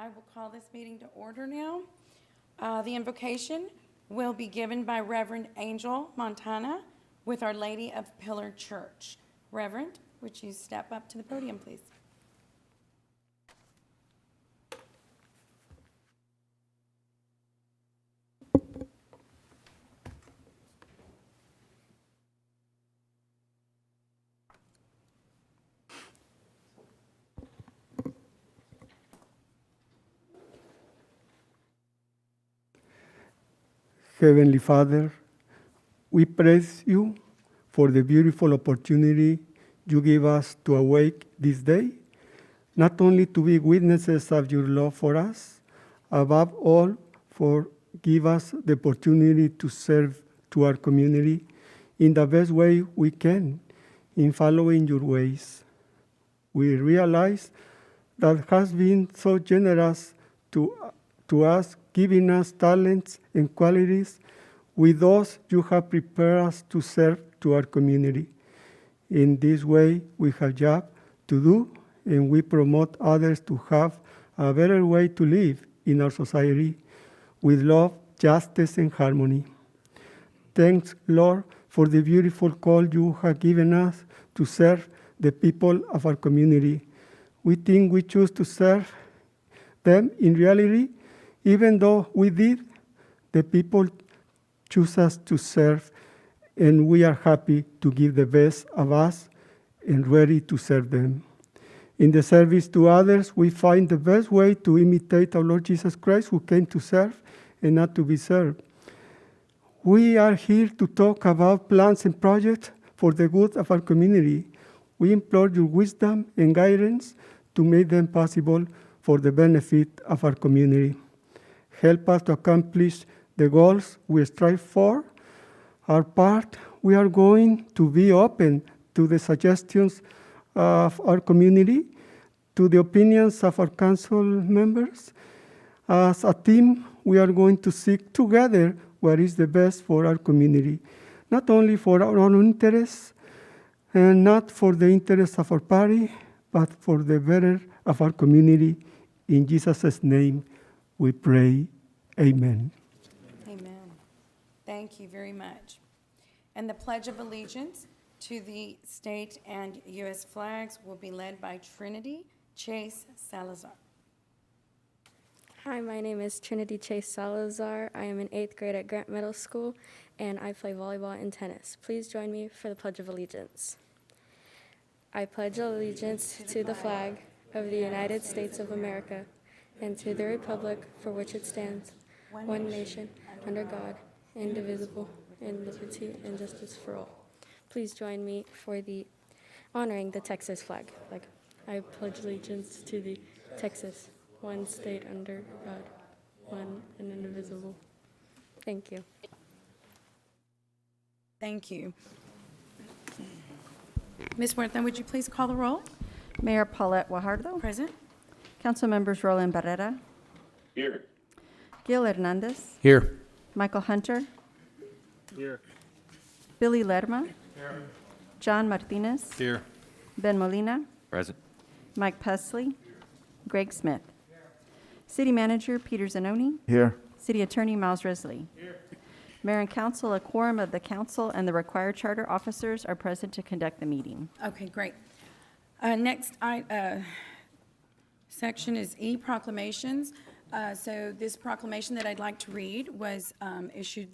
I will call this meeting to order now. The invocation will be given by Reverend Angel Montana with Our Lady of Pillar Church. Reverend, would you step up to the podium, please? Heavenly Father, we praise you for the beautiful opportunity you give us to awake this day, not only to be witnesses of your love for us, above all, for give us the opportunity to serve to our community in the best way we can in following your ways. We realize that has been so generous to us, giving us talents and qualities with those you have prepared us to serve to our community. In this way, we have job to do, and we promote others to have a better way to live in our society with love, justice, and harmony. Thanks, Lord, for the beautiful call you have given us to serve the people of our community. We think we choose to serve them in reality, even though we did, the people choose us to serve, and we are happy to give the best of us and ready to serve them. In the service to others, we find the best way to imitate our Lord Jesus Christ, who came to serve and not to be served. We are here to talk about plans and projects for the good of our community. We implore your wisdom and guidance to make them possible for the benefit of our community. Help us to accomplish the goals we strive for. Our part, we are going to be open to the suggestions of our community, to the opinions of our council members. As a team, we are going to seek together what is the best for our community, not only for our own interests and not for the interests of our party, but for the better of our community. In Jesus' name we pray. Amen. Amen. Thank you very much. And the Pledge of Allegiance to the state and U.S. flags will be led by Trinity Chase Salazar. Hi, my name is Trinity Chase Salazar. I am in 8th grade at Grant Middle School, and I play volleyball and tennis. Please join me for the Pledge of Allegiance. I pledge allegiance to the flag of the United States of America and to the republic for which it stands, one nation, under God, indivisible, in liberty and justice for all. Please join me for the honoring the Texas flag. I pledge allegiance to the Texas, one state under God, one and indivisible. Thank you. Thank you. Ms. Huerta, would you please call the roll? Mayor Paulette Guajardo. Present. Council members Roland Barrera. Here. Gil Hernandez. Here. Michael Hunter. Here. Billy Lerma. Here. John Martinez. Here. Ben Molina. Present. Mike Pesley. Greg Smith. City Manager Peter Zanoni. Here. City Attorney Miles Risley. Here. Mayor and Council, a quorum of the council and the required charter officers are present to conduct the meeting. Okay, great. Next section is E, Proclamations. So this proclamation that I'd like to read was issued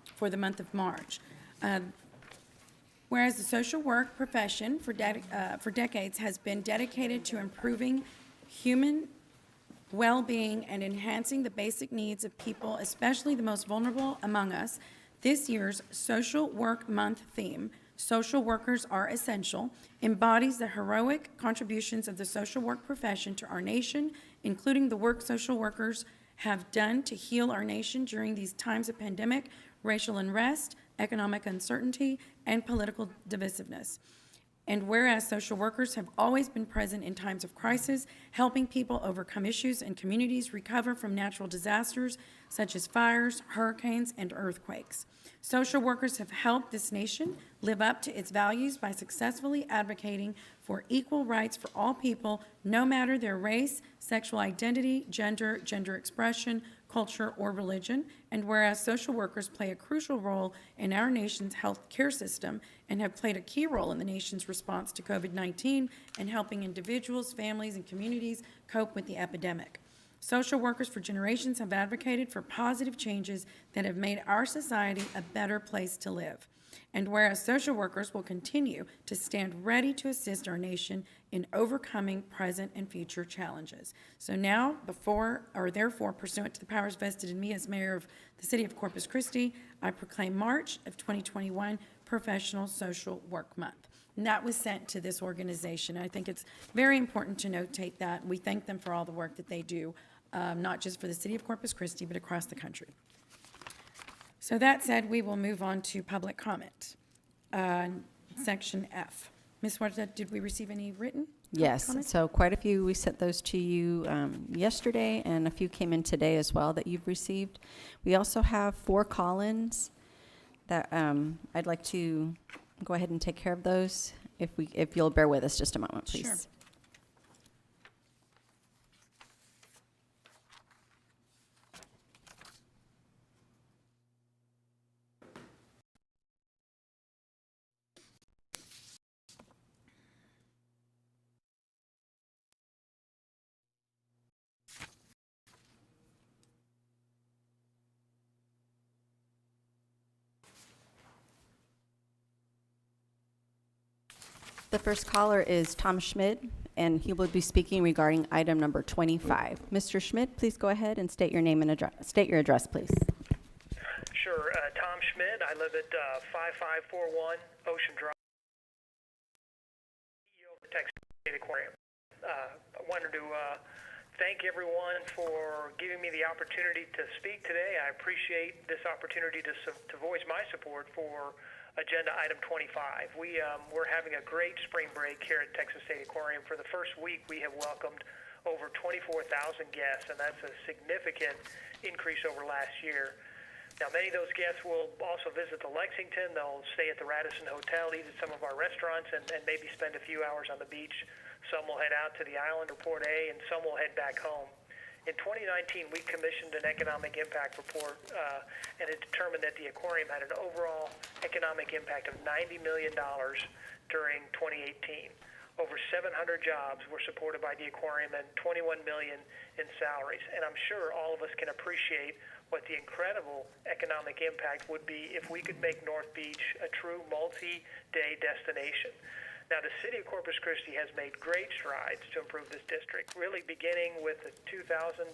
for the month of March. Whereas the social work profession for decades has been dedicated to improving human well-being and enhancing the basic needs of people, especially the most vulnerable among us, this year's Social Work Month theme, Social Workers Are Essential, embodies the heroic contributions of the social work profession to our nation, including the work social workers have done to heal our nation during these times of pandemic, racial unrest, economic uncertainty, and political divisiveness. And whereas social workers have always been present in times of crisis, helping people overcome issues and communities recover from natural disasters such as fires, hurricanes, and earthquakes. Social workers have helped this nation live up to its values by successfully advocating for equal rights for all people, no matter their race, sexual identity, gender, gender expression, culture, or religion. And whereas social workers play a crucial role in our nation's health care system and have played a key role in the nation's response to COVID-19 and helping individuals, families, and communities cope with the epidemic. Social workers for generations have advocated for positive changes that have made our society a better place to live. And whereas social workers will continue to stand ready to assist our nation in overcoming present and future challenges. So now, therefore, pursuant to the powers vested in me as mayor of the city of Corpus Christi, I proclaim March of 2021 Professional Social Work Month. And that was sent to this organization. I think it's very important to notate that. We thank them for all the work that they do, not just for the city of Corpus Christi, but across the country. So that said, we will move on to public comment. Section F. Ms. Huerta, did we receive any written Yes, comments? so quite a few, we sent those to you yesterday, and a few came in today as well that you've received. We also have 4 call-ins that I'd like to go ahead and take care of those, if you'll bear with us just a moment, please. Sure. The first caller is Tom Schmidt, and he will be speaking regarding item number 25. Mr. Schmidt, please go ahead and state your name and state your address, please. Sure. Tom Schmidt. I live at 5541 Ocean Drive, CEO of the Texas State Aquarium. I wanted to thank everyone for giving me the opportunity to speak today. I appreciate this opportunity to voice my support for Agenda Item 25. We're having a great spring break here at Texas State Aquarium. For the first week, we have welcomed over 24,000 guests, and that's a significant increase over last year. Now, many of those guests will also visit the Lexington. They'll stay at the Radisson Hotel, eat at some of our restaurants, and maybe spend a few hours on the beach. Some will head out to the island or Port A, and some will head back home. In 2019, we commissioned an economic impact report, and it determined that the aquarium had an overall economic impact of $90 million during 2018. Over 700 jobs were supported by the aquarium and $21 million in salaries. And I'm sure all of us can appreciate what the incredible economic impact would be if we could make North Beach a true multi-day destination. Now, the city of Corpus Christi has made great strides to improve this district, really beginning with the 2000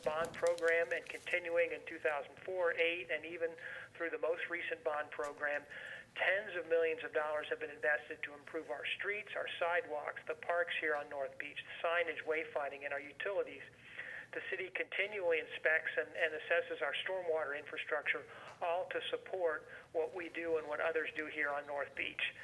bond program and continuing in 2004, 8, and even through the most recent bond program. Tens of millions of dollars have been invested to improve our streets, our sidewalks, the parks here on North Beach, signage, wayfinding, and our utilities. The city continually inspects and assesses our stormwater infrastructure, all to support what we do and what others do here on North Beach.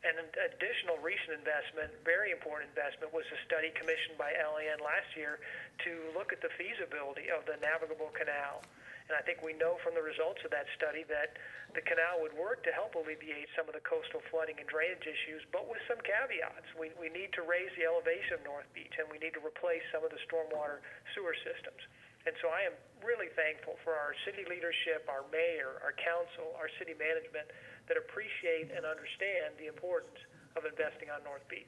And an additional recent investment, very important investment, was a study commissioned by LAN last year to look at the feasibility of the navigable canal. And I think we know from the results of that study that the canal would work to help alleviate some of the coastal flooding and drainage issues, but with some caveats. We need to raise the elevation of North Beach, and we need to replace some of the stormwater sewer systems. And so I am really thankful for our city leadership, our mayor, our council, our city management that appreciate and understand the importance of investing on North Beach.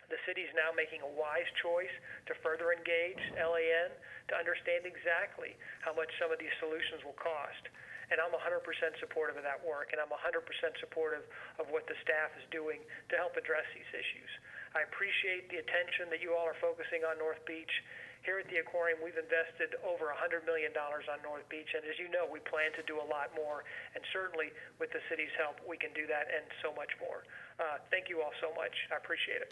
The city is now making a wise choice to further engage LAN to understand exactly how much some of these solutions will cost. And I'm 100% supportive of that work, and I'm 100% supportive of what the staff is doing to help address these issues. I appreciate the attention that you all are focusing on North Beach. Here at the aquarium, we've invested over $100 million on North Beach, and as you know, we plan to do a lot more, and certainly with the city's help, we can do that and so much more. Thank you all so much. I appreciate it.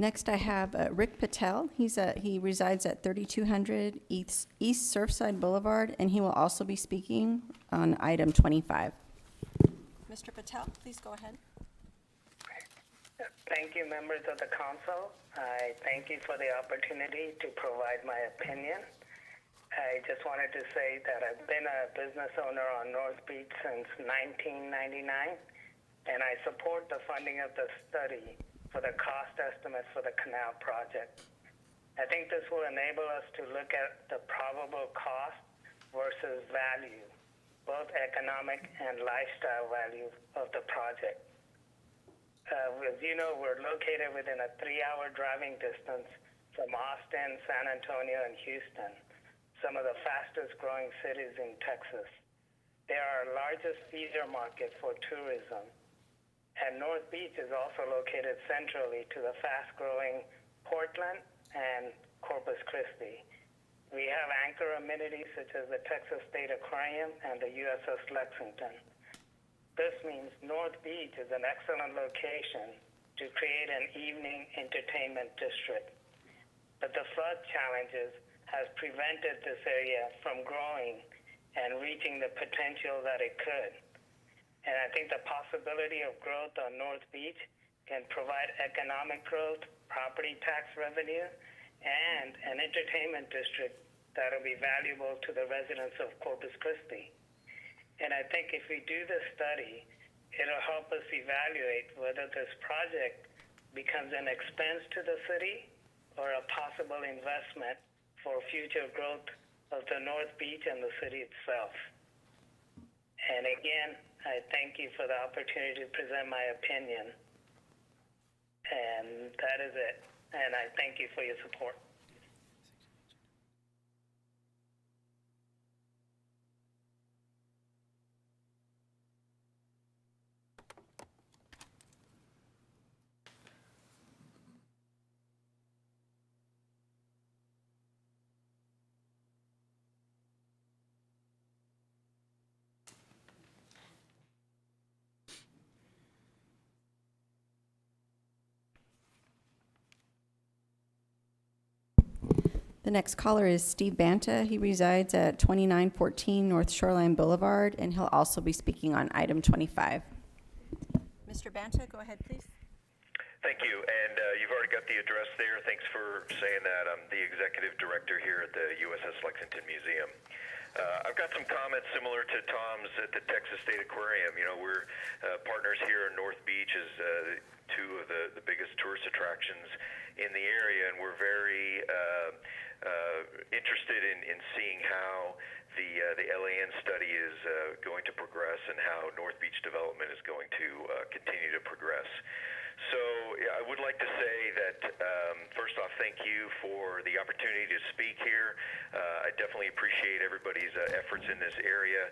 Next, I have Rick Patel. He resides at 3200 East Surfside Boulevard, and he will also be speaking on item 25. Mr. Patel, please go ahead. Thank you, members of the council. I thank you for the opportunity to provide my opinion. I just wanted to say that I've been a business owner on North Beach since 1999, and I support the funding of the study for the cost estimates for the canal project. I think this will enable us to look at the probable cost versus value, both economic and lifestyle value of the project. As you know, we're located within a 3-hour driving distance from Austin, San Antonio, and Houston, some of the fastest growing cities in Texas. They are our largest feeder market for tourism. And North Beach is also located centrally to the fast-growing Portland and Corpus Christi. We have anchor amenities such as the Texas State Aquarium and the USS Lexington. This means North Beach is an excellent location to create an evening entertainment district. But the flood challenges has prevented this area from growing and reaching the potential that it could. And I think the possibility of growth on North Beach can provide economic growth, property tax revenue, and an entertainment district that will be valuable to the residents of Corpus Christi. And I think if we do this study, it'll help us evaluate whether this project becomes an expense to the city or a possible investment for future growth of the North Beach and the city itself. And again, I thank you for the opportunity to present my opinion. And that is it. And I thank you for your support. The next caller is Steve Banta. He resides at 2914 North Shoreline Boulevard, and he'll also be speaking on item 25. Mr. Banta, go ahead, please. Thank you, and you've already got the address there. Thanks for saying that. I'm the executive director here at the USS Lexington Museum. I've got some comments similar to Tom's at the Texas State Aquarium. You know, we're partners here in North Beach as two of the biggest tourist attractions in the area, and we're very interested in seeing how the LAN study is going to progress and how North Beach development is going to continue to progress. So I would like to say that, first off, thank you for the opportunity to speak here. I definitely appreciate everybody's efforts in this area.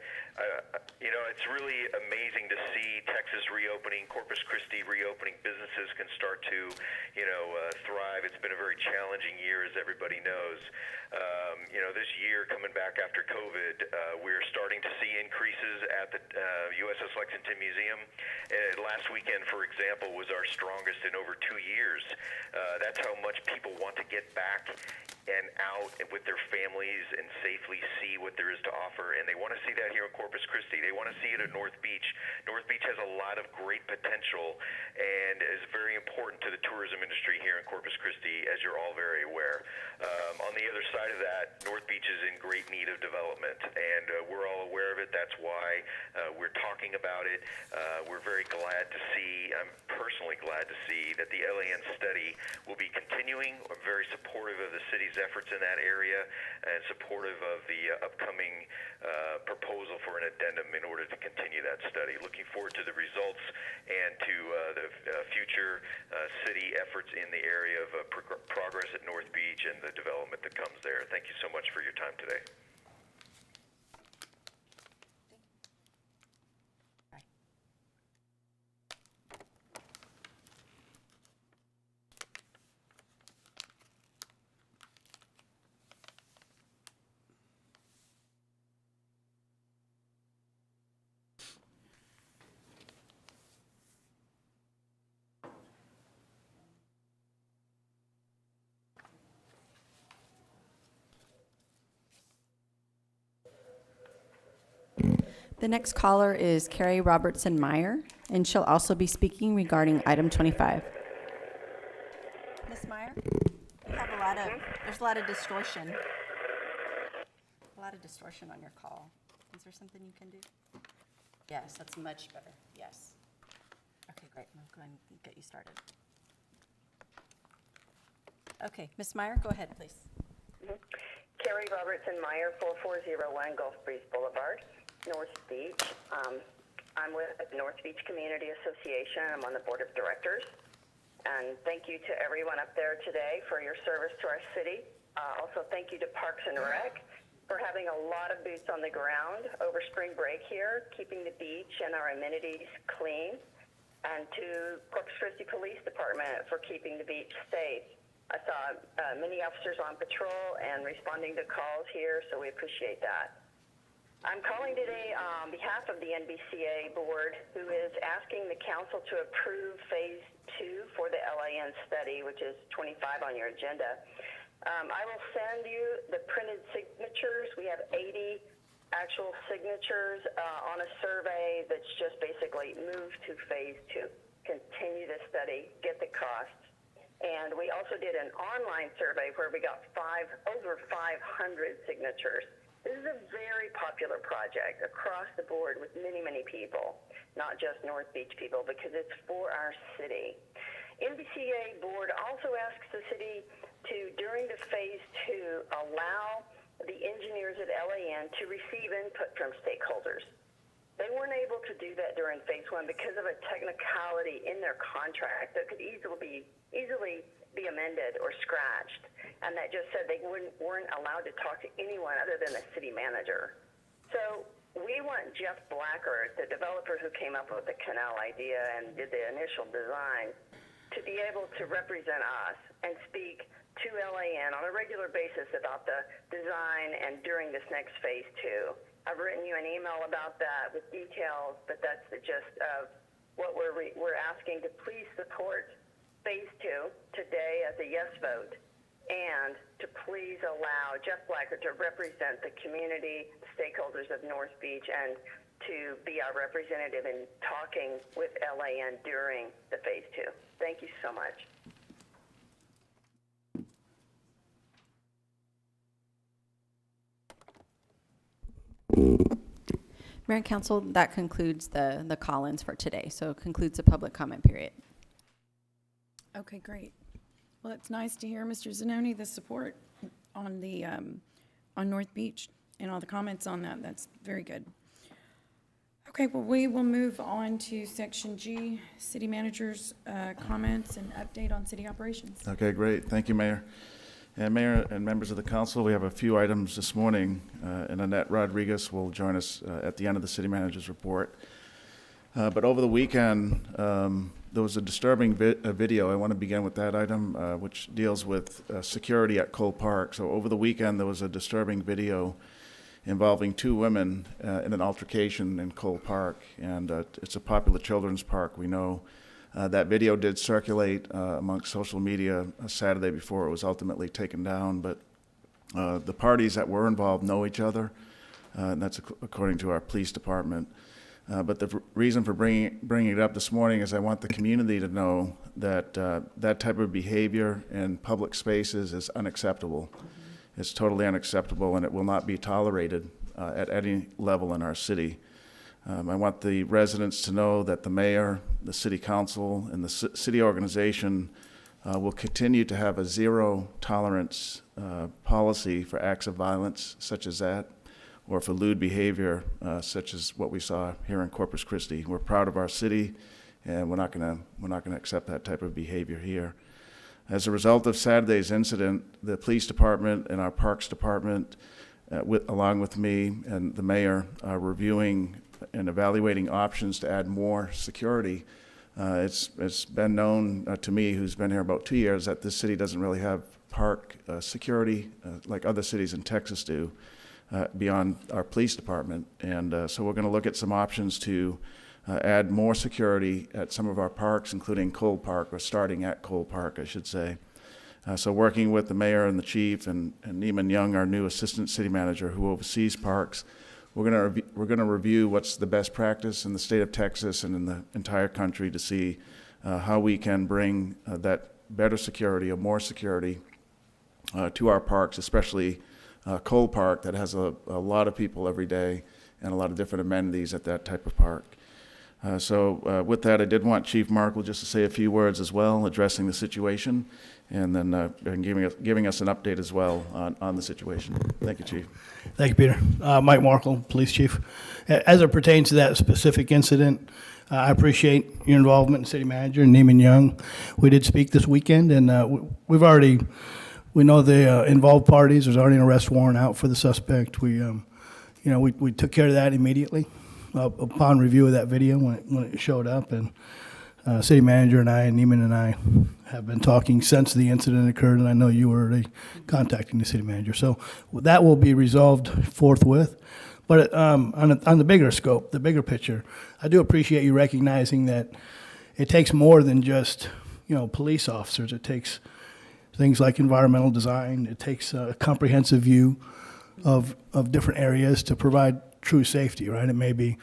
You know, it's really amazing to see Texas reopening, Corpus Christi reopening. Businesses can start to, you know, thrive. It's been a very challenging year, as everybody knows. You know, this year coming back after COVID, we're starting to see increases at the USS Lexington Museum. Last weekend, for example, was our strongest in over 2 years. That's how much people want to get back and out with their families and safely see what there is to offer. And they want to see that here in Corpus Christi. They want to see it at North Beach. North Beach has a lot of great potential and is very important to the tourism industry here in Corpus Christi, as you're all very aware. On the other side of that, North Beach is in great need of development, and we're all aware of it. That's why we're talking about it. We're very glad to see, I'm personally glad to see that the LAN study will be continuing. I'm very supportive of the city's efforts in that area and supportive of the upcoming proposal for an addendum in order to continue that study. Looking forward to the results and to the future city efforts in the area of progress at North Beach and the development that comes there. Thank you so much for your time today. The next caller is Carrie Robertson Meyer, and she'll also be speaking regarding item 25. Ms. Meyer, you have there's a lot of distortion. A lot of distortion on your call. Is there something you can do? Yes, that's much better. Yes. Okay, great. We'll go ahead and get you started. Okay, Ms. Meyer, go ahead, please. Carrie Robertson Meyer, 4401 Gulf Breeze Boulevard, North Beach. I'm with the North Beach Community Association. I'm on the board of directors. And thank you to everyone up there today for your service to our city. Also, thank you to Parks and Rec for having a lot of boots on the ground over spring break here, keeping the beach and our amenities clean. And to Corpus Christi Police Department for keeping the beach safe. I saw many officers on patrol and responding to calls here, so we appreciate that. I'm calling today on behalf of the NBCA board, who is asking the council to approve phase 2 for the LAN study, which is 25 on your agenda. I will send you the printed signatures. We have 80 actual signatures on a survey that's just basically move to phase 2, continue the study, get the costs. And we also did an online survey where we got over 500 signatures. This is a very popular project across the board with many, many people, not just North Beach people, because it's for our city. NBCA board also asks the city to, during the phase 2, allow the engineers at LAN to receive input from stakeholders. They weren't able to do that during phase 1 because of a technicality in their contract that could easily be amended or scratched, and that just said they weren't allowed to talk to anyone other than the city manager. So we want Jeff Blackard, the developer who came up with the canal idea and did the initial design, to be able to represent us and speak to LAN on a regular basis about the design and during this next phase 2. I've written you an email about that with details, but that's the gist of what we're asking to please support phase 2 today as a yes vote, and to please allow Jeff Blackard to represent the community stakeholders of North Beach and to be our representative in talking with LAN during the phase 2. Thank you so much. Mayor and Council, that concludes the call-ins for today. So it concludes the public comment period. Okay, great. Well, it's nice to hear, Mr. Zanoni, the support on the, on North Beach and all the comments on that. That's very good. Okay, well, we will move on to Section G, City Manager's comments and update on city operations. Okay, great. Thank you, Mayor. And Mayor and members of the council, we have a few items this morning, and Annette Rodriguez will join us at the end of the City Manager's report. But over the weekend, there was a disturbing video. I want to begin with that item, which deals with security at Cole Park. So over the weekend, there was a disturbing video involving two women in an altercation in Cole Park, and it's a popular children's park, we know. That video did circulate amongst social media Saturday before it was ultimately taken down, but the parties that were involved know each other, and that's according to our police department. But the reason for bringing it up this morning is I want the community to know that that type of behavior in public spaces is unacceptable. Mm-hmm. It's totally unacceptable, and it will not be tolerated at any level in our city. I want the residents to know that the mayor, the city council, and the city organization will continue to have a zero tolerance policy for acts of violence such as that, or for lewd behavior such as what we saw here in Corpus Christi. We're proud of our city, and we're not gonna accept that type of behavior here. As a result of Saturday's incident, the police department and our parks department, along with me and the mayor, are reviewing and evaluating options to add more security. It's been known to me, who's been here about 2 years, that this city doesn't really have park security like other cities in Texas do, beyond our police department. And so we're going to look at some options to add more security at some of our parks, including Cole Park, or starting at Cole Park, I should say. So working with the mayor and the chief and Neiman Young, our new assistant city manager who oversees parks, we're going to review what's the best practice in the state of Texas and in the entire country to see how we can bring that better security or more security to our parks, especially Cole Park that has a lot of people every day and a lot of different amenities at that type of park. So with that, I did want Chief Markle just to say a few words as well, addressing the situation, and then and giving us an update as well on the situation. Thank you, Chief. Thank you, Peter. Mike Markle, Police Chief. As it pertains to that specific incident, I appreciate your involvement, City Manager Neiman Young. We did speak this weekend, and we know the involved parties. There's already an arrest warrant out for the suspect. We took care of that immediately upon review of that video when it showed up, and City Manager and I, and Neiman and I, have been talking since the incident occurred, and I know you were already contacting the City Manager. So that will be resolved forthwith. But on the bigger scope, the bigger picture, I do appreciate you recognizing that it takes more than just police officers. It takes things like environmental design. It takes a comprehensive view of different areas to provide true safety, right? It may be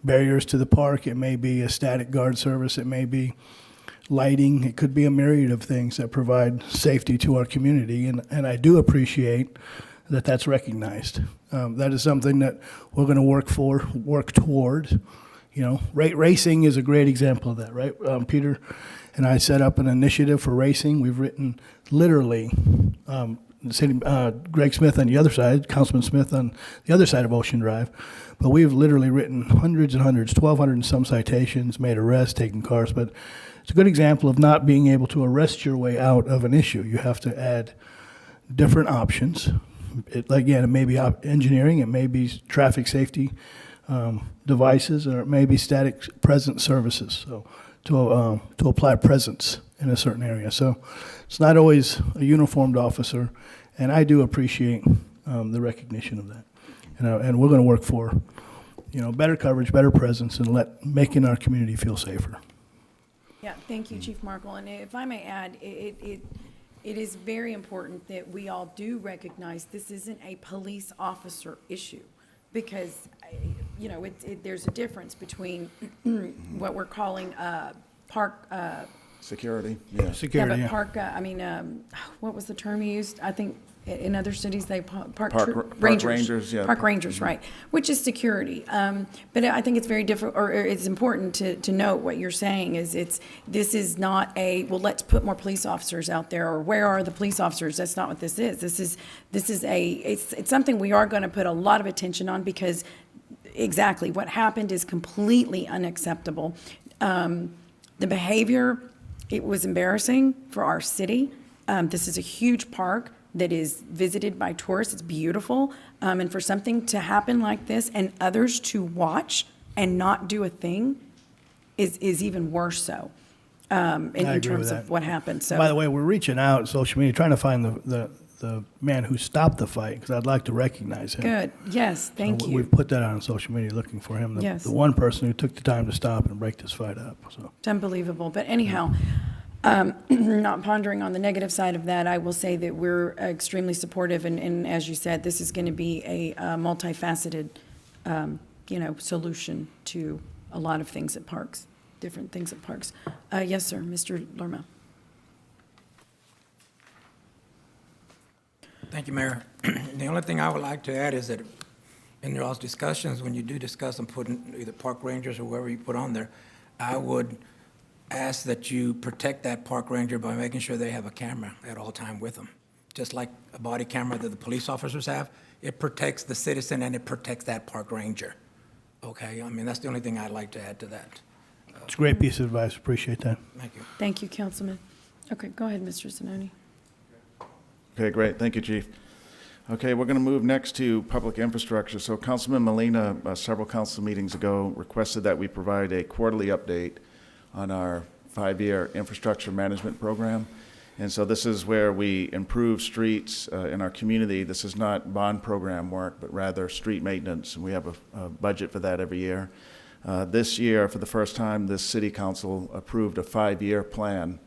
barriers to the park. It may be a static guard service. It may be lighting. It could be a myriad of things that provide safety to our community. And I do appreciate that that's recognized. That is something that we're going to work toward. Racing is a great example of that, right? Peter and I set up an initiative for racing. We've written literally Greg Smith on the other side, Councilman Smith on the other side of Ocean Drive. But we've literally written hundreds and hundreds, 1,200 and some citations, made arrests, taken cars. But it's a good example of not being able to arrest your way out of an issue. You have to add different options. It may be engineering, it may be traffic safety devices, or it may be static presence services. So to apply presence in a certain area. So it's not always a uniformed officer, and I do appreciate the recognition of that. And we're going to work for better coverage, better presence, and making our community feel safer. Yeah, thank you, Chief Markle. And if I may add, it is very important that we all do recognize this isn't a police officer issue, because there's a difference between what we're calling park Security, Security, but yeah. park. What was the term you used? I think in other cities they park rangers, yeah. Park rangers, right? Which is security. But I think it's very different, or it's important to note what you're saying is this is not let's put more police officers out there, or where are the police officers? That's not what this is. It's something we are going to put a lot of attention on, because exactly what happened is completely unacceptable. The behavior, it was embarrassing for our city. This is a huge park that is visited by tourists. It's beautiful. And for something to happen like this and others to watch and not do a thing is even worse so in terms of what happened. So, by the way, we're reaching out on social media, trying to find the man who stopped the fight, because I'd like to recognize him. good. Yes, thank So you. We've put that on social media, looking for him, Yes. the one person who took the time to stop and break this fight up. So It's unbelievable. But anyhow, not pondering on the negative side of that, I will say that we're extremely supportive. And as you said, this is going to be a multifaceted, solution to a lot of things at parks, different things at parks. Yes, sir, Mr. Lerma. Thank you, Mayor. The only thing I would like to add is that in y'all's discussions, when you do discuss and putting either park rangers or whoever you put on there, I would ask that you protect that park ranger by making sure they have a camera at all time with them. Just like a body camera that the police officers have, it protects the citizen and it protects that park ranger. Okay, I mean, that's the only thing I'd like to add to that. it's a great piece of advice. Appreciate that. Thank you. Thank you, Councilman. Okay, go ahead, Mr. Zanoni. Okay, great. Thank you, Chief. Okay, we're going to move next to public infrastructure. So Councilman Molina, several council meetings ago, requested that we provide a quarterly update on our 5-year infrastructure management program. And so this is where we improve streets in our community. This is not bond program work, but rather street maintenance, and we have a budget for that every year. This year, for the first time, this city council approved a 5-year plan.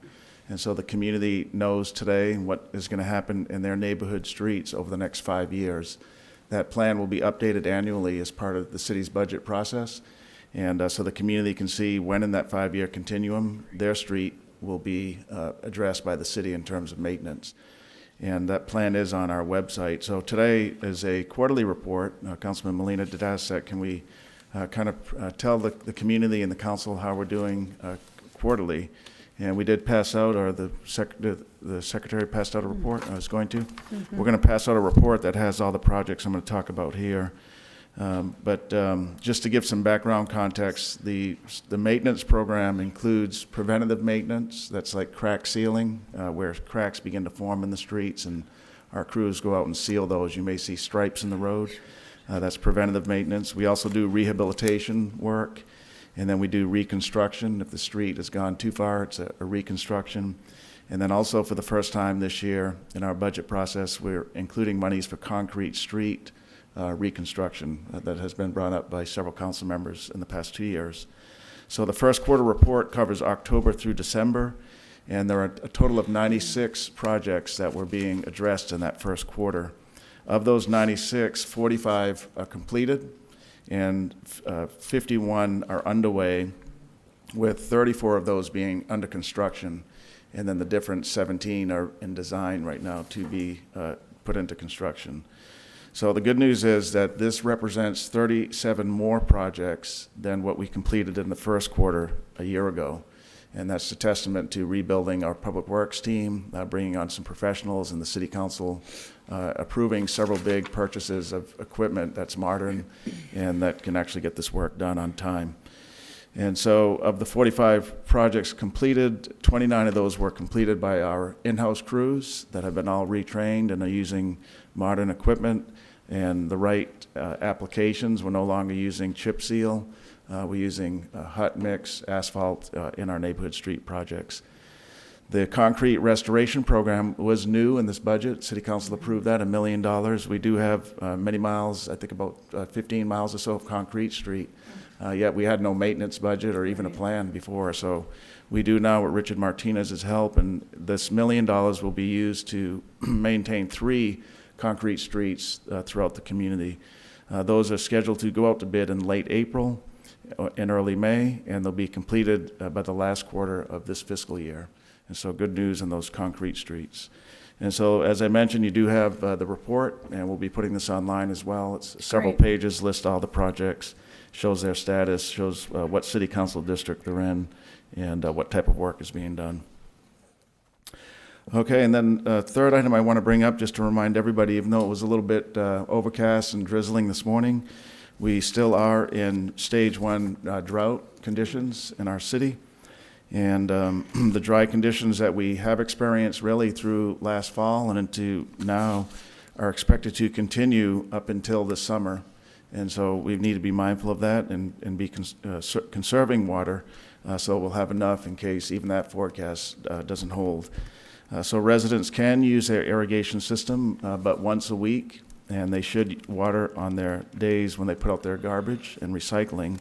And so the community knows today what is going to happen in their neighborhood streets over the next 5 years. That plan will be updated annually as part of the city's budget process. And so the community can see when in that 5-year continuum their street will be addressed by the city in terms of maintenance. And that plan is on our website. So today is a quarterly report. Councilman Molina did ask that, can we kind of tell the community and the council how we're doing quarterly? And we did pass out, or the secretary passed out a report. I was going to. We're going to pass out a report that has all the projects I'm going to talk about here. But just to give some background context, the maintenance program includes preventative maintenance. That's like crack sealing, where cracks begin to form in the streets, and our crews go out and seal those. You may see stripes in the road. That's preventative maintenance. We also do rehabilitation work, and then we do reconstruction. If the street has gone too far, it's a reconstruction. And then also for the first time this year in our budget process, we're including monies for concrete street reconstruction that has been brought up by several council members in the past 2 years. So the first quarter report covers October through December, and there are a total of 96 projects that were being addressed in that first quarter. Of those 96, 45 are completed, and 51 are underway, with 34 of those being under construction, and then the different 17 are in design right now to be put into construction. So the good news is that this represents 37 more projects than what we completed in the first quarter a year ago. And that's a testament to rebuilding our public works team, bringing on some professionals, and the city council approving several big purchases of equipment that's modern and that can actually get this work done on time. And so of the 45 projects completed, 29 of those were completed by our in-house crews that have been all retrained and are using modern equipment and the right applications. We're no longer using chip seal. We're using hot mix asphalt in our neighborhood street projects. The concrete restoration program was new in this budget. City Council approved that, $1 million. We do have many miles, I think about 15 miles or so of concrete street. Yet we had no maintenance budget or even a plan before. So we do now with Richard Martinez's help, and this $1 million will be used to maintain 3 concrete streets throughout the community. Those are scheduled to go out to bid in late April and early May, and they'll be completed by the last quarter of this fiscal year. And so good news on those concrete streets. And so, as I mentioned, you do have the report, and we'll be putting this online as well. It's several pages, list all the projects, shows their status, shows what city council district they're in, and what type of work is being done. Okay, and then third item I want to bring up, just to remind everybody, even though it was a little bit overcast and drizzling this morning, we still are in stage 1 drought conditions in our city. And the dry conditions that we have experienced really through last fall and into now are expected to continue up until the summer. And so we need to be mindful of that and be conserving water so we'll have enough in case even that forecast doesn't hold. So residents can use their irrigation system but once a week, and they should water on their days when they put out their garbage and recycling.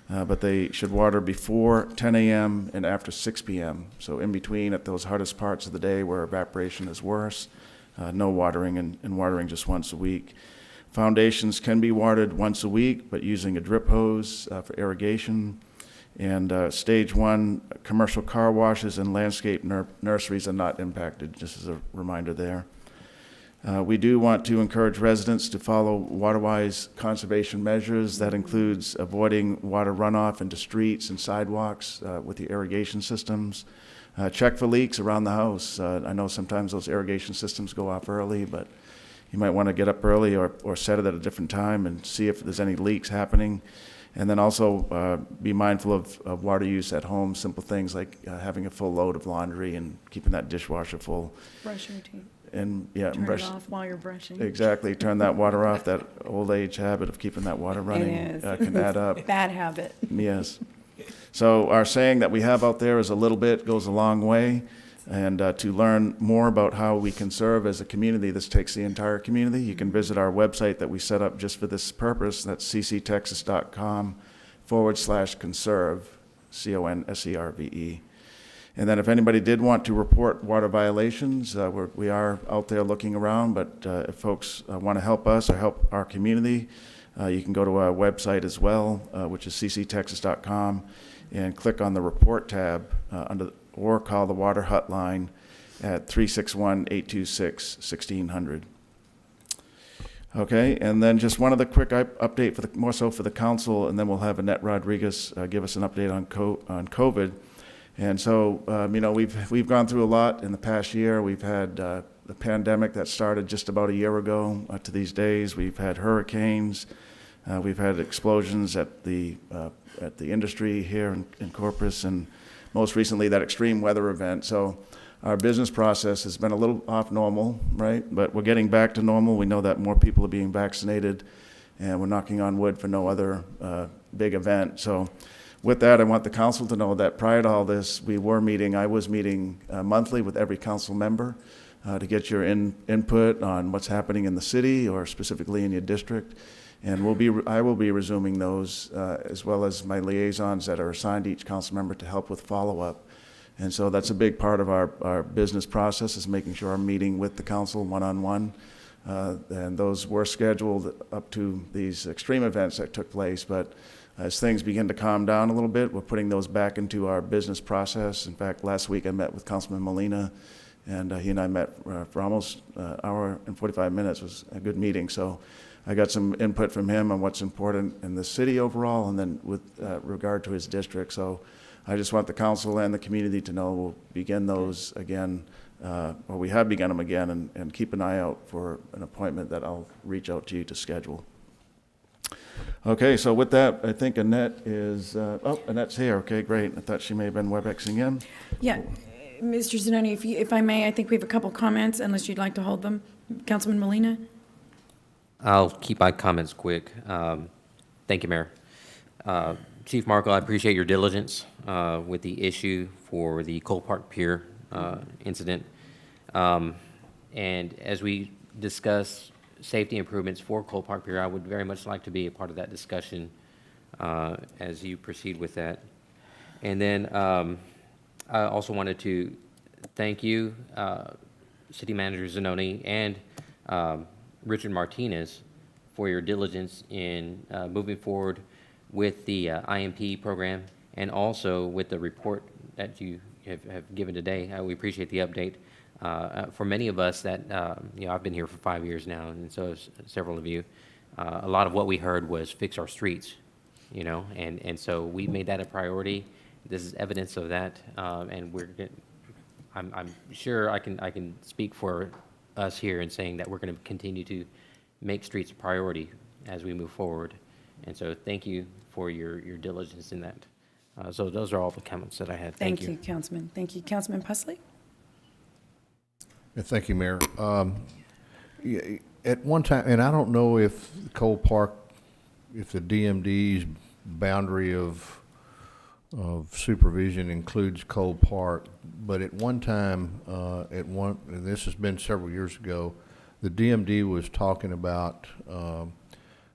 But they should water before 10 a.m. and after 6 p.m. So in between at those hardest parts of the day where evaporation is worse, no watering and watering just once a week. Foundations can be watered once a week, but using a drip hose for irrigation. And stage 1, commercial car washes and landscape nurseries are not impacted, just as a reminder there. We do want to encourage residents to follow water-wise conservation measures. That includes avoiding water runoff into streets and sidewalks with the irrigation systems. Check for leaks around the house. I know sometimes those irrigation systems go off early, but you might want to get up early or set it at a different time and see if there's any leaks happening. And then also be mindful of water use at home, simple things like having a full load of laundry and keeping that dishwasher full. Brush your teeth. And yeah, Turn brush it off while you're brushing. Exactly. Turn that water off. That old age habit of keeping that water running can add up. Bad habit. Yes. So our saying that we have out there is a little bit goes a long way. And to learn more about how we can serve as a community, this takes the entire community. You can visit our website that we set up just for this purpose. That's cctexas.com/conserve, CONSERVE. And then if anybody did want to report water violations, we are out there looking around, but if folks want to help us or help our community, you can go to our website as well, which is cctexas.com, and click on the report tab or call the water hotline at 361-826-1600. Okay, and then just one other quick update more so for the council, and then we'll have Annette Rodriguez give us an update on COVID. And so, we've gone through a lot in the past year. We've had the pandemic that started just about a year ago to these days. We've had hurricanes. We've had explosions at the industry here in Corpus, and most recently that extreme weather event. So our business process has been a little off normal, right? But we're getting back to normal. We know that more people are being vaccinated, and we're knocking on wood for no other big event. So with that, I want the council to know that prior to all this, I was meeting monthly with every council member to get your input on what's happening in the city or specifically in your district. And I will be resuming those as well as my liaisons that are assigned to each council member to help with follow-up. And so that's a big part of our business process, is making sure I'm meeting with the council one-on-one. And those were scheduled up to these extreme events that took place, but as things begin to calm down a little bit, we're putting those back into our business process. In fact, last week I met with Councilman Molina, and he and I met for almost an hour and 45 minutes. It was a good meeting. So I got some input from him on what's important in the city overall, and then with regard to his district. So I just want the council and the community to know we'll begin those again, or we have begun them again, and keep an eye out for an appointment that I'll reach out to you to schedule. Okay, so with that, I think Annette is, Annette's here. Okay, great. I thought she may have been WebExing in. Yeah, Mr. Zanoni, if I may, I think we have a couple comments, unless you'd like to hold them. Councilman Molina? I'll keep my comments quick. Thank you, Mayor. Chief Markle, I appreciate your diligence with the issue for the Cole Park Pier incident. And as we discuss safety improvements for Cole Park Pier, I would very much like to be a part of that discussion as you proceed with that. And then I also wanted to thank you, City Manager Zanoni, and Richard Martinez for your diligence in moving forward with the IMP program, and also with the report that you have given today. We appreciate the update. For many of us that, I've been here for 5 years now, and so has several of you, a lot of what we heard was fix our streets, and so we made that a priority. This is evidence of that, and I'm sure I can speak for us here in saying that we're going to continue to make streets a priority as we move forward. And so thank you for your diligence in that. So those are all the comments that I had. Thank you. Thank you, Councilman. Thank you. Councilman Pusley? Yeah, thank you, Mayor. At one time, and I don't know if Cole Park, if the DMD's boundary of supervision includes Cole Park, but at one time, and this has been several years ago, the DMD was talking about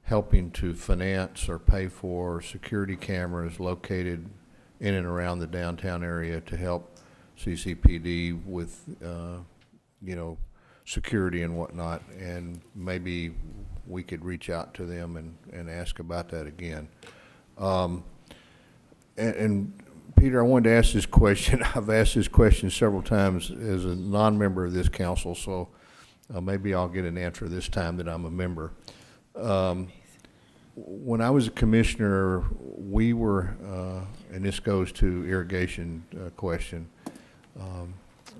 helping to finance or pay for security cameras located in and around the downtown area to help CCPD with, security and whatnot. And maybe we could reach out to them and ask about that again. And Peter, I wanted to ask this question. I've asked this question several times as a non-member of this council, so maybe I'll get an answer this time that I'm a member. When I was a commissioner, we were, and this goes to irrigation question,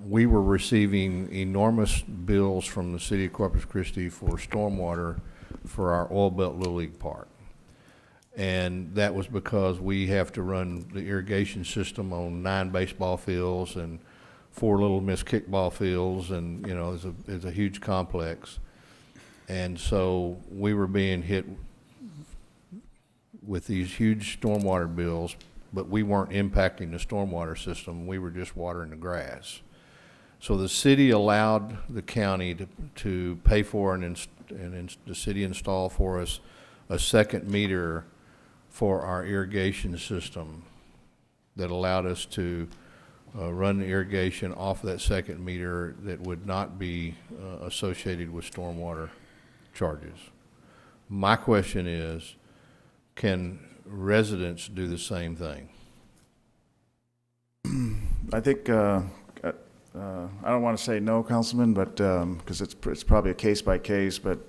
we were receiving enormous bills from the city of Corpus Christi for stormwater for our Oil Belt Little League Park. And that was because we have to run the irrigation system on 9 baseball fields and 4 Little Miss kickball fields, and it's a huge complex. And so we were being hit with these huge stormwater bills, but we weren't impacting the stormwater system. We were just watering the grass. So the city allowed the county to pay for and the city installed for us a second meter for our irrigation system that allowed us to run the irrigation off of that second meter that would not be associated with stormwater charges. My question is, can residents do the same thing? I think, I don't want to say no, Councilman, but, because it's probably a case by case, but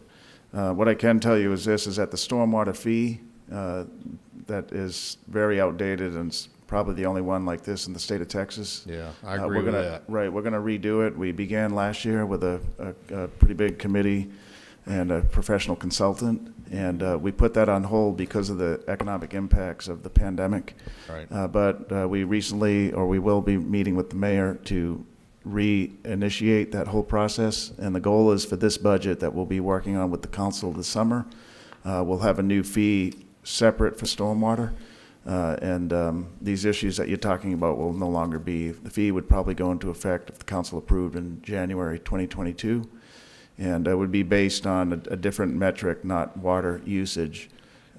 what I can tell you is this, is that the stormwater fee, that is very outdated and it's probably the only one like this in the state of Texas. Yeah, I agree with that. Right, we're going to redo it. We began last year with a pretty big committee and a professional consultant, and we put that on hold because of the economic impacts of the pandemic. Right. But we recently, or we will be meeting with the mayor to reinitiate that whole process, and the goal is for this budget that we'll be working on with the council this summer, we'll have a new fee separate for stormwater. And these issues that you're talking about will no longer be. The fee would probably go into effect if the council approved in January 2022. And it would be based on a different metric, not water usage.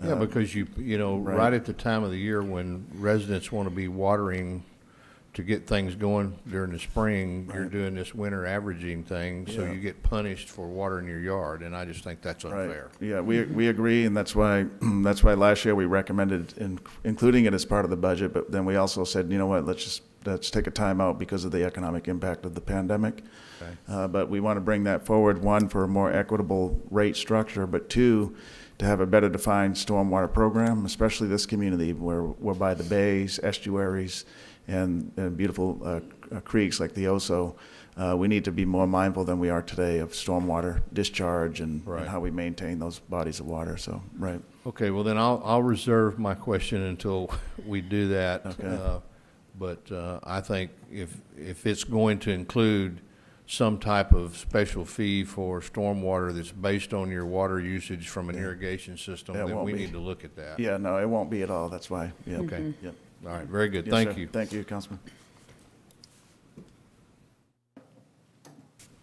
Yeah, because you know, right at the time of the year when residents want to be watering to get things going during the spring, you're doing this winter averaging thing, so you get punished for watering your yard, and I just think that's unfair. Yeah, we agree, and that's why last year we recommended including it as part of the budget, but then we also said, you know what, let's take a time out because of the economic impact of the pandemic. Okay. But we want to bring that forward, one, for a more equitable rate structure, but two, to have a better defined stormwater program, especially this community where we're by the bays, estuaries, and beautiful creeks like the Oso. We need to be more mindful than we are today of stormwater discharge and how we maintain those bodies of water. So, right. Okay, well then I'll reserve my question until we do that. Okay. But I think if it's going to include some type of special fee for stormwater that's based on your water usage from an irrigation system, then we need to look at that. Yeah, no, it won't be at all. That's why. Yeah. Okay. Yep. All right, very good. Yes, Thank sir. you. Thank you, Councilman.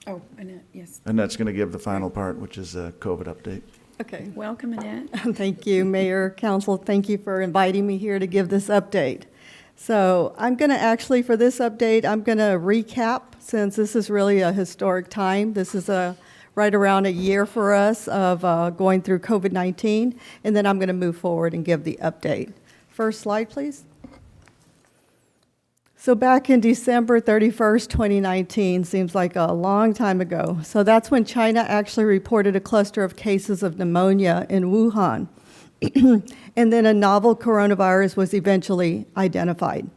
Oh, Annette, yes. Annette's going to give the final part, which is a COVID update. Okay. Welcome, Annette. Thank you, Mayor, Council. Thank you for inviting me here to give this update. So I'm going to actually, for this update, I'm going to recap, since this is really a historic time. This is right around a year for us of going through COVID-19, and then I'm going to move forward and give the update. First slide, please. So back in December 31st, 2019, seems like a long time ago. So that's when China actually reported a cluster of cases of pneumonia in Wuhan. And then a novel coronavirus was eventually identified.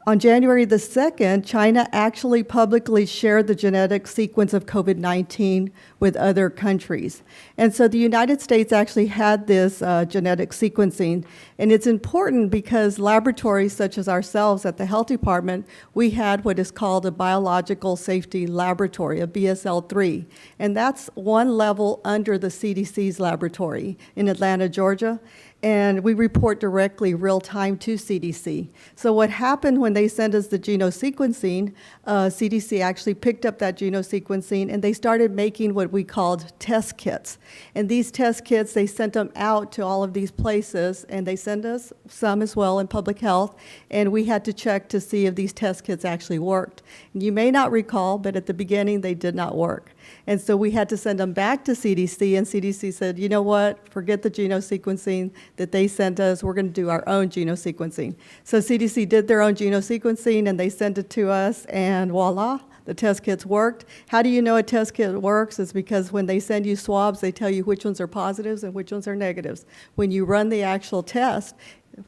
On January the 2nd, China actually publicly shared the genetic sequence of COVID-19 with other countries. And so the United States actually had this genetic sequencing. And it's important because laboratories such as ourselves at the Health Department, we had what is called a Biological Safety Laboratory, a BSL-3. And that's one level under the CDC's laboratory in Atlanta, Georgia. And we report directly real time to CDC. So what happened when they sent us the genome sequencing, CDC actually picked up that genome sequencing and they started making what we called test kits. And these test kits, they sent them out to all of these places, and they sent us some as well in public health, and we had to check to see if these test kits actually worked. And you may not recall, but at the beginning they did not work. And so we had to send them back to CDC, and CDC said, you know what, forget the genome sequencing that they sent us, we're going to do our own genome sequencing. So CDC did their own genome sequencing, and they sent it to us, and voila, the test kits worked. How do you know a test kit works? It's because when they send you swabs, they tell you which ones are positives and which ones are negatives. When you run the actual test,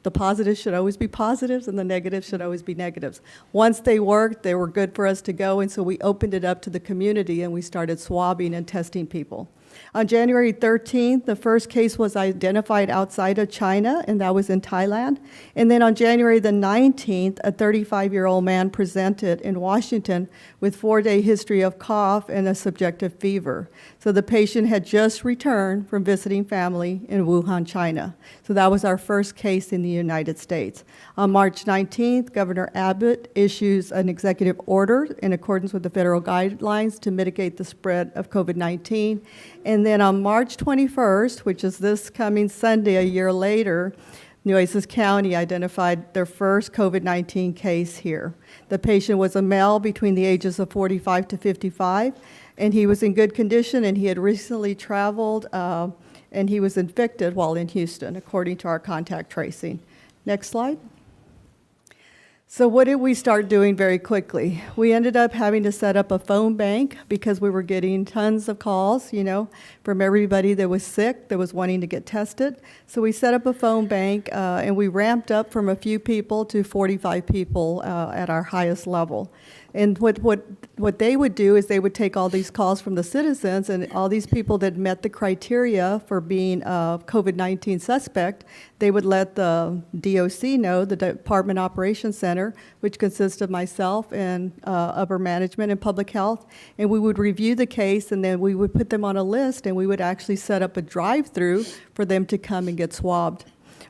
the positives should always be positives and the negatives should always be negatives. Once they worked, they were good for us to go, and so we opened it up to the community and we started swabbing and testing people. On January 13th, the first case was identified outside of China, and that was in Thailand. And then on January the 19th, a 35-year-old man presented in Washington with 4-day history of cough and a subjective fever. So the patient had just returned from visiting family in Wuhan, China. So that was our first case in the United States. On March 19th, Governor Abbott issues an executive order in accordance with the federal guidelines to mitigate the spread of COVID-19. And then on March 21st, which is this coming Sunday, a year later, Nueces County identified their first COVID-19 case here. The patient was a male between the ages of 45 to 55, and he was in good condition, and he had recently traveled, and he was infected while in Houston, according to our contact tracing. Next slide. So what did we start doing very quickly? We ended up having to set up a phone bank because we were getting tons of calls, from everybody that was sick, that was wanting to get tested. So we set up a phone bank, and we ramped up from a few people to 45 people at our highest level. And what they would do is they would take all these calls from the citizens, and all these people that met the criteria for being a COVID-19 suspect, they would let the DOC know, the Department Operations Center, which consists of myself and upper management and public health, and we would review the case, and then we would put them on a list, and we would actually set up a drive-through for them to come and get swabbed.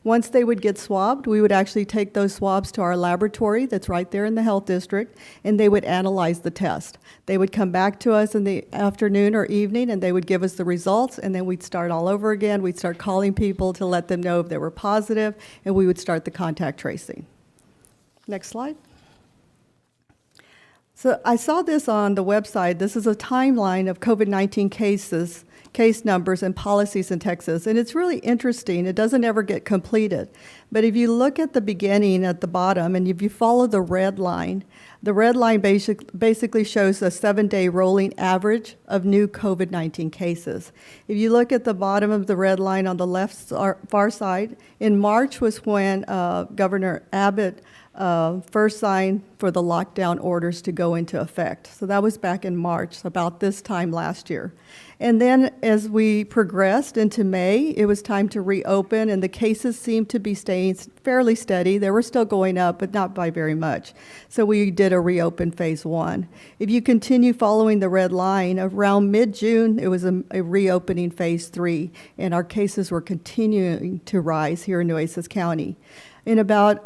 Once they would get swabbed, we would actually take those swabs to our laboratory that's right there in the health district, and they would analyze the test. They would come back to us in the afternoon or evening, and they would give us the results, and then we'd start all over again. We'd start calling people to let them know if they were positive, and we would start the contact tracing. Next slide. So I saw this on the website. This is a timeline of COVID-19 cases, case numbers, and policies in Texas. And it's really interesting. It doesn't ever get completed. But if you look at the beginning at the bottom, and if you follow the red line basically shows a 7-day rolling average of new COVID-19 cases. If you look at the bottom of the red line on the left far side, in March was when Governor Abbott first signed for the lockdown orders to go into effect. So that was back in March, about this time last year. And then as we progressed into May, it was time to reopen, and the cases seemed to be staying fairly steady. They were still going up, but not by very much. So we did a reopen phase 1. If you continue following the red line, around mid-June, it was a reopening phase 3, and our cases were continuing to rise here in Nueces County. In about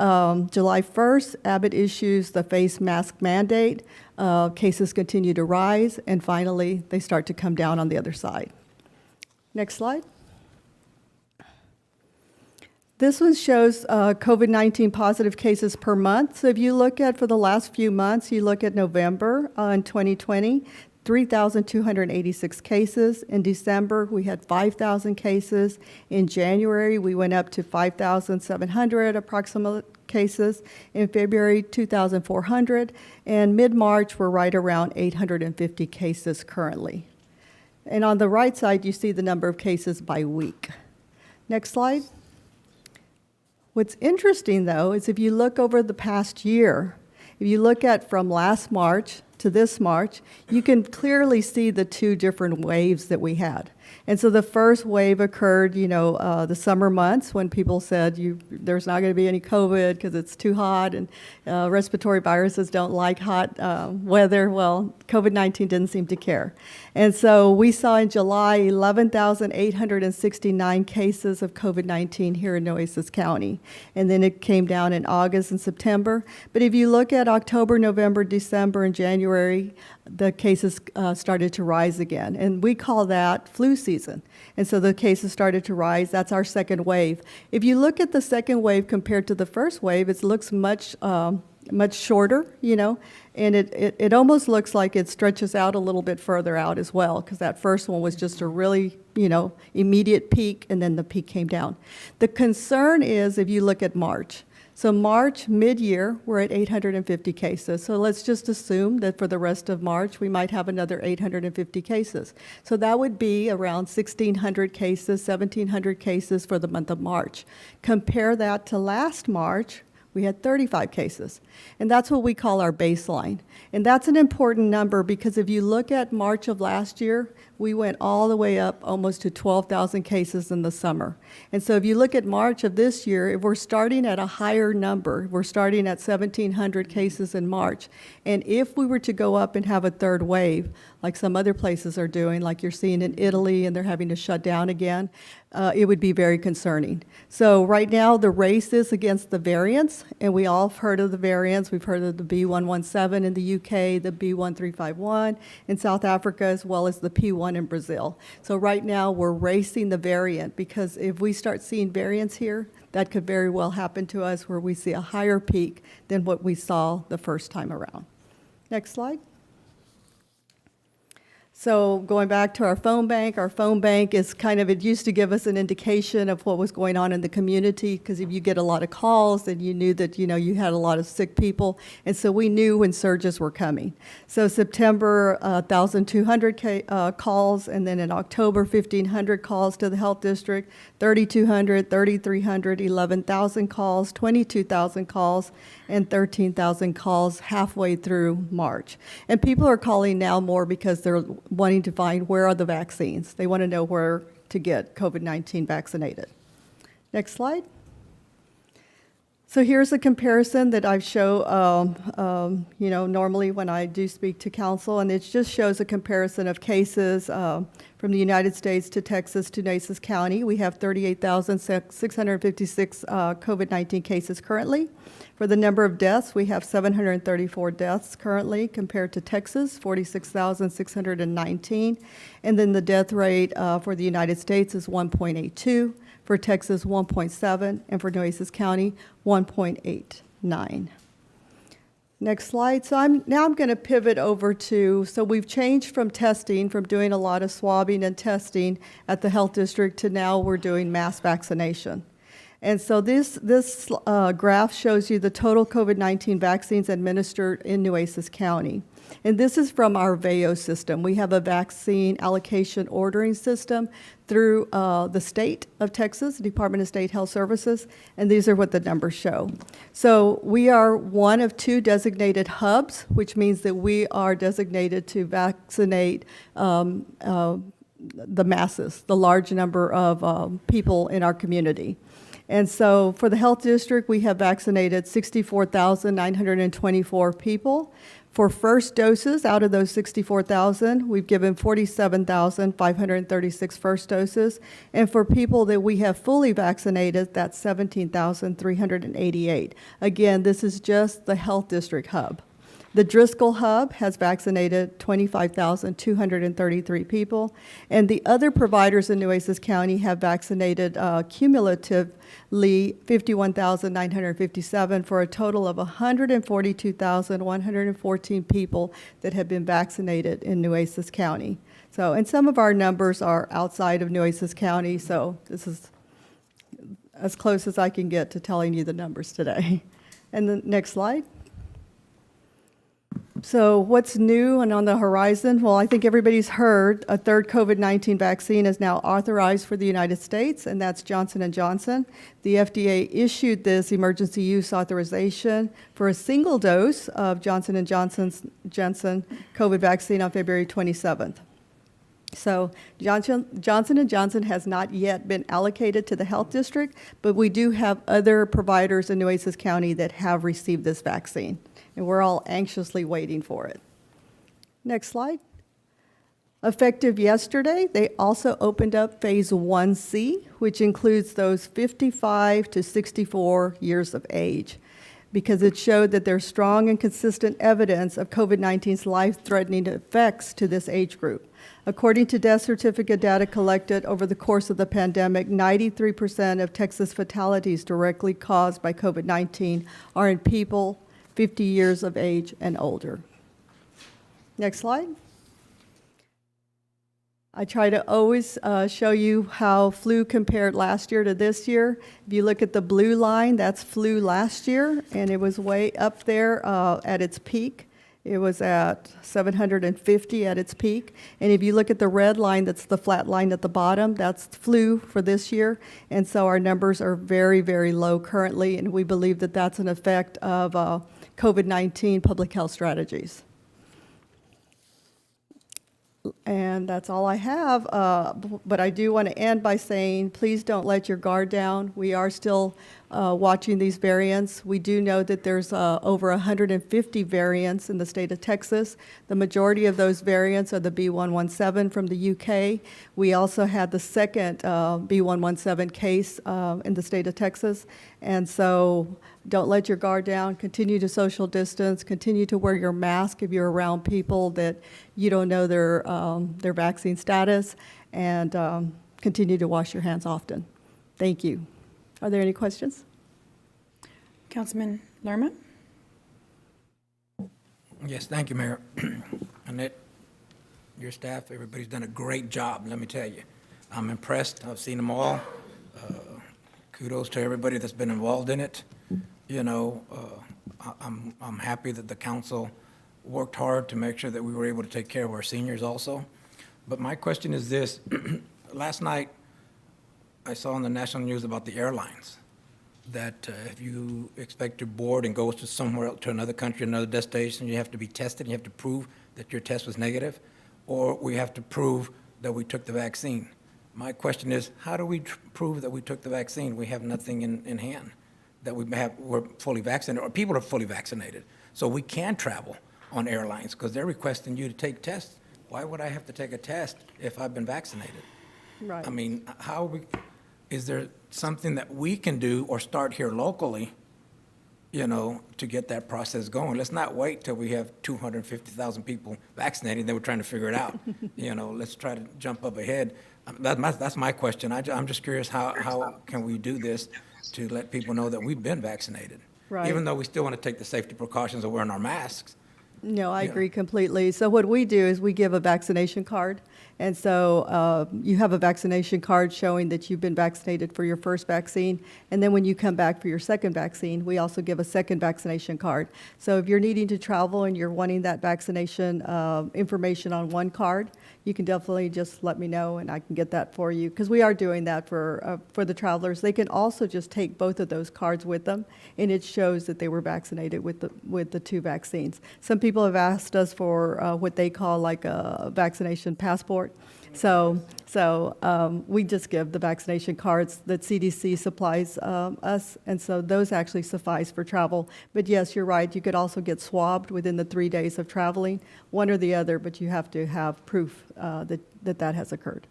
July 1st, Abbott issues the face mask mandate. Cases continue to rise, and finally, they start to come down on the other side. Next slide. This one shows COVID-19 positive cases per month. So if you look at, for the last few months, you look at November in 2020, 3,286 cases. In December, we had 5,000 cases. In January, we went up to 5,700 approximate cases. In February, 2,400. And mid-March, we're right around 850 cases currently. And on the right side, you see the number of cases by week. Next slide. What's interesting, though, is if you look over the past year, if you look at from last March to this March, you can clearly see the two different waves that we had. And so the first wave occurred, the summer months when people said there's not going to be any COVID because it's too hot, and respiratory viruses don't like hot weather. Well, COVID-19 didn't seem to care. And so we saw in July 11,869 cases of COVID-19 here in Nueces County. And then it came down in August and September. But if you look at October, November, December, and January, the cases started to rise again. And we call that flu season. And so the cases started to rise. That's our second wave. If you look at the second wave compared to the first wave, it looks much shorter, and it almost looks like it stretches out a little bit further out as well, because that first one was just a really, immediate peak, and then the peak came down. The concern is if you look at March. So March, mid-year, we're at 850 cases. So let's just assume that for the rest of March, we might have another 850 cases. So that would be around 1,600 cases, 1,700 cases for the month of March. Compare that to last March, we had 35 cases. And that's what we call our baseline. And that's an important number because if you look at March of last year, we went all the way up almost to 12,000 cases in the summer. And so if you look at March of this year, if we're starting at a higher number, we're starting at 1,700 cases in March. And if we were to go up and have a third wave, like some other places are doing, like you're seeing in Italy, and they're having to shut down again, it would be very concerning. So right now, the race is against the variants, and we all have heard of the variants. We've heard of the B.1.1.7 in the UK, the B.1.351 in South Africa, as well as the P.1 one in Brazil. So right now, we're racing the variant, because if we start seeing variants here, that could very well happen to us, where we see a higher peak than what we saw the first time around. Next slide. So going back to our phone bank is kind of, it used to give us an indication of what was going on in the community, because if you get a lot of calls, then you knew that, you had a lot of sick people, and so we knew when surges were coming. So September, 1,200 calls, and then in October, 1,500 calls to the health district, 3,200, 3,300, 11,000 calls, 22,000 calls, and 13,000 calls halfway through March. And people are calling now more because they're wanting to find where are the vaccines. They want to know where to get COVID-19 vaccinated. Next slide. So here's a comparison that I show, normally when I do speak to council, and it just shows a comparison of cases from the United States to Texas to Nueces County. We have 38,656 COVID-19 cases currently. For the number of deaths, we have 734 deaths currently, compared to Texas, 46,619. And then the death rate for the United States is 1.82. For Texas, 1.7, and for Nueces County, 1.89. Next slide. So I'm going to pivot over to, so we've changed from testing, from doing a lot of swabbing and testing at the health district, to now we're doing mass vaccination. And so this graph shows you the total COVID-19 vaccines administered in Nueces County. And this is from our VAO system. We have a vaccine allocation ordering system through the state of Texas, Department of State Health Services, and these are what the numbers show. So we are one of 2 designated hubs, which means that we are designated to vaccinate the masses, the large number of people in our community. And so for the health district, we have vaccinated 64,924 people. For first doses, out of those 64,000, we've given 47,536 first doses. And for people that we have fully vaccinated, that's 17,388. Again, this is just the health district hub. The Driscoll Hub has vaccinated 25,233 people, and the other providers in Nueces County have vaccinated cumulatively 51,957 for a total of 142,114 people that have been vaccinated in Nueces County. So, and some of our numbers are outside of Nueces County, so this is as close as I can get to telling you the numbers today. And the next slide. So what's new and on the horizon? Well, I think everybody's heard a third COVID-19 vaccine is now authorized for the United States, and that's Johnson & Johnson. The FDA issued this emergency use authorization for a single dose of Johnson & Johnson's COVID vaccine on February 27th. So Johnson & Johnson has not yet been allocated to the health district, but we do have other providers in Nueces County that have received this vaccine, and we're all anxiously waiting for it. Next slide. Effective yesterday, they also opened up Phase 1C, which includes those 55 to 64 years of age, because it showed that there's strong and consistent evidence of COVID-19's life-threatening effects to this age group. According to death certificate data collected over the course of the pandemic, 93% of Texas fatalities directly caused by COVID-19 are in people 50 years of age and older. Next slide. I try to always show you how flu compared last year to this year. If you look at the blue line, that's flu last year, and it was way up there at its peak. It was at 750 at its peak. And if you look at the red line, that's the flat line at the bottom, that's flu for this year. And so our numbers are very, very low currently, and we believe that that's an effect of COVID-19 public health strategies. And that's all I have, but I do want to end by saying, please don't let your guard down. We are still watching these variants. We do know that there's over 150 variants in the state of Texas. The majority of those variants are the B117 from the UK. We also had the second B117 case in the state of Texas. And so don't let your guard down. Continue to social distance. Continue to wear your mask if you're around people that you don't know their vaccine status, and continue to wash your hands often. Thank you. Are there any questions? Councilman Lerma? Yes, thank you, Mayor. Annette, your staff, everybody's done a great job, let me tell you. I'm impressed. I've seen them all. Kudos to everybody that's been involved in it. You know, I'm happy that the council worked hard to make sure that we were able to take care of our seniors also. But my question is this. Last night, I saw on the national news about the airlines, that if you expect to board and go to somewhere else, to another country, another destination, you have to be tested, and you have to prove that your test was negative, or we have to prove that we took the vaccine. My question is, how do we prove that we took the vaccine? We have nothing in hand, that we're fully vaccinated, or people are fully vaccinated. So we can travel on airlines, because they're requesting you to take tests. Why would I have to take a test if I've been vaccinated? Right. I mean, is there something that we can do or start here locally, you know, to get that process going? Let's not wait till we have 250,000 people vaccinated, then we're trying to figure it out. You know, let's try to jump up ahead. That's my question. I'm just curious, how can we do this to let people know that we've been vaccinated? Right. Even though we still want to take the safety precautions of wearing our masks. No, I agree completely. So what we do is we give a vaccination card. And so you have a vaccination card showing that you've been vaccinated for your first vaccine. And then when you come back for your second vaccine, we also give a second vaccination card. So if you're needing to travel and you're wanting that vaccination information on one card, you can definitely just let me know and I can get that for you. Because we are doing that for the travelers. They can also just take both of those cards with them, and it shows that they were vaccinated with the two vaccines. Some people have asked us for what they call like a vaccination passport. So we just give the vaccination cards that CDC supplies us, and so those actually suffice for travel. But yes, you're right, you could also get swabbed within the 3 days of traveling, one or the other, but you have to have proof that has occurred.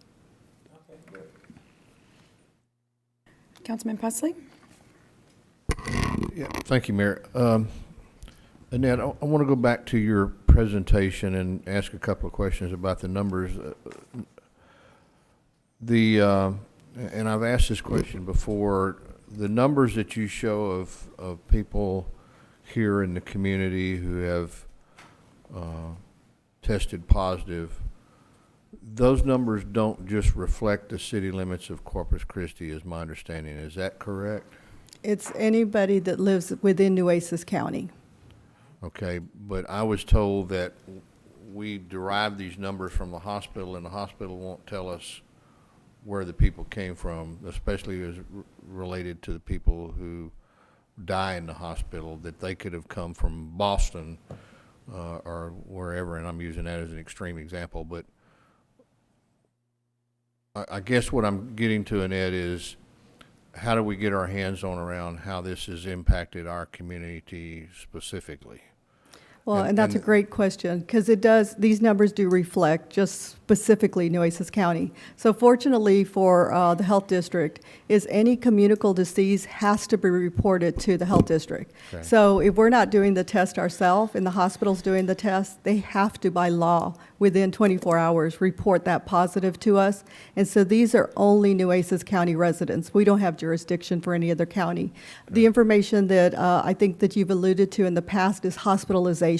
Councilman Pusley? Yeah, thank you, Mayor. Annette, I want to go back to your presentation and ask a couple of questions about the numbers. And I've asked this question before, the numbers that you show of people here in the community who have tested positive, those numbers don't just reflect the city limits of Corpus Christi, is my understanding. Is that correct? It's anybody that lives within Nueces County. Okay, but I was told that we derive these numbers from the hospital, and the hospital won't tell us where the people came from, especially as related to the people who die in the hospital, that they could have come from Boston or wherever, and I'm using that as an extreme example. But I guess what I'm getting to, Annette, is how do we get our hands on around how this has impacted our community specifically? Well, and that's a great question, because these numbers do reflect just specifically Nueces County. So fortunately for the health district, is any communicable disease has to be reported to the health district. Okay. So if we're not doing the test ourselves and the hospital's doing the test, they have to, by law, within 24 hours, report that positive to us. And so these are only Nueces County residents. We don't have jurisdiction for any other county. Okay. The information that I think that you've alluded to in the past is hospitalizations.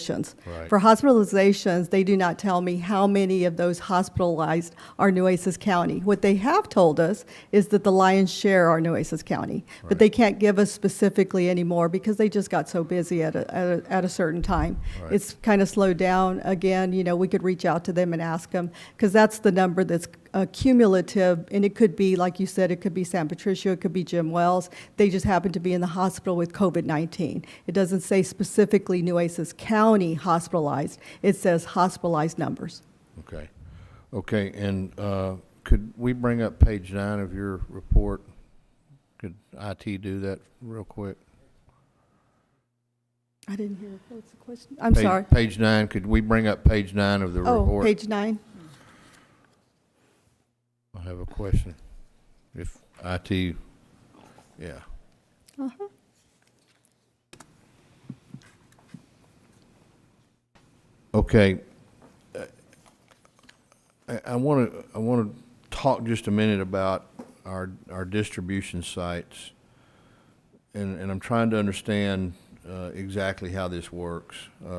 Right. For hospitalizations, they do not tell me how many of those hospitalized are Nueces County. What they have told us is that the lion's share are Nueces County, right. But they can't give us specifically anymore because they just got so busy at a certain time. Right. It's kind of slowed down. Again, we could reach out to them and ask them, because that's the number that's cumulative, and it could be, like you said, it could be San Patricio, it could be Jim Wells. They just happen to be in the hospital with COVID-19. It doesn't say specifically Nueces County hospitalized. It says hospitalized numbers. Okay, and could we bring up page 9 of your report? Could IT do that real quick? I didn't hear. What's the question? I'm sorry. Page 9, could we bring up page 9 of the report? Oh, page 9. I have a question. If IT, yeah. Uh-huh. Okay. I want to talk just a minute about our distribution sites, and I'm trying to understand exactly how this works,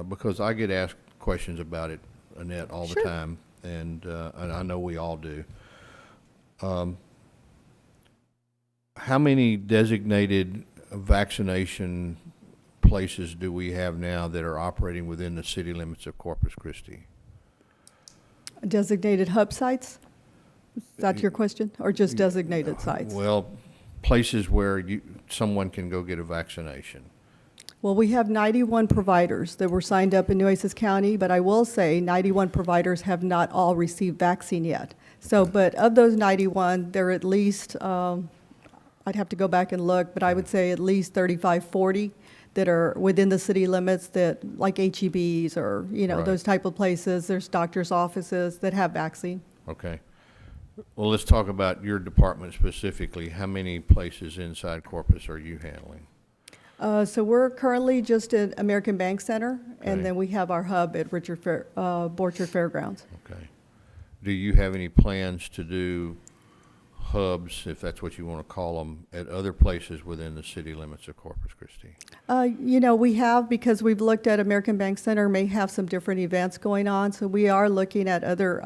because I get asked questions about it, Annette, all the time, and I know we all do. How many designated vaccination places do we have now that are operating within the city limits of Corpus Christi? Designated hub sites? Is that your question? Or just designated sites? Well, places where someone can go get a vaccination. Well, we have 91 providers that were signed up in Nueces County, but I will say 91 providers have not all received vaccine yet. So, but of those 91, there are at least, I'd have to go back and look, but I would say at least 35, 40 that are within the city limits that, like HEBs or, Right. those type of places. There's doctor's offices that have vaccine. Okay. Well, let's talk about your department specifically. How many places inside Corpus are you handling? So we're currently just at American Bank Center, Okay. and then we have our hub at Borchard Fairgrounds. Okay. Do you have any plans to do hubs, if that's what you want to call them, at other places within the city limits of Corpus Christi? We have, because we've looked at American Bank Center may have some different events going on, so we are looking at other,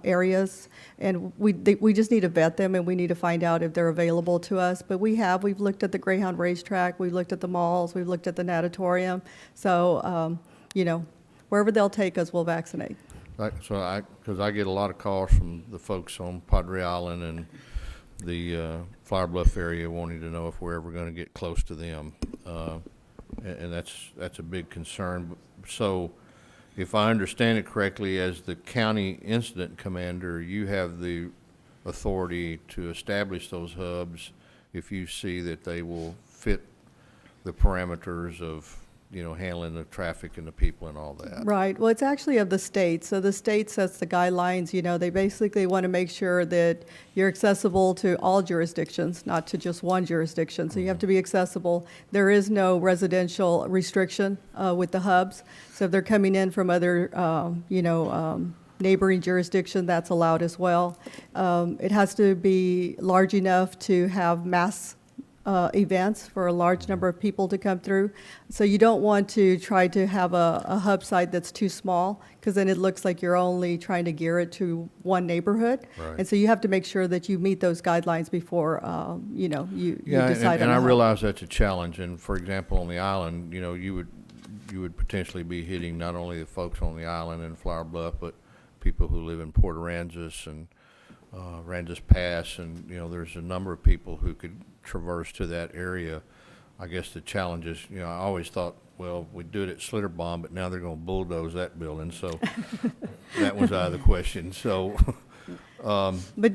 areas, and we just need to vet them, and we need to find out if they're available to us. But we've looked at the Greyhound racetrack, we've looked at the malls, we've looked at the natatorium, so, wherever they'll take us, we'll vaccinate. Because I get a lot of calls from the folks on Padre Island and the Flower Bluff area wanting to know if we're ever going to get close to them, and that's a big concern. So, if I understand it correctly, as the county incident commander, you have the authority to establish those hubs if you see that they will fit the parameters of handling the traffic and the people and all that. Right. Well, it's actually of the state. So the state sets the guidelines. They basically want to make sure that you're accessible to all jurisdictions, not to just one jurisdiction. So you have to be accessible. There is no residential restriction with the hubs. So if they're coming in from other, neighboring jurisdiction, that's allowed as well. It has to be large enough to have mass events for a large number of people to come through. So you don't want to try to have a hub site that's too small, because then it looks like you're only trying to gear it to one neighborhood. Right. And so you have to make sure that you meet those guidelines before, you decide on and a I hub. realize that's a challenge. And for example, on the island, you would potentially be hitting not only the folks on the island and Flower Bluff, but people who live in Port Aransas and Aransas Pass, and there's a number of people who could traverse to that area. I guess the challenge is, I always thought, well, we do it at Slitterbomb, but now they're going to bulldoze that building, so that was out of the question. So, But,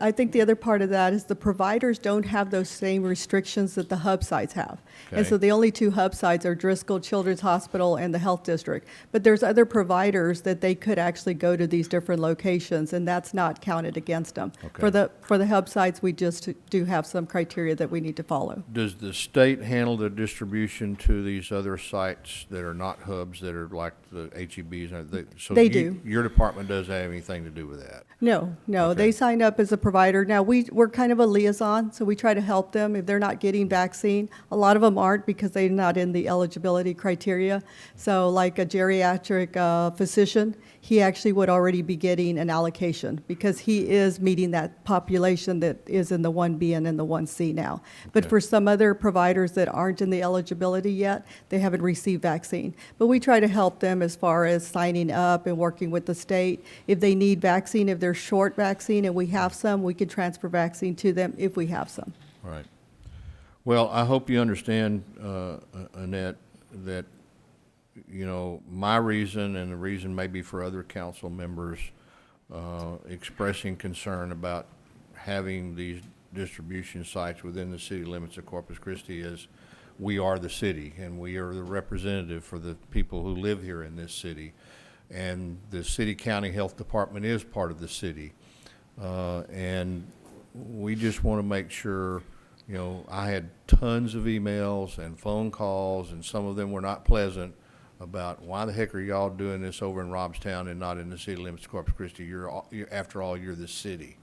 I think the other part of that is the providers don't have those same restrictions that the hub sites have. And Okay. so the only two hub sites are Driscoll Children's Hospital and the Health District. But there's other providers that they could actually go to these different locations, and that's not counted against them. Okay. For the hub sites, we just do have some criteria that we need to follow. does the state handle the distribution to these other sites that are not hubs, that are like the HEBs? So They do. Your department doesn't have anything to do with that? No, Okay. they sign up as a provider. Now, we're kind of a liaison, so we try to help them if they're not getting vaccine. A lot of them aren't because they're not in the eligibility criteria. So like a geriatric physician, he actually would already be getting an allocation because he is meeting that population that is in the 1B and in the 1C now. But Okay. for some other providers that aren't in the eligibility yet, they haven't received vaccine. But we try to help them as far as signing up and working with the state. If they need vaccine, if they're short vaccine and we have some, we can transfer vaccine to them if we have some. Right. Well, I hope you understand, Annette, that, my reason and the reason maybe for other council members expressing concern about having these distribution sites within the city limits of Corpus Christi is we are the city, and we are the representative for the people who live here in this city. And the city-county health department is part of the city. And we just want to make sure, I had tons of emails and phone calls, and some of them were not pleasant, about why the heck are y'all doing this over in Robstown and not in the city limits of Corpus Christi? After all, you're the city.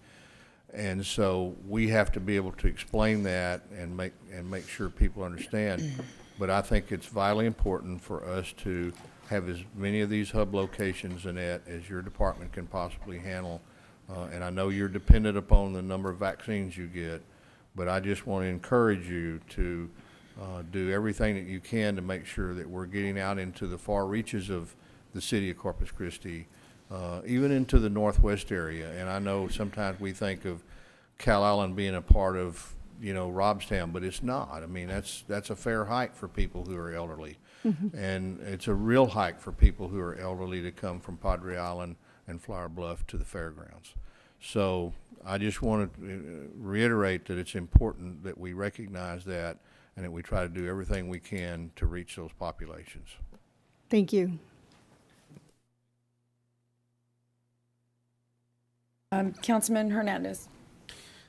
And so we have to be able to explain that and make sure people understand. But I think it's vitally important for us to have as many of these hub locations, Annette, as your department can possibly handle. And I know you're dependent upon the number of vaccines you get, but I just want to encourage you to do everything that you can to make sure that we're getting out into the far reaches of the city of Corpus Christi, even into the northwest area. And I know sometimes we think of Cal Island being a part of, Robstown, but it's not. I mean, that's a fair hike for people who are elderly. And it's a real hike for people who are elderly to come from Padre Island and Flower Bluff to the fairgrounds. So I just want to reiterate that it's important that we recognize that and that we try to do everything we can to reach those populations. Thank you. Councilman Hernandez.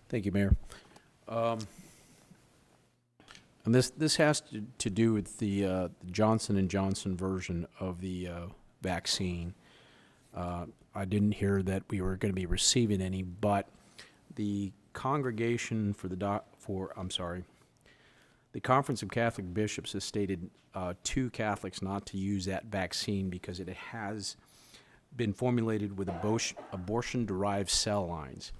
Thank you, Mayor. And this has to do with the Johnson & Johnson version of the vaccine. I didn't hear that we were going to be receiving any, but the Congregation for the Conference of Catholic Bishops has stated to Catholics not to use that vaccine because it has been formulated with abortion-derived cell lines.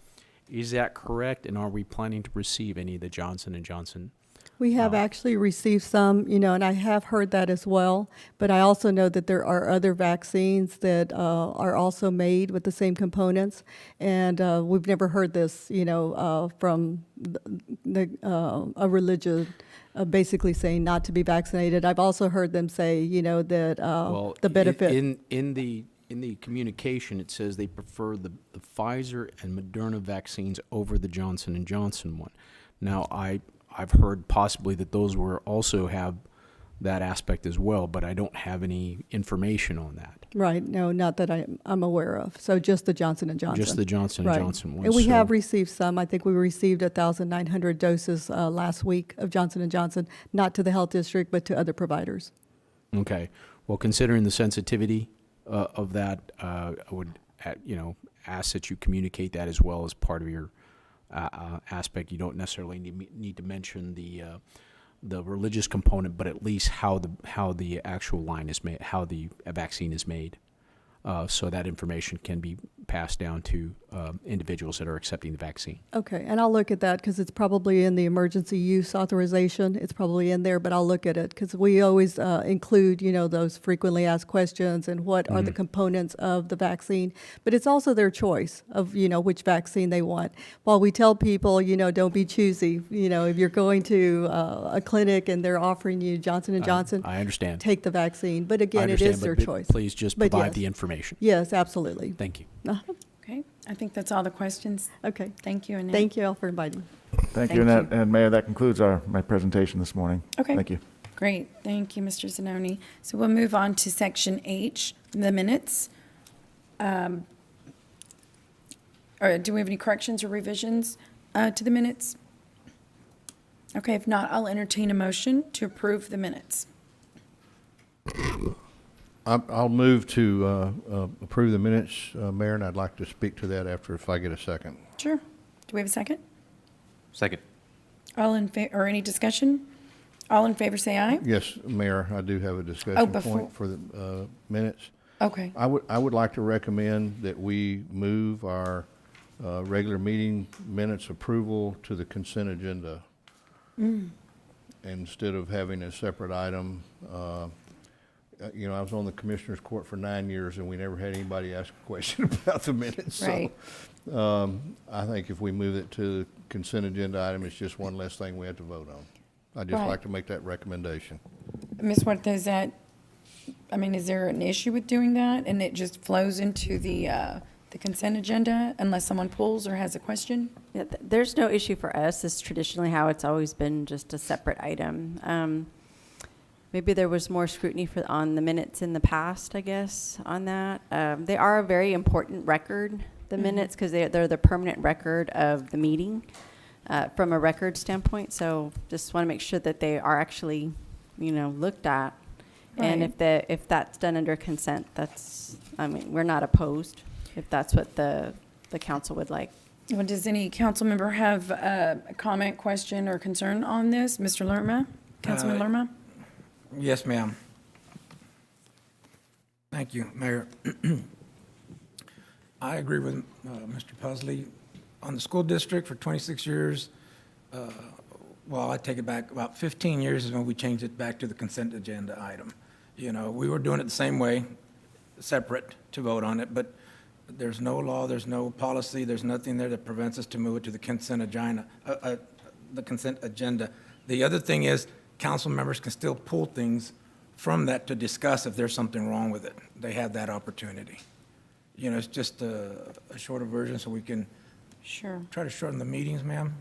Is that correct, and are we planning to receive any of the Johnson & Johnson? We have actually received some, and I have heard that as well. But I also know that there are other vaccines that are also made with the same components. And we've never heard this, from a religion basically saying not to be vaccinated. I've also heard them say, that the benefit. In the communication, it says they prefer the Pfizer and Moderna vaccines over the Johnson & Johnson one. Now, I've heard possibly that those were also have that aspect as well, but I don't have any information on that. Right. No, not that I'm aware of. So just the Johnson & Johnson. Just the Johnson & Johnson one. And we have received some. I think we received 1,900 doses last week of Johnson & Johnson, not to the health district, but to other providers. Okay. Well, considering the sensitivity of that, I would, ask that you communicate that as well as part of your aspect. You don't necessarily need to mention the religious component, but at least how the actual line is made, how the vaccine is made, so that information can be passed down to individuals that are accepting the vaccine. Okay, and I'll look at that because it's probably in the emergency use authorization. It's probably in there, but I'll look at it because we always include, those frequently asked questions and what are the components of the vaccine. But it's also their choice of, which vaccine they want. While we tell people, don't be choosy. If you're going to a clinic and they're offering you Johnson & Johnson, I understand. Take the vaccine. But again, it is their choice. Please just provide the information. Yes, absolutely. Thank you. Okay, I think that's all the questions. Okay. Thank you, Annette. Thank you all for inviting. Thank you, Annette. And Mayor, that concludes my presentation this morning. Okay. Thank you. Great, thank you, Mr. Zanoni. So we'll move on to Section H, the minutes. Or do we have any corrections or revisions to the minutes? Okay, if not, I'll entertain a motion to approve the minutes. I'll move to approve the minutes, Mayor, and I'd like to speak to that after if I get a second. Sure. Do we have a second? Second. All in favor, or any discussion? All in favor, say aye. Yes, Mayor, I do have a discussion point for the minutes. Okay. I would like to recommend that we move our regular meeting minutes approval to the consent agenda instead of having a separate item. I was on the Commissioner's Court for 9 years, and we never had anybody ask a question about the minutes. Right. So I think if we move it to the consent agenda item, it's just one less thing we have to vote on. I'd just like to make that recommendation. Ms. Huerta, is there an issue with doing that, and it just flows into the consent agenda unless someone pulls or has a question? Yeah, there's no issue for us. It's traditionally how it's always been, just a separate item. Maybe there was more scrutiny on the minutes in the past, I guess, on that. They are a very important record, the minutes, because they're the permanent record of the meeting from a record standpoint. So just want to make sure that they are actually, looked at And Right. if that's done under consent, we're not opposed, if that's what the council would like. Well, does any council member have a comment, question, or concern on this? Mr. Lerma? Councilman Lerma? Yes, ma'am. Thank you, Mayor. I agree with Mr. Pusley. On the school district for 26 years, well, I take it back, about 15 years is when we changed it back to the consent agenda item. You know, we were doing it the same way, separate to vote on it, but there's no law, there's no policy, there's nothing there that prevents us to move it to the consent agenda. The other thing is, council members can still pull things from that to discuss if there's something wrong with it. They have that opportunity. You know, it's just a shorter version so we can Sure. try to shorten the meetings, ma'am.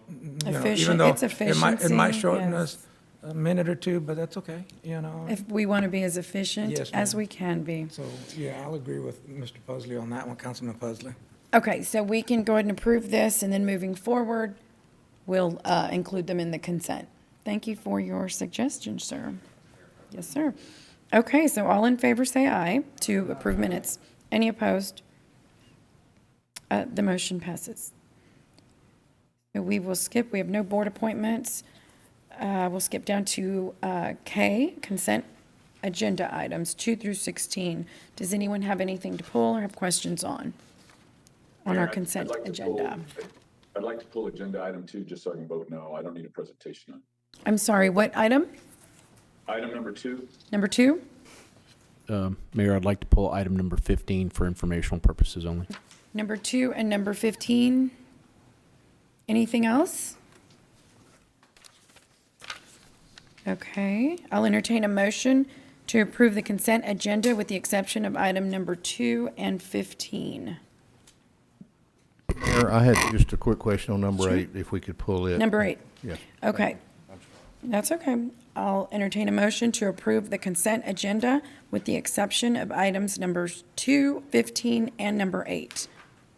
You know, Efficient- even though it's It might efficiency, shorten yes. us a minute or two, but that's okay, you know. If we want to be as efficient Yes, as ma'am. we can be. So, yeah, I'll agree with Mr. Pusley on that one, Councilman Pusley. Okay, so we can go ahead and approve this, and then moving forward, we'll include them in the consent. Thank you for your suggestion, sir. Yes, sir. Okay, so all in favor say aye to approve minutes. Any opposed? The motion passes. So we will skip, we have no board appointments. We'll skip down to K, consent agenda items, 2 through 16. Does anyone have anything to pull or have questions on Mayor, our I'd consent like to agenda? I'd like to pull agenda item 2, just so I can vote no. I don't need a presentation on it. I'm sorry, what item? Item number 2, Number 2? Mayor, I'd like to pull item number 15 for informational purposes only. Number 2 and number 15. Anything else? Okay, I'll entertain a motion to approve the consent agenda with the exception of item number 2 and 15. Mayor, I had just a quick question on number 8, if we could pull it. Number 8. Yes. Okay. That's okay. I'll entertain a motion to approve the consent agenda with the exception of items numbers 2, 15, and number 8.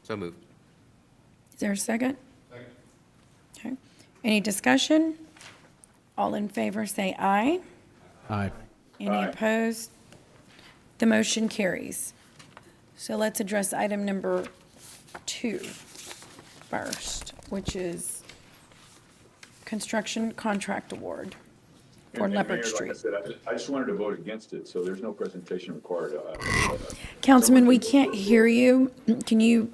So moved. Is there a second? Second. Okay. Any discussion? All in favor say aye. Aye. Any opposed? The motion carries. So let's address item number 2 first, which is construction contract award for And Leopard Mayor, Street. Like I said, I just wanted to vote against it, so there's no presentation required. Councilman, we can't hear you. Can you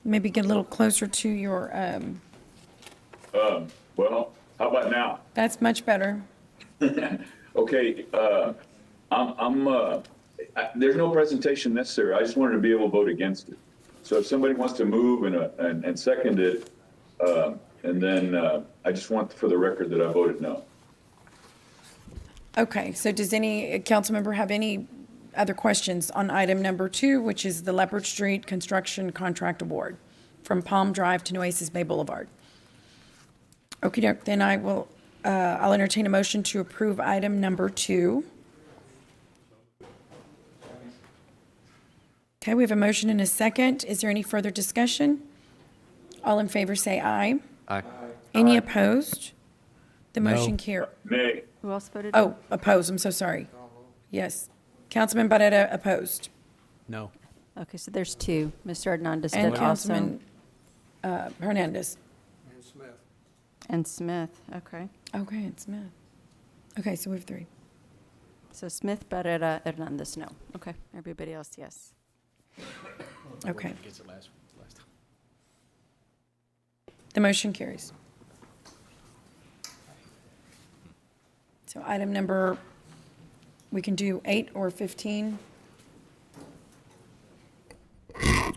maybe get a little closer to your, Well, how about now? that's much better. Okay, there's no presentation necessary. I just wanted to be able to vote against it. So if somebody wants to move and second it, and then I just want for the record that I voted no. Okay, so does any council member have any other questions on item number 2, which is the Leopard Street Construction Contract Award from Palm Drive to Nueces Bay Boulevard? Okey-doke, then I'll entertain a motion to approve item number 2. Okay, we have a motion and a second. Is there any further discussion? All in favor say aye. Aye. Any opposed? The No. motion carries. Nay. Who else voted? Oh, opposed, I'm so sorry. Yes. Councilman Barrera opposed. No. Okay, so there's 2. Mr. Hernandez And did also. Councilman Hernandez. And Smith, okay. Okay, and Smith. Okay, so we have 3. So Smith, Barrera, Hernandez, no. Okay, everybody else, yes. Okay. Gets it last time. The motion carries. So item number, we can do 8 or 15.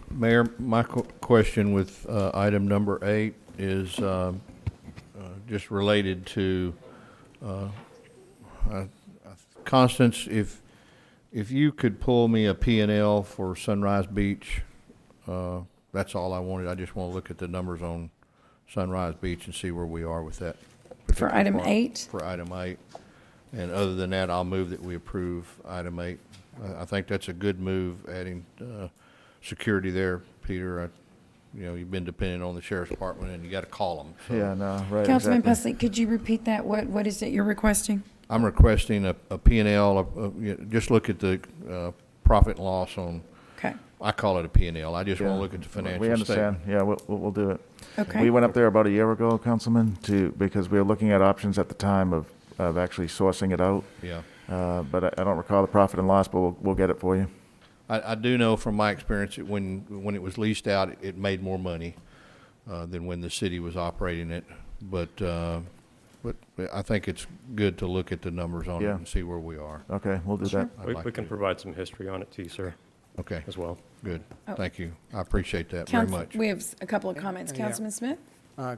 Mayor, my question with item number 8 is just related to Constance, if you could pull me a P&L for Sunrise Beach, that's all I wanted. I just want to look at the numbers on Sunrise Beach and see where we are with that. For item part. 8? For item 8. And other than that, I'll move that we approve item 8. I think that's a good move, adding security there, Peter. You've been dependent on the sheriff's department, and you got to call them. So. Yeah, no, right. Councilman exactly. Pusley, could you repeat that? What is it you're requesting? I'm requesting a P&L, just look at the profit and loss on, Okay. I call it a P&L. I just want to look at the financial We understand. statement. Yeah, we'll do it. Okay. We went up there about a year ago, Councilman, because we were looking at options at the time of actually sourcing it out. Yeah. But I don't recall the profit and loss, but we'll get it for you. I do know from my experience that when it was leased out, it made more money than when the city was operating it. But I think it's good to look at the numbers on it Yeah. and see where we are. Okay, we'll do that. We can provide some history on it too, sir. Okay. As well. Good. Oh. Thank you. I appreciate that very much. We have a couple of comments. Yeah. Councilman Smith?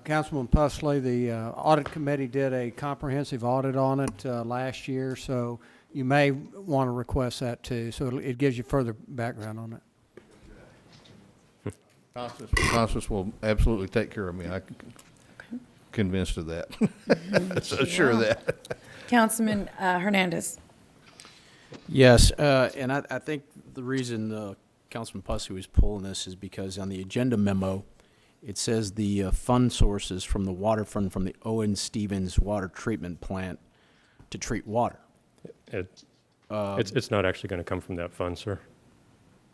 Councilman Pusley, the audit committee did a comprehensive audit on it last year, so you may want to request that too. So it gives you further background on it. Constance will absolutely take care of me. I'm convinced of that. So sure of that. Councilman Hernandez? Yes, and I think the reason Councilman Pussy was pulling this is because on the agenda memo, it says the fund sources from the water fund from the Owen Stevens Water Treatment Plant to treat water. It's not actually going to come from that fund, sir.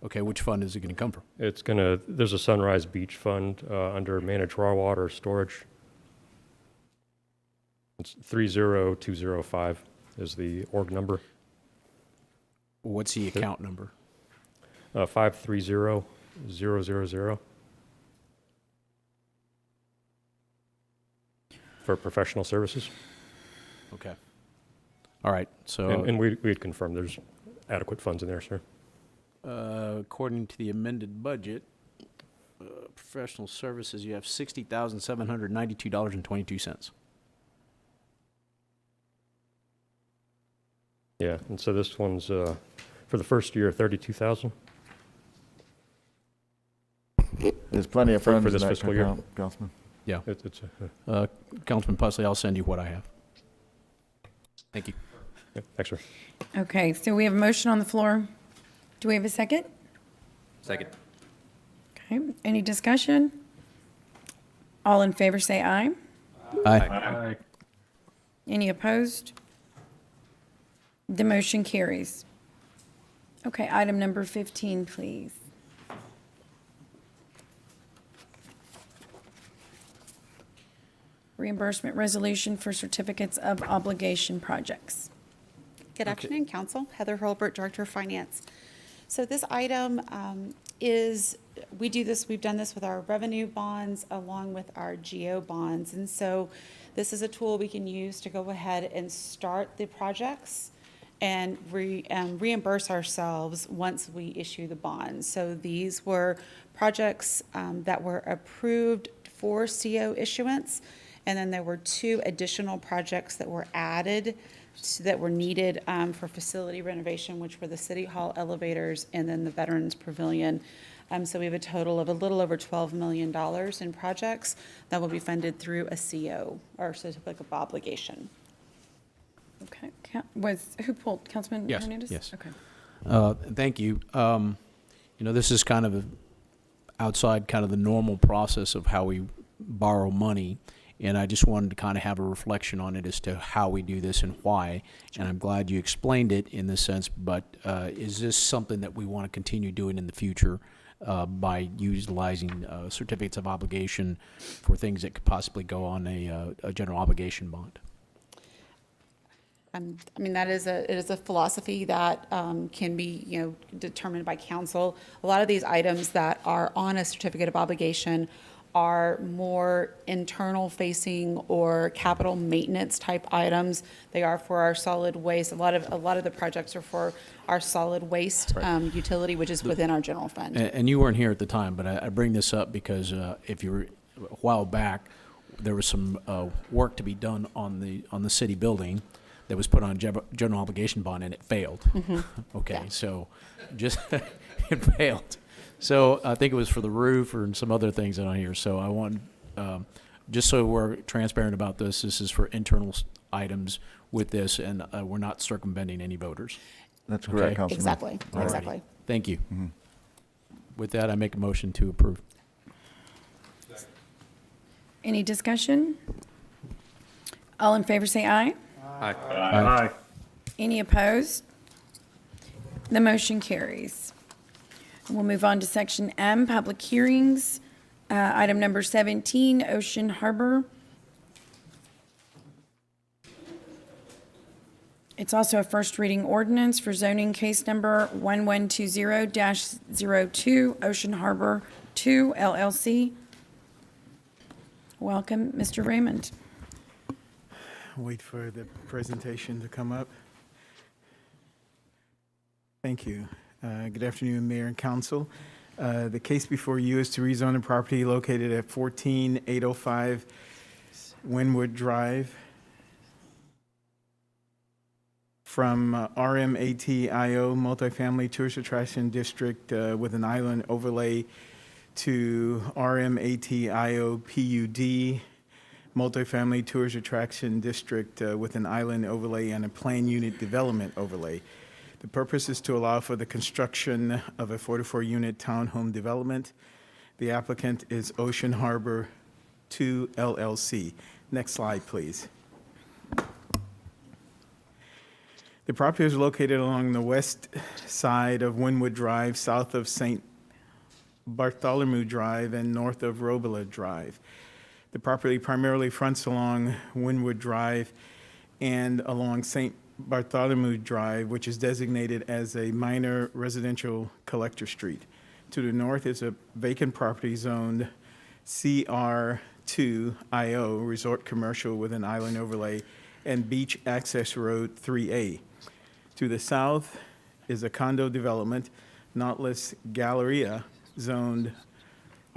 Okay, which fund is it going to come from? There's a Sunrise Beach Fund under Managed Raw Water Storage. It's 30205 is the org number. What's the account number? 530000 for professional services. Okay. All right, so. And we'd confirm there's adequate funds in there, sir. According to the amended budget, professional services, you have $60,792.22. Yeah, and so this one's for the first year, 32,000. There's plenty of For funds this in that fiscal year. account, Councilman. Yeah. It's Councilman Pusley, I'll send you what I have. Thank you. thanks, sir. Okay, so we have a motion on the floor. Do we have a second? Second. Okay, any discussion? All in favor say aye. Aye. Any opposed? The motion carries. Okay, item number 15, please. Reimbursement resolution for certificates of obligation projects. Good afternoon, Council. Heather Hurlbert, Director of Finance. So this item we've done this with our revenue bonds along with our GO bonds. And so this is a tool we can use to go ahead and start the projects and reimburse ourselves once we issue the bonds. So these were projects that were approved for CO issuance. And then there were 2 additional projects that were added that were needed for facility renovation, which were the City Hall elevators and then the Veterans Pavilion. So we have a total of a little over $12 million in projects that will be funded through a CO, or certificate of obligation. Okay, who pulled, Councilman Yes, Hernandez? yes. Okay. Thank you. This is kind of outside kind of the normal process of how we borrow money. And I just wanted to kind of have a reflection on it as to how we do this and why. And I'm glad you explained it in this sense, but is this something that we want to continue doing in the future by utilizing certificates of obligation for things that could possibly go on a general obligation bond? I mean, it is a philosophy that can be, determined by council. A lot of these items that are on a certificate of obligation are more internal facing or capital maintenance type items. They are for our solid waste. A lot of the projects are for our solid waste utility, which is within our general fund. And you weren't here at the time, but I bring this up because if you were a while back, there was some work to be done on the city building that was put on general obligation bond, and it failed. Mm-hmm. Okay, Yeah. so just it failed. So I think it was for the roof and some other things on here. So I want, just so we're transparent about this, this is for internal items with this, and we're not circumventing any voters. That's correct, Councilman. Exactly, Alrighty. exactly. Thank you. Mm-hmm. With that, I make a motion to approve. Any discussion? All in favor say aye. Aye. Aye. Any opposed? The motion carries. We'll move on to Section M, public hearings. Item number 17, Ocean Harbor. It's also a first reading ordinance for zoning case number 1120-02, Ocean Harbor 2 LLC. Welcome, Mr. Raymond. Wait for the presentation to come up. Thank you. Good afternoon, Mayor and Council. The case before you is to rezone a property located at 14805 Wynwood Drive from RMATIO Multifamily Tourist Attraction District with an island overlay to RMATIO PUD Multifamily Tourist Attraction District with an island overlay and a planned unit development overlay. The purpose is to allow for the construction of a 44-unit townhome development. The applicant is Ocean Harbor 2 LLC. Next slide, please. The property is located along the west side of Wynwood Drive, south of St. Bartholomew Drive, and north of Robila Drive. The property primarily fronts along Wynwood Drive and along St. Bartholomew Drive, which is designated as a minor residential collector street. To the north is a vacant property zoned CR2IO, Resort Commercial with an island overlay, and Beach Access Road 3A. To the south is a condo development, Nautilus Galleria, zoned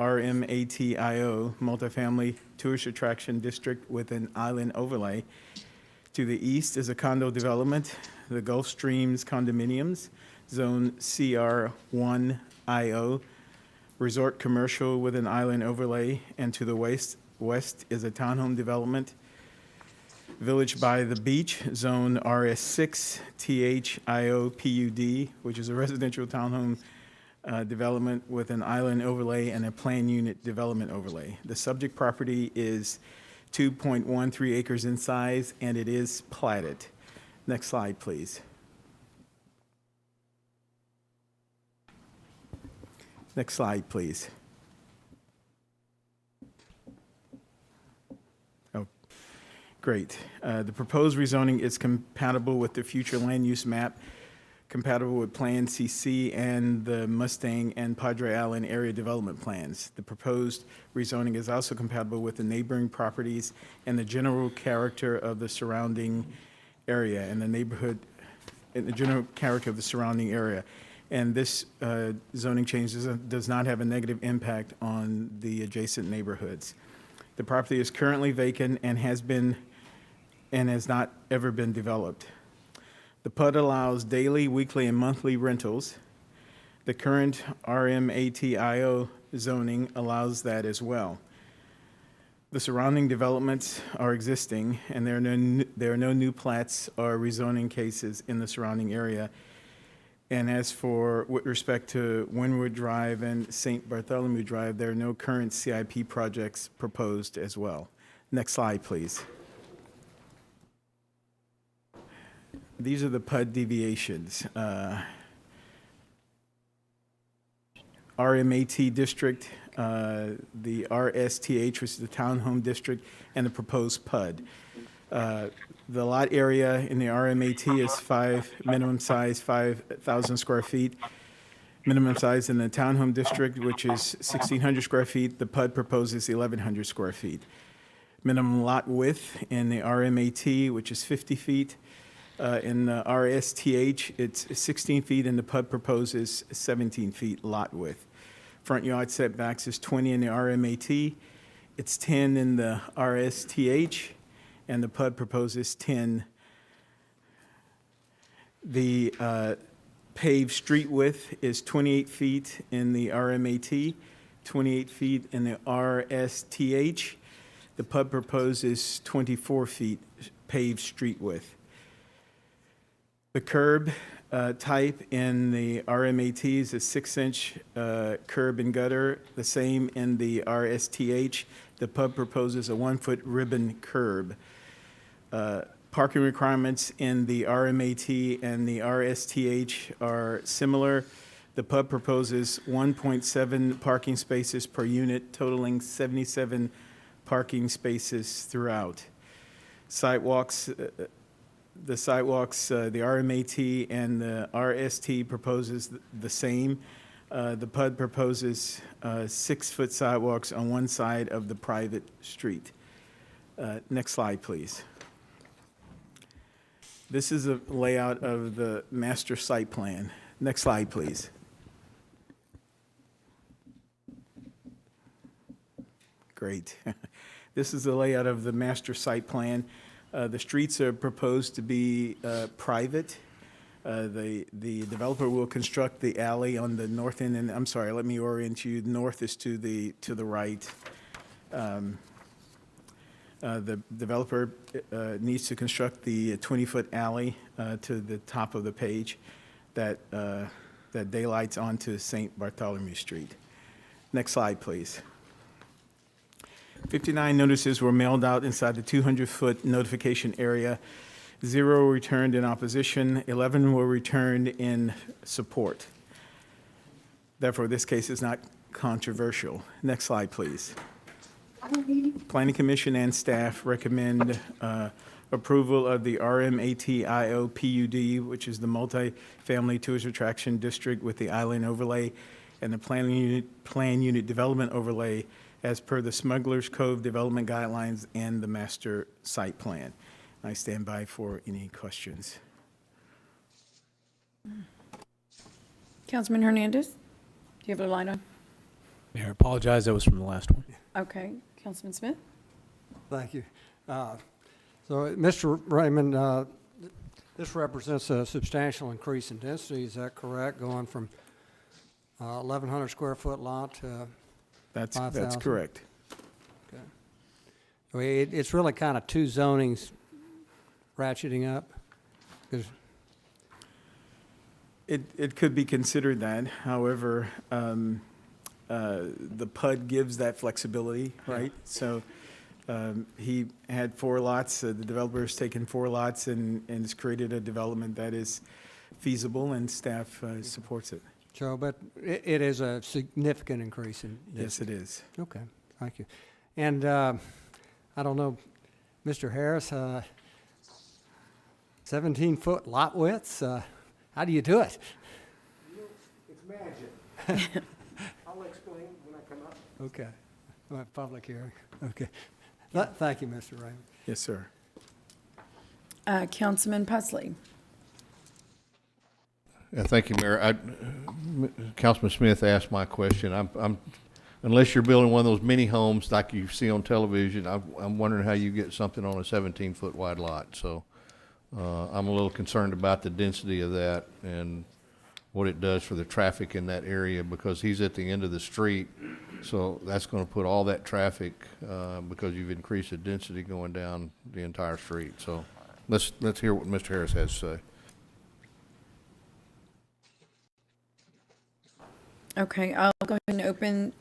RMATIO, Multifamily Tourist Attraction District with an island overlay. To the east is a condo development, the Gulf Streams Condominiums, Zone CR1IO, Resort Commercial with an island overlay, and to the west is a townhome development, Village by the Beach, Zone RS6 THIO PUD, which is a residential townhome development with an island overlay and a planned unit development overlay. The subject property is 2.13 acres in size, and it is platted. Next slide, please. Next slide, please. Oh, great. The proposed rezoning is compatible with the future land use map, compatible with Plan CC and the Mustang and Padre Island area development plans. The proposed rezoning is also compatible with the neighboring properties and the general character of the surrounding area and the neighborhood, and the general character of the surrounding area. And this zoning change does not have a negative impact on the adjacent neighborhoods. The property is currently vacant and has not ever been developed. The PUD allows daily, weekly, and monthly rentals. The current RMATIO zoning allows that as well. The surrounding developments are existing, and there are no new plats or rezoning cases in the surrounding area. And as for with respect to Wynwood Drive and St. Bartholomew Drive, there are no current CIP projects proposed as well. Next slide, please. These are the PUD deviations. RMAT district, the RSTH, which is the townhome district, and the proposed PUD. The lot area in the RMAT is minimum size 5,000 square feet. Minimum size in the townhome district, which is 1,600 square feet. The PUD proposes 1,100 square feet. Minimum lot width in the RMAT, which is 50 feet. In the RSTH, it's 16 feet, and the PUD proposes 17 feet lot width. Front yard setbacks is 20 in the RMAT. It's 10 in the RSTH, and the PUD proposes 10. The paved street width is 28 feet in the RMAT, 28 feet in the RSTH. The PUD proposes 24 feet paved street width. The curb type in the RMAT is a 6-inch curb and gutter, the same in the RSTH. The PUD proposes a 1-foot ribbon curb. Parking requirements in the RMAT and the RSTH are similar. The PUD proposes 1.7 parking spaces per unit, totaling 77 parking spaces throughout. Sidewalks, the RMAT and the RST proposes the same. The PUD proposes 6-foot sidewalks on one side of the private street. Next slide, please. This is a layout of the master site plan. Next slide, please. Great. This is the layout of the master site plan. The streets are proposed to be private. The developer will construct the alley on the north end, and I'm sorry, let me orient you. North is to the right. The developer needs to construct the 20-foot alley to the top of the page that daylights onto St. Bartholomew Street. Next slide, please. 59 notices were mailed out inside the 200-foot notification area. 0 were returned in opposition. 11 were returned in support. Therefore, this case is not controversial. Next slide, please. Planning Commission and staff recommend approval of the RMATIO PUD, which is the multi-family tourist attraction district with the island overlay, and the plan unit development overlay as per the Smuggler's Cove development guidelines and the master site plan. I stand by for any questions. Councilman Hernandez, do you have a line on? Mayor, I apologize, that was from the last one. Okay. Councilman Smith? Thank you. So, Mr. Raymond, this represents a substantial increase in density, is that correct? Going from 1,100 square foot lot to That's 5,000? correct. Okay. So it's really kind of two zonings ratcheting up? 'Cause It could be considered that. However, the PUD gives that flexibility, right? So he had 4 lots. The developer has taken 4 lots and has created a development that is feasible, and staff supports it. So, but it is a significant increase in density. Yes, it is. Okay, thank you. And I don't know, Mr. Harris, 17-foot lot widths, how do you do it? It's magic. I'll explain when I come up. Okay, we'll have public hearing. Okay. Thank you, Mr. Raymond. Yes, sir. Councilman Pusley? Yeah, thank you, Mayor. Councilman Smith asked my question. Unless you're building one of those mini homes like you see on television, I'm wondering how you get something on a 17-foot wide lot. So I'm a little concerned about the density of that and what it does for the traffic in that area, because he's at the end of the street. So that's going to put all that traffic, because you've increased the density going down the entire street. So let's hear what Mr. Harris has to say. Okay, I'll go ahead and open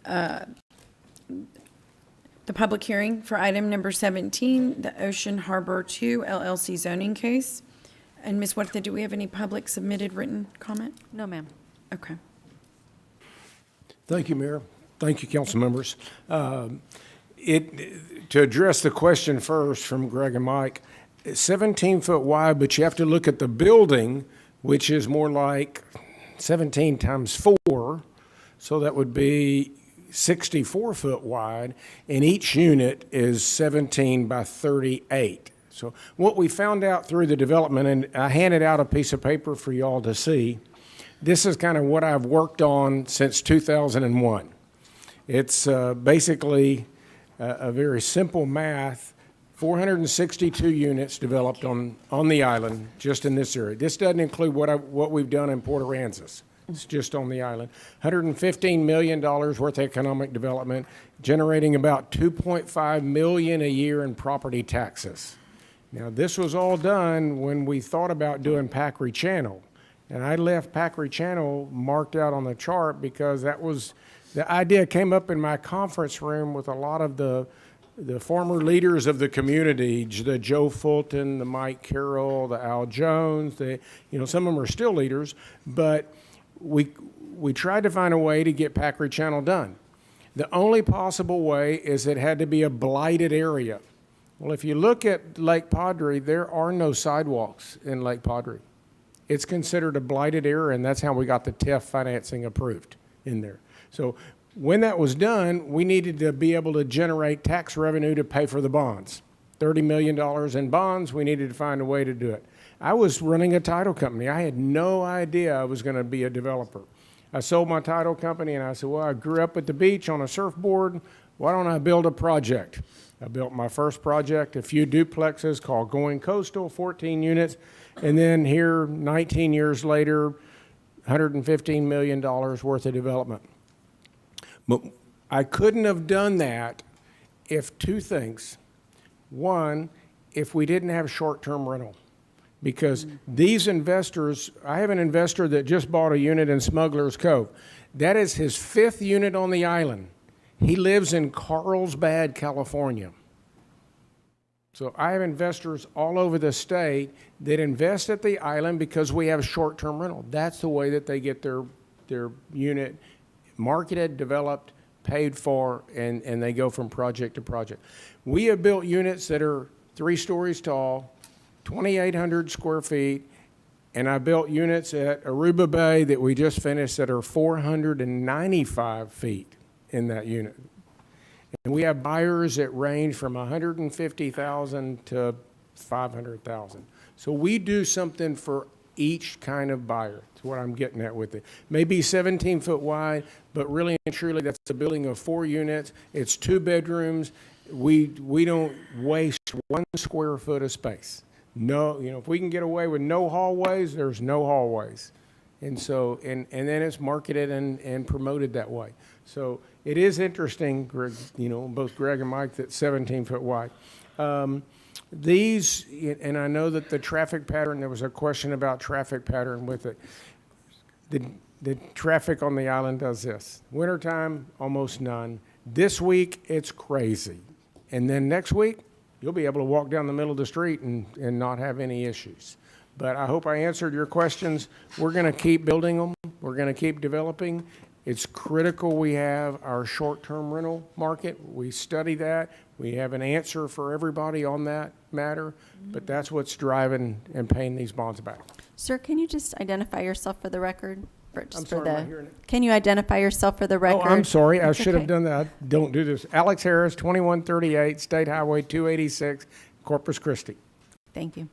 the public hearing for item number 17, the Ocean Harbor 2 LLC zoning case. And Ms. Huerta, do we have any public submitted written comment? No, ma'am. Okay. Thank you, Mayor. Thank you, council members. To address the question first from Greg and Mike, 17-foot wide, but you have to look at the building, which is more like 17 times 4. So that would be 64 foot wide, and each unit is 17 by 38. So what we found out through the development, and I handed out a piece of paper for y'all to see, this is kind of what I've worked on since 2001. It's basically a very simple math, 462 units developed on the island, just in this area. This doesn't include what we've done in Port Aransas. It's just on the island. $115 million worth of economic development, generating about $2.5 million a year in property taxes. Now, this was all done when we thought about doing Packery Channel. And I left Packery Channel marked out on the chart because that was, the idea came up in my conference room with a lot of the the former leaders of the community, the Joe Fulton, the Mike Carroll, the Al Jones, some of them are still leaders, but we tried to find a way to get Packery Channel done. The only possible way is it had to be a blighted area. Well, if you look at Lake Padre, there are no sidewalks in Lake Padre. It's considered a blighted area, and that's how we got the TIF financing approved in there. So when that was done, we needed to be able to generate tax revenue to pay for the bonds. $30 million in bonds, we needed to find a way to do it. I was running a title company. I had no idea I was going to be a developer. I sold my title company, and I said, well, I grew up at the beach on a surfboard. Why don't I build a project? I built my first project, a few duplexes called Going Coastal, 14 units. And then here, 19 years later, $115 million worth of development. But I couldn't have done that if two things. One, if we didn't have short-term rental. Because these investors, I have an investor that just bought a unit in Smuggler's Cove. That is his 5th unit on the island. He lives in Carlsbad, California. So I have investors all over the state that invest at the island because we have short-term rental. That's the way that they get their unit marketed, developed, paid for, and they go from project to project. We have built units that are 3 stories tall, 2,800 square feet, and I built units at Aruba Bay that we just finished that are 495 feet in that unit. And we have buyers that range from 150,000 to 500,000. So we do something for each kind of buyer. That's what I'm getting at with it. Maybe 17 foot wide, but really and truly that's a building of 4 units. It's 2 bedrooms. We don't waste 1 square foot of space. No, if we can get away with no hallways, there's no hallways. And so, and then it's marketed and promoted that way. So it is interesting, Greg, both Greg and Mike, that's 17 foot wide. These, and I know that the traffic pattern, there was a question about traffic pattern with it. The traffic on the island does this. Wintertime, almost none. This week, it's crazy. And then next week, you'll be able to walk down the middle of the street and not have any issues. But I hope I answered your questions. We're going to keep building them. We're going to keep developing. It's critical we have our short-term rental market. We study that. We have an answer for everybody on that matter, but that's what's driving and paying these bonds back. Sir, can you just identify yourself for the record? I'm sorry, am I hearing it? Can you identify yourself for the record? Oh, I'm sorry. I It's should have okay. done that. I don't do this. Alex Harris, 2138 State Highway 286, Corpus Christi. Thank you.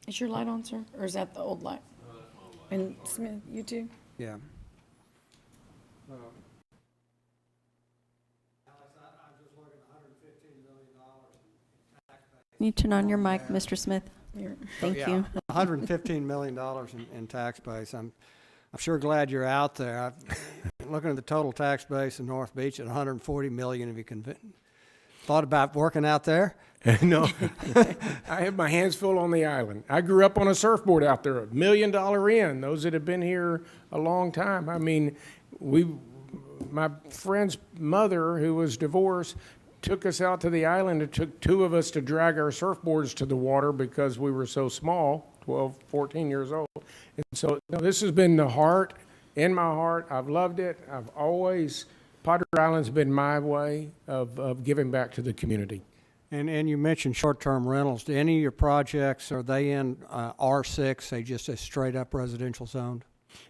Is your light on, sir? Or is that the old light? No, that's my old light. And Smith, you too? Yeah. Can you turn on your mic, Mr. Smith? Thank you. $115 million in tax base. I'm sure glad you're out there. Looking at the total tax base in North Beach at $140 million. Have you thought about working out there? No, I have my hands full on the island. I grew up on a surfboard out there, $1 million in. Those that have been here a long time. I mean, my friend's mother, who was divorced, took us out to the island. It took 2 of us to drag our surfboards to the water because we were so small, 12, 14 years old. And so this has been in my heart. I've loved it. I've always, Padre Island's been my way of giving back to the community. And you mentioned short-term rentals. Do any of your projects, are they in R6, they just a straight-up residential zoned?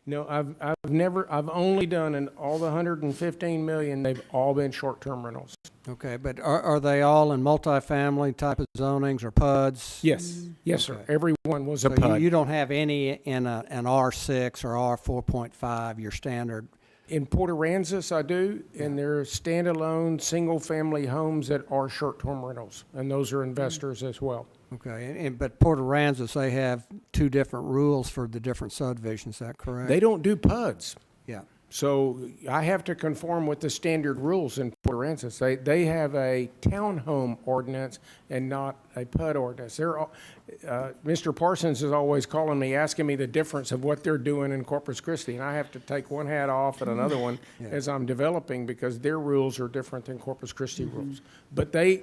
No, I've only done in all the 115 million, they've all been short-term rentals. Okay, but are they all in multifamily type of zonings or PUDs? Yes, yes, sir. Every one was a So PUD. you don't have any in an R6 or R4.5, your standard? In Port Aransas, I do, and they're standalone, single-family homes that are short-term rentals, and those are investors as well. Okay, but Port Aransas, they have 2 different rules for the different subdivisions, is that correct? They don't do PUDs. Yeah. So I have to conform with the standard rules in Port Aransas. They have a townhome ordinance and not a PUD ordinance. Mr. Parsons is always calling me, asking me the difference of what they're doing in Corpus Christi, and I have to take one hat off and another one as I'm developing because their rules are different than Corpus Christi rules. But they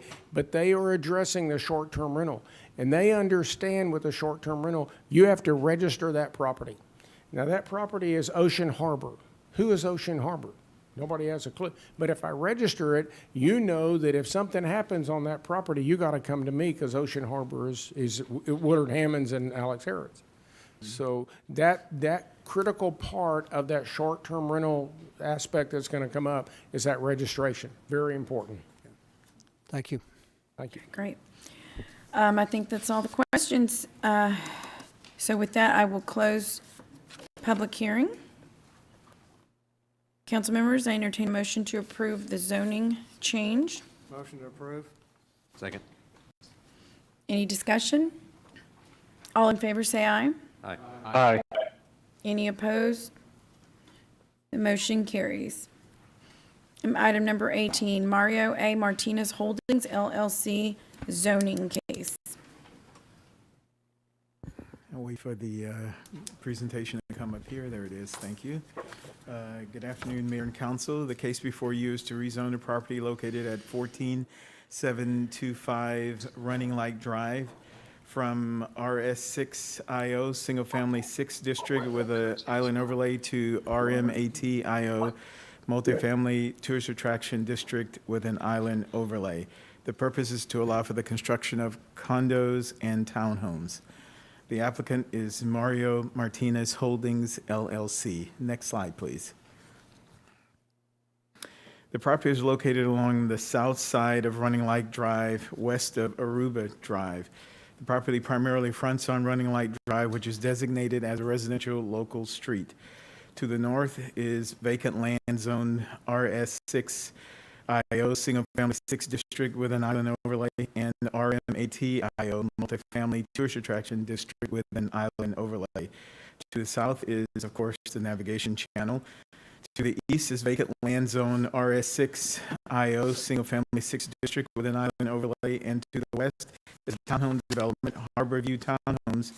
are addressing the short-term rental, and they understand with the short-term rental, you have to register that property. Now, that property is Ocean Harbor. Who is Ocean Harbor? Nobody has a clue. But if I register it, you know that if something happens on that property, you got to come to me because Ocean Harbor is Woodard Hammonds and Alex Harrod's. So that critical part of that short-term rental aspect that's going to come up is that registration. Very important. Thank you. Thank you. Great. I think that's all the questions. So with that, I will close public hearing. Council members, I entertain a motion to approve the zoning change. Motion to approve. Second. Any discussion? All in favor, say aye. Aye. Aye. Any opposed? The motion carries. Item number 18, Mario A. Martinez Holdings LLC zoning case. I'll wait for the presentation to come up here. There it is. Thank you. Good afternoon, Mayor and Council. The case before you is to rezone the property located at 14725 Running Light Drive from RS6IO, Single Family 6 District with an island overlay to RMATIO, Multifamily Tourist Attraction District with an island overlay. The purpose is to allow for the construction of condos and townhomes. The applicant is Mario Martinez Holdings, LLC. Next slide, please. The property is located along the south side of Running Light Drive, west of Aruba Drive. The property primarily fronts on Running Light Drive, which is designated as a residential local street. To the north is vacant land zone RS6 IO, Single Family 6 District with an island overlay, and RMATIO, Multifamily Tourist Attraction District with an island overlay. To the south is, of course, the navigation channel. To the east is vacant land zone RS6 IO, Single Family 6 District with an island overlay, and to the west is townhome development, Harborview Townhomes,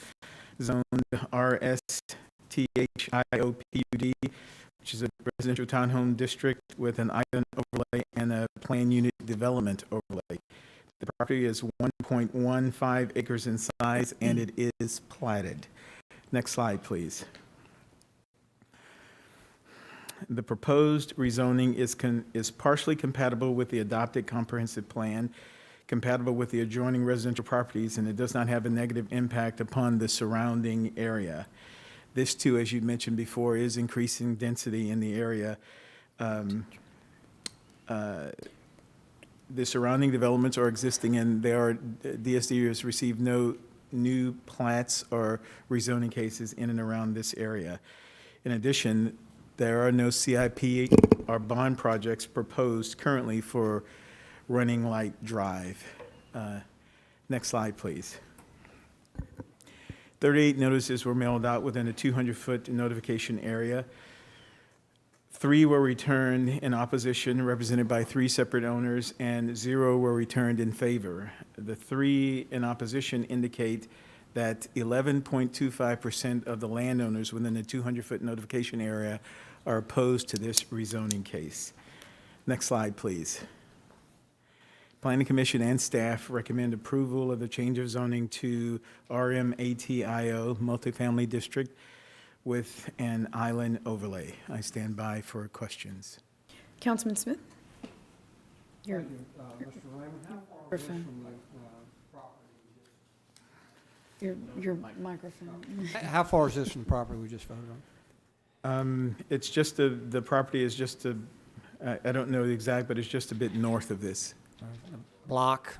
zoned RSTHIO PUD, which is a residential townhome district with an island overlay and a planned unit development overlay. The property is 1.15 acres in size and it is platted. Next slide, please. The proposed rezoning is partially compatible with the adopted comprehensive plan, compatible with the adjoining residential properties, and it does not have a negative impact upon the surrounding area. This, too, as you mentioned before, is increasing density in the area. The surrounding developments are existing, and DSD has received no new plats or rezoning cases in and around this area. In addition, there are no CIP or bond projects proposed currently for Running Light Drive. Next slide, please. 38 notices were mailed out within a 200-foot notification area. 3 were returned in opposition, represented by 3 separate owners, and 0 were returned in favor. The 3 in opposition indicate that 11.25% of the landowners within the 200-foot notification area are opposed to this rezoning case. Next slide, please. Planning Commission and staff recommend approval of the change of zoning to RMATIO Multifamily District with an island overlay. I stand by for questions. Councilman Smith? Mr. Raymond, how far away from the property? Your microphone. How far is this from the property we just voted on? It's just the property is just I don't know the exact, but it's just a bit north of this. Block?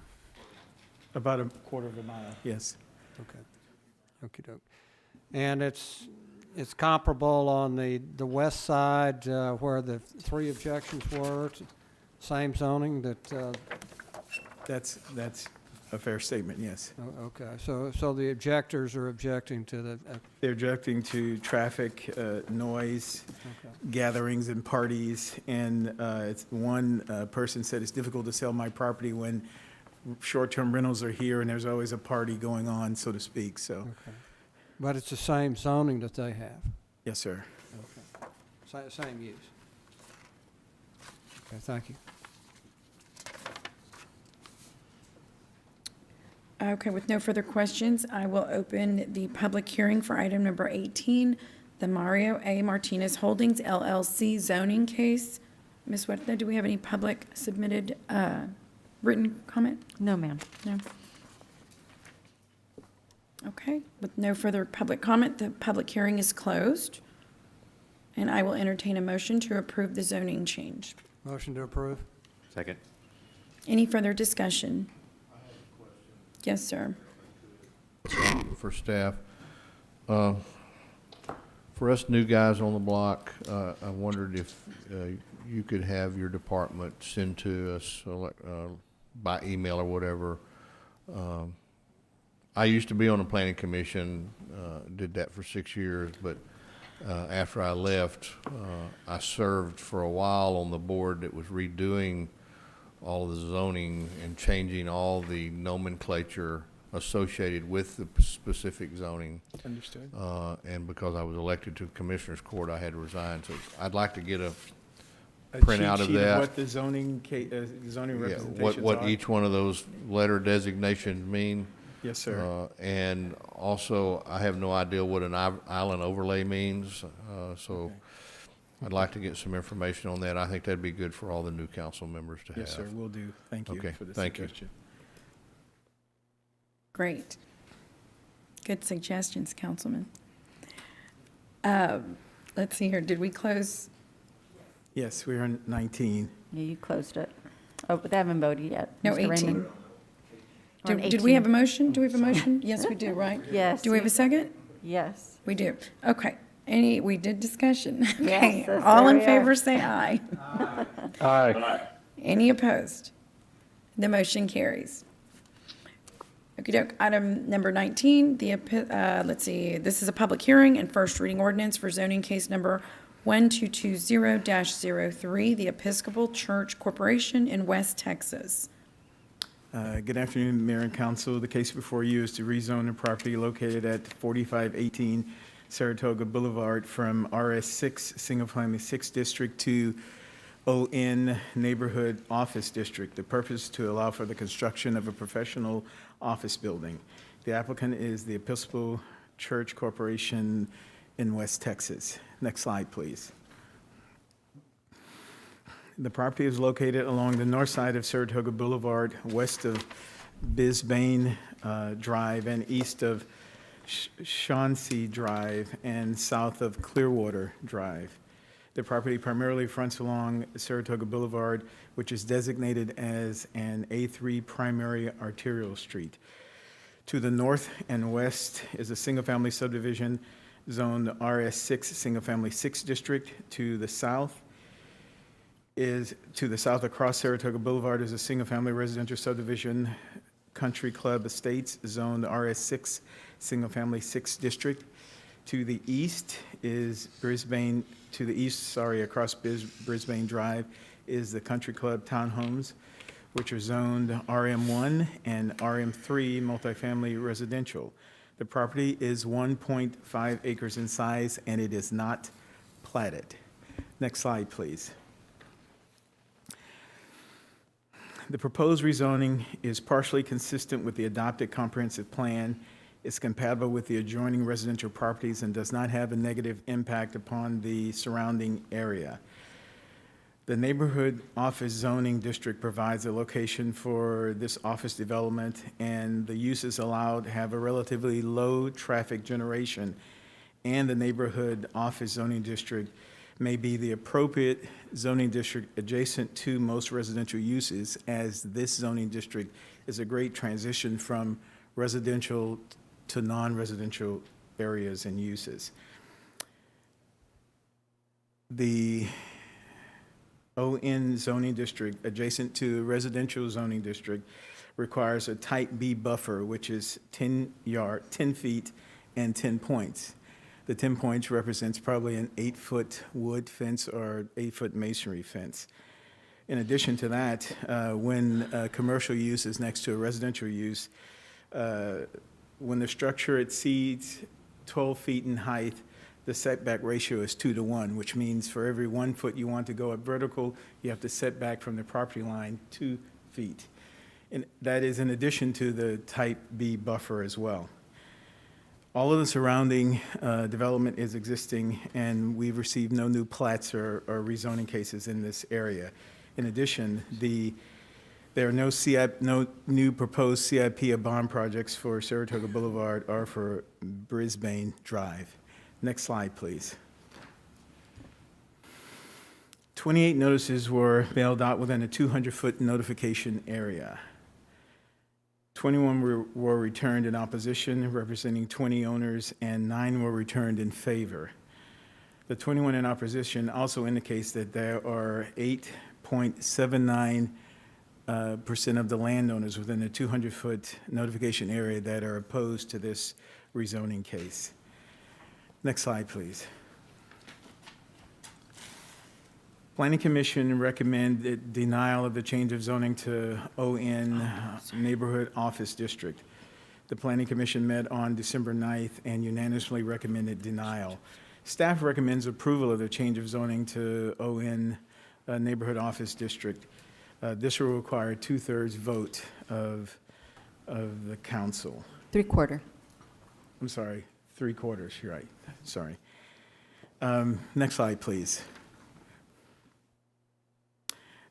About a quarter of a mile, yes. Okay. Okey-doke. And it's comparable on the west side where the 3 objections were, same zoning that... That's a fair statement, yes. Okay, so the objectors are objecting to the, They're objecting to traffic, noise, gatherings and parties, and it's one person said it's difficult to sell my property when short-term rentals are here and there's always a party going on, so to speak, so. okay. But it's the same zoning that they have? Yes, sir. Okay. Same use? Okay, thank you. Okay, with no further questions, I will open the public hearing for item number 18, the Mario A. Martinez Holdings LLC zoning case. Ms. Huerta, do we have any public submitted written comment? No, ma'am. No. Okay, with no further public comment, the public hearing is closed, and I will entertain a motion to approve the zoning change. Motion to approve? Second. Any further discussion? Yes, sir. For staff. For us new guys on the block, I wondered if you could have your department send to us by email or whatever. I used to be on the planning commission, did that for 6 years, but after I left, I served for a while on the board that was redoing all of the zoning and changing all the nomenclature associated with the specific zoning. Understood. And because I was elected to the Commissioners Court, I had to resign. So I'd like to get a A printout cheat of sheet that. what the zoning zoning Yeah, representations what are. each one of those letter designations mean. Yes, sir. And also, I have no idea what an island overlay means, so I'd like to get some information on that. I think that'd be good for all the new council members to have. Yes, sir, will do. Thank you Okay, for the thank you. suggestion. Great. Good suggestions, Councilman. Let's see here, did we close? Yes, we're on 19. Yeah, you closed it. Oh, but they haven't voted yet. No, Mr. 18. Raymond. We're on Did we have a 18. motion? Do we have a motion? Yes, we do, right? Yes. Do we have a second? Yes. We do. Okay. We did discussion. Yes, Okay. that's- All there in we favor, are. say aye. Aye. Any opposed? The motion carries. Okey-doke. Item number 19, let's see, this is a public hearing and first reading ordinance for zoning case number 1220-03, the Episcopal Church Corporation in West Texas. Good afternoon, Mayor and Council. The case before you is to rezone a property located at 4518 Saratoga Boulevard from RS6 Single Family 6 District to ON Neighborhood Office District. The purpose is to allow for the construction of a professional office building. The applicant is the Episcopal Church Corporation in West Texas. Next slide, please. The property is located along the north side of Saratoga Boulevard, west of Bisbane Drive and east of Chauncey Drive and south of Clearwater Drive. The property primarily fronts along Saratoga Boulevard, which is designated as an A3 primary arterial street. To the north and west is a single-family subdivision zoned RS6 Single Family 6 District. To the south across Saratoga Boulevard is a single-family residential subdivision, Country Club Estates, zoned RS6 Single Family 6 District. To the east is across Brisbane Drive is the Country Club Townhomes, which are zoned RM1 and RM3 multifamily residential. The property is 1.5 acres in size and it is not platted. Next slide, please. The proposed rezoning is partially consistent with the adopted comprehensive plan, is compatible with the adjoining residential properties, and does not have a negative impact upon the surrounding area. The neighborhood office zoning district provides a location for this office development, and the uses allowed have a relatively low traffic generation, and the neighborhood office zoning district may be the appropriate zoning district adjacent to most residential uses, as this zoning district is a great transition from residential to non-residential areas and uses. ON zoning district adjacent to a residential zoning district requires a type B buffer, which is 10 feet and 10 points. The 10 points represents probably an 8-foot wood fence or 8-foot masonry fence. In addition to that, when commercial use is next to a residential use, when the structure exceeds 12 feet in height, the setback ratio is 2 to 1, which means for every 1 foot you want to go up vertical, you have to set back from the property line 2 feet. And that is in addition to the type B buffer as well. All of the surrounding development is existing, and we've received no new plats or rezoning cases in this area. In addition, there are no new proposed CIP or bond projects for Saratoga Boulevard or for Brisbane Drive. Next slide, please. 28 notices were mailed out within a 200-foot notification area. 21 were returned in opposition, representing 20 owners, and 9 were returned in favor. The 21 in opposition also indicates that there are 8.79% of the landowners within the 200-foot notification area that are opposed to this rezoning case. Next slide, please. Planning Commission recommended denial of the change of zoning to ON Neighborhood Office District. The Planning Commission met on December 9th and unanimously recommended denial. Staff recommends approval of the change of zoning to ON Neighborhood Office District. This will require a 2/3 vote of the council. 3/4. I'm sorry, 3/4, you're right, sorry. Next slide, please.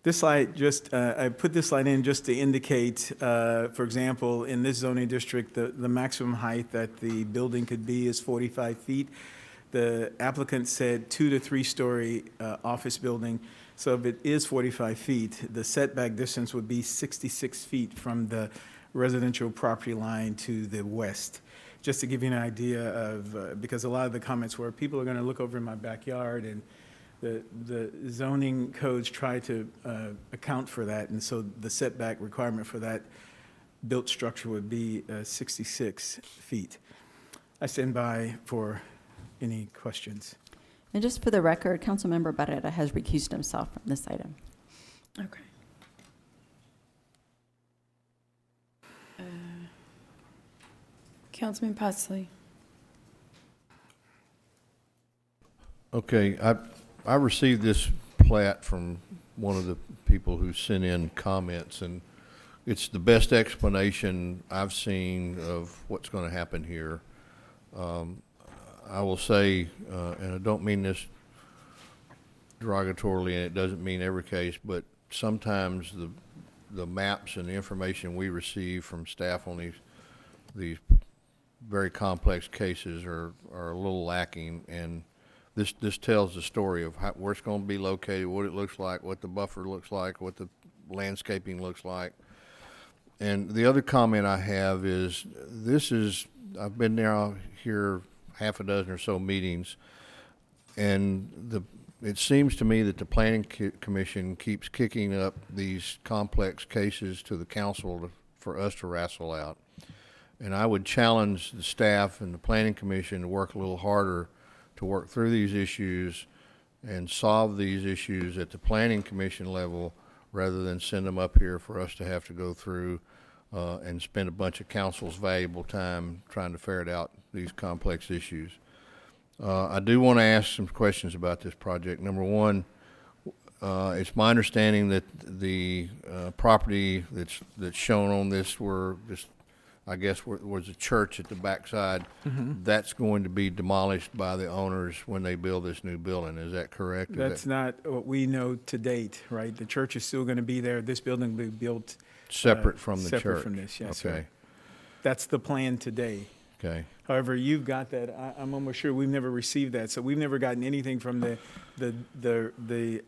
This slide I put this slide in just to indicate, for example, in this zoning district, the maximum height that the building could be is 45 feet. The applicant said 2 to 3 story office building. So if it is 45 feet, the setback distance would be 66 feet from the residential property line to the west. Just to give you an idea of, because a lot of the comments were, people are going to look over in my backyard, and the zoning codes try to account for that, and so the setback requirement for that built structure would be 66 feet. I stand by for any questions. And just for the record, Councilmember Barrera has recused himself from this item. Okay. Councilman Pusley. Okay, I received this plat from one of the people who sent in comments, and it's the best explanation I've seen of what's going to happen here. I will say, and I don't mean this derogatorily, and it doesn't mean every case, but sometimes the maps and the information we receive from staff on these very complex cases are a little lacking, and this tells the story of where it's going to be located, what it looks like, what the buffer looks like, what the landscaping looks like. And the other comment I have is, I've been now here half a dozen or so meetings, and it seems to me that the Planning Commission keeps kicking up these complex cases to the council for us to wrestle out. And I would challenge the staff and the Planning Commission to work a little harder to work through these issues and solve these issues at the Planning Commission level, rather than send them up here for us to have to go through and spend a bunch of council's valuable time trying to ferret out these complex issues. I do want to ask some questions about this project. Number one, it's my understanding that the property that's shown on this was a church at the backside. Mm-hmm. That's going to be demolished by the owners when they build this new building. Is that correct? That's not what we know to date, right? The church is still going to be there. This building will be built separate from the church. Separate from this, yes, okay. Sir. That's the plan today. Okay. However, you've got that. I'm almost sure we've never received that. So we've never gotten anything from the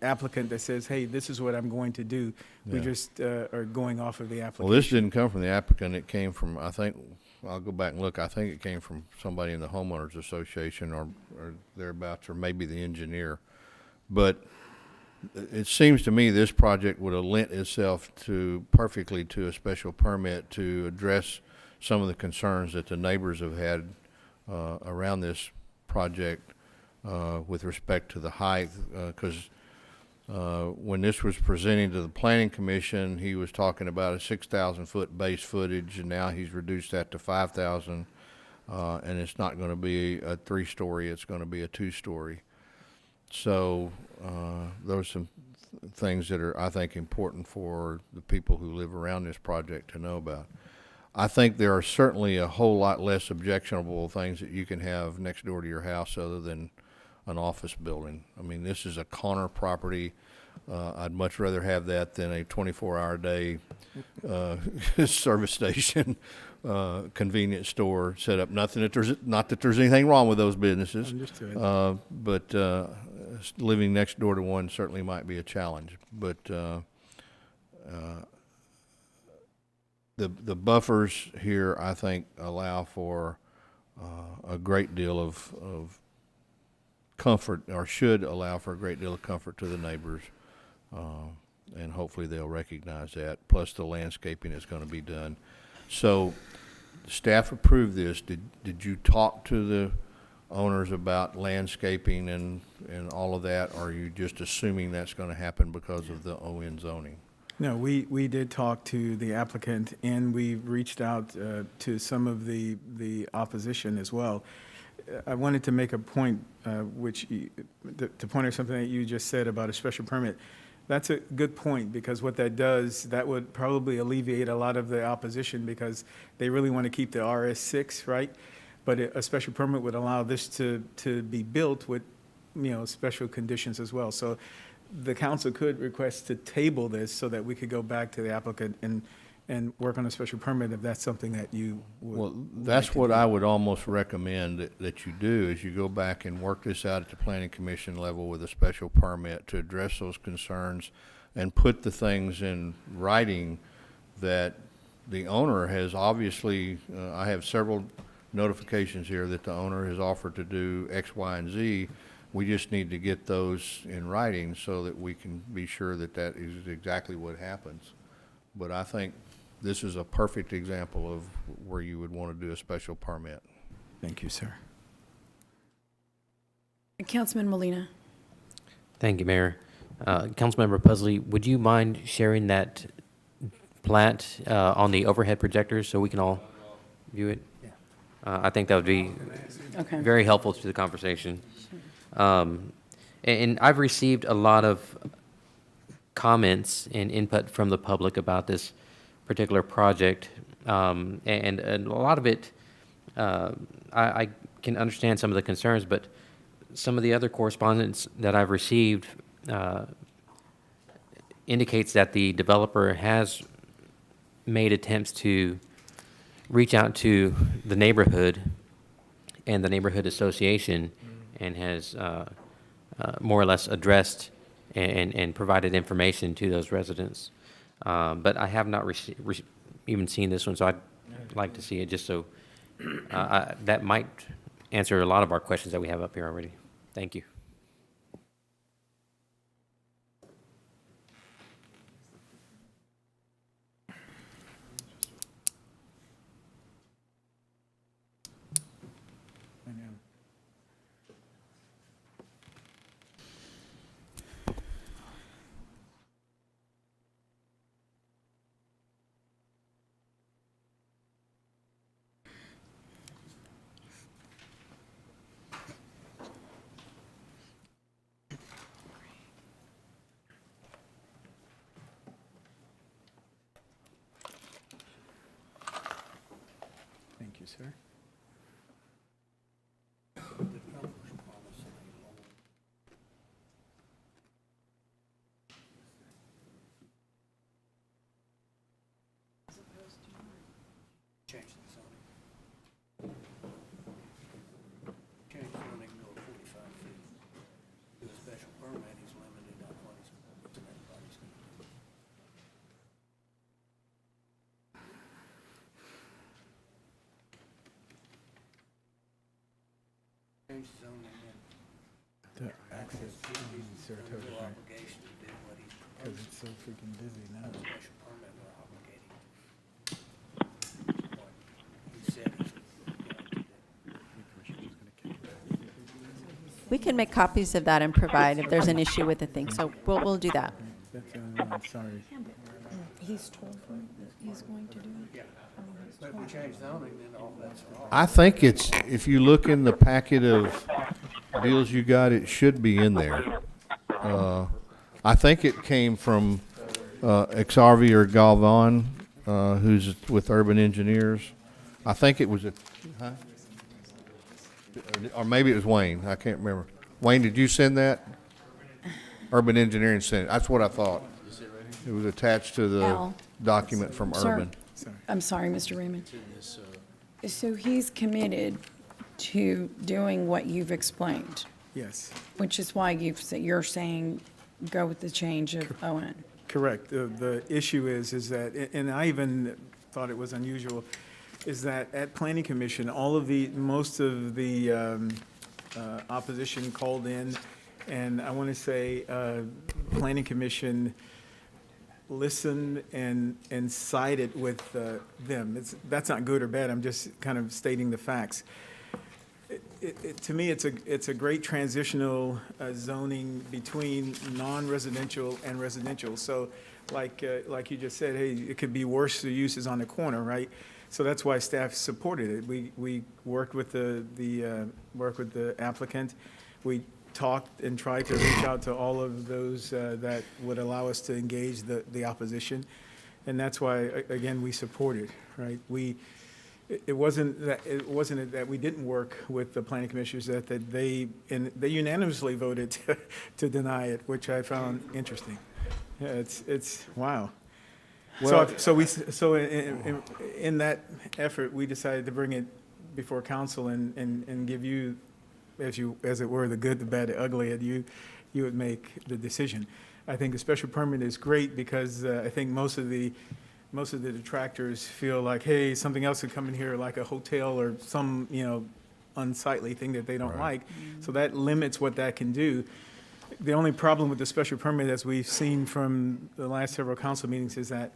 applicant that says, hey, this is what I'm going to do. Yeah. We just are going off of the application. Well, this didn't come from the applicant. It came from, I think, I'll go back and look. I think it came from somebody in the homeowners association or thereabouts, or maybe the engineer. But it seems to me this project would have lent itself perfectly to a special permit to address some of the concerns that the neighbors have had around this project with respect to the height, because when this was presenting to the Planning Commission, he was talking about a 6,000 foot base footage, and now he's reduced that to 5,000, and it's not going to be a 3-story, it's going to be a 2-story. So those are some things that are, I think, important for the people who live around this project to know about. I think there are certainly a whole lot less objectionable things that you can have next door to your house other than an office building. I mean, this is a corner property. I'd much rather have that than a 24-hour day service station, convenience store set up. Not that there's anything wrong with those businesses. Understood. But living next door to one certainly might be a challenge. But the buffers here, I think, allow for a great deal of comfort, or should allow for a great deal of comfort to the neighbors, and hopefully they'll recognize that. Plus, the landscaping is going to be done. So, staff approved this. Did you talk to the owners about landscaping and all of that, or are you just assuming that's going to happen because of the ON zoning? No, we did talk to the applicant, and we reached out to some of the opposition as well. I wanted to make a point, to point out something that you just said about a special permit. That's a good point, because what that does, that would probably alleviate a lot of the opposition, because they really want to keep the RS6, right? But a special permit would allow this to be built with, special conditions as well. So the council could request to table this so that we could go back to the applicant and work on a special permit if that's something that you would. Well, that's what I would almost recommend that you do, is you go back and work this out at the Planning Commission level with a special permit to address those concerns and put the things in writing that the owner has obviously, I have several notifications here that the owner has offered to do X, Y, and Z. We just need to get those in writing so that we can be sure that that is exactly what happens. But I think this is a perfect example of where you would want to do a special permit. Thank you, sir. Councilman Molina. Thank you, Mayor. Councilmember Pusley, would you mind sharing that plat on the overhead projectors so we can all view it? I think that would be very helpful to the conversation. And I've received a lot of comments and input from the public about this particular project, and a lot of it, I can understand some of the concerns, but some of the other correspondence that I've received indicates that the developer has made attempts to reach out to the neighborhood and the neighborhood association, and has more or less addressed and provided information to those residents. But I have not even seen this one, so I'd like to see it, just so that might answer a lot of our questions that we have up here already. Thank you. Thank you, sir. Change the zoning. Change the zoning to 45 feet. Do a special permit, he's limited on what everybody's going to do. Change the zoning then. The access to Saratoga, right? Because it's so freaking busy now. We can make copies of that and provide if there's an issue with the thing, so we'll do that. That's the only one, sorry. He's told that he's going to do it. I think it's, if you look in the packet of deals you got, it should be in there. I think it came from Xavier Galvan, who's with Urban Engineers. I think it was or maybe it was Wayne. I can't remember. Wayne, did you send that? Urban Engineering sent it. That's what I thought. It was attached to the Al. document from Sir, Urban. I'm sorry, Mr. Raymond. So he's committed to doing what you've explained, Yes, which is why you're saying go with the change of ON. correct. The issue is that, and I even thought it was unusual, is that at Planning Commission, most of the opposition called in, and I want to say Planning Commission listened and sided with them. That's not good or bad, I'm just kind of stating the facts. To me, it's a great transitional zoning between non-residential and residential. So like you just said, hey, it could be worse uses on the corner, right? So that's why staff supported it. We worked with the applicant. We talked and tried to reach out to all of those that would allow us to engage the opposition. And that's why, again, we supported, right? It wasn't that we didn't work with the planning commissioners, that they unanimously voted to deny it, which I found interesting. Yeah, it's wow. Well, So in that effort, we decided to bring it before council and give you, as it were, the good, the bad, the ugly, and you would make the decision. I think a special permit is great because I think most of the detractors feel like, hey, something else could come in here, like a hotel or some, unsightly thing that they don't like. So that limits what that can do. The only problem with the special permit, as we've seen from the last several council meetings, is that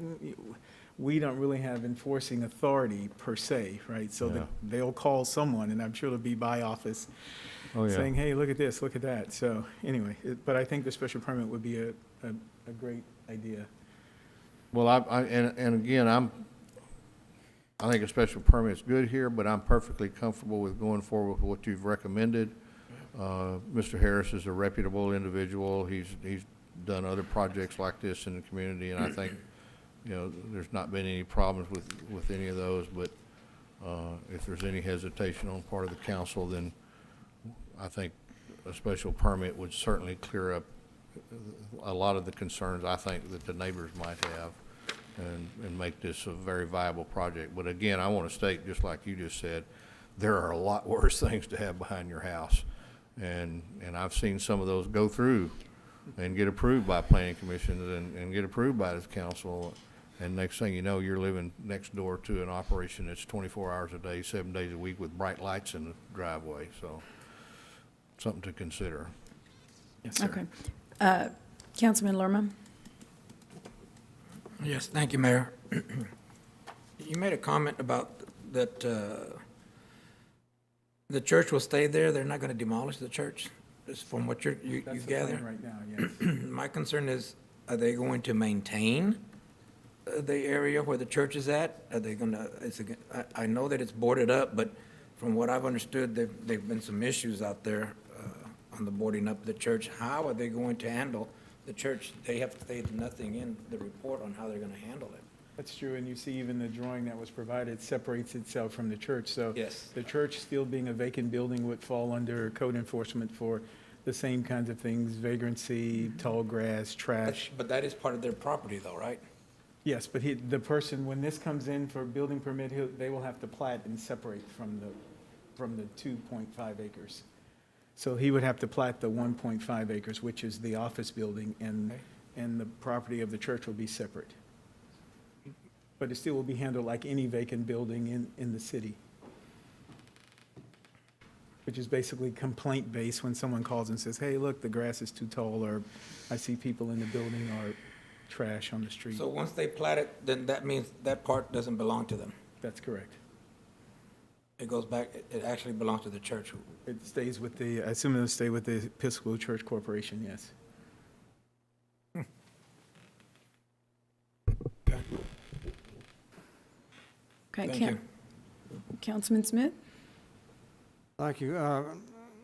we don't really have enforcing authority per se, right? So Yeah. they'll call someone, and I'm sure it'll be by office, Oh, yeah. saying, hey, look at this, look at that. So anyway, but I think the special permit would be a great idea. Well, and again, I think a special permit is good here, but I'm perfectly comfortable with going forward with what you've recommended. Mr. Harris is a reputable individual. He's done other projects like this in the community, and I think, there's not been any problems with any of those, but if there's any hesitation on part of the council, then I think a special permit would certainly clear up a lot of the concerns I think that the neighbors might have and make this a very viable project. But again, I want to state, just like you just said, there are a lot worse things to have behind your house. And I've seen some of those go through and get approved by planning commissions and get approved by this council. And next thing you know, you're living next door to an operation that's 24 hours a day, 7 days a week with bright lights in the driveway. So something to consider. Yes, sir. Okay. Councilman Lerma? Yes, thank you, Mayor. You made a comment about that the church will stay there. They're not going to demolish the church, just from what you That's the gather. plan right now, yes. My concern is, are they going to maintain the area where the church is at? Are they going to, I know that it's boarded up, but from what I've understood, there've been some issues out there on the boarding up of the church. How are they going to handle the church? They have stated nothing in the report on how they're going to handle it. That's true, and you see even the drawing that was provided separates itself from the church. So Yes. the church, still being a vacant building, would fall under code enforcement for the same kinds of things: vagrancy, tall grass, trash. But that is part of their property though, right? Yes, but the person, when this comes in for building permit, they will have to plat and separate from the 2.5 acres. So he would have to plat the 1.5 acres, which is the office building, and the property of the church will be separate. But it still will be handled like any vacant building in the city. which is basically complaint-based when someone calls and says, hey, look, the grass is too tall, or I see people in the building, or trash on the street. So once they plat it, then that means that part doesn't belong to them. That's correct. It goes back, it actually belongs to the church. It stays with the, I assume it'll stay with the Episcopal Church Corporation, yes. Okay, Thank you. Councilman Smith? Thank you.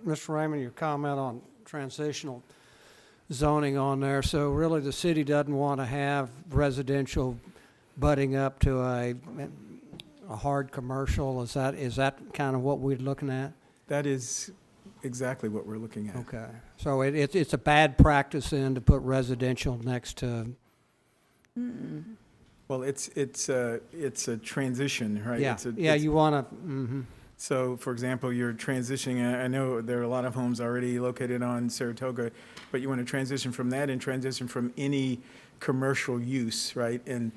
Mr. Raymond, your comment on transitional zoning on there. So really, the city doesn't want to have residential butting up to a hard commercial. Is that kind of what we're looking at? That is exactly what we're looking at. Okay. So it's a bad practice then to put residential next to. Well, it's a transition, right? Yeah. It's You want to. So, for example, you're transitioning, I know there are a lot of homes already located on Saratoga, but you want to transition from that and transition from any commercial use, right? And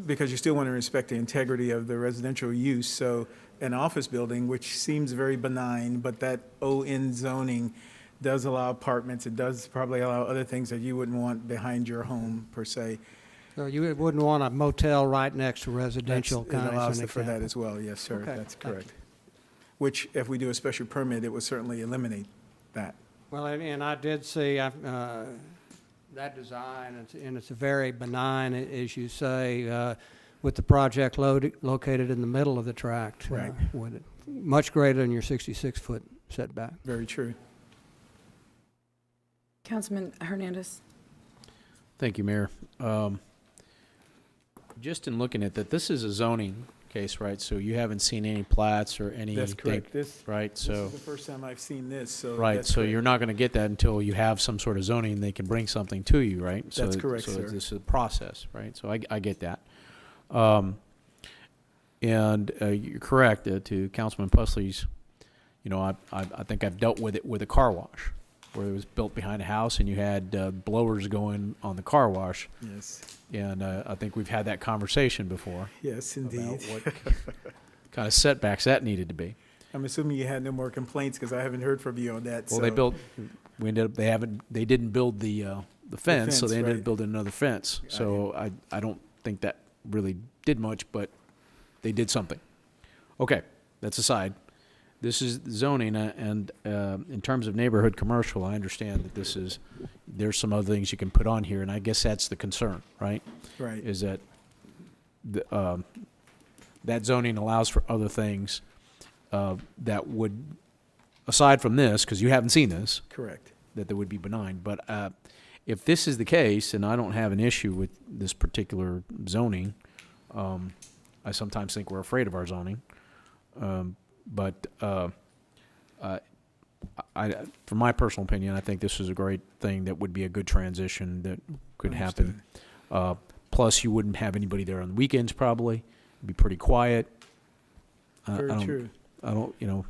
because you still want to respect the integrity of the residential use. So an office building, which seems very benign, but that ON zoning does allow apartments. It does probably allow other things that you wouldn't want behind your home, per se. So you wouldn't want a motel right next to residential It kind of allows an for that example. as well, yes, sir, Okay, that's thank you. correct. Which, if we do a special permit, it would certainly eliminate that. Well, and I did see that design, and it's very benign, as you say, with the project located in the middle of the tract. Right. With it, much greater than your 66-foot setback. Very true. Councilman Hernandez? Thank you, Mayor. Just in looking at that, this is a zoning case, right? So you haven't seen any plats or anything? That's correct. Right, This so. is the first time I've seen this, so. Right, that's so correct. you're not going to get that until you have some sort of zoning, and they can bring something to you, right? So That's correct, so sir. this is a process, right? So I get that. And you're correct, to Councilman Pusley's, I think I've dealt with it with a car wash, where it was built behind a house, and you had blowers going on the car wash. Yes. And I think we've had that conversation before. Yes, indeed. About what kind of setbacks that needed to be. I'm assuming you had no more complaints, because I haven't heard from you on that, Well, so. they didn't build the fence, so fence, they ended right. up building another fence. So I don't think that really did much, but they did something. Okay, that's aside. This is zoning, and in terms of neighborhood commercial, I understand that there's some other things you can put on here, and I guess that's the concern, right? Right. Is that that zoning allows for other things that would, aside from this, because you haven't seen this, Correct. that they would be benign. But if this is the case, and I don't have an issue with this particular zoning, I sometimes think we're afraid of our zoning. But from my personal opinion, I think this is a great thing that would be a good transition that could happen. Plus, you wouldn't have anybody there on the weekends, probably. It'd be pretty quiet. Very true. I don't,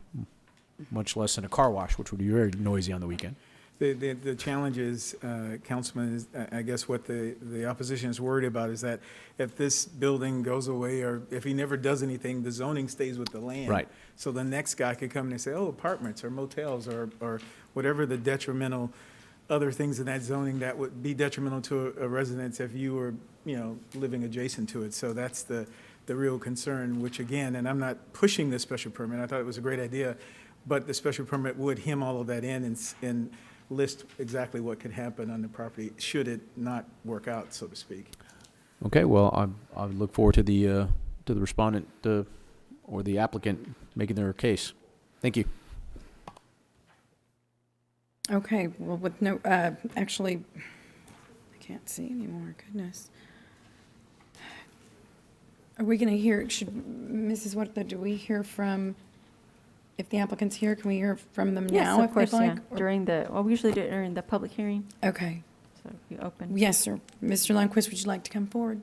much less than a car wash, which would be very noisy on the weekend. The challenge is, Councilman, is, I guess what the opposition is worried about is that if this building goes away, or if he never does anything, the zoning stays with the land. Right. So the next guy could come in and say, oh, apartments or motels or whatever the detrimental other things in that zoning that would be detrimental to a residence if you were, living adjacent to it. So that's the real concern, which again, and I'm not pushing this special permit, I thought it was a great idea, but the special permit would hem all of that in and list exactly what could happen on the property should it not work out, so to speak. Okay, well, I look forward to the respondent or the applicant making their case. Thank you. Okay, well, with no, actually, I can't see anymore, goodness. Are we going to hear, Mrs. Huerta, do we hear from, if the applicant's here, can we hear from them Yes, now of if course, they'd like? yeah. We usually do it during the public hearing, Okay. so if you open. Yes, sir. Mr. Lundquist, would you like to come forward?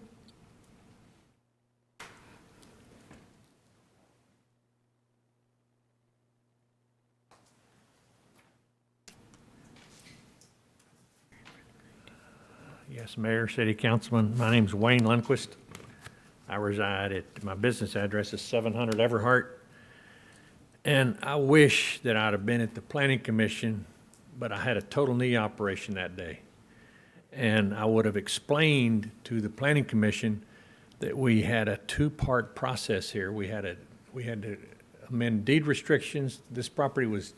Yes, Mayor, City Councilman, my name's Wayne Lundquist. I reside at, my business address is 700 Everhart. And I wish that I'd have been at the planning commission, but I had a total knee operation that day. And I would have explained to the planning commission that we had a two-part process here. We had to amend deed restrictions. This property was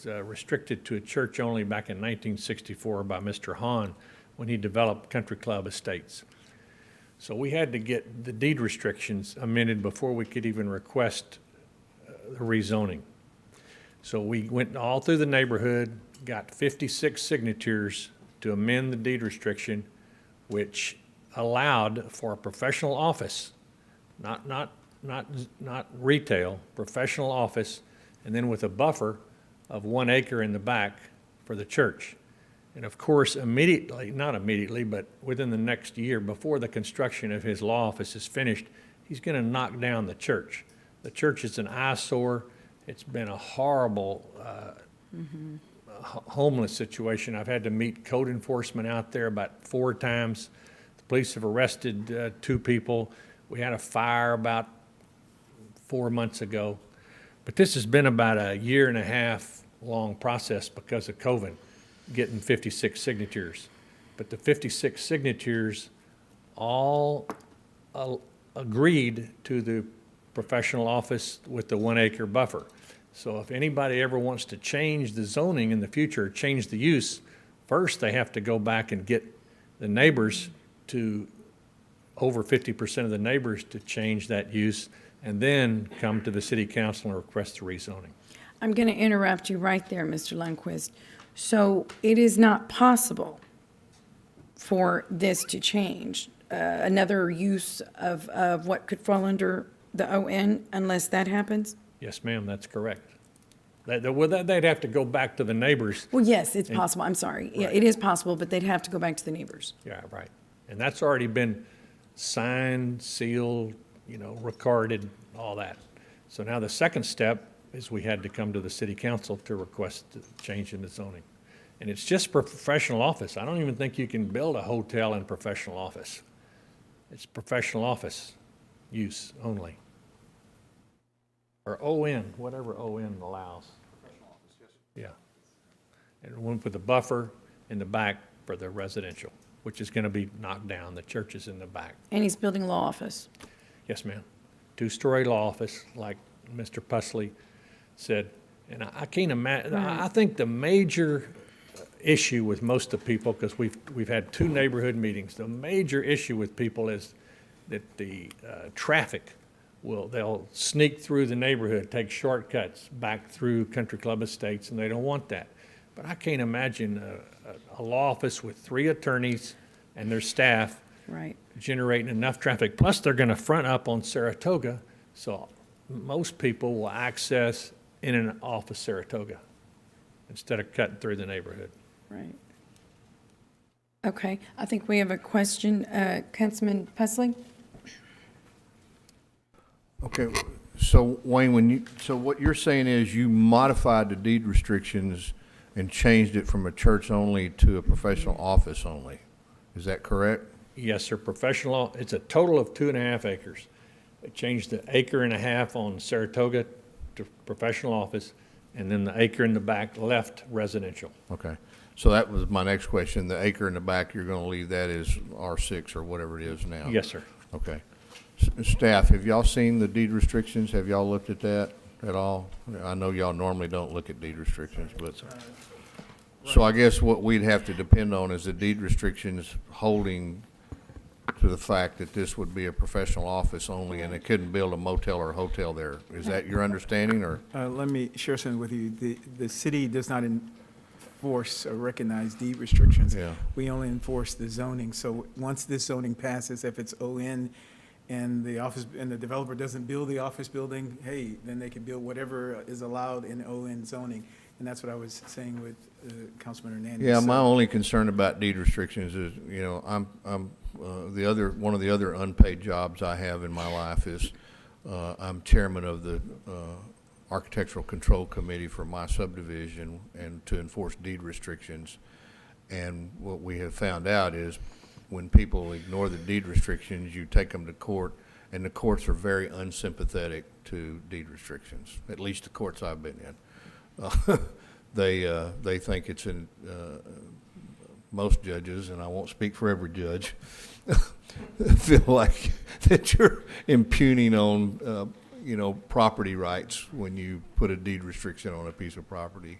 restricted to a church only back in 1964 by Mr. Hahn when he developed Country Club Estates. So we had to get the deed restrictions amended before we could even request the rezoning. So we went all through the neighborhood, got 56 signatures to amend the deed restriction, which allowed for a professional office, not retail, professional office, and then with a buffer of 1 acre in the back for the church. And of course, immediately, not immediately, but within the next year, before the construction of his law office is finished, he's going to knock down the church. The church is an eyesore. It's been a horrible homeless situation. I've had to meet code enforcement out there about 4 times. The police have arrested 2 people. We had a fire about 4 months ago. But this has been about a 1.5 year long process because of COVID, getting 56 signatures. But the 56 signatures all agreed to the professional office with the 1 acre buffer. So if anybody ever wants to change the zoning in the future, change the use, first they have to go back and get the neighbors to, over 50% of the neighbors to change that use, and then come to the city council and request the rezoning. I'm going to interrupt you right there, Mr. Lundquist. So it is not possible for this to change, another use of what could fall under the ON unless that happens? Yes, ma'am, that's correct. They'd have to go back to the neighbors. Well, yes, it's possible. I'm sorry. Yeah, it is possible, but they'd have to go back to the neighbors. Yeah, right. And that's already been signed, sealed, recorded, all that. So now the second step is we had to come to the city council to request the change in the zoning. And it's just professional office. I don't even think you can build a hotel in professional office. It's professional office use only. Or ON, whatever ON allows. Professional office, yes. Yeah. And one with the buffer in the back for the residential, which is going to be knocked down. The church is in the back. And he's building a law office. Yes, ma'am. 2-story law office, like Mr. Pusley said. And I can't imagine, I think the major issue with most of the people, because we've had 2 neighborhood meetings, the major issue with people is that the traffic they'll sneak through the neighborhood, take shortcuts back through Country Club Estates, and they don't want that. But I can't imagine a law office with 3 attorneys and their staff generating enough traffic. Plus, they're going to front up on Saratoga, so most people will access in and off of Saratoga instead of cutting through the neighborhood. Right. Okay, I think we have a question. Councilman Pusley? Okay, so Wayne, so what you're saying is you modified the deed restrictions and changed it from a church only to a professional office only. Is that correct? Yes, sir. Professional, it's a total of 2.5 acres. It changed the 1.5 acres on Saratoga to professional office, and then the acre in the back left residential. Okay. So that was my next question. The acre in the back, you're going to leave that as R6 or whatever it is now? Yes, sir. Okay. Staff, have y'all seen the deed restrictions? Have y'all looked at that at all? I know y'all normally don't look at deed restrictions, but, so I guess what we'd have to depend on is the deed restrictions holding to the fact that this would be a professional office only and it couldn't build a motel or a hotel there. Is that your understanding, or? Let me share something with you. The city does not enforce or recognize deed restrictions. Yeah. We only enforce the zoning. So once this zoning passes, if it's ON and the office and the developer doesn't build the office building, hey, then they can build whatever is allowed in ON zoning. And that's what I was saying with Councilman Hernandez. Yeah, my only concern about deed restrictions is, I'm one of the other unpaid jobs I have in my life is I'm chairman of the Architectural Control Committee for my subdivision and to enforce deed restrictions. And what we have found out is when people ignore the deed restrictions, you take them to court and the courts are very unsympathetic to deed restrictions, at least the courts I've been in. They think it's in, most judges, and I won't speak for every judge, feel like that you're impugning on, property rights when you put a deed restriction on a piece of property.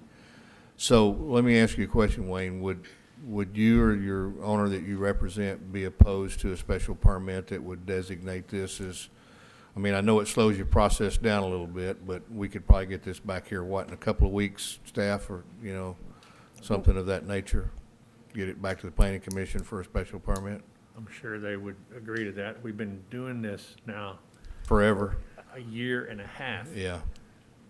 So let me ask you a question, Wayne. Would you or your owner that you represent be opposed to a special permit that would designate this as, I mean, I know it slows your process down a little bit, but we could probably get this back here, in a couple of weeks, staff, or, something of that nature? Get it back to the planning commission for a special permit? I'm sure they would agree to that. We've been doing this now Forever? a year and a half. Yeah.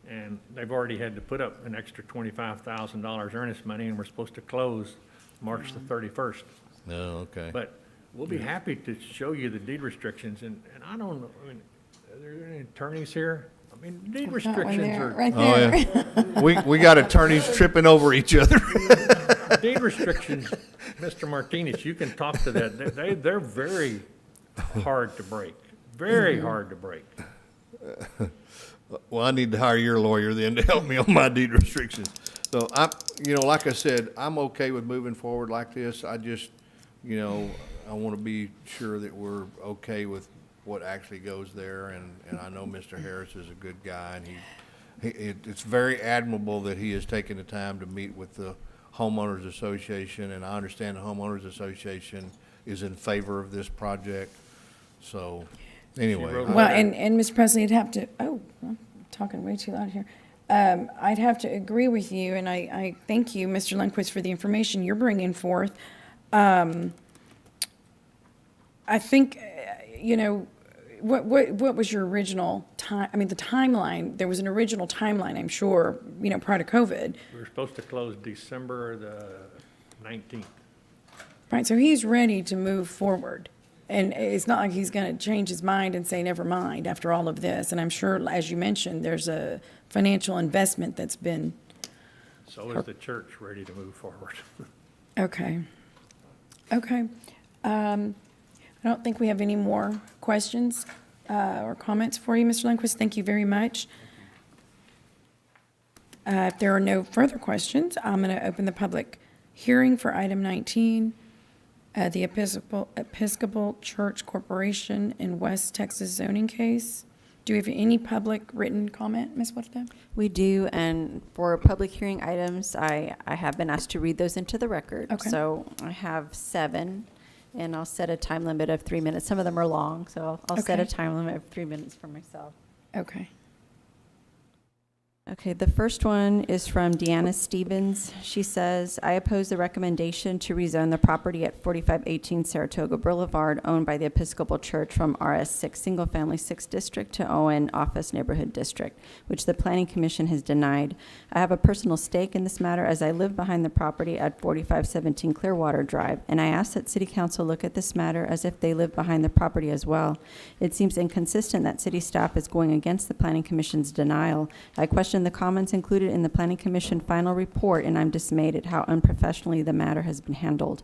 And they've already had to put up an extra $25,000 earnest money, and we're supposed to close March the 31st. No, okay. But we'll be happy to show you the deed restrictions, and I don't know, I mean, are there any attorneys here? I mean, deed restrictions are. Right Oh, there. yeah. We got attorneys tripping over each other. Deed restrictions, Mr. Martinez, you can talk to that. They're very hard to break, very hard to break. Well, I need to hire your lawyer then to help me on my deed restrictions. So like I said, I'm okay with moving forward like this. I just, I want to be sure that we're okay with what actually goes there. And I know Mr. Harris is a good guy, and it's very admirable that he has taken the time to meet with the homeowners association. And I understand the homeowners association is in favor of this project. So anyway. Well, and Mr. Presley, I'd have to, I'm talking way too loud here. I'd have to agree with you, and I thank you, Mr. Lundquist, for the information you're bringing forth. I think, what was your original time? I mean, the timeline, there was an original timeline, I'm sure, prior to COVID. We were supposed to close December the 19th. Right, so he's ready to move forward. And it's not like he's going to change his mind and say, never mind, after all of this. And I'm sure, as you mentioned, there's a financial investment that's been. So is the church ready to move forward. Okay. Okay. I don't think we have any more questions or comments for you, Mr. Lundquist. Thank you very much. If there are no further questions, I'm going to open the public hearing for item 19. The Episcopal Church Corporation in West Texas zoning case. Do we have any public written comment, Ms. Whitted? We do, and for public hearing items, I have been asked to read those into the record. Okay. So I have 7, and I'll set a time limit of 3 minutes. Some of them are long, so I'll set a Okay. time limit of 3 minutes for myself. Okay. Okay, the first one is from Deanna Stevens. She says, I oppose the recommendation to rezone the property at 4518 Saratoga Boulevard owned by the Episcopal Church from RS6 Single Family 6 District to ON Office Neighborhood District, which the Planning Commission has denied. I have a personal stake in this matter as I live behind the property at 4517 Clearwater Drive, and I ask that City Council look at this matter as if they live behind the property as well. It seems inconsistent that City staff is going against the Planning Commission's denial. I question the comments included in the Planning Commission final report, and I'm dismayed at how unprofessionally the matter has been handled.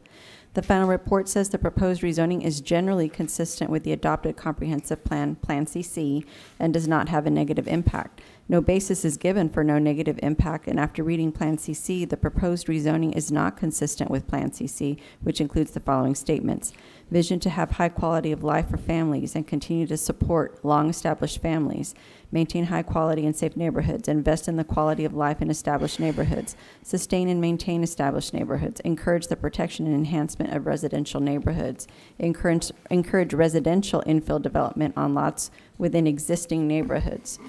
The final report says the proposed rezoning is generally consistent with the adopted comprehensive plan, Plan CC, and does not have a negative impact. No basis is given for no negative impact, and after reading Plan CC, the proposed rezoning is not consistent with Plan CC, which includes the following statements. Vision to have high quality of life for families and continue to support long-established families, maintain high quality and safe neighborhoods, invest in the quality of life in established neighborhoods, sustain and maintain established neighborhoods, encourage the protection and enhancement of residential neighborhoods, encourage residential infill development on lots within existing neighborhoods,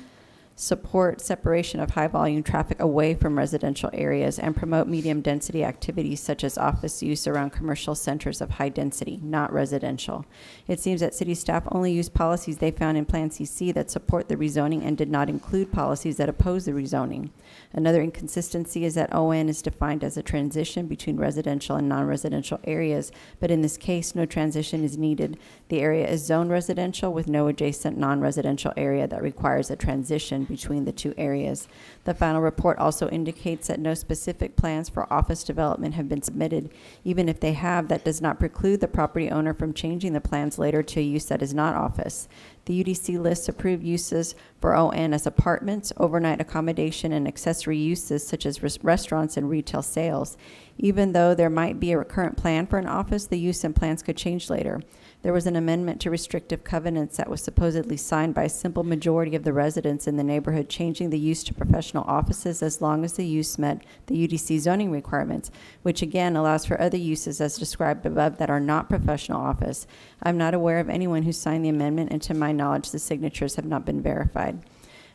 support separation of high-volume traffic away from residential areas, and promote medium-density activities such as office use around commercial centers of high density, not residential. It seems that city staff only used policies they found in Plan CC that support the rezoning and did not include policies that oppose the rezoning. Another inconsistency is that ON is defined as a transition between residential and non-residential areas, but in this case, no transition is needed. The area is zoned residential with no adjacent non-residential area that requires a transition between the two areas. The final report also indicates that no specific plans for office development have been submitted. Even if they have, that does not preclude the property owner from changing the plans later to a use that is not office. The UDC lists approved uses for ON as apartments, overnight accommodation, and accessory uses such as restaurants and retail sales. Even though there might be a current plan for an office, the use and plans could change later. There was an amendment to restrictive covenants that was supposedly signed by a simple majority of the residents in the neighborhood, changing the use to professional offices as long as the use met the UDC zoning requirements, which again allows for other uses as described above that are not professional office. I'm not aware of anyone who signed the amendment, and to my knowledge, the signatures have not been verified.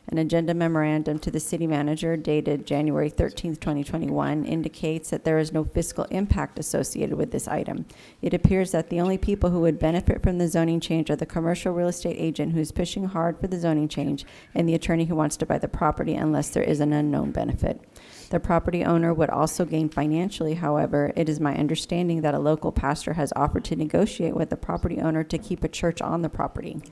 An agenda memorandum to the city manager dated January 13th, 2021 indicates that there is no fiscal impact associated with this item. It appears that the only people who would benefit from the zoning change are the commercial real estate agent who is pushing hard for the zoning change and the attorney who wants to buy the property unless there is an unknown benefit. The property owner would also gain financially. However, it is my understanding that a local pastor has offered to negotiate with the property owner to keep a church on the property.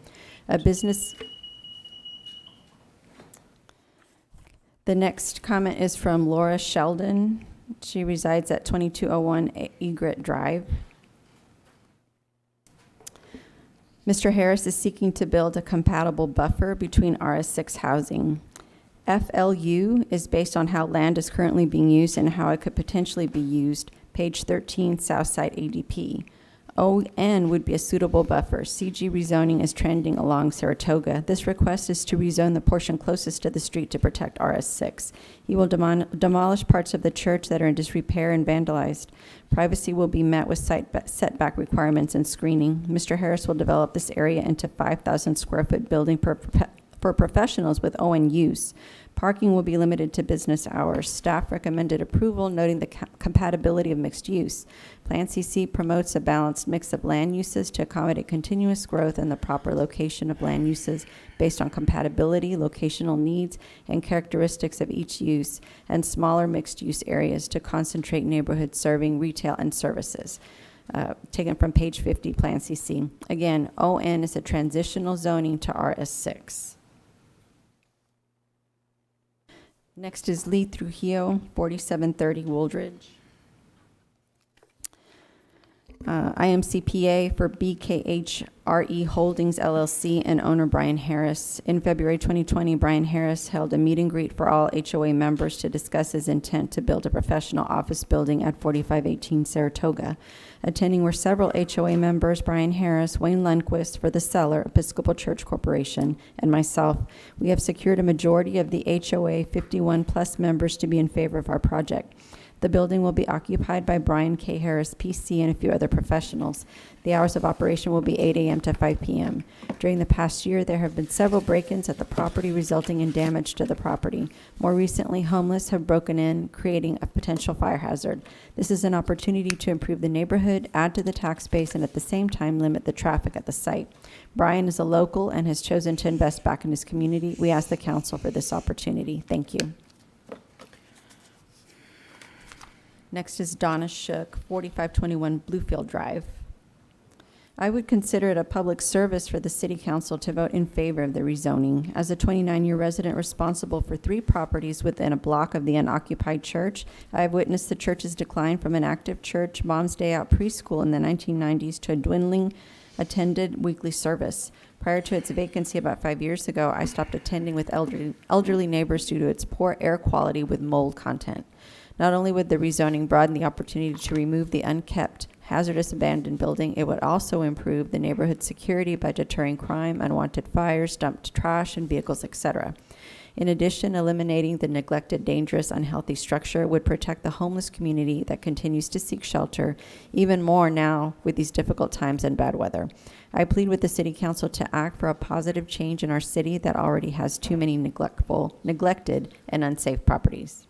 The next comment is from Laura Sheldon. She resides at 2201 Egret Drive. Mr. Harris is seeking to build a compatible buffer between RS6 housing. FLU is based on how land is currently being used and how it could potentially be used. Page 13, Southside ADP. ON would be a suitable buffer. CG rezoning is trending along Saratoga. This request is to rezone the portion closest to the street to protect RS6. He will demolish parts of the church that are in disrepair and vandalized. Privacy will be met with setback requirements and screening. Mr. Harris will develop this area into 5,000 square foot building for professionals with ON use. Parking will be limited to business hours. Staff recommended approval, noting the compatibility of mixed use. Plan CC promotes a balanced mix of land uses to accommodate continuous growth and the proper location of land uses based on compatibility, locational needs, and characteristics of each use, and smaller mixed-use areas to concentrate neighborhoods serving retail and services. Taken from page 50, Plan CC. Again, ON is a transitional zoning to RS6. Next is Lee Trujillo, 4730 Wooldridge. I am CPA for BKHRE Holdings LLC and owner Brian Harris. In February 2020, Brian Harris held a meet and greet for all HOA members to discuss his intent to build a professional office building at 4518 Saratoga. Attending were several HOA members, Brian Harris, Wayne Lundquist for the seller, Episcopal Church Corporation, and myself. We have secured a majority of the HOA 51 plus members to be in favor of our project. The building will be occupied by Brian K. Harris, PC, and a few other professionals. The hours of operation will be 8 a.m. to 5 p.m. During the past year, there have been several break-ins at the property, resulting in damage to the property. More recently, homeless have broken in, creating a potential fire hazard. This is an opportunity to improve the neighborhood, add to the tax base, and at the same time limit the traffic at the site. Brian is a local and has chosen to invest back in his community. We ask the council for this opportunity. Thank you. Next is Donna Shook, 4521 Bluefield Drive. I would consider it a public service for the City Council to vote in favor of the rezoning. As a 29-year resident responsible for 3 properties within a block of the unoccupied church, I have witnessed the church's decline from an active church, Mom's Day Out preschool in the 1990s to a dwindling attended weekly service. Prior to its vacancy about 5 years ago, I stopped attending with elderly neighbors due to its poor air quality with mold content. Not only would the rezoning broaden the opportunity to remove the unkept, hazardous abandoned building, it would also improve the neighborhood security by deterring crime, unwanted fires, dumped trash, and vehicles, etc. In addition, eliminating the neglected, dangerous, unhealthy structure would protect the homeless community that continues to seek shelter, even more now with these difficult times and bad weather. I plead with the City Council to act for a positive change in our city that already has too many neglected, and unsafe properties.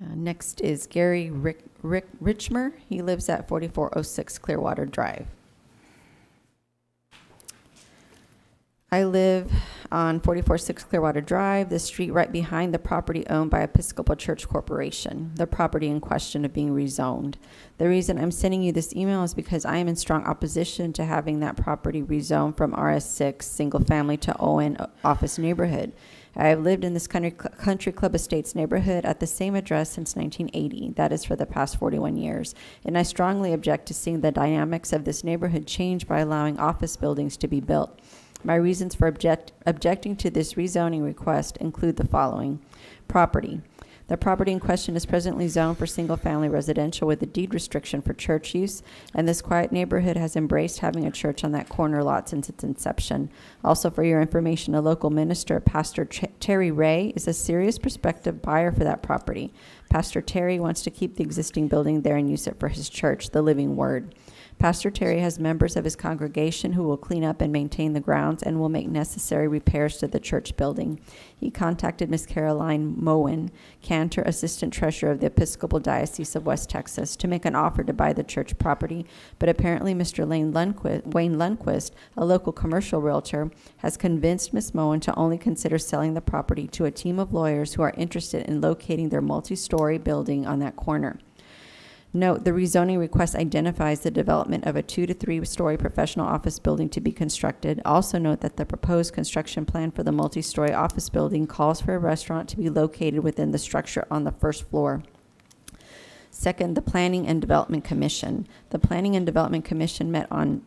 Next is Gary Richmer. He lives at 4406 Clearwater Drive. I live on 446 Clearwater Drive, the street right behind the property owned by Episcopal Church Corporation, the property in question of being rezoned. The reason I'm sending you this email is because I am in strong opposition to having that property rezoned from RS6 single family to ON office neighborhood. I have lived in this Country Club Estates neighborhood at the same address since 1980. That is for the past 41 years. And I strongly object to seeing the dynamics of this neighborhood change by allowing office buildings to be built. My reasons for objecting to this rezoning request include the following. Property. The property in question is presently zoned for single-family residential with a deed restriction for church use, and this quiet neighborhood has embraced having a church on that corner lot since its inception. Also, for your information, a local minister, Pastor Terry Ray, is a serious prospective buyer for that property. Pastor Terry wants to keep the existing building there and use it for his church, the Living Word. Pastor Terry has members of his congregation who will clean up and maintain the grounds and will make necessary repairs to the church building. He contacted Ms. Caroline Moen, Cantor, Assistant Treasurer of the Episcopal Diocese of West Texas, to make an offer to buy the church property, but apparently Mr. Wayne Lundquist, a local commercial realtor, has convinced Ms. Moen to only consider selling the property to a team of lawyers who are interested in locating their multi-story building on that corner. Note, the rezoning request identifies the development of a 2 to 3 story professional office building to be constructed. Also note that the proposed construction plan for the multi-story office building calls for a restaurant to be located within the structure on the first floor. Second, the Planning and Development Commission. The Planning and Development Commission met on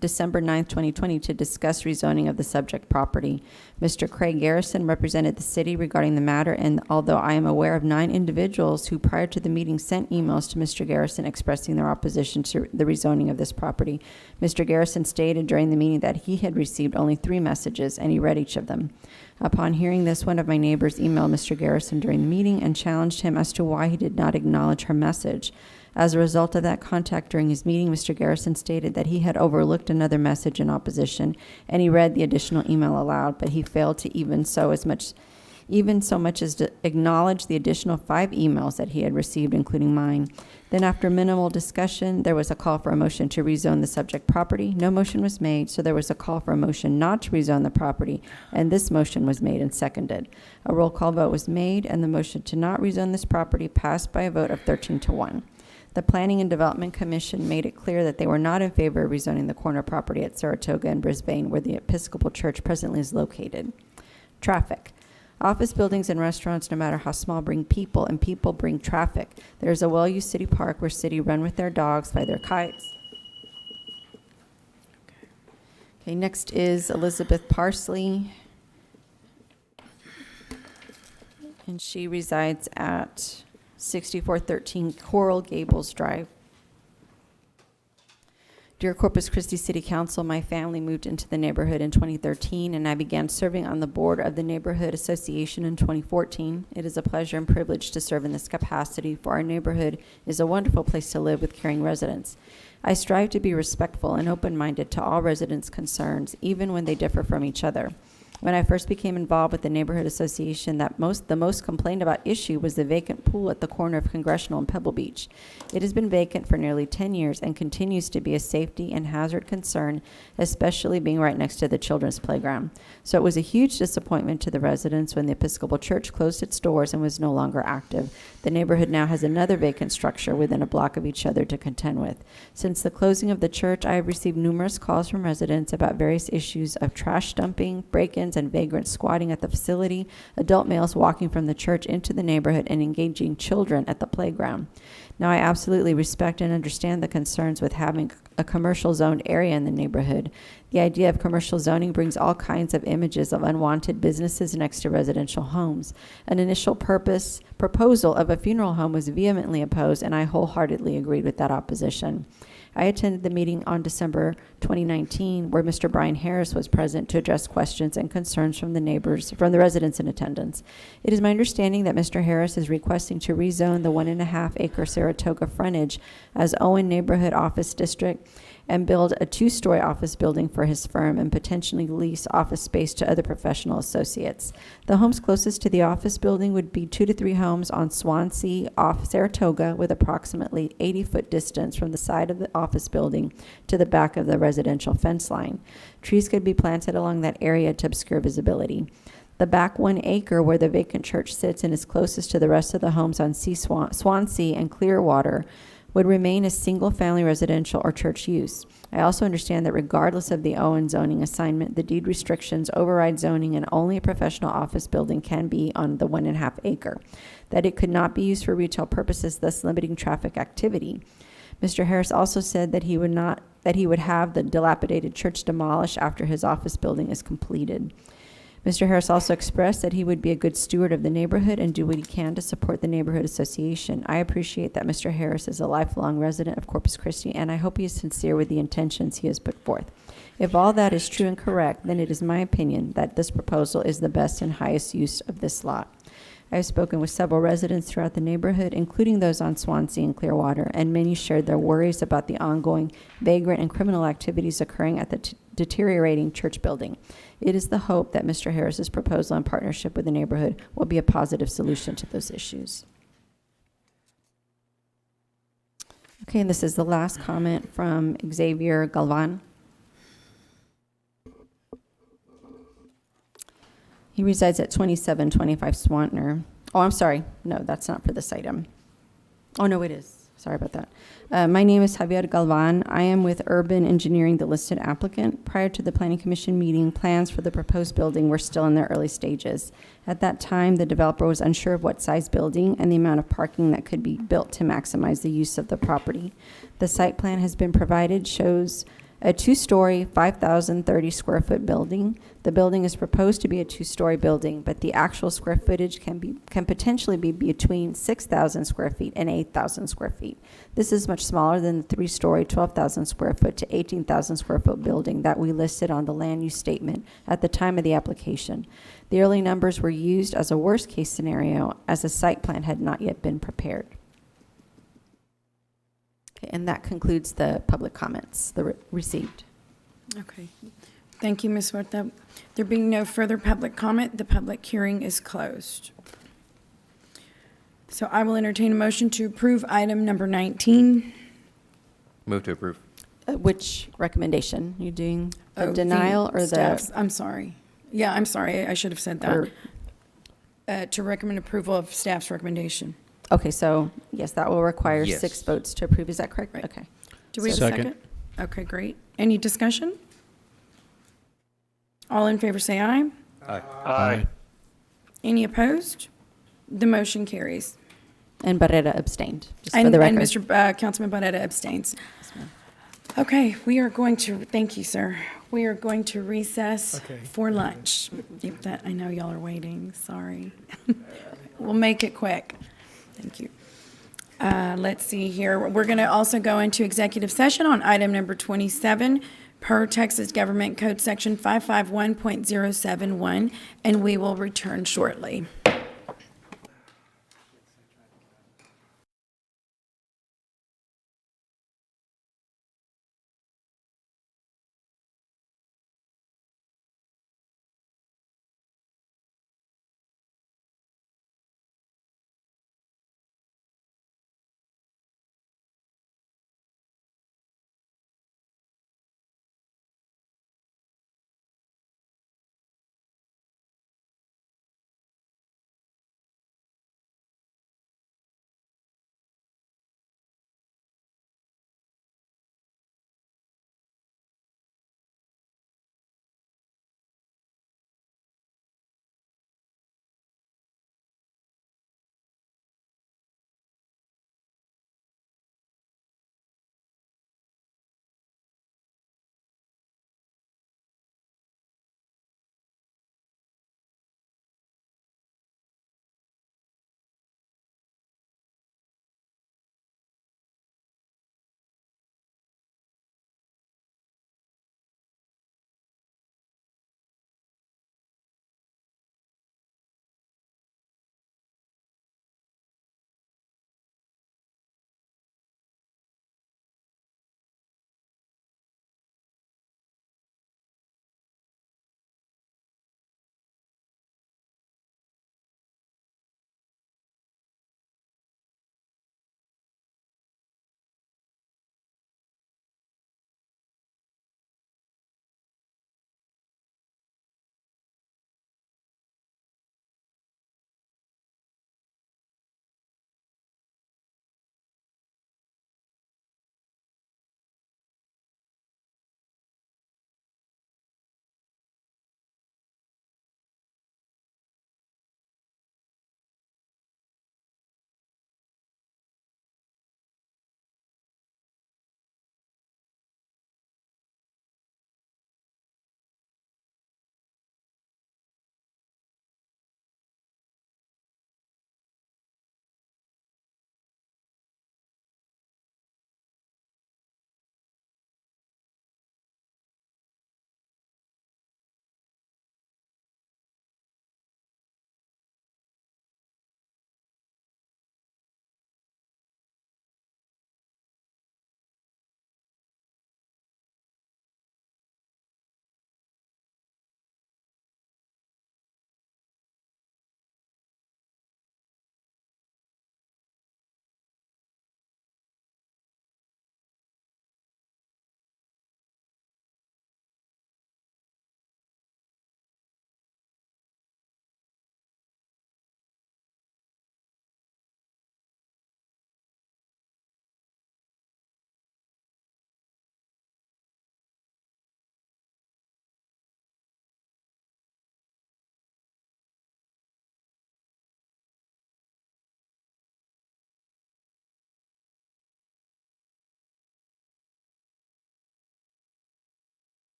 December 9, 2020 to discuss rezoning of the subject property. Mr. Craig Garrison represented the city regarding the matter, and although I am aware of 9 individuals who prior to the meeting sent emails to Mr. Garrison expressing their opposition to the rezoning of this property, Mr. Garrison stated during the meeting that he had received only 3 messages and he read each of them. Upon hearing this, one of my neighbors emailed Mr. Garrison during the meeting and challenged him as to why he did not acknowledge her message. As a result of that contact during his meeting, Mr. Garrison stated that he had overlooked another message in opposition, and he read the additional email aloud, but he failed to even so much as to acknowledge the additional 5 emails that he had received, including mine. Then after minimal discussion, there was a call for a motion to rezone the subject property. No motion was made, so there was a call for a motion not to rezone the property, and this motion was made and seconded. A roll call vote was made, and the motion to not rezone this property passed by a vote of 13-1. The Planning and Development Commission made it clear that they were not in favor of rezoning the corner property at Saratoga and Brisbane, where the Episcopal Church presently is located. Traffic. Office buildings and restaurants, no matter how small, bring people, and people bring traffic. There is a well-used city park where city run with their dogs, fly their kites. Okay, next is Elizabeth Parsley. And she resides at 6413 Coral Gables Drive. Dear Corpus Christi City Council, my family moved into the neighborhood in 2013, and I began serving on the board of the Neighborhood Association in 2014. It is a pleasure and privilege to serve in this capacity, for our neighborhood is a wonderful place to live with caring residents. I strive to be respectful and open-minded to all residents' concerns, even when they differ from each other. When I first became involved with the Neighborhood Association, the most complained about issue was the vacant pool at the corner of Congressional and Pebble Beach. It has been vacant for nearly 10 years and continues to be a safety and hazard concern, especially being right next to the children's playground. So it was a huge disappointment to the residents when the Episcopal Church closed its doors and was no longer active. The neighborhood now has another vacant structure within a block of each other to contend with. Since the closing of the church, I have received numerous calls from residents about various issues of trash dumping, break-ins, and vagrants squatting at the facility, adult males walking from the church into the neighborhood, and engaging children at the playground. Now, I absolutely respect and understand the concerns with having a commercial zoned area in the neighborhood. The idea of commercial zoning brings all kinds of images of unwanted businesses next to residential homes. An initial proposal of a funeral home was vehemently opposed, and I wholeheartedly agreed with that opposition. I attended the meeting on December 2019, where Mr. Brian Harris was present to address questions and concerns from the residents in attendance. It is my understanding that Mr. Harris is requesting to rezone the 1.5-acre Saratoga frontage as Owen Neighborhood Office District, and build a two-story office building for his firm and potentially lease office space to other professional associates. The homes closest to the office building would be 2 to 3 homes on Swansea off Saratoga, with approximately 80-foot distance from the side of the office building to the back of the residential fence line. Trees could be planted along that area to obscure visibility. The back 1 acre where the vacant church sits and is closest to the rest of the homes on Swansea and Clearwater would remain as single-family residential or church use. I also understand that regardless of the Owen zoning assignment, the deed restrictions override zoning and only a professional office building can be on the 1.5 acre, that it could not be used for retail purposes, thus limiting traffic activity. Mr. Harris also said that he would have the dilapidated church demolished after his office building is completed. Mr. Harris also expressed that he would be a good steward of the neighborhood and do what he can to support the neighborhood association. I appreciate that Mr. Harris is a lifelong resident of Corpus Christi, and I hope he is sincere with the intentions he has put forth. If all that is true and correct, then it is my opinion that this proposal is the best and highest use of this lot. I have spoken with several residents throughout the neighborhood, including those on Swansea and Clearwater, and many shared their worries about the ongoing vagrant and criminal activities occurring at the deteriorating church building. It is the hope that Mr. Harris's proposal in partnership with the neighborhood will be a positive solution to those issues. Okay, and this is the last comment from Xavier Galvan. He resides at 2725 Swantner. Oh, I'm sorry. No, that's not for this item. Oh, no, it is. Sorry about that. My name is Javier Galvan. I am with Urban Engineering, the listed applicant. Prior to the Planning Commission meeting, plans for the proposed building were still in their early stages. At that time, the developer was unsure of what size building and the amount of parking that could be built to maximize the use of the property. The site plan has been provided, shows a 2-story, 5,030 square foot building. The building is proposed to be a 2-story building, but the actual square footage can potentially be between 6,000 square feet and 8,000 square feet. This is much smaller than the 3-story, 12,000 square foot to 18,000 square foot building that we listed on the land use statement at the time of the application. The early numbers were used as a worst case scenario, as a site plan had not yet been prepared. And that concludes the public comments received. Okay. Thank you, Ms. Huerta. There being no further public comment, the public hearing is closed. So I will entertain a motion to approve item number 19. Move to approve. Which recommendation? You doing the Oh, denial or staff's- the? I'm sorry. Yeah, I'm sorry. I should have said that. To recommend approval of staff's recommendation. Okay, so yes, that will require Yes. 6 votes to approve. Is that correct? Right. Okay. Do we have a Second. second? Okay, great. Any discussion? All in favor say aye. Aye. Any opposed? The motion carries. And Barrera abstained, just for And the record. Mr. Councilman Barrera abstains. Okay, we are going to, thank you, sir. We are going to recess for lunch. If that, I know y'all are waiting, sorry. We'll make it quick. Thank you. Let's see here. We're going to also go into executive session on item number 27 per Texas Government Code Section 551.071, and we will return shortly.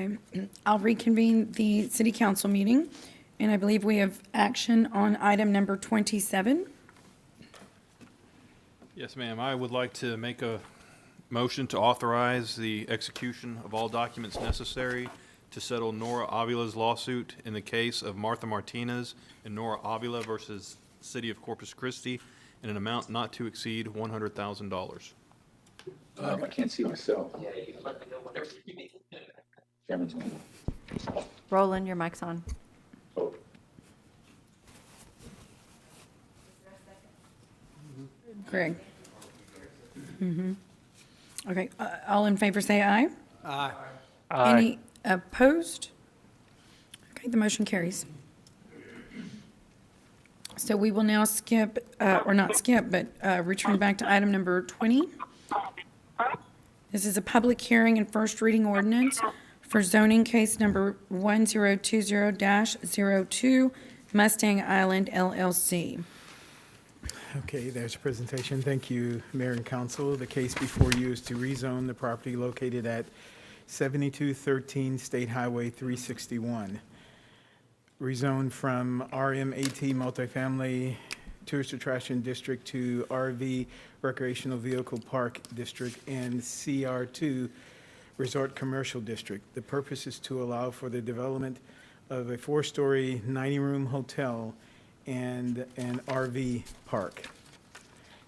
Okay, I'll reconvene the city council meeting, and I believe we have action on item number 27. Yes, ma'am. I would like to make a motion to authorize the execution of all documents necessary to settle Nora Avila's lawsuit in the case of Martha Martinez and Nora Avila versus City of Corpus Christi in an amount not to exceed $100,000. I can't see myself. Cameron's on. Roland, your mic's on. Oh, Greg? Okay, all in favor say aye. Aye. Any opposed? Okay, the motion carries. So we will now skip, or not skip, but return back to item number 20. This is a public hearing and first reading ordinance for zoning case number 1020-02 Mustang Island LLC. Okay, there's a presentation. Thank you, Mayor and Council. The case before you is to rezone the property located at 7213 State Highway 361. Rezone from RMAT multifamily tourist attraction district to RV recreational vehicle park district and CR2 resort commercial district. The purpose is to allow for the development of a 4-story 90-room hotel and an RV park.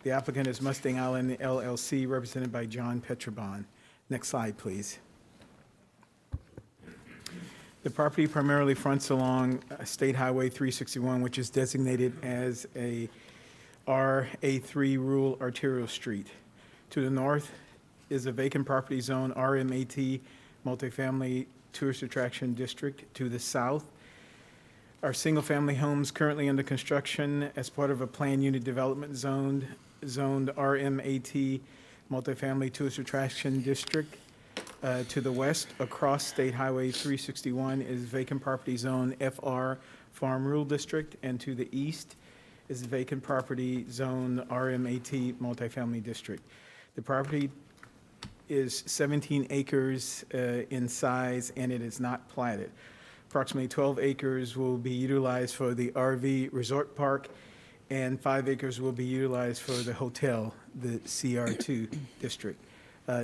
The applicant is Mustang Island LLC, represented by John Petrobon. Next slide, please. The property primarily fronts along State Highway 361, which is designated as a RA3 rural arterial street. To the north is a vacant property zone, RMAT multifamily tourist attraction district. To the south are single-family homes currently under construction as part of a planned unit development zoned RMAT multifamily tourist attraction district. To the west, across State Highway 361, is vacant property zone FR Farm Rural District, and to the east is vacant property zone RMAT multifamily district. The property is 17 acres in size, and it is not platted. Approximately 12 acres will be utilized for the RV resort park, and 5 acres will be utilized for the hotel, the CR2 district.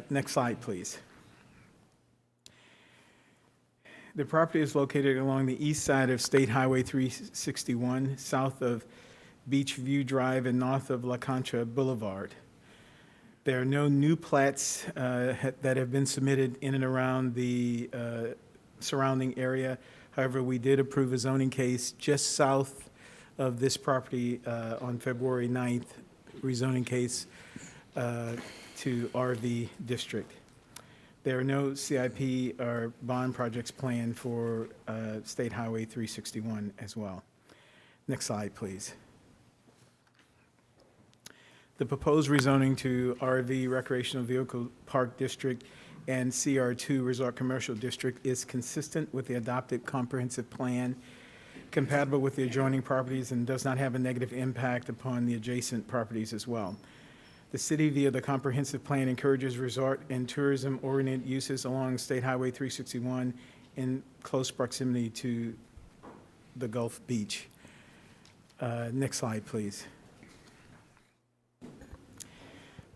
Next slide, please. The property is located along the east side of State Highway 361, south of Beachview Drive and north of La Concha Boulevard. There are no new plats that have been submitted in and around the surrounding area. However, we did approve a zoning case just south of this property on February 9th, rezoning case to RV district. There are no CIP or bond projects planned for State Highway 361 as well. Next slide, please. The proposed rezoning to RV Recreational Vehicle Park District and CR2 Resort Commercial District is consistent with the adopted comprehensive plan, compatible with the adjoining properties, and does not have a negative impact upon the adjacent properties as well. The city, via the comprehensive plan, encourages resort and tourism-oriented uses along State Highway 361 in close proximity to the Gulf Beach. Next slide, please.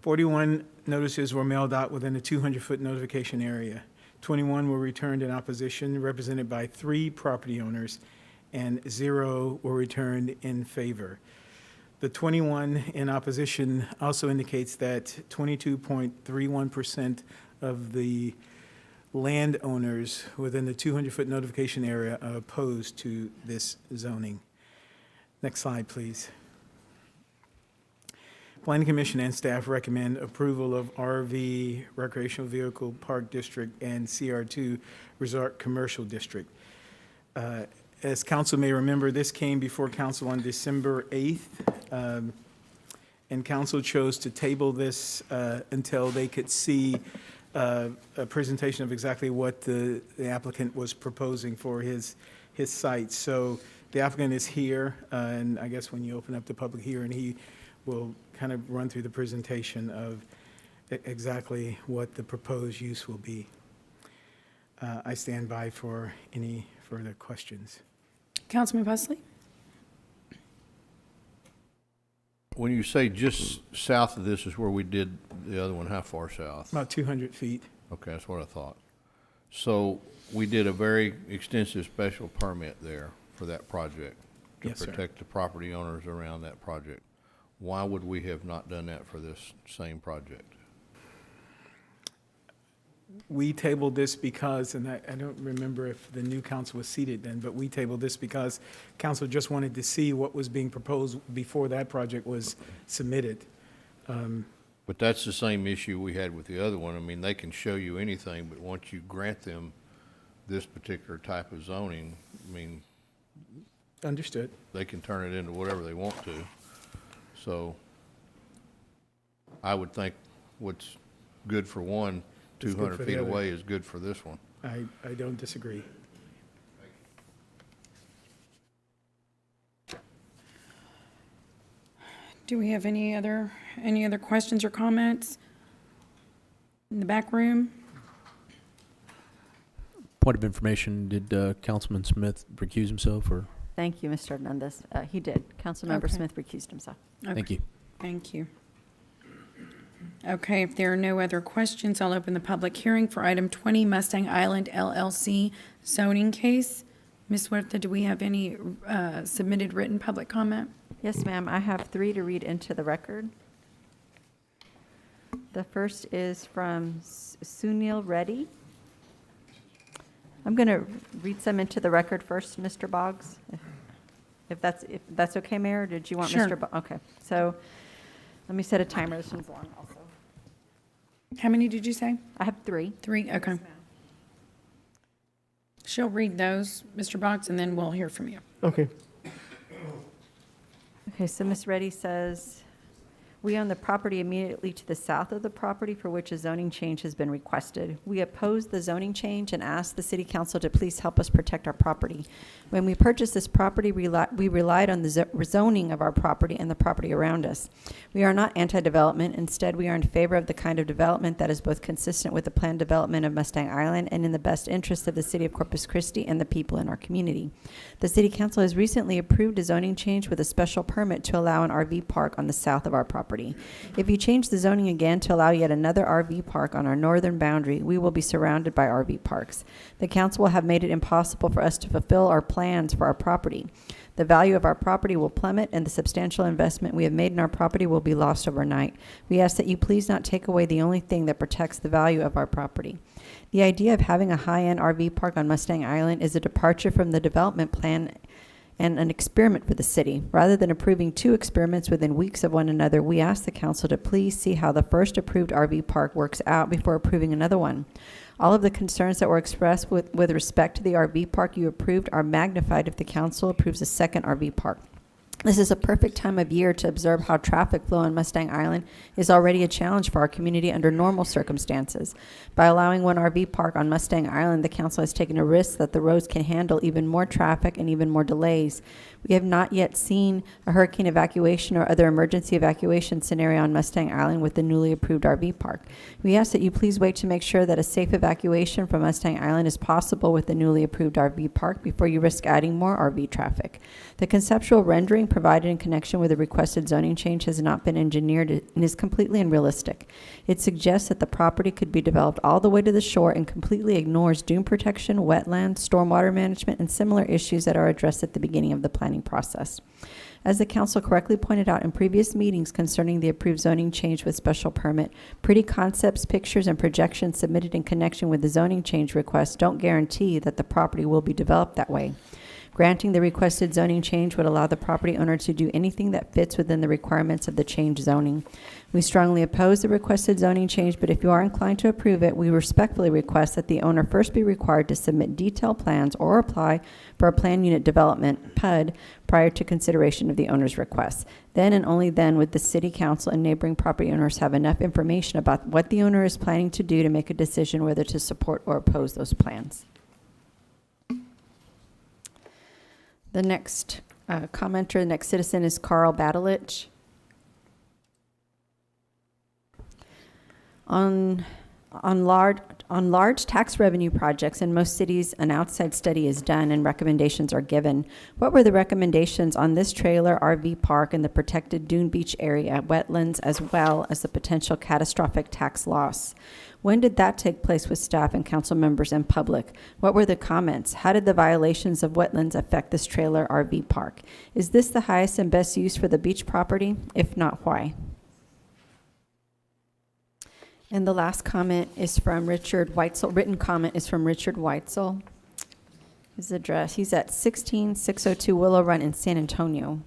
41 notices were mailed out within a 200-foot notification area. 21 were returned in opposition, represented by 3 property owners, and 0 were returned in favor. The 21 in opposition also indicates that 22.31% of the landowners within the 200-foot notification area are opposed to this zoning. Next slide, please. Planning Commission and staff recommend approval of RV Recreational Vehicle Park District and CR2 Resort Commercial District. As council may remember, this came before council on December 8th, and council chose to table this until they could see a presentation of exactly what the applicant was proposing for his site. So the applicant is here, and I guess when you open up the public hearing, he will kind of run through the presentation of exactly what the proposed use will be. I stand by for any further questions. Councilman Pusley? When you say just south of this is where we did the other one, how far south? About 200 feet. Okay, that's what I thought. So we did a very extensive special permit there for that project to Yes, sir. protect the property owners around that project. Why would we have not done that for this same project? We tabled this because, and I don't remember if the new council was seated then, but we tabled this because council just wanted to see what was being proposed before that project was submitted. But that's the same issue we had with the other one. I mean, they can show you anything, but once you grant them this particular type of zoning, I mean, Understood. they can turn it into whatever they want to. So I would think what's good for one, Is good 200 for the feet other. away is good for this one. I don't disagree. Do we have any other questions or comments in the back room? Point of information, did Councilman Smith recuse himself, or? Thank you, Mr. Hernandez. He did. Councilmember Okay. Smith recused himself. Thank Okay. you. Thank you. Okay, if there are no other questions, I'll open the public hearing for item 20, Mustang Island LLC zoning case. Ms. Huerta, do we have any submitted written public comment? Yes, ma'am. I have 3 to read into the record. The first is from Sunil Reddy. I'm going to read some into the record first, Mr. Boggs. If that's okay, Mayor, or did you want Sure. Mr. Boggs? Okay, so let me set a timer. This one's long also. How many did you say? I have 3. 3, okay. She'll read those, Mr. Boggs, and then we'll hear from you. Okay. Okay, so Ms. Reddy says, we own the property immediately to the south of the property for which a zoning change has been requested. We oppose the zoning change and ask the city council to please help us protect our property. When we purchased this property, we relied on the zoning of our property and the property around us. We are not anti-development. Instead, we are in favor of the kind of development that is both consistent with the planned development of Mustang Island and in the best interest of the city of Corpus Christi and the people in our community. The city council has recently approved a zoning change with a special permit to allow an RV park on the south of our property. If you change the zoning again to allow yet another RV park on our northern boundary, we will be surrounded by RV parks. The council will have made it impossible for us to fulfill our plans for our property. The value of our property will plummet, and the substantial investment we have made in our property will be lost overnight. We ask that you please not take away the only thing that protects the value of our property. The idea of having a high-end RV park on Mustang Island is a departure from the development plan and an experiment for the city. Rather than approving 2 experiments within weeks of one another, we ask the council to please see how the first approved RV park works out before approving another one. All of the concerns that were expressed with respect to the RV park you approved are magnified if the council approves a second RV park. This is a perfect time of year to observe how traffic flow on Mustang Island is already a challenge for our community under normal circumstances. By allowing one RV park on Mustang Island, the council has taken a risk that the roads can handle even more traffic and even more delays. We have not yet seen a hurricane evacuation or other emergency evacuation scenario on Mustang Island with the newly approved RV park. We ask that you please wait to make sure that a safe evacuation from Mustang Island is possible with the newly approved RV park before you risk adding more RV traffic. The conceptual rendering provided in connection with the requested zoning change has not been engineered and is completely unrealistic. It suggests that the property could be developed all the way to the shore and completely ignores dune protection, wetlands, stormwater management, and similar issues that are addressed at the beginning of the planning process. As the council correctly pointed out in previous meetings concerning the approved zoning change with special permit, pretty concepts, pictures, and projections submitted in connection with the zoning change request don't guarantee that the property will be developed that way. Granting the requested zoning change would allow the property owner to do anything that fits within the requirements of the change zoning. We strongly oppose the requested zoning change, but if you are inclined to approve it, we respectfully request that the owner first be required to submit detailed plans or apply for a plan unit development, PUD, prior to consideration of the owner's request. Then and only then would the city council and neighboring property owners have enough information about what the owner is planning to do to make a decision whether to support or oppose those plans. The next commenter, the next citizen is Carl Badalich. On On large tax revenue projects in most cities, an outside study is done and recommendations are given. What were the recommendations on this trailer RV park in the protected Dune Beach area, wetlands, as well as the potential catastrophic tax loss? When did that take place with staff and council members and public? What were the comments? How did the violations of wetlands affect this trailer RV park? Is this the highest and best use for the beach property? If not, why? And the last comment is from Richard Weitzel. Written comment is from Richard Weitzel. His address, he's at 16602 Willow Run in San Antonio.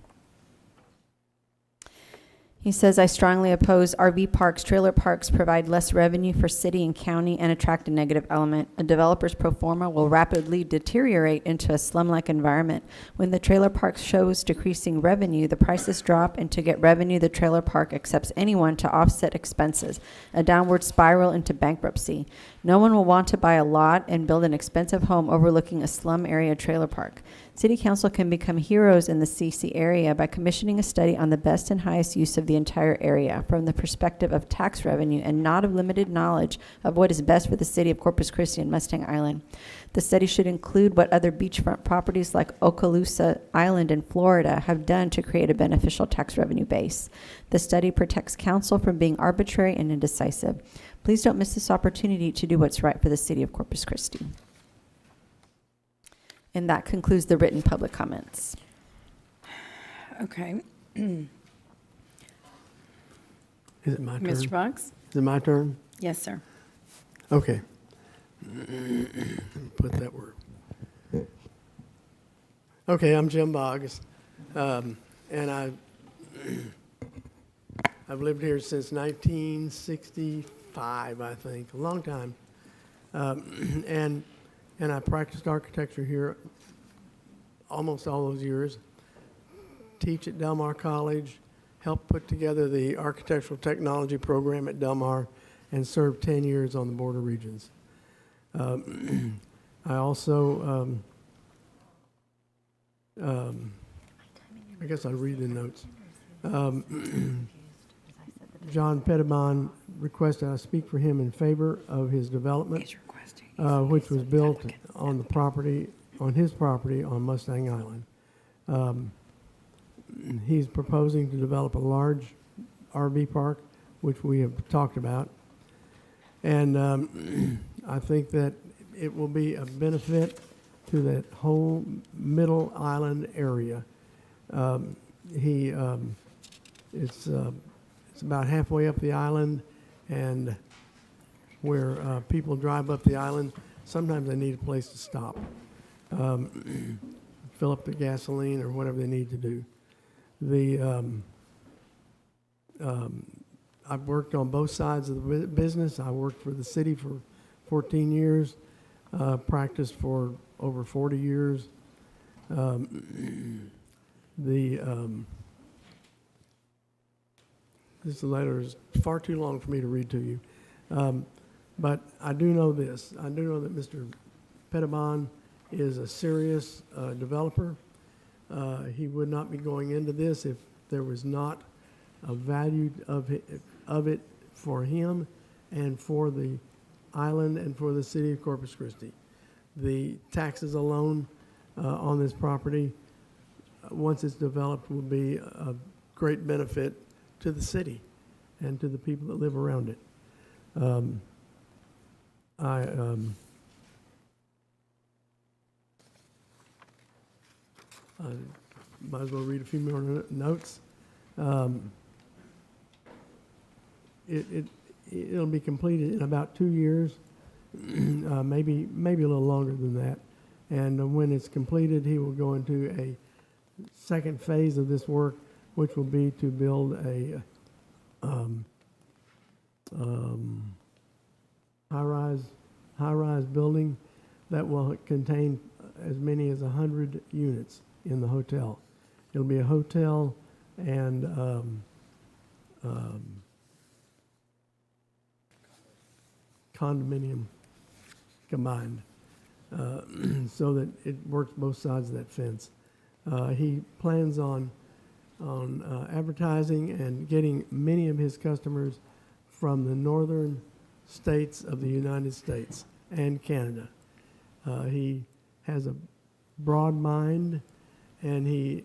He says, I strongly oppose RV parks. Trailer parks provide less revenue for city and county and attract a negative element. A developer's pro forma will rapidly deteriorate into a slum-like environment. When the trailer park shows decreasing revenue, the prices drop, and to get revenue, the trailer park accepts anyone to offset expenses, a downward spiral into bankruptcy. No one will want to buy a lot and build an expensive home overlooking a slum area trailer park. City Council can become heroes in the CC area by commissioning a study on the best and highest use of the entire area from the perspective of tax revenue and not of limited knowledge of what is best for the city of Corpus Christi and Mustang Island. The study should include what other beachfront properties like Okaloosa Island in Florida have done to create a beneficial tax revenue base. The study protects council from being arbitrary and indecisive. Please don't miss this opportunity to do what's right for the city of Corpus Christi. And that concludes the written public comments. Okay. Is it my turn? Mr. Boggs? Is it my turn? Yes, sir. Okay. Put that word. Okay, I'm Jim Boggs, and I've lived here since 1965, I think, a long time, and I practiced architecture here almost all those years. Teach at Del Mar College, helped put together the architectural technology program at Del Mar, and served 10 years on the Board of Regents. I also, I guess I'll read the notes. John Pettibon requested I speak for him in favor of his development, which was built on the property, on his property on Mustang Island. He's proposing to develop a large RV park, which we have talked about. And I think that it will be a benefit to that whole middle island area. It's about halfway up the island, and where people drive up the island, sometimes they need a place to stop, fill up the gasoline or whatever they need to do. I've worked on both sides of the business. I worked for the city for 14 years, practiced for over 40 years. This letter is far too long for me to read to you. But I do know this. I do know that Mr. Pettibon is a serious developer. He would not be going into this if there was not a value of it for him and for the island and for the city of Corpus Christi. The taxes alone on this property, once it's developed, will be a great benefit to the city and to the people that live around it. I might as well read a few more notes. It'll be completed in about 2 years, maybe a little longer than that. And when it's completed, he will go into a second phase of this work, which will be to build a high-rise building that will contain as many as 100 units in the hotel. It'll be a hotel and condominium combined, so that it works both sides of that fence. He plans on advertising and getting many of his customers from the northern states of the United States and Canada. He has a broad mind, and he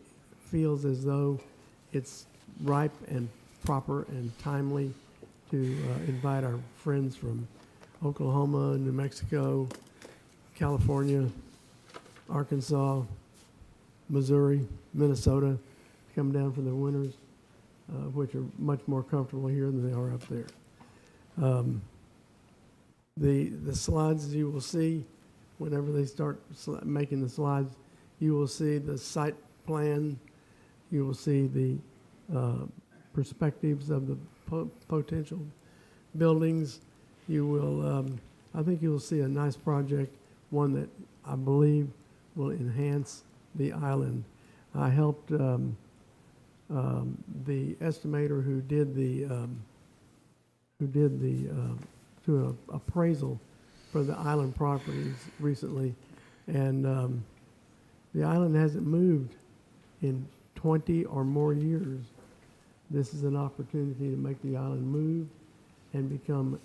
feels as though it's ripe and proper and timely to invite our friends from Oklahoma, New Mexico, California, Arkansas, Missouri, Minnesota, to come down for the winters, which are much more comfortable here than they are up there. The slides you will see, whenever they start making the slides, you will see the site plan, you will see the perspectives of the potential buildings. You will, I think you will see a nice project, one that I believe will enhance the island. I helped the estimator who did the appraisal for the island properties recently, and the island hasn't moved in 20 or more years. This is an opportunity to make the island move and become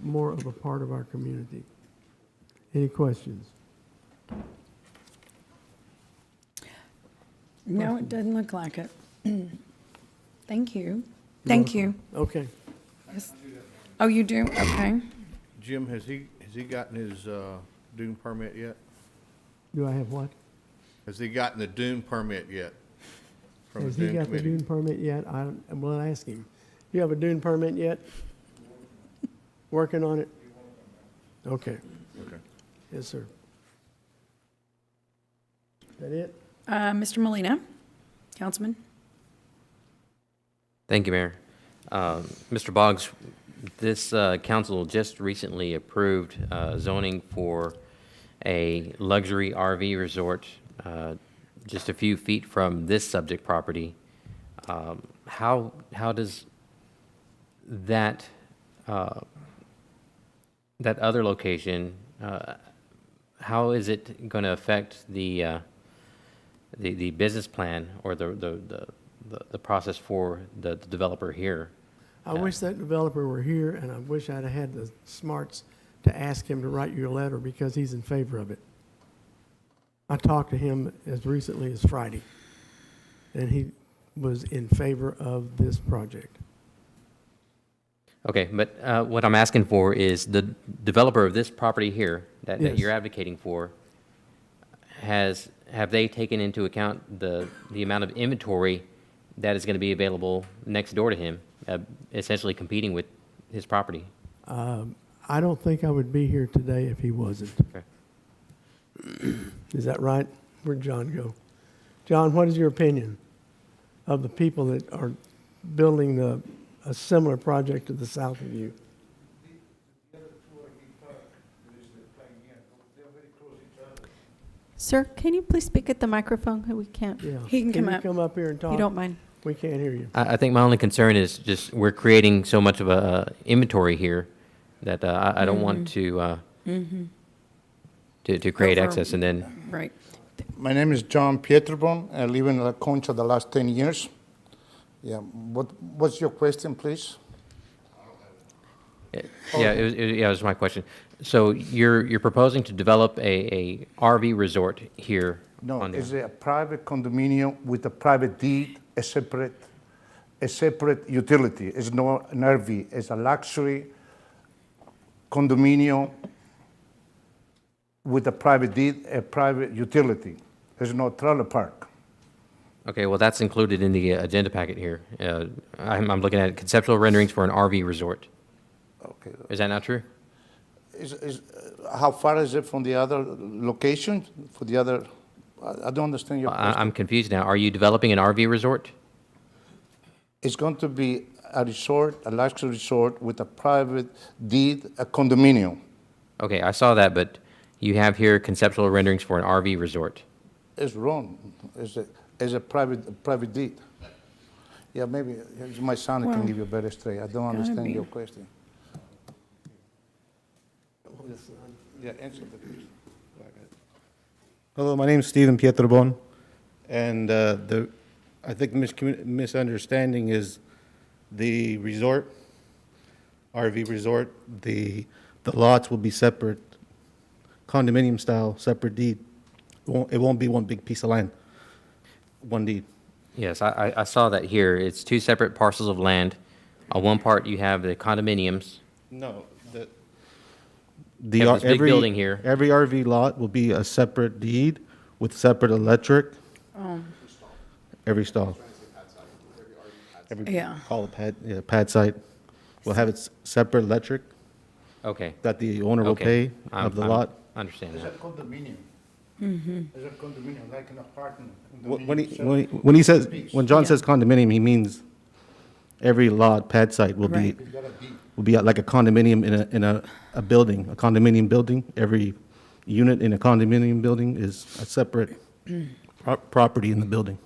more of a part of our community. Any questions? No, it doesn't look like it. Thank you. Thank you. Okay. Yes. Oh, you do? Okay. Jim, has he gotten his dune permit yet? Do I have what? Has he gotten the dune permit yet? From Has the he dune got the committee? dune permit yet? We'll ask him. You have a dune permit yet? Working on it? Okay. Okay. Yes, sir. Is that it? Mr. Molina, Councilman. Thank you, Mayor. Mr. Boggs, this council just recently approved zoning for a luxury RV resort just a few feet from this subject property. How does that that other location, how is it going to affect the business plan or the process for the developer here? I wish that developer were here, and I wish I'd have had the smarts to ask him to write you a letter because he's in favor of it. I talked to him as recently as Friday, and he was in favor of this project. Okay, but what I'm asking for is the developer of this property here that Yes. you're advocating for, have they taken into account the amount of inventory that is going to be available next door to him, essentially competing with his property? I don't think I would be here today if he wasn't. Okay. Is that right? Where'd John go? John, what is your opinion of the people that are building a similar project to the south of you? Sir, can you please speak at the microphone? We can't. Yeah. He can come you up. come up here and talk? You don't mind? We can't hear you. I think my only concern is just we're creating so much of a inventory here that I don't want to create Over- excess and then. Right. My name is John Pietrobon. I live in La Concha the last 10 years. Yeah, what's your question, please? Yeah, it was my question. So you're proposing to develop a RV resort here? No, on it's a private condominium with a private deed, a separate utility. It's not an RV. It's a luxury condominium with a private deed, a private utility. There's no trailer park. Okay, well, that's included in the agenda packet here. I'm looking at conceptual renderings for an RV resort. Okay. Is that not true? How far is it from the other location? For the other, I don't understand your question. I'm confused now. Are you developing an RV resort? It's going to be a resort, a luxury resort with a private deed, a condominium. Okay, I saw that, but you have here conceptual renderings for an RV resort. It's wrong. It's a private deed. Yeah, maybe my son can give you a better straight. I don't understand your question. Yeah, answer the question. Hello, my name is Stephen Pietrobon, and I think the misunderstanding is the resort RV resort, the lots will be separate, condominium style, separate deed. It won't be one big piece of land, one deed. Yes, I saw that here. It's two separate parcels of land. On one part, you have the condominiums. No, You have this big building here. Every RV lot will be a separate deed with separate electric, every stall. Yeah. Call it pad site. We'll have it separate electric Okay. that the owner will Okay. pay of the lot. I understand It's a that. condominium. Mm-hmm. It's a condominium, like an apartment. When John says condominium, he means every lot, pad site will be, Right. like a condominium in a building, a condominium building. Every unit in a condominium building is a separate property in the building.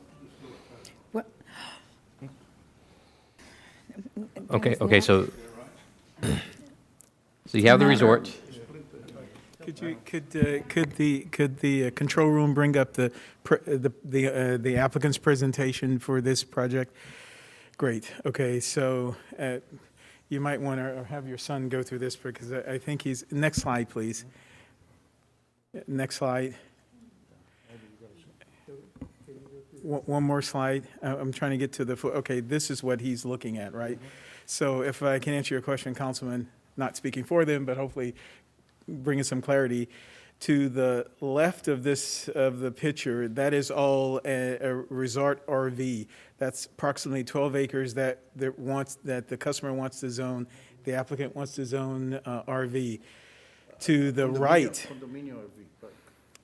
Okay, so you have the resort. Could the control room bring up the applicant's presentation for this project? Great, okay, so you might want to have your son go through this because I think next slide, please. Next slide. One more slide. I'm trying to get to okay, this is what he's looking at, right? So if I can answer your question, Councilman, not speaking for them, but hopefully bringing some clarity. To the left of the picture, that is all a resort RV. That's approximately 12 acres that the customer wants to zone, the applicant wants to zone RV. To the right.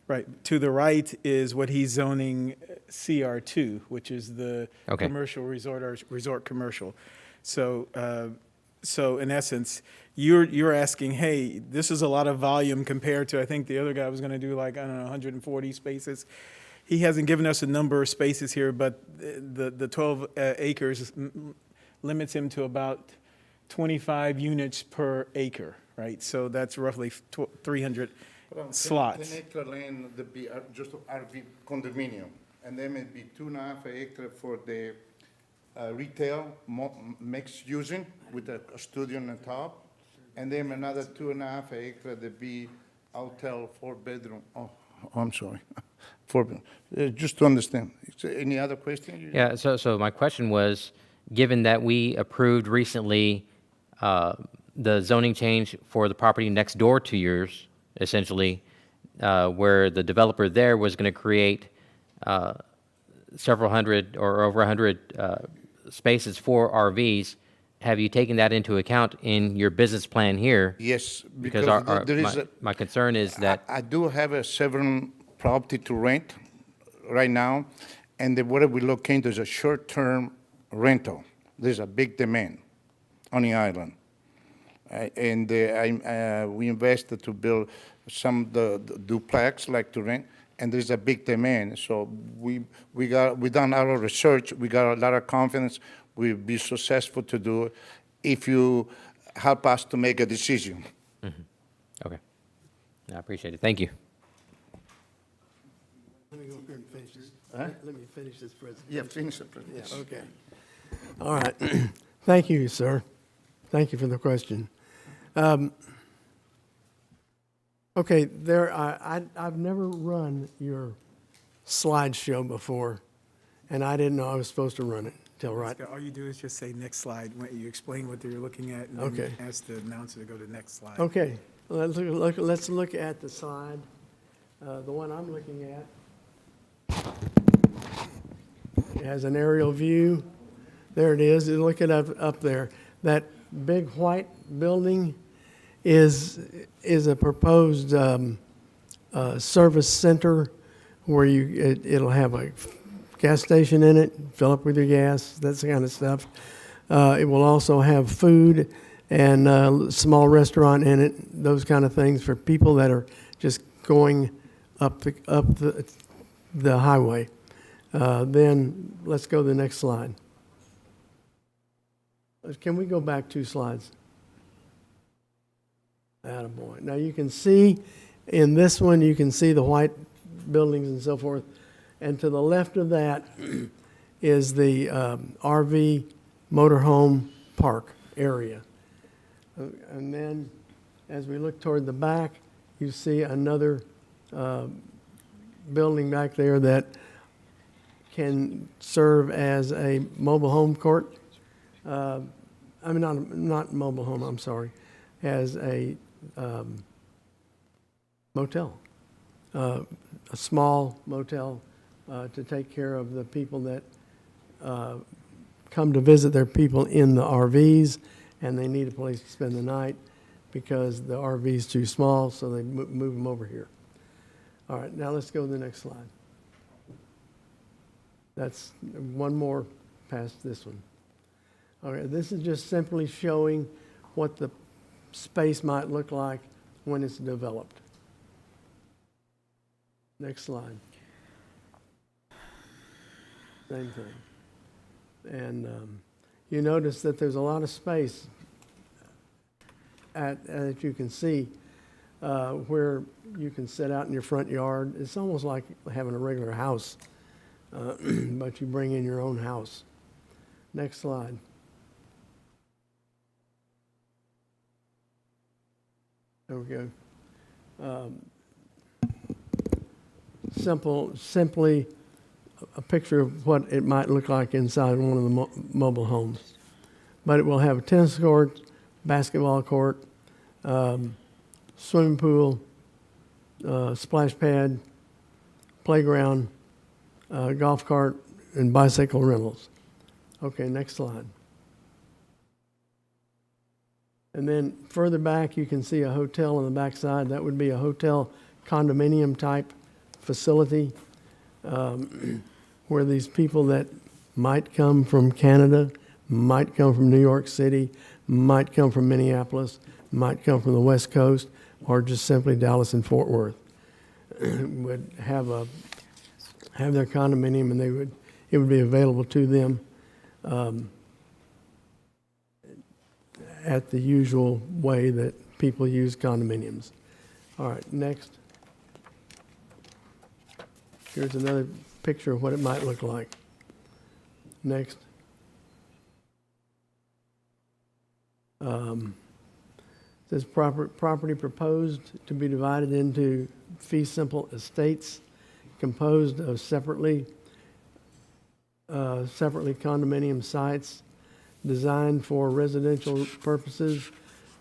Right, to the right is what he's zoning CR2, which is the Okay. commercial resort or resort commercial. So in essence, you're asking, hey, this is a lot of volume compared to, I think the other guy was going to do like, I don't know, 140 spaces. He hasn't given us a number of spaces here, but the 12 acres limits him to about 25 units per acre, right? So that's roughly 300 slots. 10 acre land would be just RV condominium, and then it'd be 2.5 acre for the retail mixed using with a studio on the top, and then another 2.5 acre to be hotel 4-bedroom. Oh, I'm sorry, 4 bedroom. Just to understand. Any other question? Yeah, so my question was, given that we approved recently the zoning change for the property next door to yours, essentially, where the developer there was going to create several hundred or over 100 spaces for RVs, have you taken that into account in your business plan here? Yes, Because my concern is that I do have a several property to rent right now, and what we look into is a short-term rental. There's a big demand on the island. We invested to build some the duplex like to rent, and there's a big demand. So we done our research. We got a lot of confidence. We'll be successful to do it if you help us to make a decision. Mm-hmm. Okay, I appreciate it. Thank you. Let me go up here and finish this. Huh? Let me finish this presentation. Yeah, finish the presentation. Okay. All right. Thank you, sir. Thank you for the question. Okay, I've never run your slideshow before, and I didn't know I was supposed to run it till right. All you do is just say next slide, when you explain what you're looking at, and Okay. then ask the announcer to go to the next slide. Okay, let's look at the slide, the one I'm looking at. It has an aerial view. There it is. Look it up there. That big white building is a proposed service center where it'll have a gas station in it, fill up with your gas, that kind of stuff. It will also have food and a small restaurant in it, those kind of things for people that are just going up the highway. Then let's go to the next slide. Can we go back 2 slides? Attaboy. Now you can see in this one, you can see the white buildings and so forth. And to the left of that is the RV motorhome park area. And then, as we look toward the back, you see another building back there that can serve as a mobile home court. I mean, not mobile home, I'm sorry, as a motel, a small motel to take care of the people that come to visit their people in the RVs, and they need a place to spend the night because the RV is too small, so they move them over here. All right, now let's go to the next slide. That's one more past this one. Okay, this is just simply showing what the space might look like when it's developed. Next slide. Same thing. And you notice that there's a lot of space that you can see where you can sit out in your front yard. It's almost like having a regular house, but you bring in your own house. Next slide. There we go. Simply a picture of what it might look like inside one of the mobile homes. But it will have a tennis court, basketball court, swimming pool, splash pad, playground, golf cart, and bicycle rentals. Okay, next slide. And then further back, you can see a hotel on the backside. That would be a hotel condominium type facility where these people that might come from Canada, might come from New York City, might come from Minneapolis, might come from the West Coast, or just simply Dallas and Fort Worth would have their condominium, and it would be available to them at the usual way that people use condominiums. All right, next. Here's another picture of what it might look like. Next. Says property proposed to be divided into fee simple estates composed of separately condominium sites designed for residential purposes,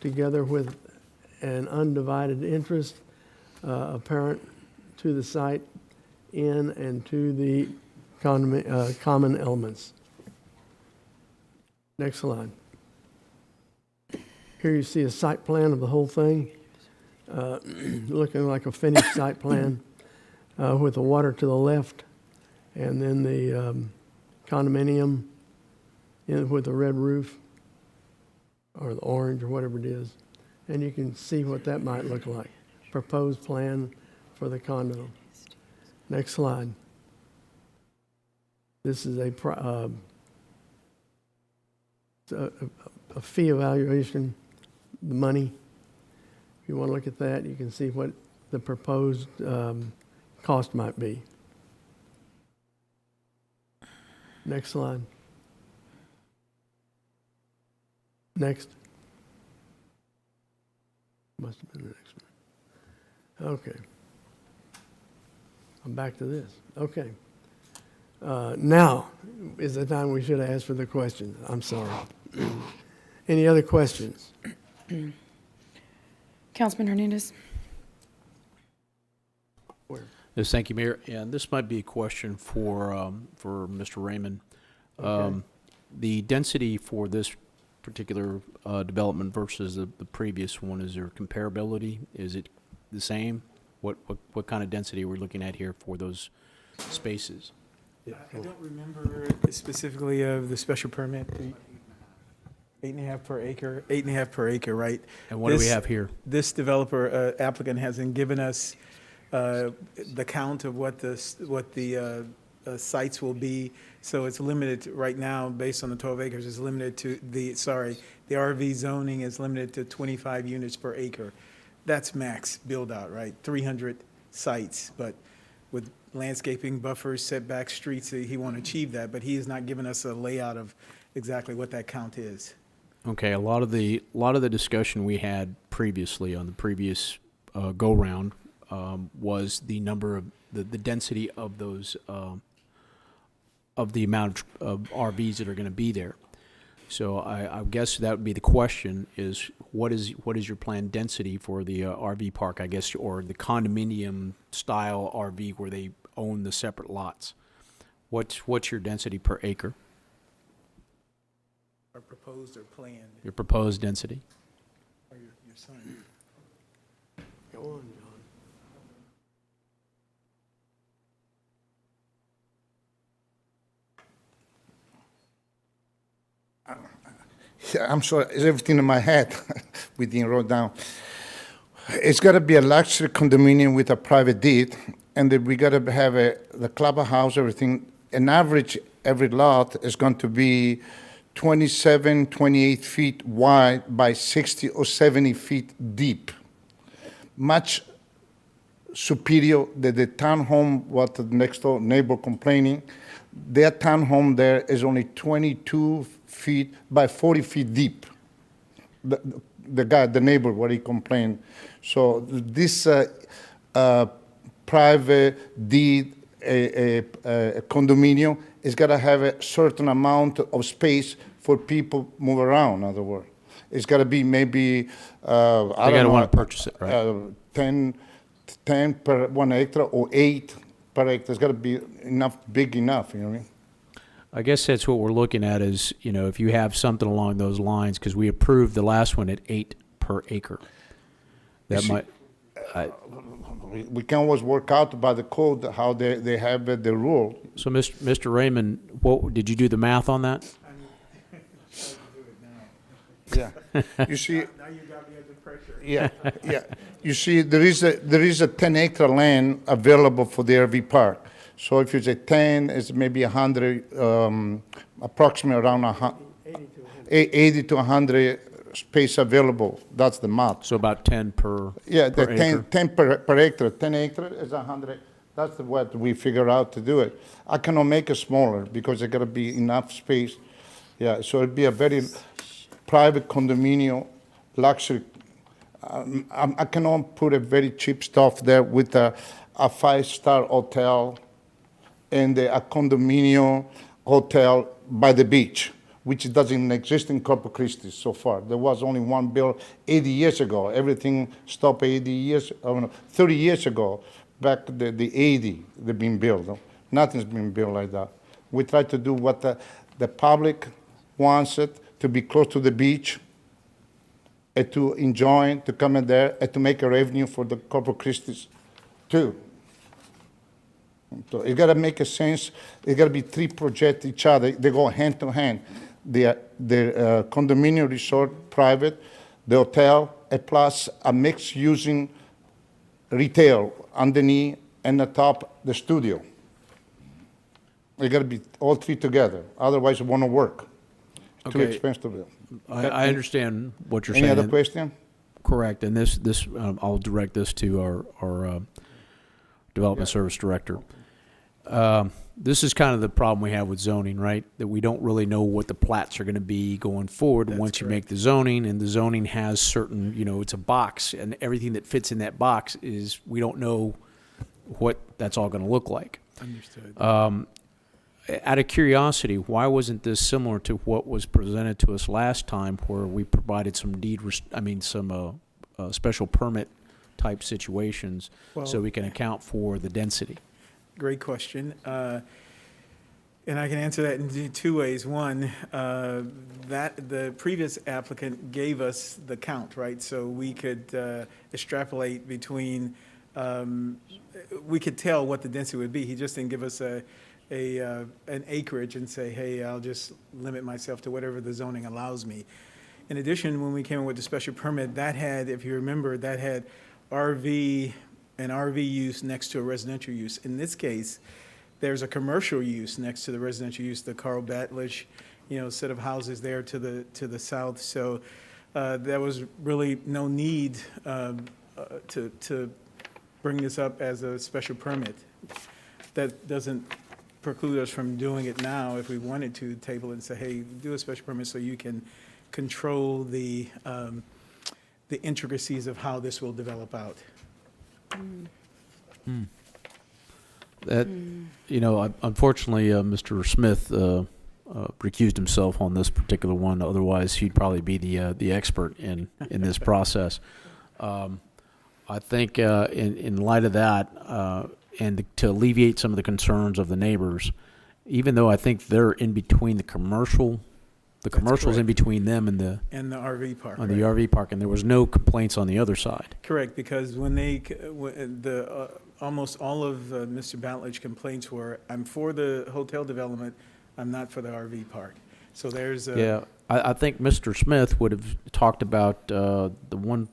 together with an undivided interest apparent to the site in and to the common elements. Next slide. Here you see a site plan of the whole thing, looking like a finished site plan with the water to the left, and then the condominium with the red roof, or the orange, or whatever it is. And you can see what that might look like. Proposed plan for the condo. Next slide. This is a fee evaluation, the money. If you want to look at that, you can see what the proposed cost might be. Next slide. Next. Must have been the next one. Okay. I'm back to this. Okay. Now is the time we should ask for the questions. I'm sorry. Any other questions? Councilman Hernandez. Where? Yes, thank you, Mayor. And this might be a question for Mr. Raymond. Okay. The density for this particular development versus the previous one, is there comparability? Is it the same? What kind of density are we looking at here for those spaces? I don't remember specifically of the special permit, 8.5 per acre, 8.5 per acre, right? And what do we have here? This developer applicant hasn't given us the count of what the sites will be, so it's limited right now, based on the 12 acres, is limited to the RV zoning is limited to 25 units per acre. That's max build out, right? 300 sites, but with landscaping, buffers, setbacks, streets, he won't achieve that, but he has not given us a layout of exactly what that count is. Okay, a lot of the discussion we had previously on the previous go-round was the number of, the density of those, of the amount of RVs that are going to be there. So I guess that would be the question is, what is your planned density for the RV park, I guess, or the condominium-style RV where they own the separate lots? What's your density per acre? Or proposed or planned? Your proposed density? Or your son? Go on, John. Yeah, I'm sorry, it's everything in my head. We didn't wrote down. It's got to be a luxury condominium with a private deed, and then we got to have the clubhouse, everything. An average, every lot is going to be 27, 28 feet wide by 60 or 70 feet deep. Much superior than the townhome, what the next door neighbor complaining. Their townhome there is only 22 feet by 40 feet deep. The guy, the neighbor, what he complained. So this private deed, a condominium, is got to have a certain amount of space for people move around. In other words, it's got to be maybe I don't know, want to purchase it, right? 10 per 1 acre or 8 per acre. It's got to be enough, big enough. You know what I mean? I guess that's what we're looking at is, you know, if you have something along those lines, because we approved the last one at 8 per acre. That might. We can always work out by the code how they have the rule. So, Mr. Raymond, what did you do the math on that? Yeah, you see. Now you got me under pressure. Yeah, yeah. You see, there is a 10-acre land available for the RV park. So if you say 10, it's maybe 100, approximately around 80 to 100 space available. That's the math. So about 10 per. Yeah, per the acre? 10 per acre. 10 acre is 100. That's what we figure out to do it. I cannot make it smaller because there got to be enough space. Yeah, so it'd be a very private condominium, luxury. I cannot put a very cheap stuff there with a 5-star hotel and a condominium hotel by the beach, which doesn't exist in Corpus Christi so far. There was only one built 80 years ago. Everything stopped 30 years ago. Back the 80, they've been built. No? Nothing's been built like that. We try to do what the public wants it, to be close to the beach, and to enjoy, to come in there, and to make a revenue for the Corpus Christi too. So it got to make a sense. It got to be 3 projects each other. They go hand to hand. The condominium resort, private, the hotel, and plus a mix using retail underneath and the top, the studio. It got to be all 3 together. Otherwise, it won't work. Too Okay. expensive. I understand what you're Any saying. other question? Correct, and this I'll direct this to our development service director. This is kind of the problem we have with zoning, right? That we don't really know what the plats are going to be going forward. And once you make the zoning, and the zoning has certain, you know, it's a box, and everything that fits in that box is, we don't know what that's all going to look like. Understood. Out of curiosity, why wasn't this similar to what was presented to us last time, where we provided some special permit type situations, so Well- we can account for the density? Great question. And I can answer that in 2 ways. One, that the previous applicant gave us the count, right? So we could extrapolate between, we could tell what the density would be. He just didn't give us an acreage and say, hey, I'll just limit myself to whatever the zoning allows me. In addition, when we came in with the special permit, that had, if you remember, that had RV use next to a residential use. In this case, there's a commercial use next to the residential use, the Carl Batlish, set of houses there to the south. So there was really no need to bring this up as a special permit. That doesn't preclude us from doing it now if we wanted to table it and say, hey, do a special permit so you can control the intricacies of how this will develop out. That, unfortunately, Mr. Smith recused himself on this particular one. Otherwise, he'd probably be the expert in this process. I think in light of that, and to alleviate some of the concerns of the neighbors, even though I think they're in between the commercial's in between them and the RV park. on the RV park, and there was no complaints on the other side. Correct, because when almost all of Mr. Bantlich's complaints were, I'm for the hotel development, I'm not for the RV park. So there's Yeah, I think Mr. Smith would have talked about the one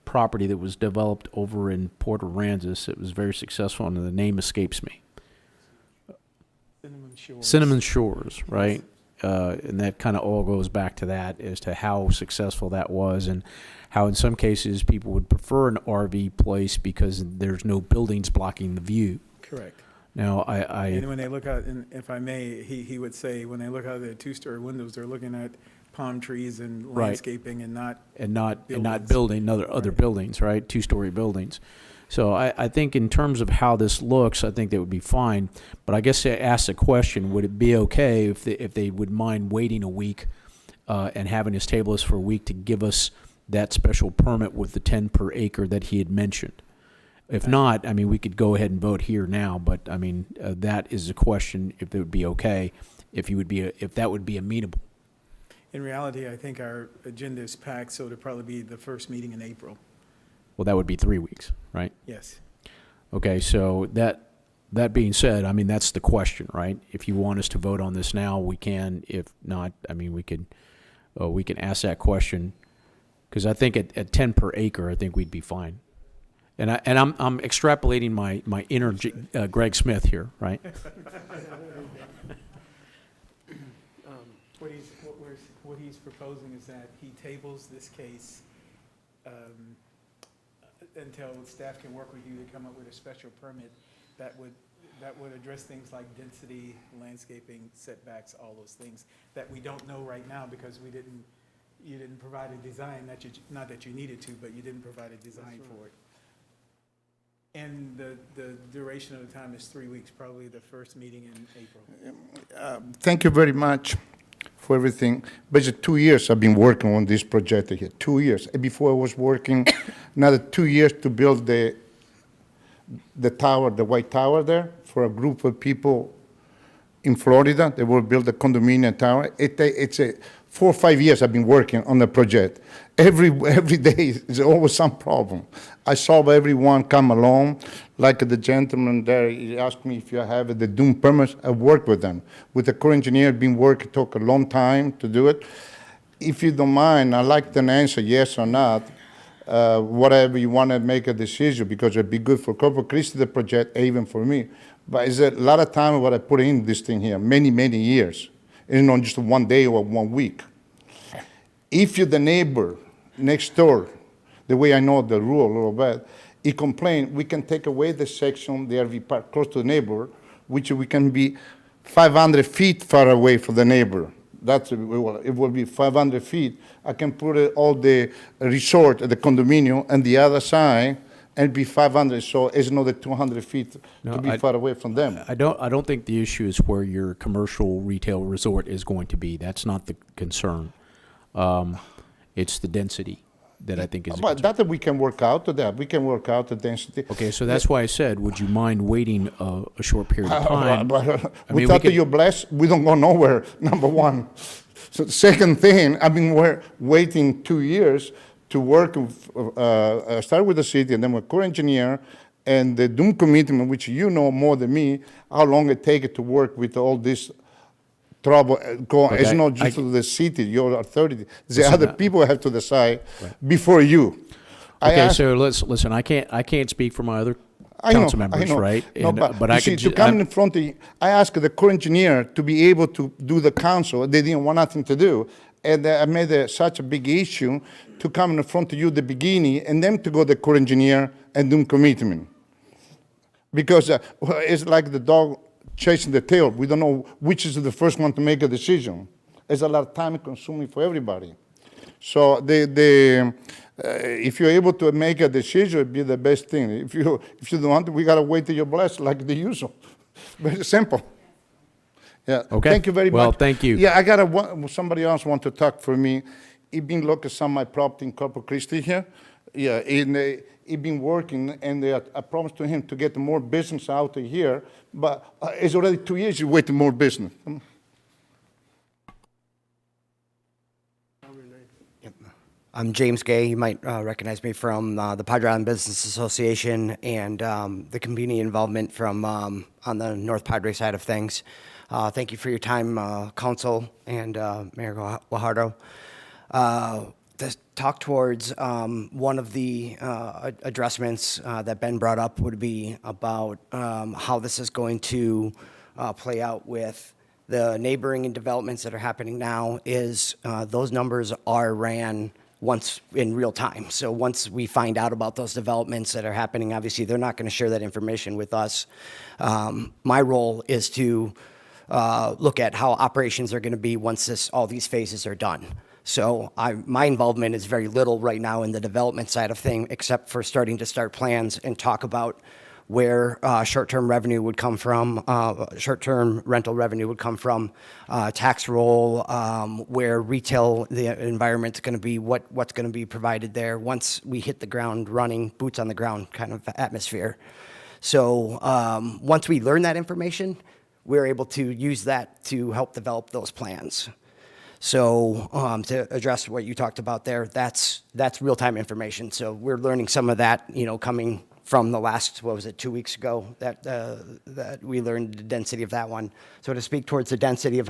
property that was developed over in Port Aransas. It was very successful, and the name escapes me. Cinnamon Shores, right? And that kind of all goes back to that as to how successful that was, and how in some cases people would prefer an RV place because there's no buildings blocking the view. correct. Now, And when they look out, and if I may, he would say, when they look out of the two-story windows, they're looking at palm trees and Right. landscaping and not not building other buildings, right? Two-story buildings. So I think in terms of how this looks, I think that would be fine. But I guess I ask the question: would it be okay if they would mind waiting a week and having us table this for a week to give us that special permit with the 10 per acre that he had mentioned? If not, I mean, we could go ahead and vote here now. But I mean, that is a question: if it would be okay, if that would be amenable. In reality, I think our agenda is packed, so it'll probably be the first meeting in April. Well, that would be 3 weeks, right? Yes. Okay, so that being said, I mean, that's the question, right? If you want us to vote on this now, we can. If not, I mean, we can ask that question, because I think at 10 per acre, I think we'd be fine. And I'm extrapolating my inner Greg Smith here, right? What he's proposing is that he tables this case until staff can work with you to come up with a special permit that would address things like density, landscaping, setbacks, all those things that we don't know right now because you didn't provide a design, not that you needed to, but you didn't provide a design for it. And the duration of the time is 3 weeks, probably the first meeting in April. Thank you very much for everything. Basically, 2 years I've been working on this project here. 2 years. And before I was working another 2 years to build the tower, the White Tower there, for a group of people in Florida. They will build a condominium tower. It's 4 or 5 years I've been working on the project. Every day there's always some problem. I solve everyone come along. Like the gentleman there, he asked me if you have the Doom permits. I work with them. With the core engineer, been working, took a long time to do it. If you don't mind, I'd like an answer, yes or not, whatever you want to make a decision, because it'd be good for Corpus Christi, the project, even for me. But it's a lot of time what I put in this thing here, many, many years. It's not just 1 day or 1 week. If you're the neighbor next door, the way I know the rule a little bit, he complained, we can take away the section, the RV park, close to the neighbor, which we can be 500 feet far away from the neighbor. It will be 500 feet. I can put all the resort, the condominium, on the other side, and be 500, so it's another 200 feet to be far away from them. I don't think the issue is where your commercial retail resort is going to be. That's not the concern. It's the density that I think is. But that we can work out to that. We can work out the density. Okay, so that's why I said, would you mind waiting a short period of time? Without you're blessed, we don't go nowhere, number one. So the second thing, I've been waiting 2 years to work, start with the city and then with core engineer and the Doom commitment, which you know more than me, how long it takes to work with all this trouble. It's not just the city, your authority. The other people have to decide before you. Okay, so listen. I can't speak for my other council members, right? But I see, to come in front of you, I asked the core engineer to be able to do the council. They didn't want nothing to do. And I made such a big issue to come in front of you at the beginning and then to go to the core engineer and do commitment. Because it's like the dog chasing the tail. We don't know which is the first one to make a decision. It's a lot of time consuming for everybody. So if you're able to make a decision, it'd be the best thing. If you don't want, we gotta wait till you're blessed, like the usual. Very simple. Yeah. Okay. Thank you very much. Well, thank you. Yeah, I got somebody else want to talk for me. He been looking at some of my property in Corpus Christi here. Yeah, and he been working, and I promised to him to get more business out of here, but it's already 2 years he's waiting more business. I'm James Gay. You might recognize me from the Padre Island Business Association and the community involvement from on the North Padre side of things. Thank you for your time, Council and Mayor Guajardo. To talk towards one of the addressments that Ben brought up would be about how this is going to play out with the neighboring and developments that are happening now. Is those numbers are ran once in real time. So once we find out about those developments that are happening, obviously they're not going to share that information with us. My role is to look at how operations are going to be once all these phases are done. So my involvement is very little right now in the development side of things, except for starting to start plans and talk about where short-term revenue would come from, short-term rental revenue would come from, tax roll, where retail, the environment's going to be, what's going to be provided there once we hit the ground running, boots on the ground kind of atmosphere. So once we learn that information, we're able to use that to help develop those plans. So to address what you talked about there, that's real-time information. So we're learning some of that, coming from the last, 2 weeks ago, that we learned the density of that one. So to speak towards the density of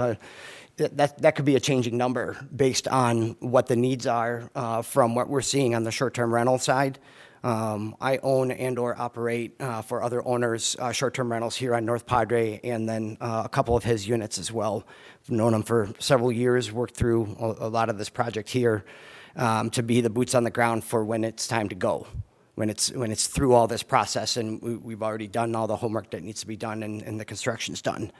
that could be a changing number based on what the needs are from what we're seeing on the short-term rental side. I own and or operate for other owners short-term rentals here on North Padre, and then a couple of his units as well. I've known him for several years, worked through a lot of this project here to be the boots on the ground for when it's time to go. When it's through all this process, and we've already done all the homework that needs to be done, and the construction's done.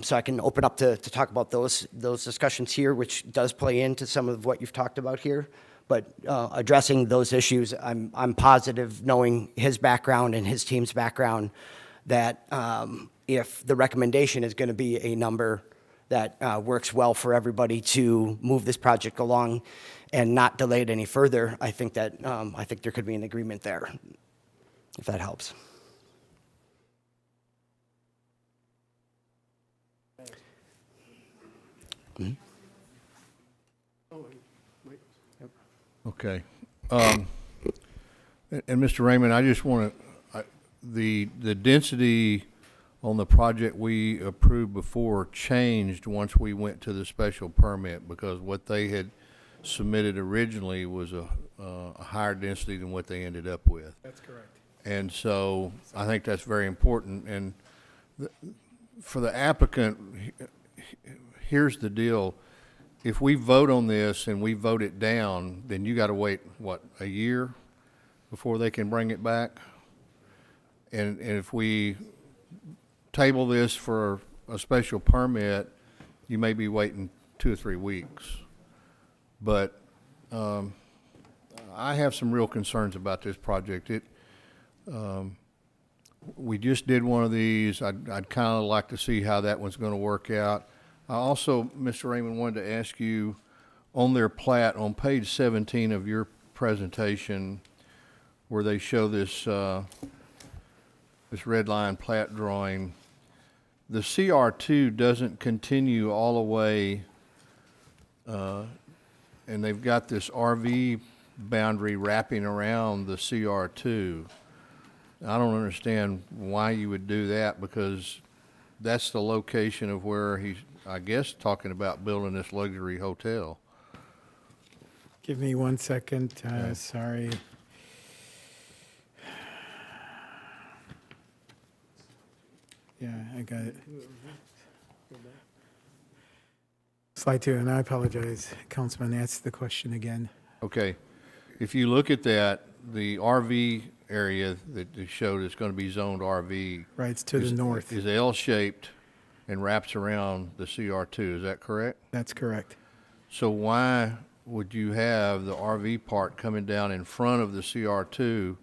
So I can open up to talk about those discussions here, which does play into some of what you've talked about here. But addressing those issues, I'm positive, knowing his background and his team's background, that if the recommendation is going to be a number that works well for everybody to move this project along and not delay it any further, I think there could be an agreement there, if that helps. Mm-hmm. Okay. And Mr. Raymond, I just want to, the density on the project we approved before changed once we went to the special permit, because what they had submitted originally was a higher density than what they ended up with. That's correct. And so I think that's very important. And for the applicant, here's the deal. If we vote on this and we vote it down, then you got to wait, a year before they can bring it back? And if we table this for a special permit, you may be waiting 2 or 3 weeks. But I have some real concerns about this project. We just did one of these. I'd kind of like to see how that one's going to work out. I also, Mr. Raymond, wanted to ask you, on their plat, on page 17 of your presentation, where they show this red line plat drawing, the CR2 doesn't continue all the way, and they've got this RV boundary wrapping around the CR2. I don't understand why you would do that, because that's the location of where he's, I guess, talking about building this luxury hotel. Give me 1 second. Sorry. Yeah, I got it. Slide 2, and I apologize. Councilman, ask the question again. Okay. If you look at that, the RV area that they showed is going to be zoned RV. Right, it's to the north. Is L-shaped and wraps around the CR2. Is that correct? That's correct. So why would you have the RV park coming down in front of the CR2,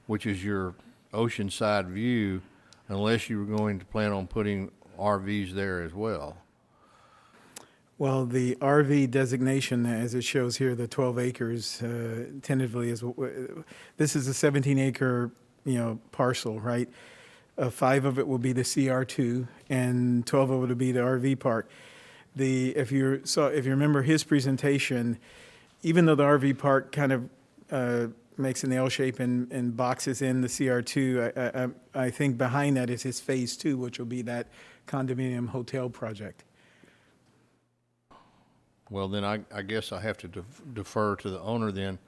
which is your oceanside view, unless you were going to plan on putting RVs there as well? Well, the RV designation, as it shows here, the 12 acres tentatively is, this is a 17-acre, parcel, right? 5 of it will be the CR2, and 12 of it will be the RV park. If you remember his presentation, even though the RV park kind of makes an L shape and boxes in the CR2, I think behind that is his phase 2, which will be that condominium hotel project. Well, then I guess I have to defer to the owner then.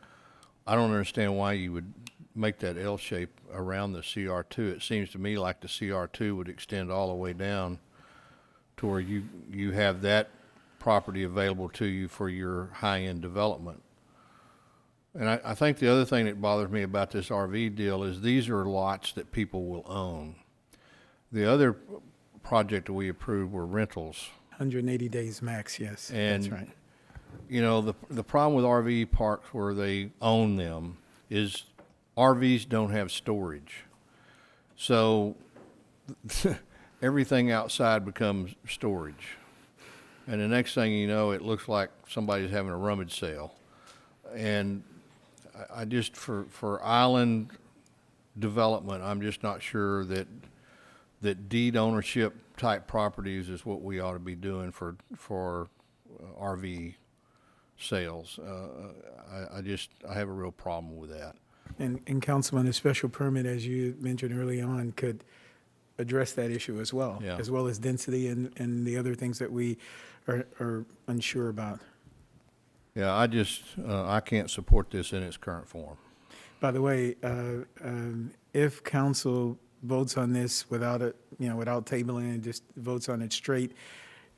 I don't understand why you would make that L shape around the CR2. It seems to me like the CR2 would extend all the way down to where you have that property available to you for your high-end development. And I think the other thing that bothers me about this RV deal is these are lots that people will own. The other project that we approved were rentals. 180 days max, yes, And, that's right. The problem with RV parks where they own them is RVs don't have storage. So everything outside becomes storage. And the next thing you know, it looks like somebody's having a rummage sale. And I just, for island development, I'm just not sure that deed ownership type properties is what we ought to be doing for RV sales. I have a real problem with that. And Councilman, a special permit, as you mentioned early on, could address that issue as well, Yeah. as well as density and the other things that we are unsure about. Yeah, I can't support this in its current form. By the way, if council votes on this without tabling and just votes on it straight,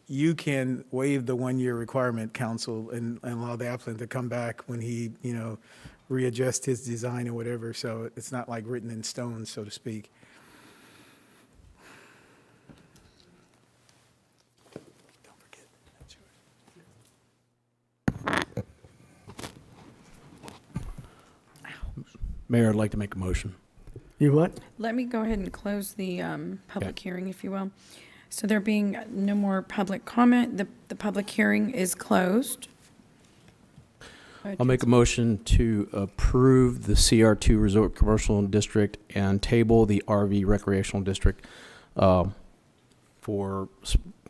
you can waive the 1-year requirement, council, and allow the applicant to come back when he, readjust his design or whatever. So it's not like written in stone, so to speak. Mayor, I'd like to make a motion. You what? Let me go ahead and close the public hearing, if you will. So there being no more public comment, the public hearing is closed. I'll make a motion to approve the CR2 Resort Commercial District and table the RV Recreational District for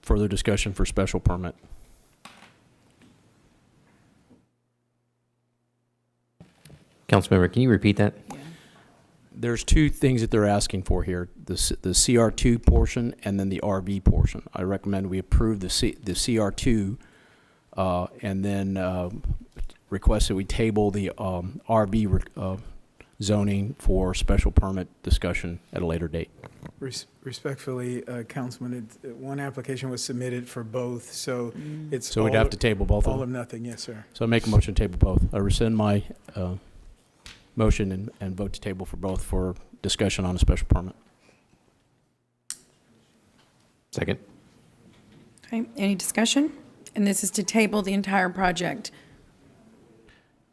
further discussion for special permit. Councilmember, can you repeat that? There's two things that they're asking for here, the CR2 portion and then the RV portion. I recommend we approve the CR2 and then request that we table the RV zoning for special permit discussion at a later date. Respectfully, Councilman, one application was submitted for both, so it's So we'd have to table both of them? all or nothing, yes, sir. So I make a motion to table both. I rescind my motion and vote to table for both for discussion on a special permit. Second. Okay, any discussion? And this is to table the entire project,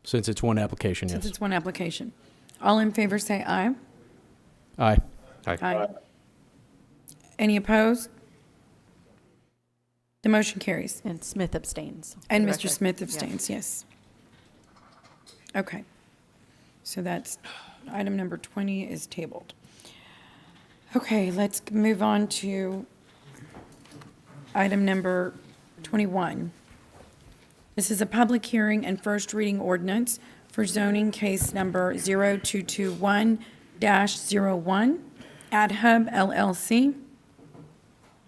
Since it's one application, since yes. it's one application. All in favor say aye. Aye. Aye. Any opposed? The motion carries. And Smith abstains. for And the Mr. record. Smith Yeah. abstains, yes. Okay. So that's, item number 20 is tabled. Okay, let's move on to item number 21. This is a public hearing and first reading ordinance for zoning case number 0221-01, Ad Hub LLC.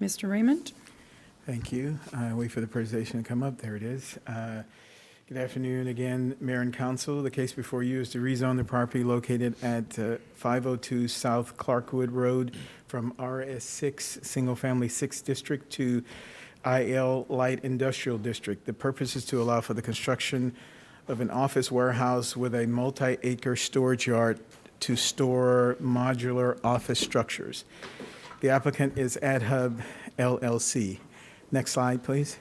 Mr. Raymond? Thank you. Wait for the presentation to come up. There it is. Good afternoon again, Mayor and Council. The case before you is to rezone the property located at 502 South Clarkwood Road from RS6, Single Family 6 District to IL Light Industrial District. The purpose is to allow for the construction of an office warehouse with a multi-acre storage yard to store modular office structures. The applicant is Ad Hub LLC. Next slide, please.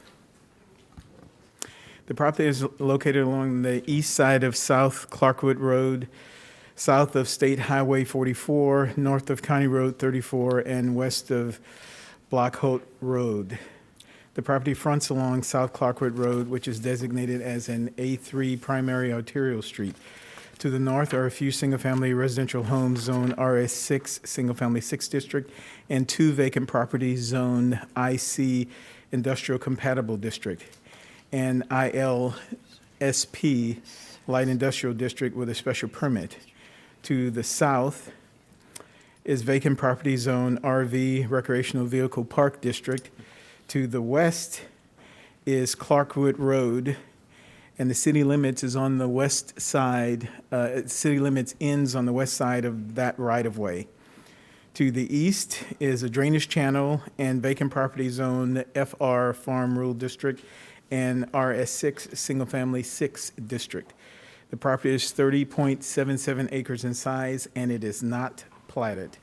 The property is located along the east side of South Clarkwood Road, south of State Highway 44, north of County Road 34, and west of Blockholt Road. The property fronts along South Clarkwood Road, which is designated as an A3 primary arterial street. To the north are a few single-family residential homes zoned RS6, single-family 6 district, and 2 vacant properties zoned IC, industrial compatible district, and ILSP, light industrial district with a special permit. To the south is vacant property zone RV, recreational vehicle park district. To the west is Clarkwood Road, and the city limits is on the west side. City limits ends on the west side of that right-of-way. To the east is a drainage channel and vacant property zone FR, Farm Rural District, and RS6, Single Family 6 District. The property is 30.77 acres in size, and it is not platted.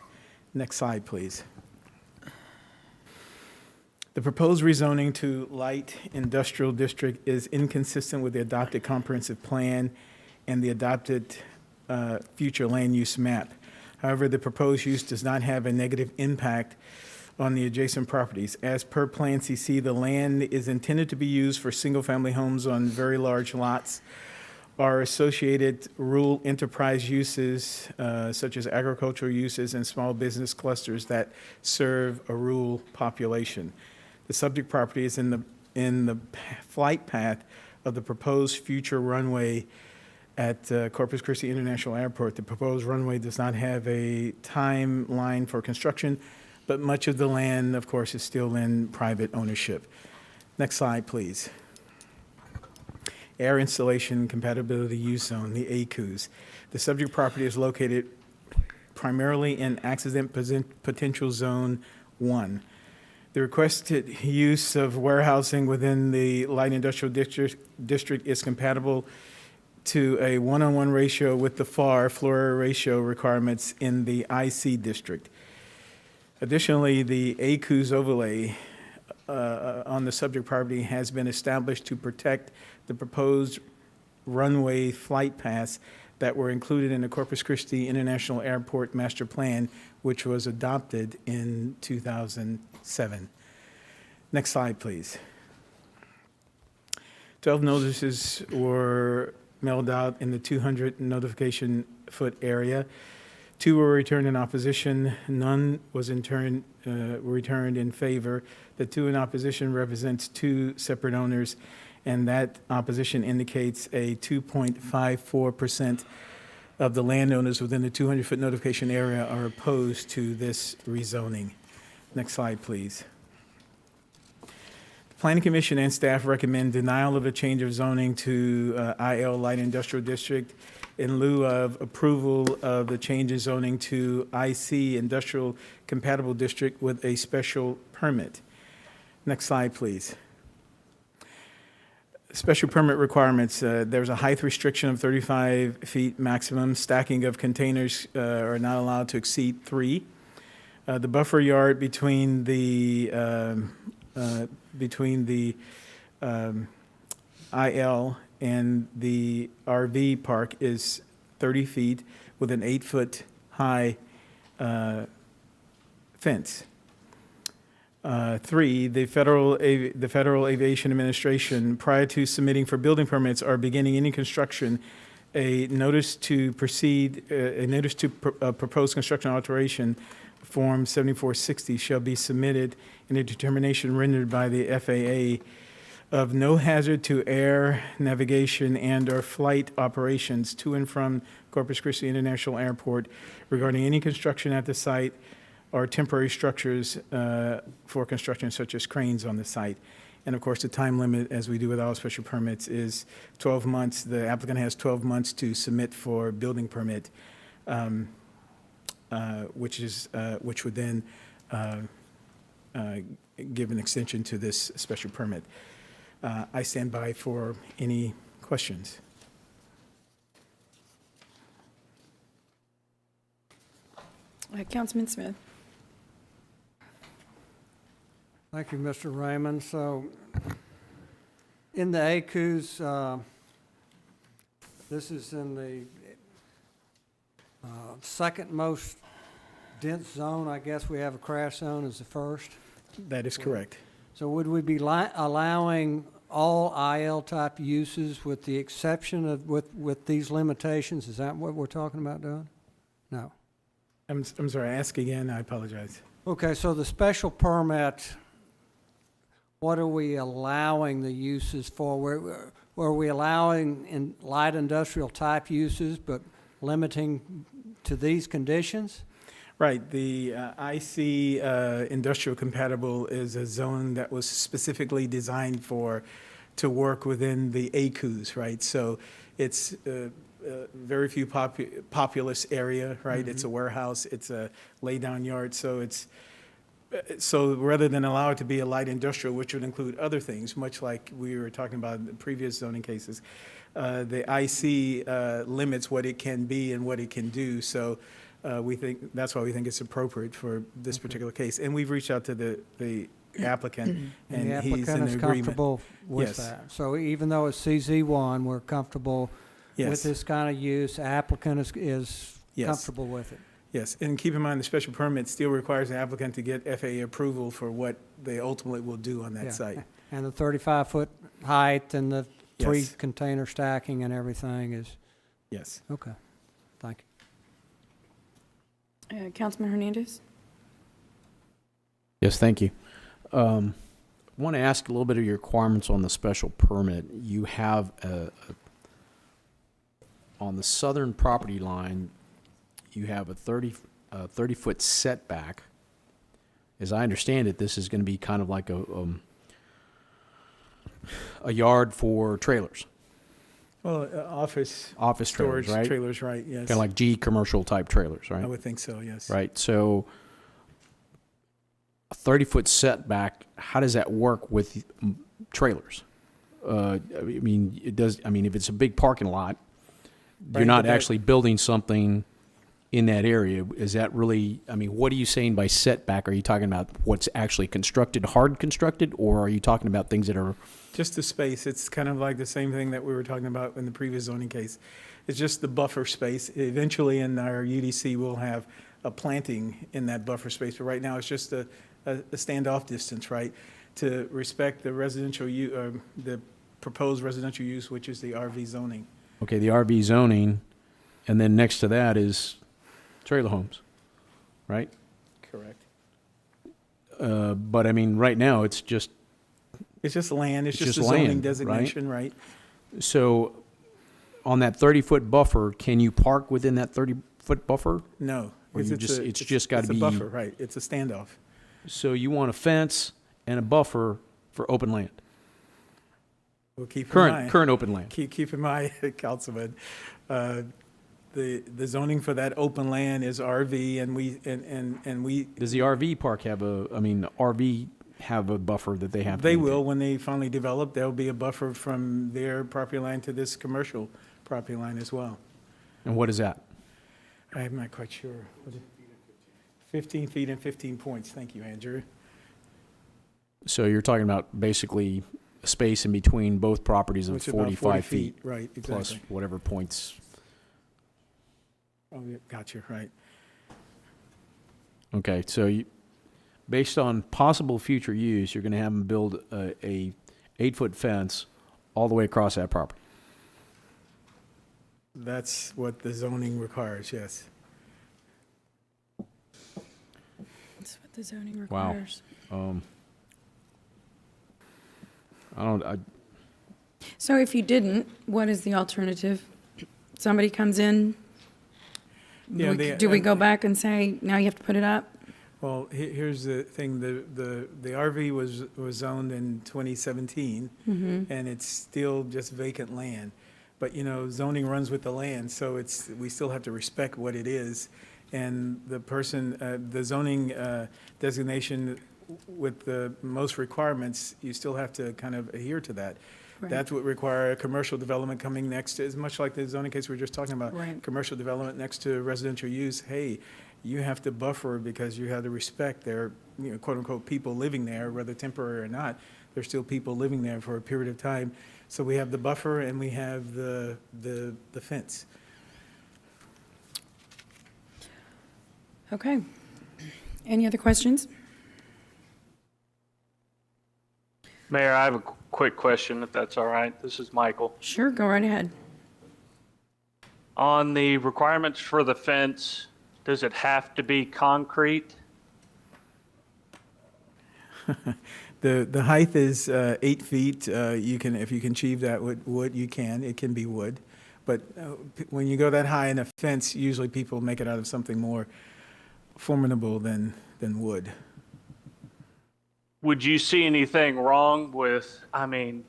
Next slide, please. The proposed rezoning to light industrial district is inconsistent with the adopted comprehensive plan and the adopted future land use map. However, the proposed use does not have a negative impact on the adjacent properties. As per Plan CC, the land is intended to be used for single-family homes on very large lots. Our associated rural enterprise uses, such as agricultural uses and small business clusters that serve a rural population. The subject property is in the flight path of the proposed future runway at Corpus Christi International Airport. The proposed runway does not have a timeline for construction, but much of the land, of course, is still in private ownership. Next slide, please. Air Installation Compatibility Use Zone, the ACUS. The subject property is located primarily in Accident Potential Zone 1. The requested use of warehousing within the light industrial district is compatible to a 1:1 ratio with the FAR, floor ratio requirements in the IC district. Additionally, the ACUS overlay on the subject property has been established to protect the proposed runway flight paths that were included in the Corpus Christi International Airport Master Plan, which was adopted in 2007. Next slide, please. 12 notices were mailed out in the 200 notification foot area. 2 were returned in opposition. None was returned in favor. The 2 in opposition represents 2 separate owners, and that opposition indicates a 2.54% of the landowners within the 200-foot notification area are opposed to this rezoning. Next slide, please. The Planning Commission and staff recommend denial of a change of zoning to IL Light Industrial District in lieu of approval of the change in zoning to IC Industrial Compatible District with a special permit. Next slide, please. Special permit requirements. There's a height restriction of 35 feet maximum. Stacking of containers are not allowed to exceed 3. The buffer yard between the IL and the RV park is 30 feet with an 8-foot high fence. 3, the Federal Aviation Administration, prior to submitting for building permits or beginning any construction, a notice to propose construction alteration, Form 7460, shall be submitted in a determination rendered by the FAA of no hazard to air navigation and/or flight operations to and from Corpus Christi International Airport regarding any construction at the site or temporary structures for construction such as cranes on the site. And of course, the time limit, as we do with all special permits, is 12 months. The applicant has 12 months to submit for building permit, which would then give an extension to this special permit. I stand by for any questions. Councilman Smith. Thank you, Mr. Raymond. So In the ACUs, this is in the second most dense zone. I guess we have a crash zone as the first. That is correct. So would we be allowing all IL-type uses with the exception of, with these limitations? Is that what we're talking about doing? No. I'm sorry, ask again, I apologize. Okay, so the special permit, what are we allowing the uses for? Were we allowing in light industrial type uses, but limiting to these conditions? Right, the IC industrial compatible is a zone that was specifically designed to work within the ACUs, right? So it's very few populous area, right? It's a warehouse, it's a lay-down yard, so rather than allow it to be a light industrial, which would include other things, much like we were talking about in the previous zoning cases, the IC limits what it can be and what it can do. So we think, that's why we think it's appropriate for this particular case. And we've reached out to the applicant, and the he's in applicant is agreement. comfortable with Yes. that. So even though it's CZ1, we're comfortable with Yes. this kind of use. Applicant is Yes. comfortable with it. Yes, and keep in mind, the special permit still requires the applicant to get FAA approval for what they ultimately will do on that Yeah. site. And the 35-foot height and the three Yes. container stacking and everything is, Yes. okay. Thank you. Councilman Hernandez? Yes, thank you. I want to ask a little bit of your requirements on the special permit. You have on the southern property line, you have a 30-foot setback. As I understand it, this is going to be kind of like a yard for trailers. Well, office Trailers, storage right? trailers, right, yes. Kind of like G commercial type trailers, right? I would think so, yes. Right, so a 30-foot setback, how does that work with trailers? I mean, it does, I mean, if it's a big parking lot, you're Right, not but that- actually building something in that area. Is that really, I mean, what are you saying by setback? Are you talking about what's actually constructed, hard constructed, or are you talking about things that are, Just the space, it's kind of like the same thing that we were talking about in the previous zoning case. It's just the buffer space. Eventually in our UDC, we'll have a planting in that buffer space, but right now it's just a standoff distance, right? To respect the residential, the proposed residential use, which is the RV zoning. okay, the RV zoning, and then next to that is trailer homes, right? Correct. But I mean, right now, it's just It's just land, it's It's just a just zoning land, right? designation, right? So, on that 30-foot buffer, can you park within that 30-foot buffer? No. Or because you just, it's just got to be. It's a buffer, right, it's a standoff. So you want a fence and a buffer for open land? Well, keep in mind. Current open land? Keep in mind, Councilman, the zoning for that open land is RV, and we. Does the RV park have RV have a buffer that they have to They maintain? will, when they finally develop, there'll be a buffer from their property line to this commercial property line as well. And what is that? I'm not quite sure. 15 feet and 15 points, thank you, Andrew. So you're talking about basically a space in between both properties of Which is about 40 45 feet. right, Plus exactly. whatever points. Oh, yeah, gotcha, right. Okay, so based on possible future use, you're going to have them build a 8-foot fence all the way across that property. That's what the zoning requires, yes. That's what the zoning Wow. requires. So if you didn't, what is the alternative? Somebody comes in, Yeah, do we go back and say, now you have to put it up? Well, here's the thing, the RV was zoned in 2017, and it's still just vacant land. But, zoning runs with the land, so we still have to respect what it is. And the person, the zoning designation with the most requirements, you still have to kind of adhere to that. Right. That would require a commercial development coming next, as much like the zoning case we were just talking about. Right. Commercial development next to residential use, hey, you have to buffer because you have to respect their, quote-unquote, people living there, whether temporary or not. there's still people living there for a period of time. So we have the buffer and we have the fence. Okay. Any other questions? Mayor, I have a quick question, if that's all right. This is Michael. Sure, go right ahead. On the requirements for the fence, does it have to be concrete? The height is 8 feet. You can, if you can achieve that with wood, you can. It can be wood. But when you go that high in a fence, usually people make it out of something more formidable than wood. Would you see anything wrong with, the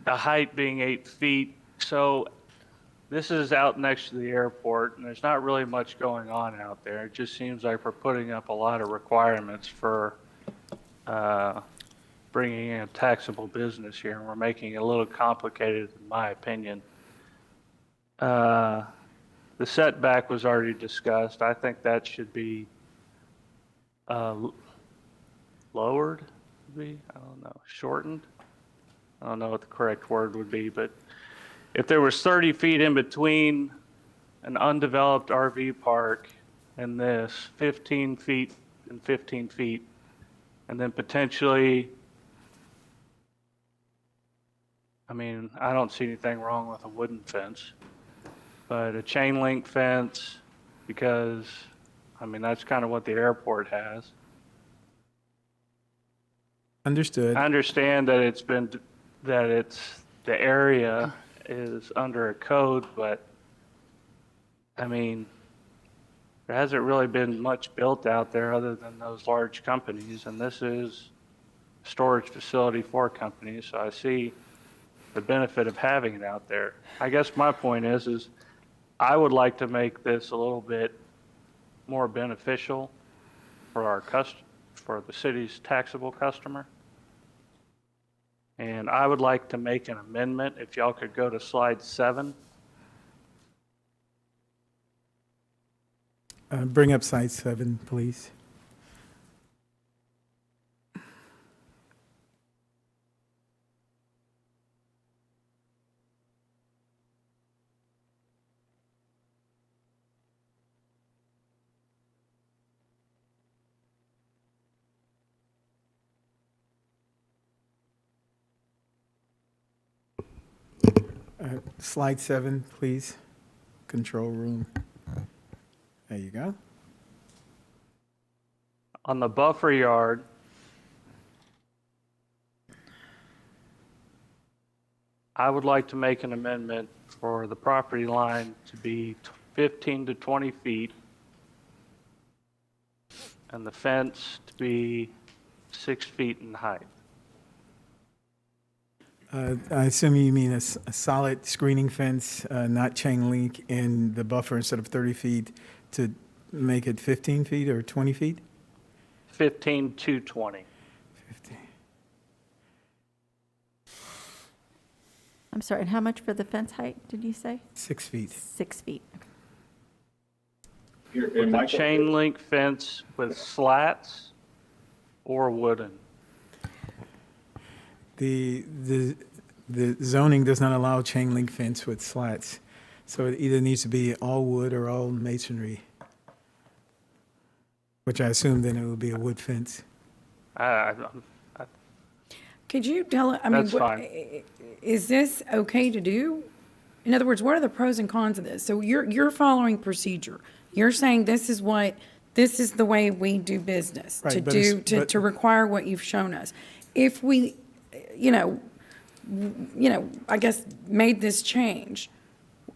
height being 8 feet? So this is out next to the airport, and there's not really much going on out there. It just seems like we're putting up a lot of requirements for bringing in a taxable business here, and we're making it a little complicated, in my opinion. The setback was already discussed. I think that should be lowered, maybe? I don't know, shortened? I don't know what the correct word would be, but if there was 30 feet in between an undeveloped RV park and this, 15 feet and 15 feet, and then potentially, I don't see anything wrong with a wooden fence, but a chain link fence, because, that's kind of what the airport has. Understood. I understand that the area is under a code, but, there hasn't really been much built out there other than those large companies, and this is a storage facility for companies, so I see the benefit of having it out there. I guess my point is I would like to make this a little bit more beneficial for for the city's taxable customer. And I would like to make an amendment, if y'all could go to slide 7. Bring up slide 7, please. Slide 7, please. Control room. There you go. On the buffer yard, I would like to make an amendment for the property line to be 15 to 20 feet and the fence to be 6 feet in height. I assume you mean a solid screening fence, not chain link, and the buffer instead of 30 feet to make it 15 feet or 20 feet? 15 to 20. 15. I'm sorry, and how much for the fence height, did you say? 6 feet. 6 feet. Here, With a Michael, chain link fence with slats or wooden. The zoning does not allow chain link fence with slats, so it either needs to be all wood or all masonry, which I assume then it would be a wood fence. Could you tell, That's fine. is this okay to do? In other words, what are the pros and cons of this? So you're following procedure. You're saying this is the way we do business, Right, to but it's- do, but- to require what you've shown us. If we, I guess, made this change,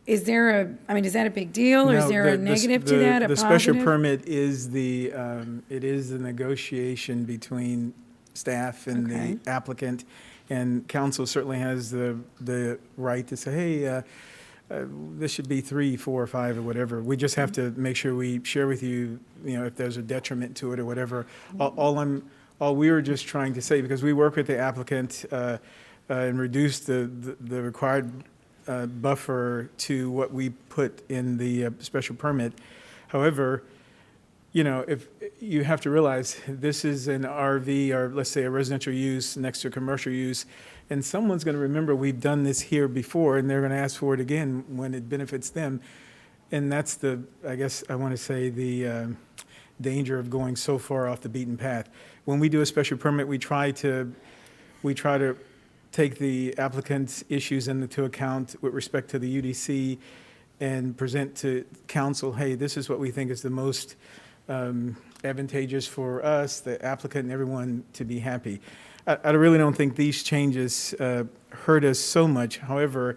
is that a big deal, or is No, there a negative to that, a The special positive? permit is it is the negotiation between staff and Okay. the applicant, and council certainly has the right to say, hey, this should be 3, 4, or 5, or whatever. We just have to make sure we share with you, if there's a detriment to it or whatever. All we were just trying to say, because we work with the applicant and reduce the required buffer to what we put in the special permit. However, you know, if you have to realize this is an RV or let's say a residential use next to a commercial use, and someone's going to remember we've done this here before, and they're going to ask for it again when it benefits them. And that's the, I guess I want to say, the danger of going so far off the beaten path. When we do a special permit, we try to take the applicant's issues into account with respect to the UDC and present to council, hey, this is what we think is the most advantageous for us, the applicant, and everyone to be happy. I really don't think these changes hurt us so much. However,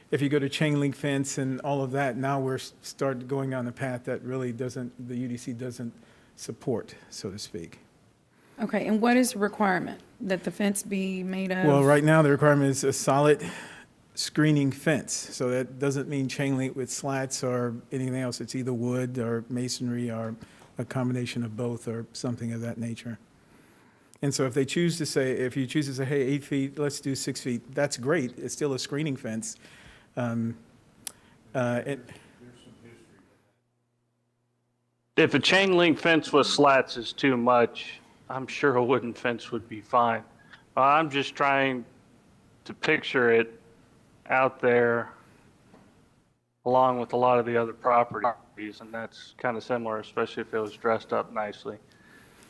if you go to chain link fence and all of that, now we're starting going on a path that really doesn't, the UDC doesn't support, so to speak. Okay, and what is the requirement? That the fence be made of? Well, right now, the requirement is a solid screening fence. So that doesn't mean chain link with slats or anything else. It's either wood or masonry or a combination of both or something of that nature. And so if they choose to say, if you choose to say, hey, 8 feet, let's do 6 feet, that's great. It's still a screening fence. If a chain link fence with slats is too much, I'm sure a wooden fence would be fine. I'm just trying to picture it out there along with a lot of the other properties, and that's kind of similar, especially if it was dressed up nicely.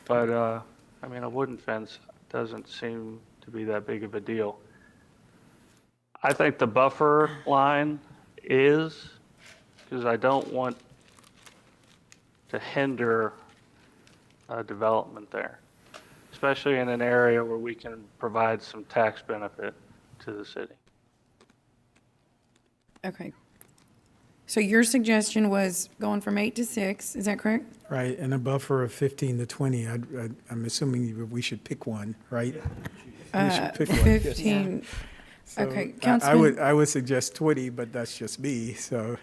But, I mean, a wooden fence doesn't seem to be that big of a deal. I think the buffer line is, because I don't want to hinder development there, especially in an area where we can provide some tax benefit to the city. Okay. So your suggestion was going from 8 to 6, is that correct? Right, and a buffer of 15 to 20. I'm assuming we should pick one, right? We should pick one. 15. So Okay, I Councilman. would suggest 20, but that's just me, so.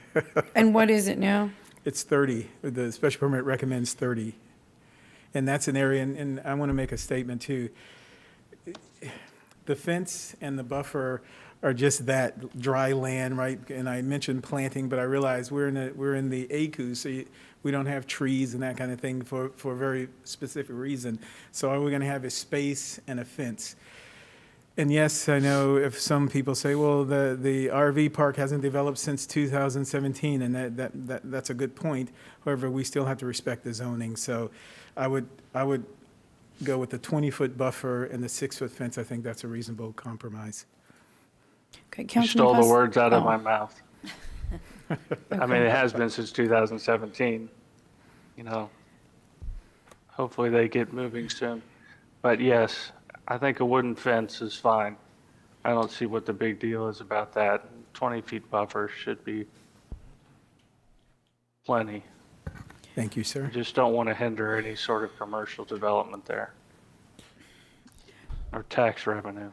And what is it now? It's 30. The special permit recommends 30. And that's an area, and I want to make a statement too. The fence and the buffer are just that dry land, right? And I mentioned planting, but I realize we're in the ACU, so we don't have trees and that kind of thing for a very specific reason. So all we're going to have is space and a fence. And yes, I know if some people say, well, the RV park hasn't developed since 2017, and that's a good point. However, we still have to respect the zoning. So I would go with the 20-foot buffer and the 6-foot fence. I think that's a reasonable compromise. Okay, You Councilman stole the Pus- words out of oh. my mouth. I mean, it has been since 2017, you know. Hopefully they get moving soon. But yes, I think a wooden fence is fine. I don't see what the big deal is about that. 20-feet buffer should be plenty. Thank you, sir. I just don't want to hinder any sort of commercial development there or tax revenue.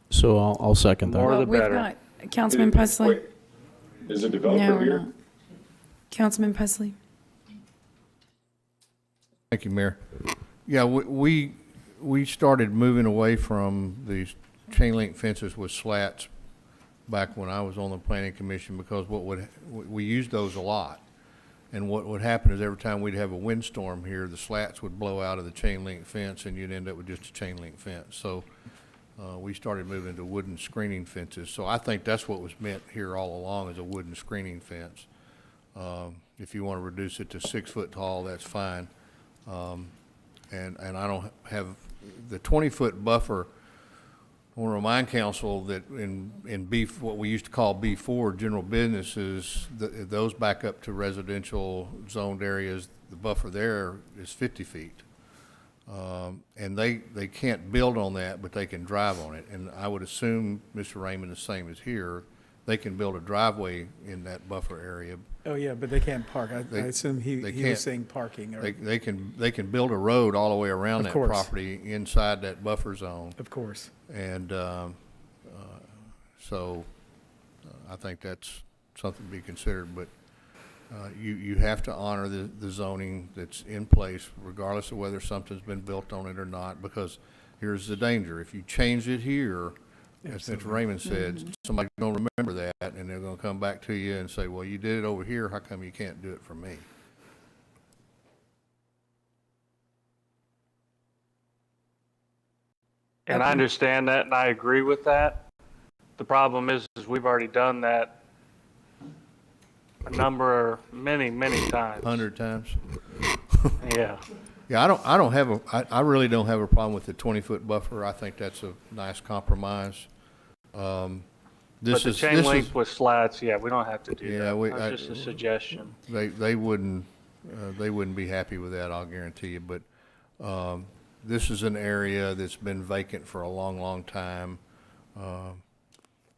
So I'll second that. More Well, the we've better. got Councilman Pusley. Wait, is a developer No, here? no. Councilman Pusley. Thank you, Mayor. Yeah, we started moving away from these chain link fences with slats back when I was on the planning commission, because we used those a lot. And what would happen is every time we'd have a windstorm here, the slats would blow out of the chain link fence and you'd end up with just a chain link fence. So we started moving to wooden screening fences. So I think that's what was meant here all along, is a wooden screening fence. If you want to reduce it to 6 foot tall, that's fine. And I don't have the 20-foot buffer. I want to remind council that in what we used to call B4, general businesses, those back up to residential zoned areas, the buffer there is 50 feet. And they can't build on that, but they can drive on it. And I would assume, Mr. Raymond, the same as here, they can build a driveway in that buffer area. Oh, yeah, but they can't park. I assume he was saying parking. Or, They can build a road all the way around Of that course. property inside that buffer zone. Of course. And so I think that's something to be considered. But you have to honor the zoning that's in place, regardless of whether something's been built on it or not, because here's the danger. If you change it here, as Mr. Raymond said, somebody's going to remember that, and they're going to come back to you and say, well, you did it over here, how come you can't do it for me? And I Okay. understand that, and I agree with that. The problem is we've already done that many times. 100 times. Yeah. Yeah, I really don't have a problem with the 20-foot buffer. I think that's a nice compromise. But the chain link with slats, yeah, we don't have to do Yeah, that. That's just a suggestion. They wouldn't be happy with that, I'll guarantee you. But this is an area that's been vacant for a long, long time.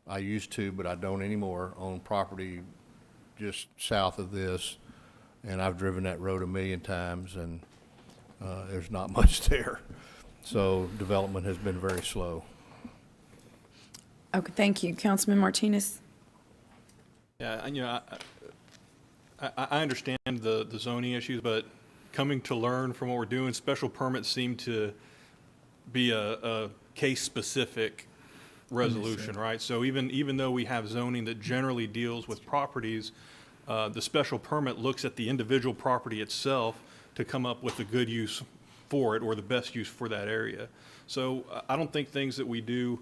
I used to, but I don't anymore, own property just south of this, and I've driven that road 1,000,000 times, and there's not much there. So development has been very slow. Okay, thank you. Councilman Martinez? Yeah, and, I understand the zoning issues, but coming to learn from what we're doing, special permits seem to be a case-specific resolution, right? So even though we have zoning that generally deals with properties, the special permit looks at the individual property itself to come up with a good use for it or the best use for that area. So I don't think things that we do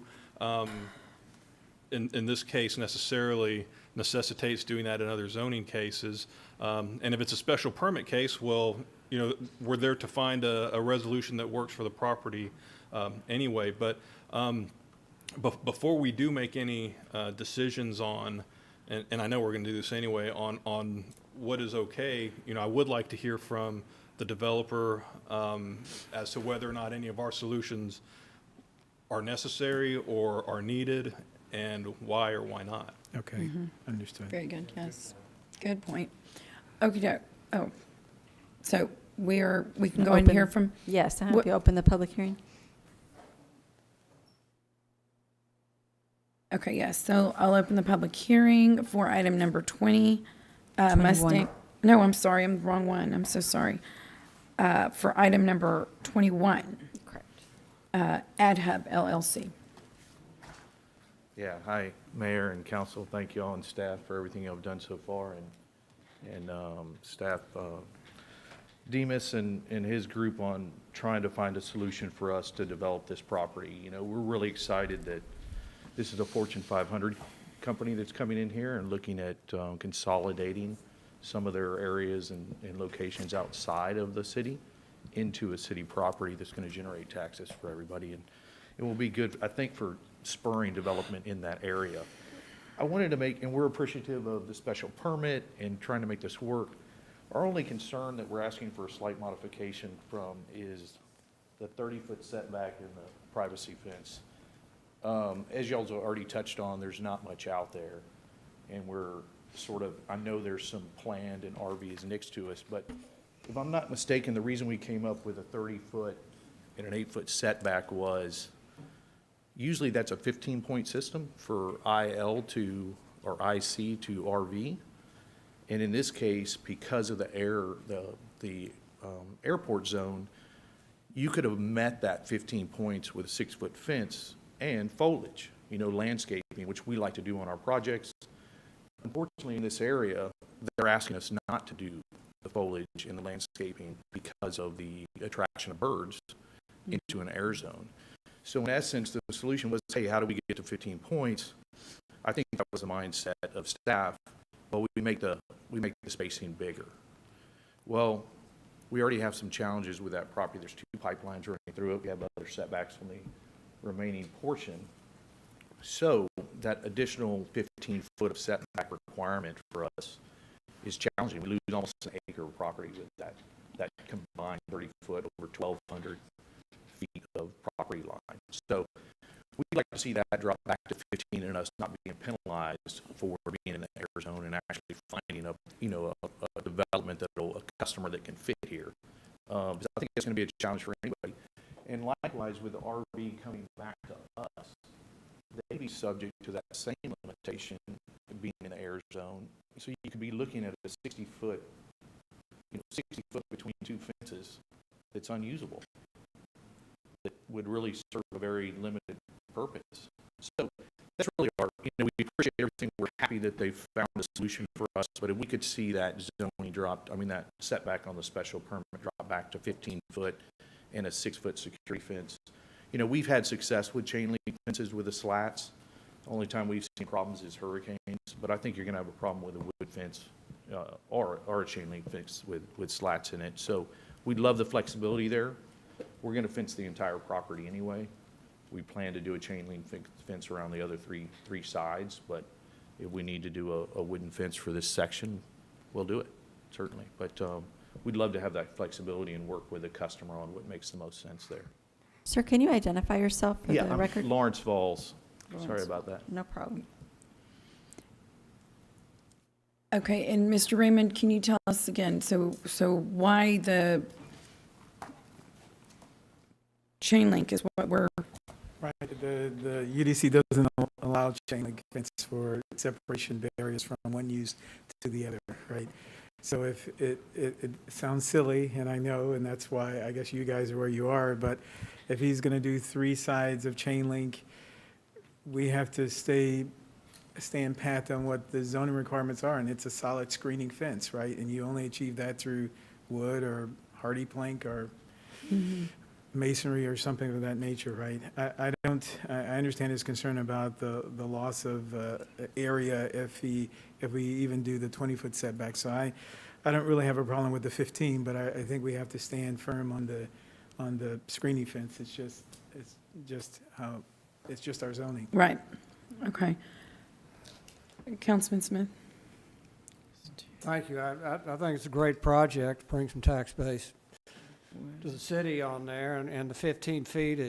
in this case necessarily necessitates doing that in other zoning cases. And if it's a special permit case, well, we're there to find a resolution that works for the property anyway. But before we do make any decisions on, and I know we're going to do this anyway, on what is okay, I would like to hear from the developer as to whether or not any of our solutions are necessary or are needed, and why or why not. Okay, understood. Very good, yes. Good point. Okay, oh, so we can go and hear from? Yes, I have What- you open the public hearing. Okay, yes, so I'll open the public hearing for item number 20. 21. Mustang, no, I'm sorry, I'm the wrong one, I'm so sorry. For item number 21. Correct. AdHub LLC. Yeah, hi, Mayor and Council. Thank you all and staff for everything you've done so far, and staff Demas and his group on trying to find a solution for us to develop this property. We're really excited that this is a Fortune 500 company that's coming in here and looking at consolidating some of their areas and locations outside of the city into a city property that's going to generate taxes for everybody. And it will be good, I think, for spurring development in that area. I wanted to make, and we're appreciative of the special permit and trying to make this work. Our only concern that we're asking for a slight modification from is the 30-foot setback and the privacy fence. As y'all's already touched on, there's not much out there, and we're I know there's some planned and RVs next to us, but if I'm not mistaken, the reason we came up with a 30-foot and an 8-foot setback was usually that's a 15-point system for IL to, or IC to RV. And in this case, because of the airport zone, you could have met that 15 points with a 6-foot fence and foliage, landscaping, which we like to do on our projects. Unfortunately, in this area, they're asking us not to do the foliage and the landscaping because of the attraction of birds into an air zone. So in essence, the solution was, hey, how do we get to 15 points? I think that was the mindset of staff, but we make the spacing bigger. Well, we already have some challenges with that property. There's 2 pipelines running through it. We have other setbacks on the remaining portion. So that additional 15 foot of setback requirement for us is challenging. We lose almost an acre of property with that combined 30 foot over 1,200 feet of property line. So we'd like to see that drop back to 15 and us not being penalized for being in the air zone and actually finding a development a customer that can fit here. Because I think it's going to be a challenge for anybody. And likewise, with the RV coming back to us, they'd be subject to that same limitation of being in the air zone. So you could be looking at a 60 foot between 2 fences that's unusable, that would really serve a very limited purpose. So that's really we appreciate everything. We're happy that they've found a solution for us, but if we could see that zoning that setback on the special permit drop back to 15 foot and a 6-foot security fence, You know, we've had success with chain link fences with the slats. The only time we've seen problems is hurricanes, but I think you're gonna have a problem with a wood fence, or a chain link fence with slats in it. So we'd love the flexibility there. We're gonna fence the entire property anyway. We plan to do a chain link fence around the other three sides, but if we need to do a wooden fence for this section, we'll do it, certainly. But we'd love to have that flexibility and work with the customer on what makes the most sense there. Sir, can you identify yourself for the I'm record? Lawrence Falls. Sorry Lawrence. about that. No problem. Okay, and Mr. Raymond, can you tell us again, so why the chain link is what we're, Right, the UDC doesn't allow chain link fence for separation barriers from one use to the other, right? So if it sounds silly, and I know, and that's why I guess you guys are where you are, but if he's gonna do 3 sides of chain link, we have to stay in path on what the zoning requirements are, and it's a solid screening fence, right? And you only achieve that through wood or hardy plank or masonry or something of that nature, right? I understand his concern about the loss of area if we even do the 20-foot setback. So I don't really have a problem with the 15, but I think we have to stand firm on the screening fence. It's just our zoning. right, okay. Councilman Smith? Thank you. I think it's a great project, bring some tax base to the city on there, and the 15 feet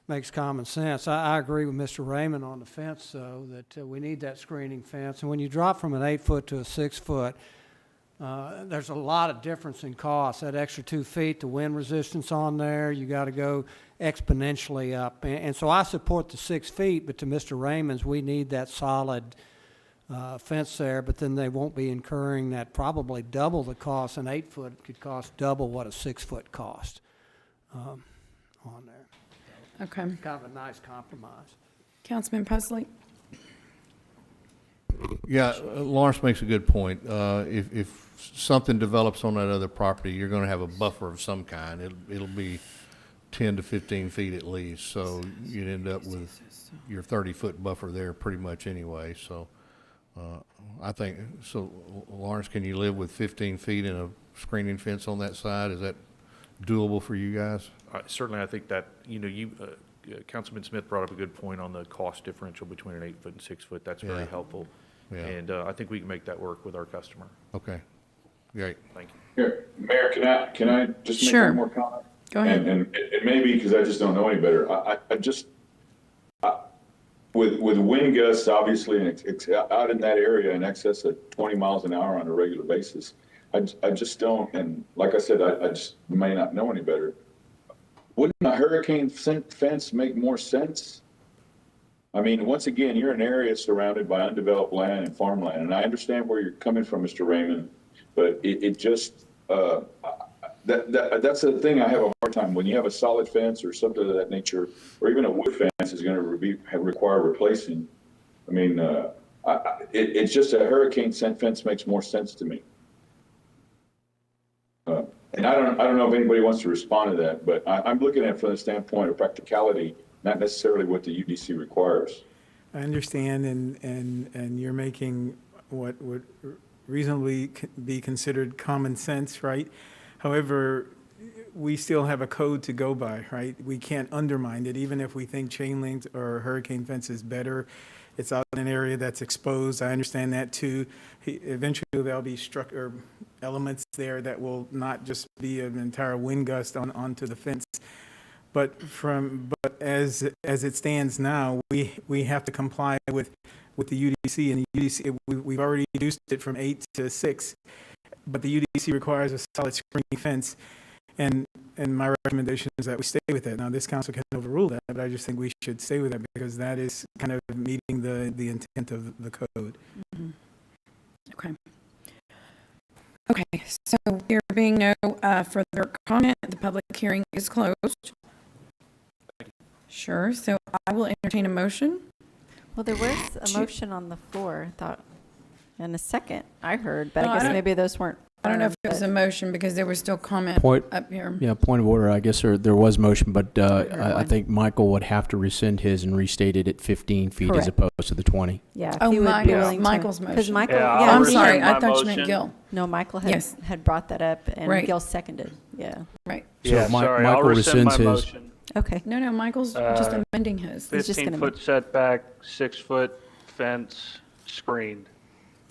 makes common sense. I agree with Mr. Raymond on the fence, though, that we need that screening fence. And when you drop from an 8-foot to a 6-foot, there's a lot of difference in cost. That extra 2 feet, the wind resistance on there, you got to go exponentially up. And so I support the 6 feet, but to Mr. Raymond's, we need that solid fence there, but then they won't be incurring that probably double the cost. An 8-foot could cost double what a 6-foot cost on there. Okay. Kind of a nice compromise. Councilman Pusley? Yeah, Lawrence makes a good point. If something develops on that other property, you're going to have a buffer of some kind. It'll be 10 to 15 feet at least, so you'd end up with your 30-foot buffer there pretty much anyway. So I think, so Lawrence, can you live with 15 feet and a screening fence on that side? Is that doable for you guys? Certainly, I think that, Councilman Smith brought up a good point on the cost differential between an 8-foot and 6-foot. That's very helpful. Yeah. And I think we can make that work with our customer. Okay, great. Thank you. Here, Mayor, can I just make Sure. one more comment? Go ahead. And it may be because I just don't know any better. With wind gusts, obviously, out in that area in excess of 20 miles an hour on a regular basis, I just don't, and like I said, I just may not know any better. Wouldn't a hurricane fence make more sense? I mean, once again, you're in an area surrounded by undeveloped land and farmland, and I understand where you're coming from, Mr. Raymond, but that's the thing I have a hard time. When you have a solid fence or something of that nature, or even a wood fence is going to require replacing. I mean, it's just a hurricane fence makes more sense to me. And I don't know if anybody wants to respond to that, but I'm looking at it from the standpoint of practicality, not necessarily what the UDC requires. I understand, and you're making what would reasonably be considered common sense, right? However, we still have a code to go by, right? We can't undermine it, even if we think chain link or hurricane fence is better. It's out in an area that's exposed. I understand that too. Eventually, there'll be elements there that will not just be an entire wind gust onto the fence. But as it stands now, we have to comply with the UDC, and the UDC we've already reduced it from 8 to 6, but the UDC requires a solid screening fence, and my recommendation is that we stay with it. Now, this council can overrule that, but I just think we should stay with that because that is kind of meeting the intent of the code. Mm-hmm. Okay. Okay, so there being no further comment, the public hearing is closed. Sure, so I will entertain a motion. Well, there was a motion on the floor, I thought, and a second I heard, but No, I guess maybe those weren't. I don't know confirm if it was a that- motion because there was still comment Point, up here. yeah, point of order, I guess there was motion, but I one. think Michael would have to rescind his and restate it at 15 feet as Correct. opposed to the 20. Yeah. if Oh, he would be Michael's- willing to- Michael's Because motion. Michael, Yeah, yeah. I'll I'm rescind sorry, my I thought you meant motion. Gil. No, Michael Yes. had brought that up, and Right. Gil seconded, yeah. Right. So Yeah, Mi- sorry, I'll Michael rescind my rescinds his. motion. Okay, No, Michael's just amending his. He's just gonna 15-foot setback, 6-foot fence, screened.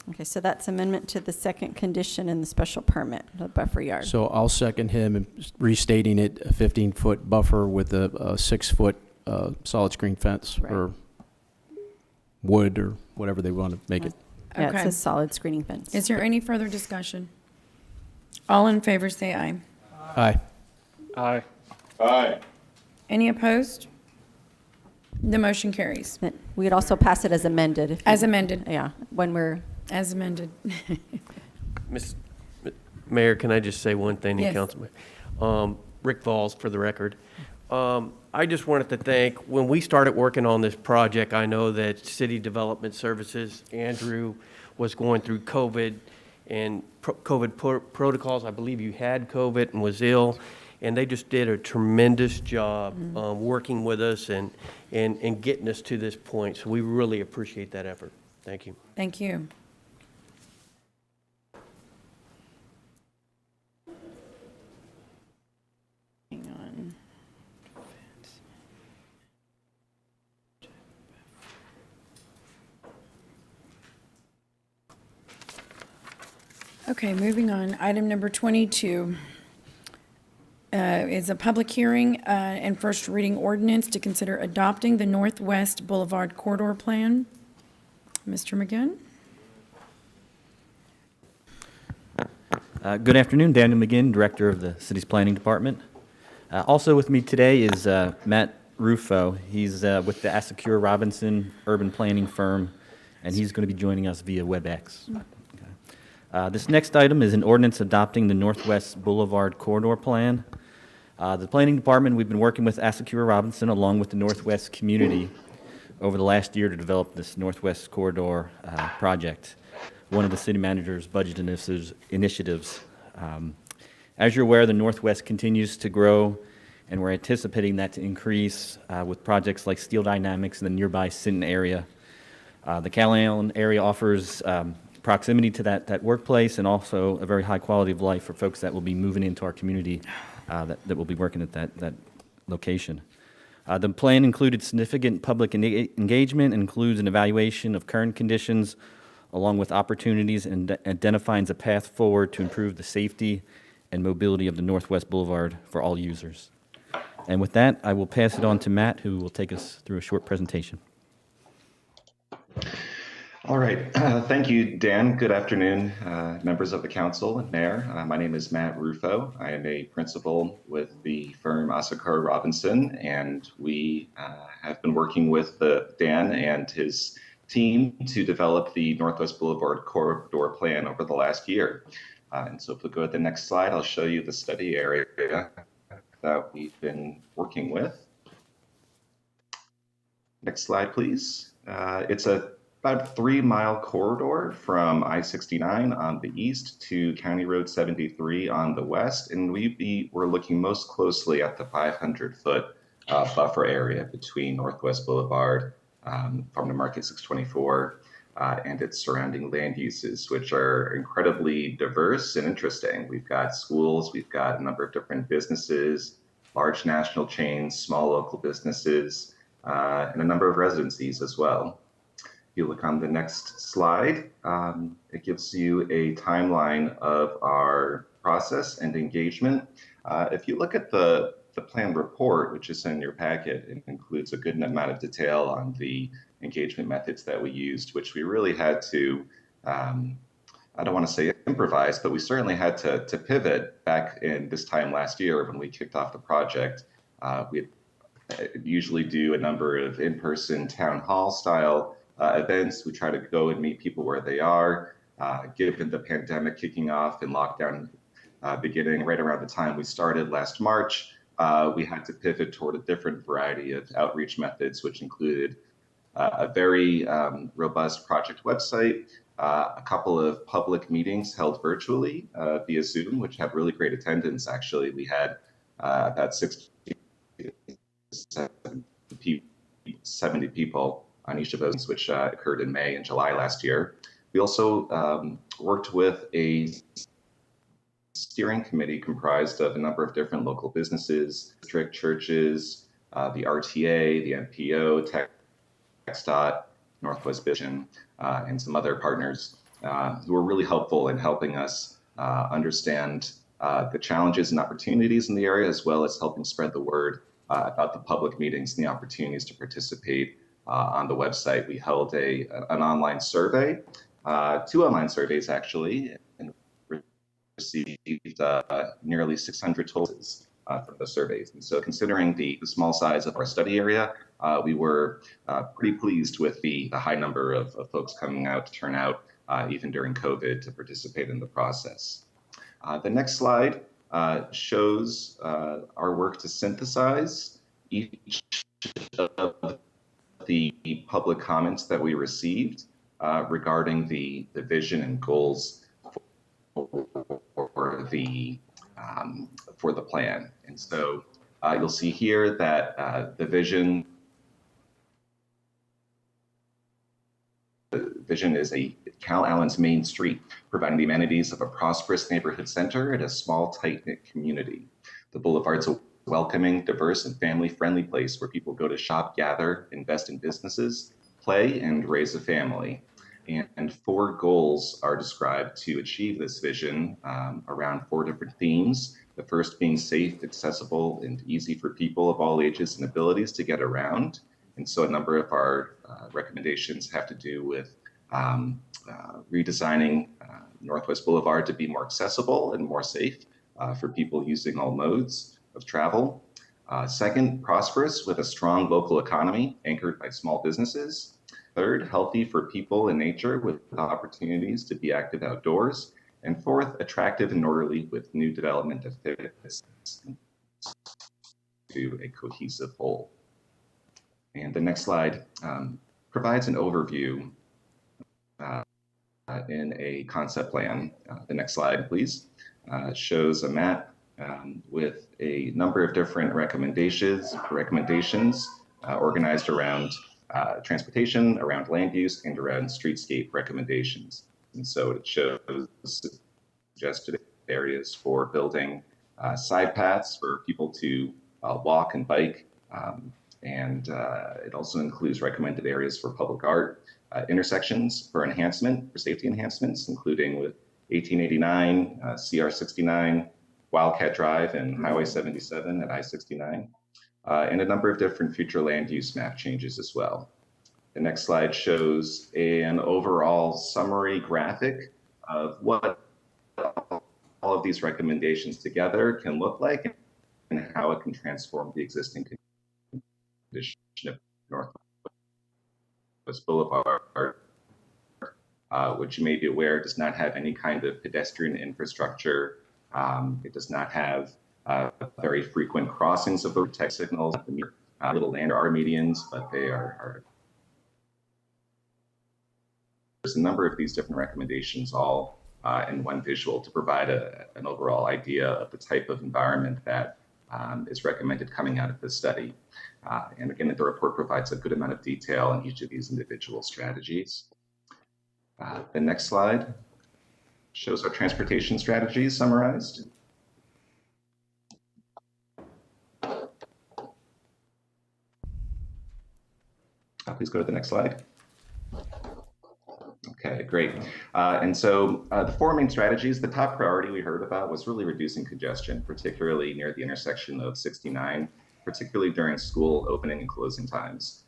okay, so that's amendment to the second condition in the special permit, the buffer yard. So I'll second him in restating it, a 15-foot buffer with a 6-foot solid screen fence Right. or wood or whatever they want to make it. Yeah, Okay. it's a solid screening fence. Is there any further discussion? All in favor, say aye. Aye. Aye. Aye. Any opposed? The motion carries. We could also pass it as amended. if As you- amended. Yeah, when we're, As amended. Mayor, can I just say one thing to Yes. Councilman? Rick Valls, for the record. I just wanted to thank, when we started working on this project, I know that City Development Services, Andrew, was going through COVID and COVID protocols. I believe you had COVID and was ill, and they just did a tremendous job working with us and getting us to this point. So we really appreciate that effort. Thank you. Thank you. Hang on. Okay, moving on. Item number 22 is a public hearing and first reading ordinance to consider adopting the Northwest Boulevard Corridor Plan. Mr. McGinn? Good afternoon, Daniel McGinn, Director of the City's Planning Department. Also with me today is Matt Rufo. He's with the Asacura Robinson Urban Planning Firm, and he's going to be joining us via WebEx. Okay. This next item is an ordinance adopting the Northwest Boulevard Corridor Plan. The Planning Department, we've been working with Asacura Robinson along with the Northwest community over the last year to develop this Northwest Corridor project, one of the city manager's budget initiatives. As you're aware, the Northwest continues to grow, and we're anticipating that to increase with projects like Steel Dynamics in the nearby Sinton area. The Callahan area offers proximity to that workplace and also a very high quality of life for folks that will be moving into our community that will be working at that location. The plan included significant public engagement and includes an evaluation of current conditions along with opportunities and identifies a path forward to improve the safety and mobility of the Northwest Boulevard for all users. And with that, I will pass it on to Matt, who will take us through a short presentation. All right. Thank you, Dan. Good afternoon, members of the council and mayor. My name is Matt Rufo. I am a principal with the firm Asacura Robinson, and we have been working with Dan and his team to develop the Northwest Boulevard Corridor Plan over the last year. And so if we go to the next slide, I'll show you the study area that we've been working with. Next slide, please. It's about a 3-mile corridor from I-69 on the east to County Road 73 on the west, and we're looking most closely at the 500-foot buffer area between Northwest Boulevard, Farm to Market 624, and its surrounding land uses, which are incredibly diverse and interesting. We've got schools, we've got a number of different businesses, large national chains, small local businesses, and a number of residencies as well. If you look on the next slide, it gives you a timeline of our process and engagement. If you look at the plan report, which is in your packet, it includes a good amount of detail on the engagement methods that we used, which we really had to, I don't want to say improvise, but we certainly had to pivot back in this time last year when we kicked off the project. We usually do a number of in-person town hall style events. We try to go and meet people where they are. Given the pandemic kicking off and lockdown beginning right around the time we started last March, we had to pivot toward a different variety of outreach methods, which included a very robust project website, a couple of public meetings held virtually via Zoom, which had really great attendance. Actually, we had about 60 70 people on each of those, which occurred in May and July last year. We also worked with a steering committee comprised of a number of different local businesses, district churches, the RTA, the NPO, TxDOT, Northwest Vision, and some other partners who were really helpful in helping us understand the challenges and opportunities in the area, as well as helping spread the word about the public meetings and the opportunities to participate on the website. We held an online survey, 2 online surveys actually, and received nearly 600 totals from the surveys. And so considering the small size of our study area, we were pretty pleased with the high number of folks coming out to turn out even during COVID to participate in the process. The next slide shows our work to synthesize each of the public comments that we received regarding the vision and goals for the plan. And so you'll see here that the vision is a Cal Allen's Main Street, providing the amenities of a prosperous neighborhood center and a small, tight-knit community. The boulevard's a welcoming, diverse, and family-friendly place where people go to shop, gather, invest in businesses, play, and raise a family. And 4 goals are described to achieve this vision around 4 different themes. The first being safe, accessible, and easy for people of all ages and abilities to get around. And so a number of our recommendations have to do with redesigning Northwest Boulevard to be more accessible and more safe for people using all modes of travel. Second, prosperous with a strong local economy anchored by small businesses. Third, healthy for people and nature with opportunities to be active outdoors. And fourth, attractive and orderly with new development that fits to a cohesive whole. And the next slide provides an overview in a concept plan. The next slide, please, shows a map with a number of different recommendations organized around transportation, around land use, and around streetscape recommendations. And so it shows suggested areas for building side paths for people to walk and bike. And it also includes recommended areas for public art, intersections for enhancement, for safety enhancements, including with 1889, CR 69, Wildcat Drive, and Highway 77 at I-69. And a number of different future land use map changes as well. The next slide shows an overall summary graphic of what all of these recommendations together can look like and how it can transform the existing condition of Northwest Boulevard, which you may be aware does not have any kind of pedestrian infrastructure. It does not have very frequent crossings of road text signals. Little land are medians, but they are. There's a number of these different recommendations all in one visual to provide an overall idea of the type of environment that is recommended coming out of this study. And again, the report provides a good amount of detail on each of these individual strategies. The next slide shows our transportation strategies summarized. Please go to the next slide. Okay, great. And so the 4 main strategies, the top priority we heard about was really reducing congestion, particularly near the intersection of 69, particularly during school opening and closing times.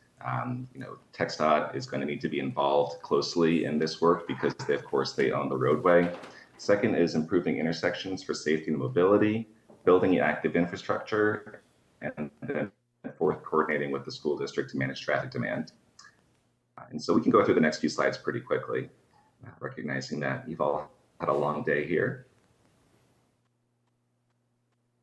TxDOT is going to need to be involved closely in this work because of course they own the roadway. Second is improving intersections for safety and mobility, building active infrastructure, and then fourth, coordinating with the school district to manage traffic demand. And so we can go through the next few slides pretty quickly, recognizing that you've all had a long day here.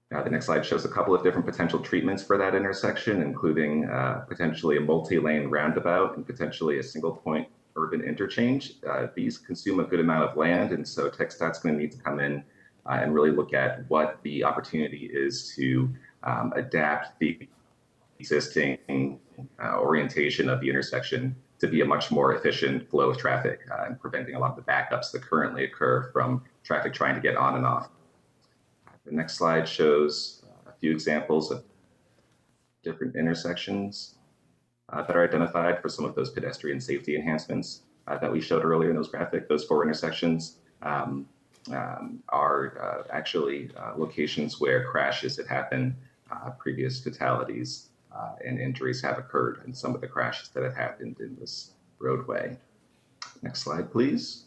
Now, the next slide shows a couple of different potential treatments for that intersection, including potentially a multi-lane roundabout and potentially a single point urban interchange. These consume a good amount of land, and so TxDOT's going to need to come in and really look at what the opportunity is to adapt the existing orientation of the intersection to be a much more efficient flow of traffic and preventing a lot of the backups that currently occur from traffic trying to get on and off. The next slide shows a few examples of different intersections that are identified for some of those pedestrian safety enhancements that we showed earlier in those graphics. Those 4 intersections are actually locations where crashes had happened, previous fatalities and injuries have occurred in some of the crashes that have happened in this roadway. Next slide, please.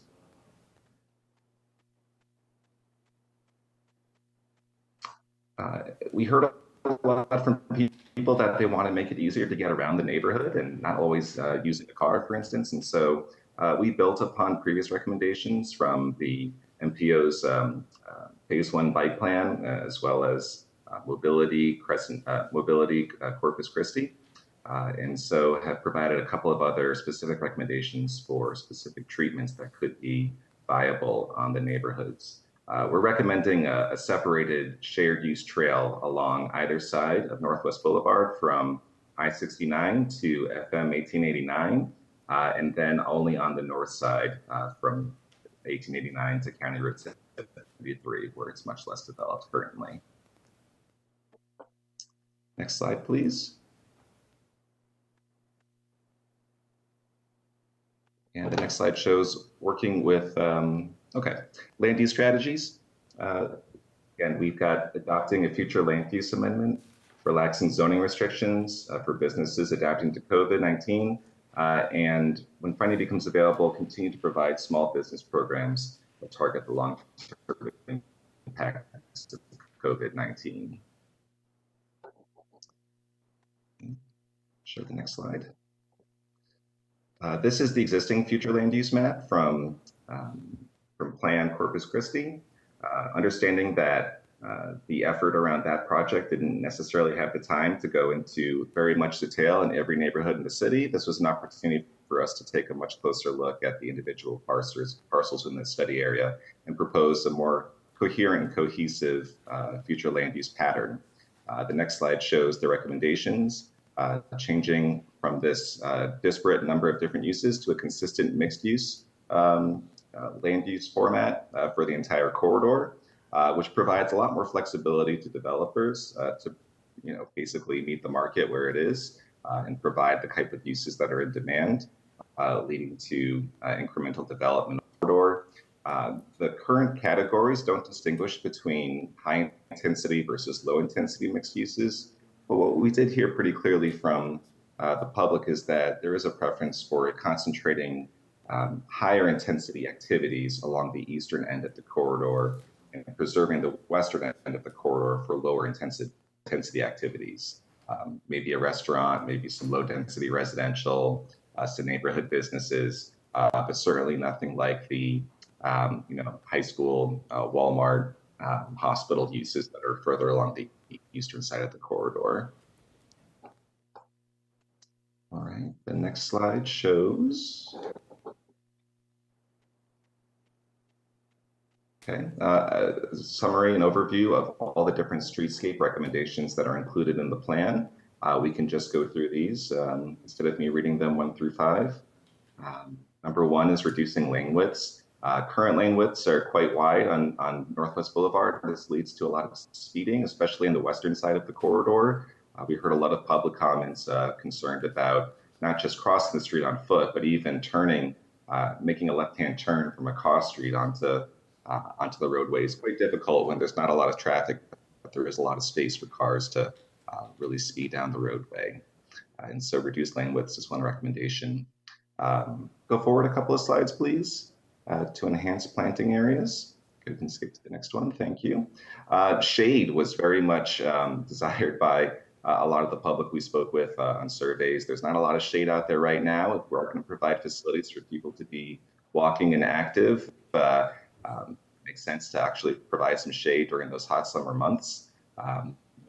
We heard a lot from people that they want to make it easier to get around the neighborhood and not always using a car, for instance. And so we built upon previous recommendations from the MPO's Phase 1 bike plan, as well as mobility Corpus Christi. And so have provided a couple of other specific recommendations for specific treatments that could be viable on the neighborhoods. We're recommending a separated shared use trail along either side of Northwest Boulevard from I-69 to FM 1889, and then only on the north side from 1889 to County Road 73, where it's much less developed currently. Next slide, please. And the next slide shows working with, land use strategies. Again, we've got adopting a future land use amendment, relaxing zoning restrictions for businesses adapting to COVID-19, and when funding becomes available, continue to provide small business programs that target the long-term impact of COVID-19. Show the next slide. This is the existing future land use map from Plan Corpus Christi. Understanding that the effort around that project didn't necessarily have the time to go into very much detail in every neighborhood in the city. This was an opportunity for us to take a much closer look at the individual parcels in this study area and propose a more coherent and cohesive future land use pattern. The next slide shows the recommendations, changing from this disparate number of different uses to a consistent mixed use land use format for the entire corridor, which provides a lot more flexibility to developers to, basically meet the market where it is and provide the type of uses that are in demand, leading to incremental development corridor. The current categories don't distinguish between high intensity versus low intensity mixed uses. But what we did hear pretty clearly from the public is that there is a preference for concentrating higher intensity activities along the eastern end of the corridor and preserving the western end of the corridor for lower intensity activities. Maybe a restaurant, maybe some low density residential, some neighborhood businesses, but certainly nothing like the high school, Walmart, hospital uses that are further along the eastern side of the corridor. All right, the next slide shows. Summary and overview of all the different streetscape recommendations that are included in the plan. We can just go through these instead of me reading them 1 through 5. Number 1 is reducing lane widths. Current lane widths are quite wide on Northwest Boulevard. This leads to a lot of speeding, especially in the western side of the corridor. We heard a lot of public comments concerned about not just crossing the street on foot, but even turning, making a left-hand turn from a cross street onto the roadway is quite difficult when there's not a lot of traffic, but there is a lot of space for cars to really speed down the roadway. And so reduced lane widths is one recommendation. Go forward a couple of slides, please, to enhance planting areas. You can skip to the next one, thank you. Shade was very much desired by a lot of the public we spoke with on surveys. There's not a lot of shade out there right now. We're going to provide facilities for people to be walking and active. Makes sense to actually provide some shade during those hot summer months.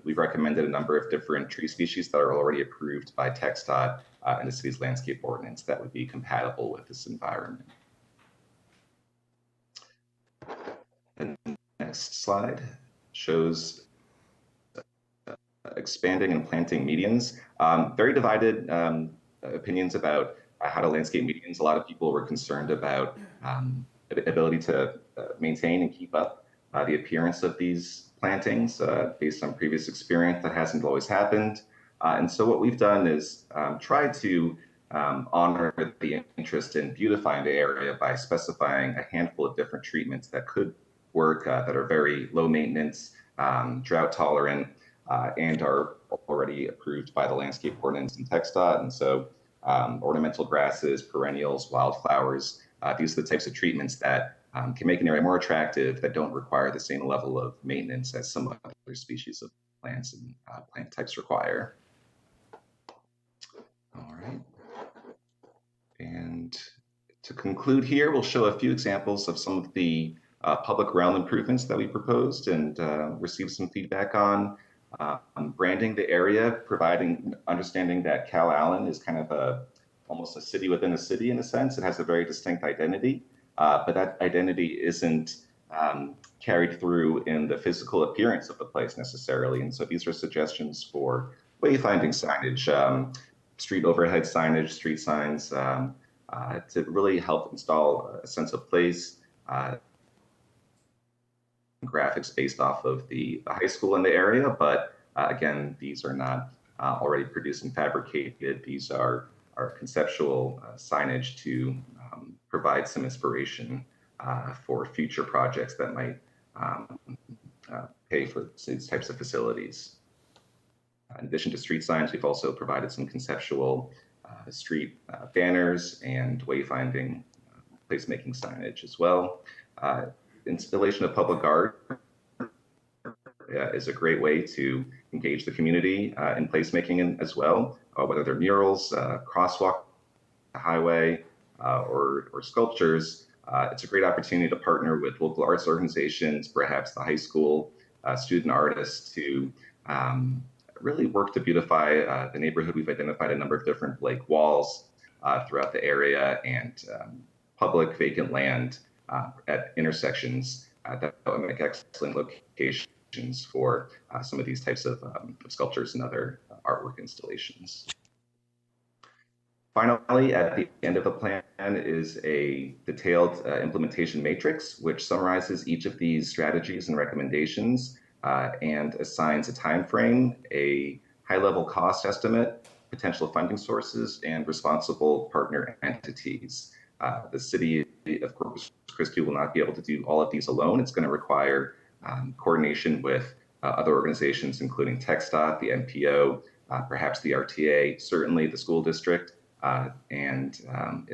We've recommended a number of different tree species that are already approved by TxDOT in the city's landscape ordinance that would be compatible with this environment. And the next slide shows expanding and planting medians. Very divided opinions about how to landscape medians. A lot of people were concerned about ability to maintain and keep up the appearance of these plantings based on previous experience. That hasn't always happened. And so what we've done is try to honor the interest in beautifying the area by specifying a handful of different treatments that could work, that are very low maintenance, drought tolerant, and are already approved by the landscape ordinance and TxDOT. And so ornamental grasses, perennials, wildflowers, these are the types of treatments that can make an area more attractive, that don't require the same level of maintenance as some other species of plants and plant types require. All right. And to conclude here, we'll show a few examples of some of the public realm improvements that we proposed and received some feedback on. Branding the area, understanding that Calallen is kind of almost a city within a city in a sense. It has a very distinct identity, but that identity isn't carried through in the physical appearance of the place necessarily. And so these are suggestions for wayfinding signage, street overhead signage, street signs, to really help install a sense of place. Graphics based off of the high school in the area, but again, these are not already produced and fabricated. These are conceptual signage to provide some inspiration for future projects that might pay for these types of facilities. In addition to street signs, we've also provided some conceptual street banners and wayfinding placemaking signage as well. Installation of public art is a great way to engage the community in placemaking as well, whether they're murals, crosswalk, highway, or sculptures. It's a great opportunity to partner with local arts organizations, perhaps the high school student artists, to really work to beautify the neighborhood. We've identified a number of different Blake walls throughout the area and public vacant land at intersections that would make excellent locations for some of these types of sculptures and other artwork installations. Finally, at the end of the plan is a detailed implementation matrix, which summarizes each of these strategies and recommendations and assigns a time frame, a high-level cost estimate, potential funding sources, and responsible partner entities. The city of Corpus Christi will not be able to do all of these alone. It's going to require coordination with other organizations, including TxDOT, the MPO, perhaps the RTA, certainly the school district, and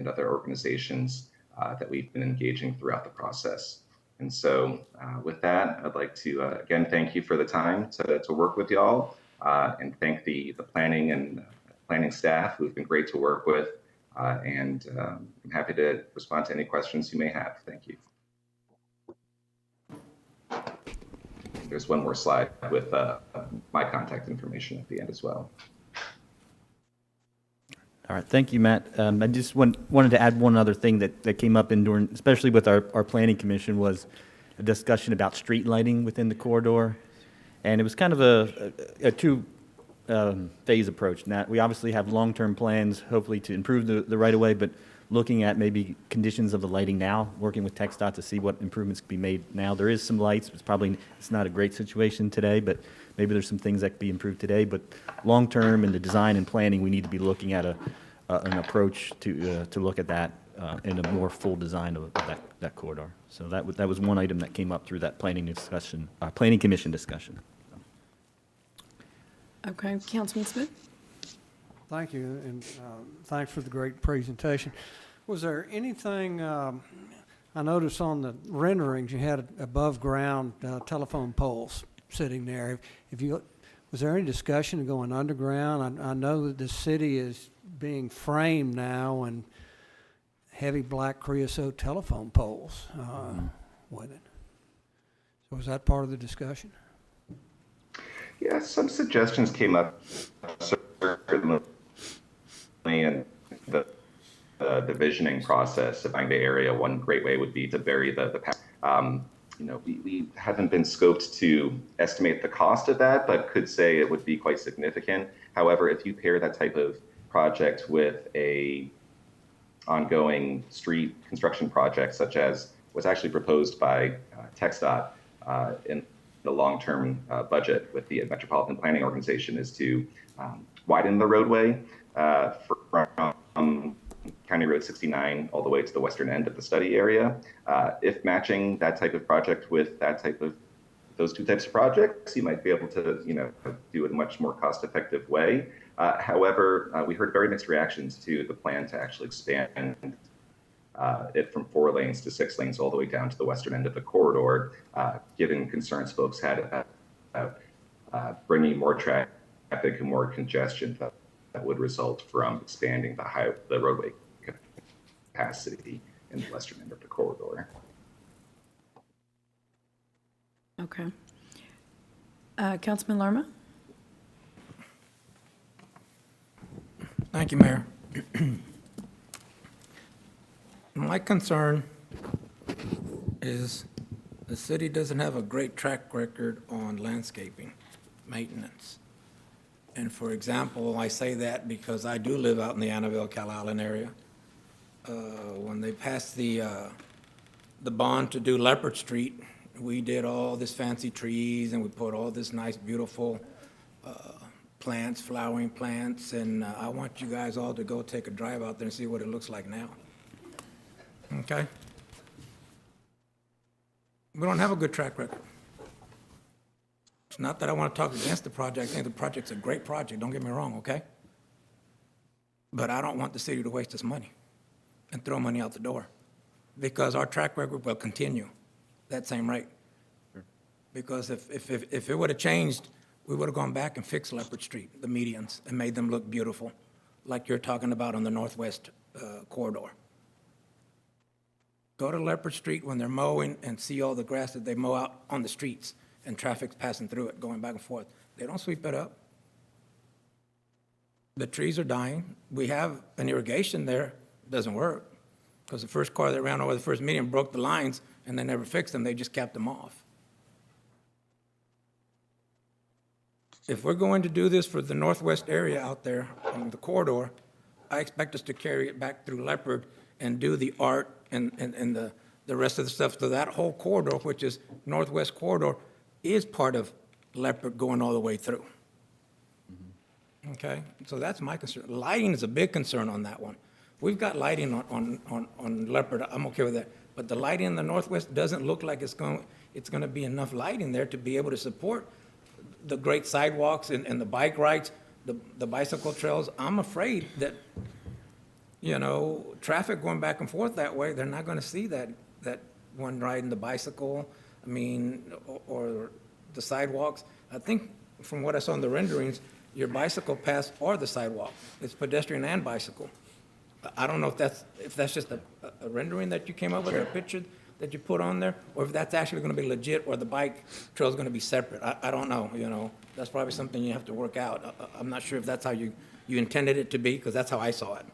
other organizations that we've been engaging throughout the process. And so with that, I'd like to, again, thank you for the time to work with y'all, and thank the planning and planning staff who've been great to work with. And I'm happy to respond to any questions you may have. Thank you. There's one more slide with my contact information at the end as well. All right, thank you, Matt. I just wanted to add one other thing that came up during, especially with our planning commission, was a discussion about street lighting within the corridor. And it was kind of a two-phase approach. Now, we obviously have long-term plans, hopefully to improve the right-of-way, but looking at maybe conditions of the lighting now, working with TxDOT to see what improvements could be made now. There is some lights. It's not a great situation today, but maybe there's some things that could be improved today. But long-term in the design and planning, we need to be looking at an approach to look at that in a more full design of that corridor. So that was one item that came up through that planning commission discussion. Okay, Councilman Smith? Thank you, and thanks for the great presentation. Was there anything, I noticed on the renderings you had above-ground telephone poles sitting there. Was there any discussion of going underground? I know that the city is being framed now in heavy black creosote telephone poles with it. So was that part of the discussion? Yeah, some suggestions came up certainly in the divisioning process, defining the area, one great way would be to bury the we haven't been scoped to estimate the cost of that, but could say it would be quite significant. However, if you pair that type of project with a ongoing street construction project, such as was actually proposed by TxDOT in the long-term budget with the Metropolitan Planning Organization, is to widen the roadway from County Road 69 all the way to the western end of the study area. If matching that type of project with that type of those two types of projects, you might be able to do it in a much more cost-effective way. However, we heard very mixed reactions to the plan to actually expand it from 4 lanes to 6 lanes all the way down to the western end of the corridor, given concerns folks had about bringing more traffic and more congestion that would result from expanding the roadway capacity in the western end of the corridor. Okay. Councilman Lerma? Thank you, Mayor. My concern is the city doesn't have a great track record on landscaping maintenance. And for example, I say that because I do live out in the Annabelle, Calallen area. When they passed the bond to do Leopard Street, we did all this fancy trees and we put all this nice, beautiful plants, flowering plants, and I want you guys all to go take a drive out there and see what it looks like now. Okay? We don't have a good track record. It's not that I want to talk against the project. I think the project's a great project, don't get me wrong, okay? But I don't want the city to waste its money and throw money out the door, because our track record will continue that same rate. Sure. Because if it would have changed, we would have gone back and fixed Leopard Street, the medians, and made them look beautiful, like you're talking about on the northwest corridor. Go to Leopard Street when they're mowing and see all the grass that they mow out on the streets and traffic's passing through it, going back and forth. They don't sweep it up. The trees are dying. We have an irrigation there, it doesn't work, because the first car that ran over the first median broke the lines and they never fixed them, they just capped them off. If we're going to do this for the northwest area out there on the corridor, I expect us to carry it back through Leopard and do the art and the rest of the stuff. So that whole corridor, which is northwest corridor, is part of Leopard going all the way through. Okay, so that's my concern. Lighting is a big concern on that one. We've got lighting on Leopard, I'm okay with that. But the lighting in the northwest doesn't look like it's going to be enough lighting there to be able to support the great sidewalks and the bike rides, the bicycle trails. I'm afraid that, traffic going back and forth that way, they're not going to see that one riding the bicycle, or the sidewalks. I think from what I saw in the renderings, your bicycle paths are the sidewalk. It's pedestrian and bicycle. I don't know if that's just a rendering that you came up with, or a picture that you put on there, or if that's actually going to be legit, or the bike trail is going to be separate. I don't know, That's probably something you have to work out. I'm not sure if that's how you intended it to be, because that's how I saw it.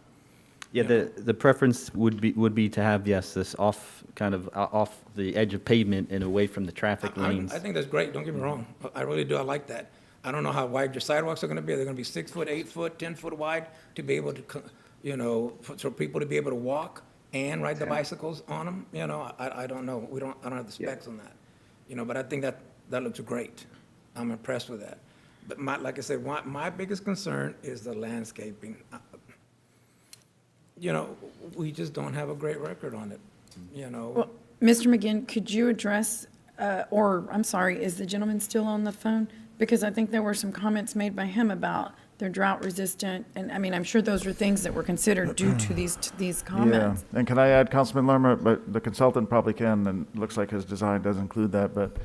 Yeah, the preference would be to have, yes, this off the edge of pavement and away from the traffic lanes. I think that's great, don't get me wrong. I really do, I like that. I don't know how wide your sidewalks are going to be. They're going to be 6 foot, 8 foot, 10 foot wide to be able to, for people to be able to walk and ride the bicycles on them. I don't know. I don't have the specs on that. But I think that looks great. I'm impressed with that. But like I said, my biggest concern is the landscaping. We just don't have a great record on it. Well, Mr. McGinn, could you address, I'm sorry, is the gentleman still on the phone? Because I think there were some comments made by him about they're drought resistant, and I'm sure those are things that were considered due to these comments. Yeah, and can I add, Councilman Lerma, but the consultant probably can, and it looks like his design does include that, but,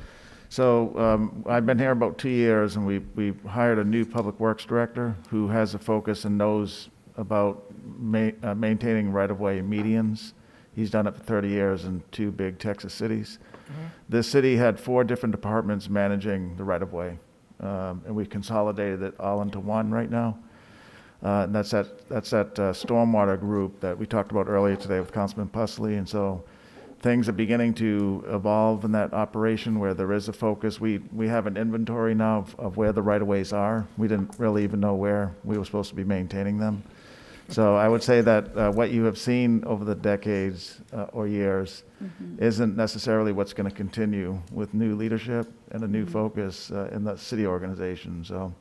so I've been here about 2 years, and we hired a new public works director who has a focus and knows about maintaining right-of-way medians. He's done it for 30 years in 2 big Texas cities. Mm-hmm. This city had 4 different departments managing the right-of-way, and we've consolidated it all into one right now. And that's that stormwater group that we talked about earlier today with Councilman Pusley. And so things are beginning to evolve in that operation where there is a focus. We have an inventory now of where the right-of-ways are. We didn't really even know where we were supposed to be maintaining them. So I would say that what you have seen over the decades or years isn't necessarily what's going to continue with new leadership and a new focus in the city organization. So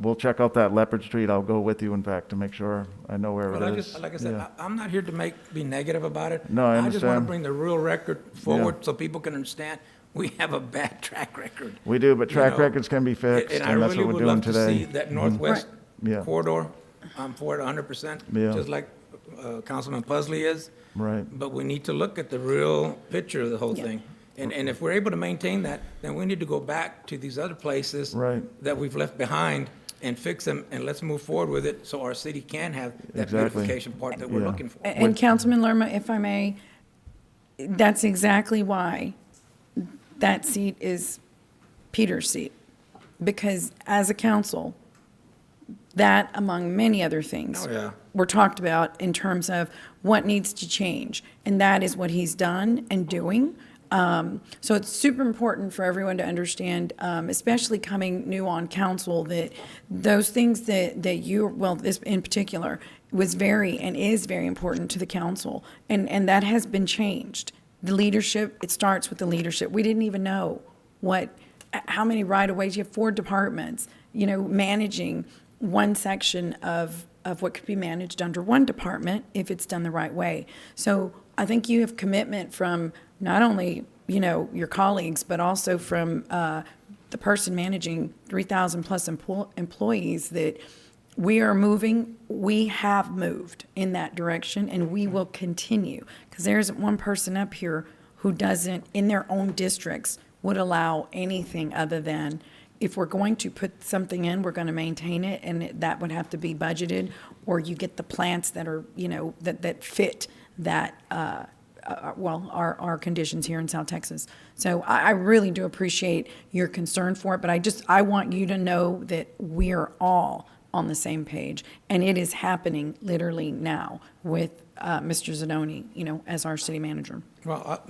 we'll check out that Leopard Street. I'll go with you, in fact, to make sure I know where it is. Like I said, Yeah. I'm not here to be negative about it. No, I just want to understand. bring the real record forward so people can understand we have a bad track record. We do, but track You know, records can be fixed, and I and that's really what we're would doing love to today. see that northwest Yeah. corridor. I'm for it 100%, Yeah. just like Councilman Pusley is. Right. But we need to look at the real picture of the whole thing. And if we're able to maintain that, then we need to go back to these other places Right. that we've left behind and fix them, and let's move forward with it so our city can have that Exactly. beautification part that we're Yeah. looking for. And Councilman Lerma, if I may, that's exactly why that seat is Peter's seat. Because as a council, that, among many other things, Oh, yeah. were talked about in terms of what needs to change. And that is what he's done and doing. So it's super important for everyone to understand, especially coming new on council, that those things that you, well, this in particular, was very and is very important to the council. And that has been changed. The leadership, it starts with the leadership. We didn't even know how many right-of-ways. You have 4 departments, managing one section of what could be managed under one department if it's done the right way. So I think you have commitment from not only, your colleagues, but also from the person managing 3,000 plus employees that we are moving, we have moved in that direction, and we will continue. Because there isn't one person up here who doesn't, in their own districts, would allow anything other than, if we're going to put something in, we're going to maintain it, and that would have to be budgeted, or you get the plants that are, that fit that, our conditions here in South Texas. So I really do appreciate your concern for it, but I want you to know that we are all on the same page, and it is happening literally now with Mr. Zanoni, as our city manager. Well,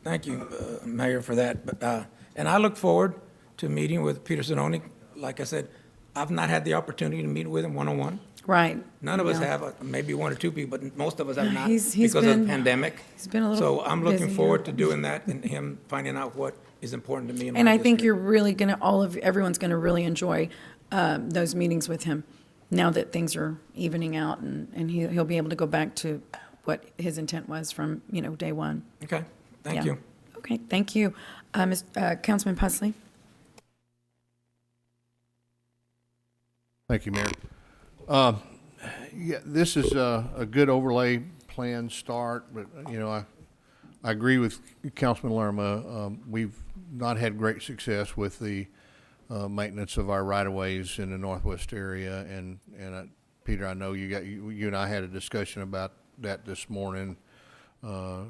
thank you, Mayor, for that. But and I look forward to meeting with Peter Zanoni. Like I said, I've not had the opportunity to meet with him one-on-one. Right. None of us Yeah. have, maybe 1 or 2 people, but most of us have not He's because of been- the pandemic. he's been a little So I'm looking busy, forward yeah. to doing that and him finding out what is important to me. And I think you're really gonna, everyone's gonna really enjoy those meetings with him, now that things are evening out, and he'll be able to go back to what his intent was from, day one. Okay, thank Yeah. you. Okay, thank you. Councilman Pusley? Thank you, Mayor. Yeah, this is a good overlay plan start, but, I agree with Councilman Lerma. We've not had great success with the maintenance of our right-of-ways in the northwest area, and Peter, I know you and I had a discussion about that this morning,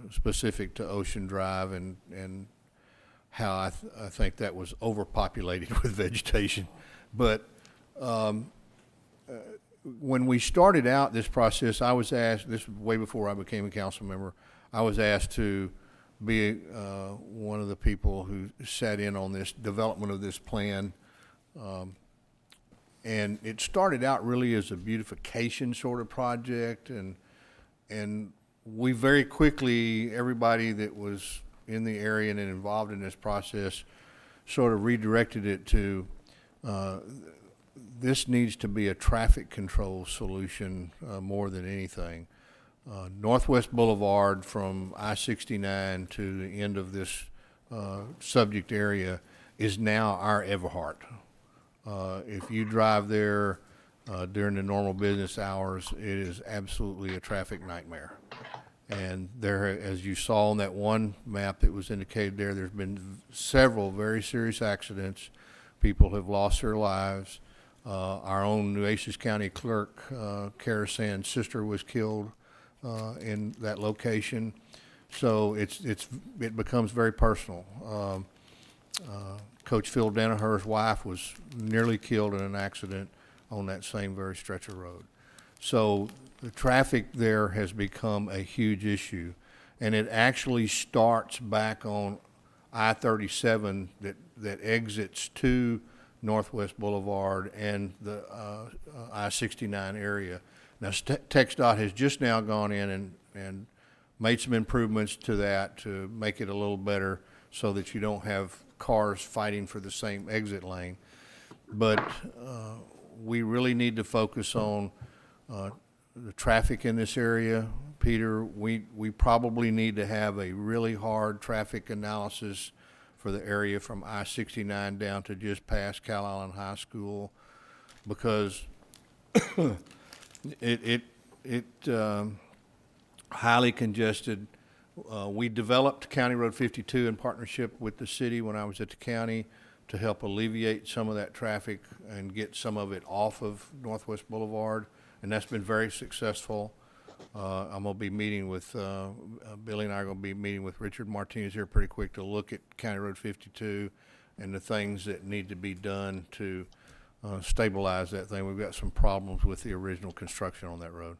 specific to Ocean Drive and how I think that was overpopulated with vegetation. But when we started out this process, I was asked, this was way before I became a council member, I was asked to be one of the people who sat in on this development of this plan. And it started out really as a beautification sort of project, and we very quickly, everybody that was in the area and involved in this process sort of redirected it to this needs to be a traffic control solution more than anything. Northwest Boulevard from I-69 to the end of this subject area is now our Everhart. If you drive there during the normal business hours, it is absolutely a traffic nightmare. And there, as you saw on that one map that was indicated there, there's been several very serious accidents. People have lost their lives. Our own Nueces County clerk, Kara Sand's sister, was killed in that location. So it becomes very personal. Coach Phil Danaher's wife was nearly killed in an accident on that same very stretch of road. So the traffic there has become a huge issue, and it actually starts back on I-37 that exits to Northwest Boulevard and the I-69 area. Now, TxDOT has just now gone in and made some improvements to that to make it a little better so that you don't have cars fighting for the same exit lane. But we really need to focus on the traffic in this area. Peter, we probably need to have a really hard traffic analysis for the area from I-69 down to just past Cal Allen High School, because it highly congested. We developed County Road 52 in partnership with the city when I was at the county to help alleviate some of that traffic and get some of it off of Northwest Boulevard, and that's been very successful. I'm going to be meeting with, Billy and I are going to be meeting with Richard Martinez here pretty quick to look at County Road 52 and the things that need to be done to stabilize that thing. We've got some problems with the original construction on that road.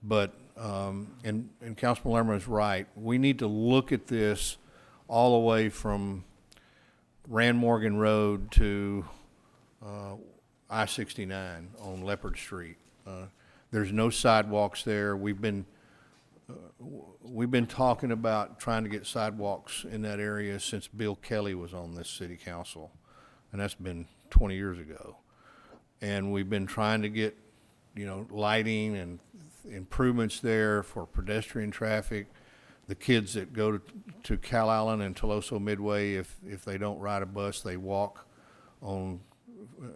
But, and Councilman Lerman is right, we need to look at this all the way from Rand Morgan Road to I-69 on Leopard Street. There's no sidewalks there. We've been talking about trying to get sidewalks in that area since Bill Kelly was on this city council, and that's been 20 years ago. And we've been trying to get, lighting and improvements there for pedestrian traffic. The kids that go to Cal Allen and Toloso Midway, if they don't ride a bus, they walk on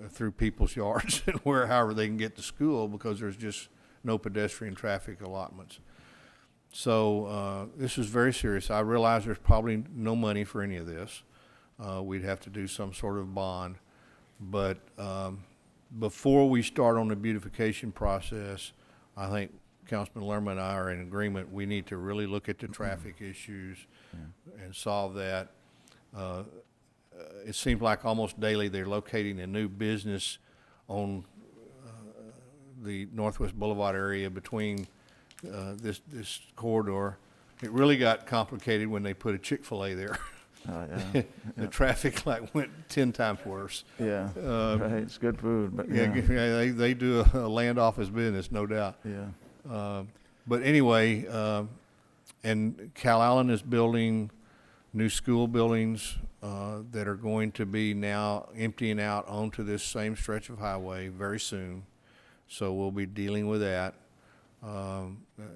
through people's yards and however they can get to school, because there's just no pedestrian traffic allotments. So this is very serious. I realize there's probably no money for any of this. We'd have to do some sort of bond. But before we start on the beautification process, I think Councilman Lerman and I are in agreement. We need to really look at the traffic issues and solve that. It seems like almost daily they're locating a new business on the Northwest Boulevard area between this corridor. It really got complicated when they put a Chick-fil-A there. The traffic went 10 times worse. Yeah, right. It's good food, but they do a land office business, no doubt. Yeah. But anyway, and Cal Allen is building new school buildings that are going to be now emptying out onto this same stretch of highway very soon. So we'll be dealing with that.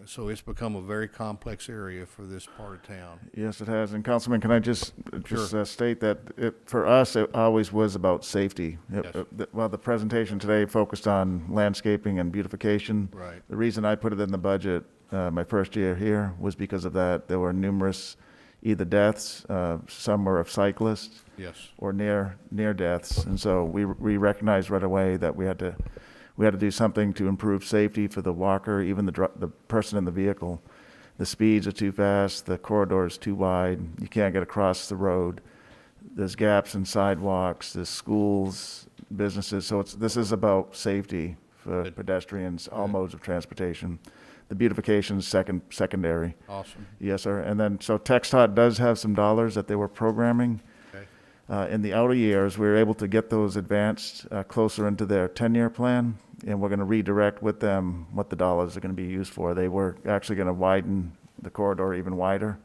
So it's become a very complex area for this part of town. Yes, it has. And Councilman, can I just Sure. state that for us, it always was about safety. Yes. Well, the presentation today focused on landscaping and beautification. Right. The reason I put it in the budget my first year here was because of that. There were numerous either deaths, some were of cyclists. Yes. Or near deaths. And so we recognized right away that we had to do something to improve safety for the walker, even the person in the vehicle. The speeds are too fast, the corridor is too wide, you can't get across the road. There's gaps in sidewalks, there's schools, businesses, so this is about safety for pedestrians, all modes of transportation. The beautification is secondary. Awesome. Yes, sir. And then, so TxDOT does have some dollars that they were programming. In the outer years, we were able to get those advanced closer into their 10-year plan, and we're going to redirect with them what the dollars are going to be used for. They were actually going to widen the corridor even wider.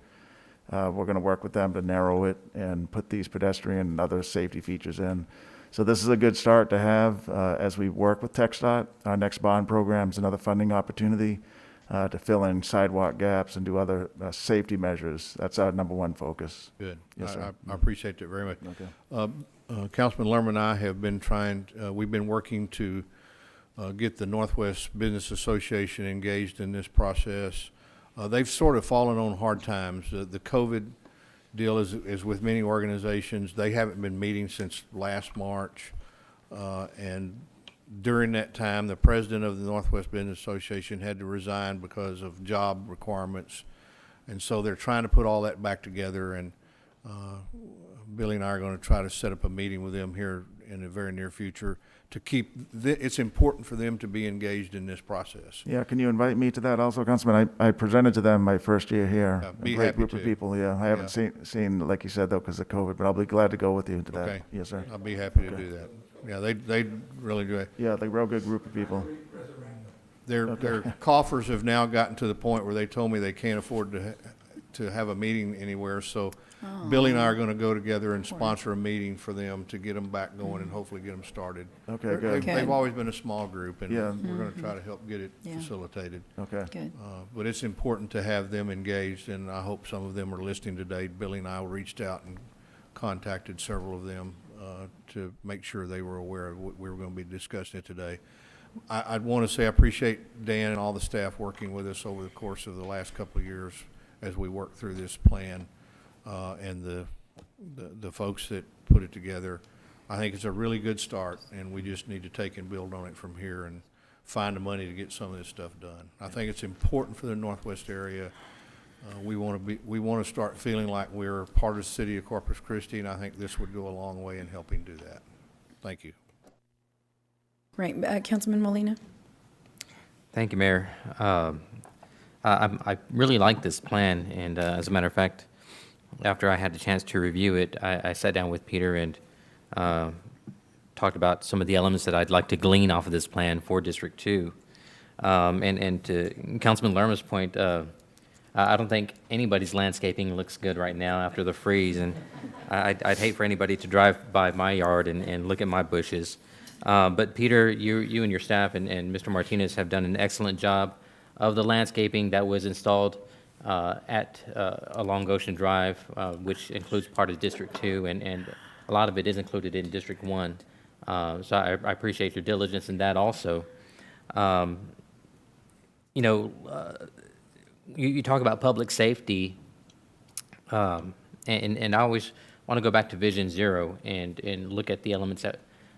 We're going to work with them to narrow it and put these pedestrian and other safety features in. So this is a good start to have as we work with TxDOT. Our next bond program is another funding opportunity to fill in sidewalk gaps and do other safety measures. That's our number one focus. Good. Yes, sir. I appreciate that very much. Okay. Councilman Lerman and I have been we've been working to get the Northwest Business Association engaged in this process. They've sort of fallen on hard times. The COVID deal is with many organizations. They haven't been meeting since last March. And during that time, the president of the Northwest Business Association had to resign because of job requirements. And so they're trying to put all that back together, and Billy and I are going to try to set up a meeting with them here in the very near future to keep, it's important for them to be engaged in this process. Yeah, can you invite me to that also, Councilman? I presented to them my first year here. Be A great happy group of to. people, yeah. I haven't seen, like you said, though, because of COVID, but I'll be glad to go with you to that. Okay. Yes, sir. I'll be happy to do that. Yeah, they really do it. Yeah, like a real good group of people. Their coffers have now gotten to the point where they told me they can't afford to have a meeting anywhere, so Billy and I are gonna go together and sponsor a meeting for them to get them back going and hopefully get them started. Okay, good. They've always been a small group, and Yeah. we're gonna try to help get it Yeah. facilitated. Okay. Good. But it's important to have them engaged, and I hope some of them are listening today. Billy and I reached out and contacted several of them to make sure they were aware of what we were gonna be discussing it today. I'd want to say I appreciate Dan and all the staff working with us over the course of the last couple of years as we work through this plan, and the folks that put it together. I think it's a really good start, and we just need to take and build on it from here and find the money to get some of this stuff done. I think it's important for the Northwest area. We want to start feeling like we're part of the city of Corpus Christi, and I think this would go a long way in helping do that. Thank you. Great. Councilman Molina? Thank you, Mayor. I really like this plan, and as a matter of fact, after I had the chance to review it, I sat down with Peter and talked about some of the elements that I'd like to glean off of this plan for District 2. And to Councilman Lerma's point, I don't think anybody's landscaping looks good right now after the freeze, and I'd hate for anybody to drive by my yard and look at my bushes. But Peter, you and your staff and Mr. Martinez have done an excellent job of the landscaping that was installed along Goshen Drive, which includes part of District 2, and a lot of it is included in District 1. So I appreciate your diligence in that also. You talk about public safety, and I always want to go back to Vision Zero and look at the elements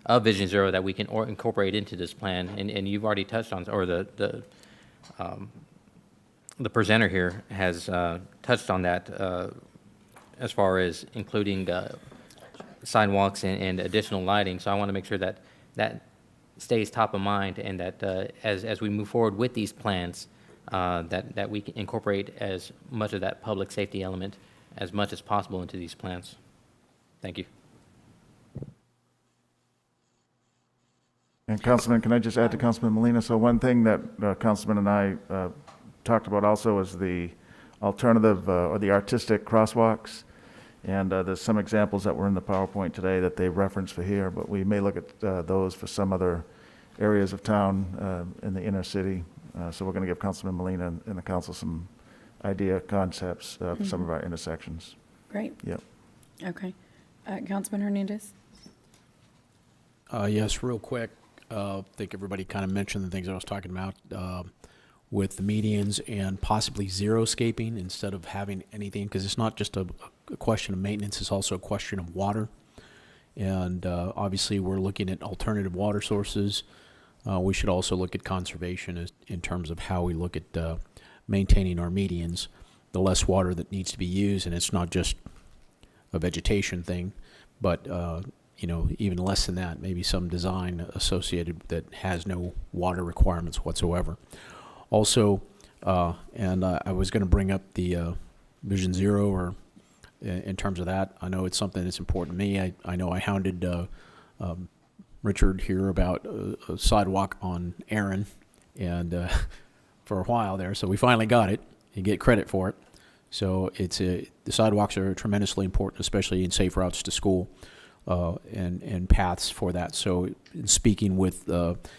of Vision Zero that we can incorporate into this plan. And you've already touched on, or the presenter here has touched on that as far as including sidewalks and additional lighting. So I want to make sure that that stays top of mind, and that as we move forward with these plans, that we can incorporate as much of that public safety element as much as possible into these plans. Thank you. And Councilman, can I just add to Councilman Molina? So one thing that Councilman and I talked about also is the alternative or the artistic crosswalks. And there's some examples that were in the PowerPoint today that they referenced for here, but we may look at those for some other areas of town in the inner city. So we're going to give Councilman Molina and the council some concepts for some of our intersections. Great. Yep. Okay. Councilman Hernandez? Yes, real quick. I think everybody kind of mentioned the things I was talking about with the medians and possibly zero-scaping instead of having anything, because it's not just a question of maintenance, it's also a question of water. And obviously, we're looking at alternative water sources. We should also look at conservation in terms of how we look at maintaining our medians. The less water that needs to be used, and it's not just a vegetation thing, but even less than that, maybe some design associated that has no water requirements whatsoever. Also, and I was going to bring up the Vision Zero, or in terms of that, I know it's something that's important to me. I know I hounded Richard here about a sidewalk on Aaron, and for a while there, so we finally got it. You get credit for it. So the sidewalks are tremendously important, especially in safe routes to school and paths for that. So in speaking with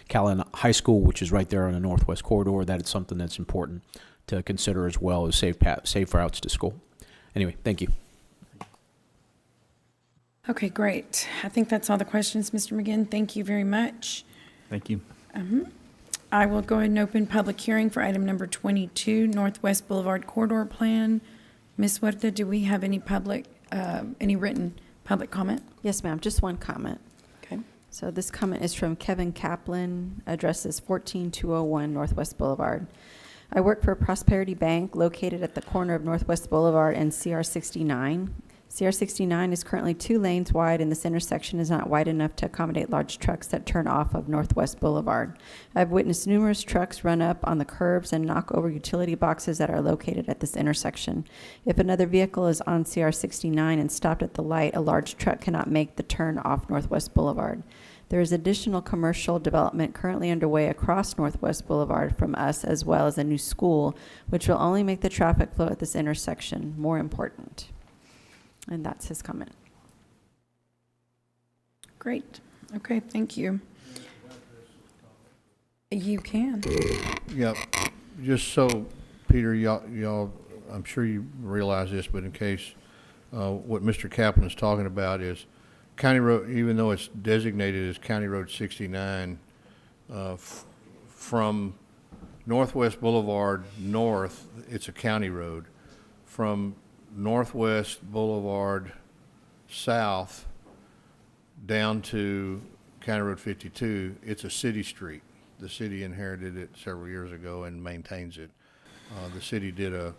Callan High School, which is right there on the northwest corridor, that is something that's important to consider as well as safe routes to school. Anyway, thank you. Okay, great. I think that's all the questions, Mr. McGinn. Thank you very much. Thank you. I will go ahead and open public hearing for item number 22, Northwest Boulevard Corridor Plan. Ms. Huerta, do we have any written public comment? Yes, ma'am, just one comment. Okay. So this comment is from Kevin Kaplan, address is 14201 Northwest Boulevard. I work for Prosperity Bank located at the corner of Northwest Boulevard and CR 69. CR 69 is currently 2 lanes wide, and this intersection is not wide enough to accommodate large trucks that turn off of Northwest Boulevard. I've witnessed numerous trucks run up on the curbs and knock over utility boxes that are located at this intersection. If another vehicle is on CR 69 and stopped at the light, a large truck cannot make the turn off Northwest Boulevard. There is additional commercial development currently underway across Northwest Boulevard from us, as well as a new school, which will only make the traffic flow at this intersection more important. And that's his comment. Great. Okay, thank you. You can. Yep. Just so, Peter, y'all, I'm sure you realize this, but in case, what Mr. Kaplan is talking about is County Road, even though it's designated as County Road 69, from Northwest Boulevard north, it's a county road. From Northwest Boulevard south down to County Road 52, it's a city street. The city inherited it several years ago and maintains it. The city did a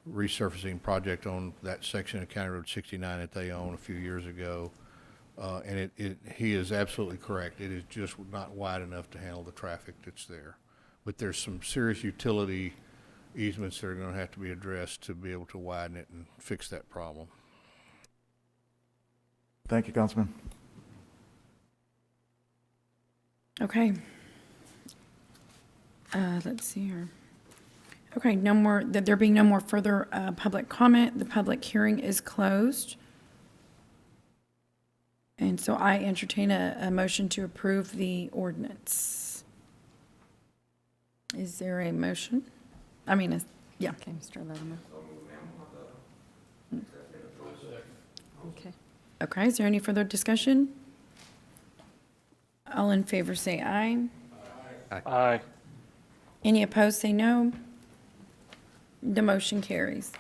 resurfacing project on that section of County Road 69 that they own a few years ago. And he is absolutely correct. It is just not wide enough to handle the traffic that's there. But there's some serious utility easements that are going to have to be addressed to be able to widen it and fix that problem. Thank you, Councilman. Okay. Let's see here. Okay, no more, there being no more further public comment, the public hearing is closed. And so I entertain a motion to approve the ordinance. Is there a motion? I mean, yeah. Okay, Mr. Latimer. Okay. Okay, is there any further discussion? All in favor say aye. Aye. Any opposed say no. The motion carries.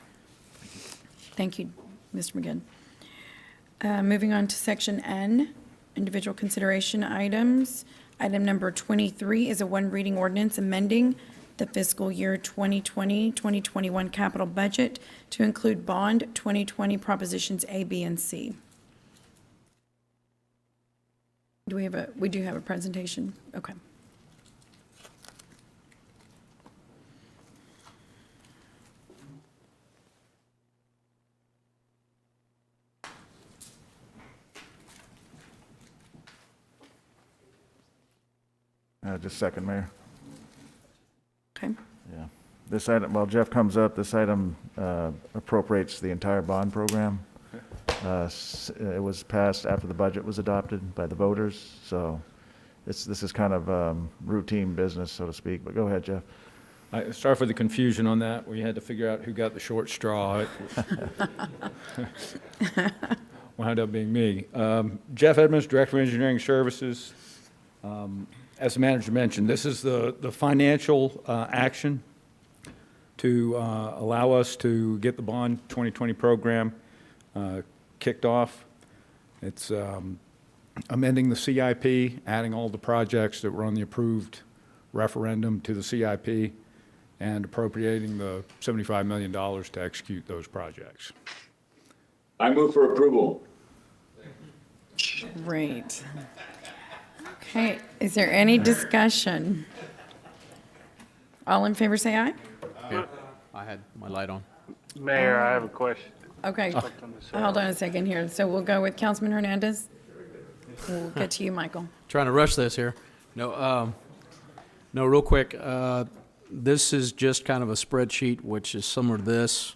Thank you, Mr. McGinn. Moving on to section N, individual consideration items. Item number 23 is a one reading ordinance amending the fiscal year 2020-2021 capital budget to include bond 2020 propositions A, B, and C. We do have a presentation? Okay. Just a second, Mayor. Okay. Yeah. This item, while Jeff comes up, this item appropriates the entire bond program. It was passed after the budget was adopted by the voters, so this is kind of routine business, so to speak. But go ahead, Jeff. Sorry for the confusion on that. We had to figure out who got the short straw. It wound up being me. Jeff Edmonds, Director of Engineering Services. As the manager mentioned, this is the financial action to allow us to get the Bond 2020 program kicked off. It's amending the CIP, adding all the projects that were on the approved referendum to the CIP, and appropriating the $75 million to execute those projects. I move for approval. Great. Okay, is there any discussion? All in favor say aye. Yeah, I had my light on. Mayor, I have a question. Okay, hold on a second here. So we'll go with Councilman Hernandez. We'll get to you, Michael. Trying to rush this here. No, real quick. This is just kind of a spreadsheet, which is similar to this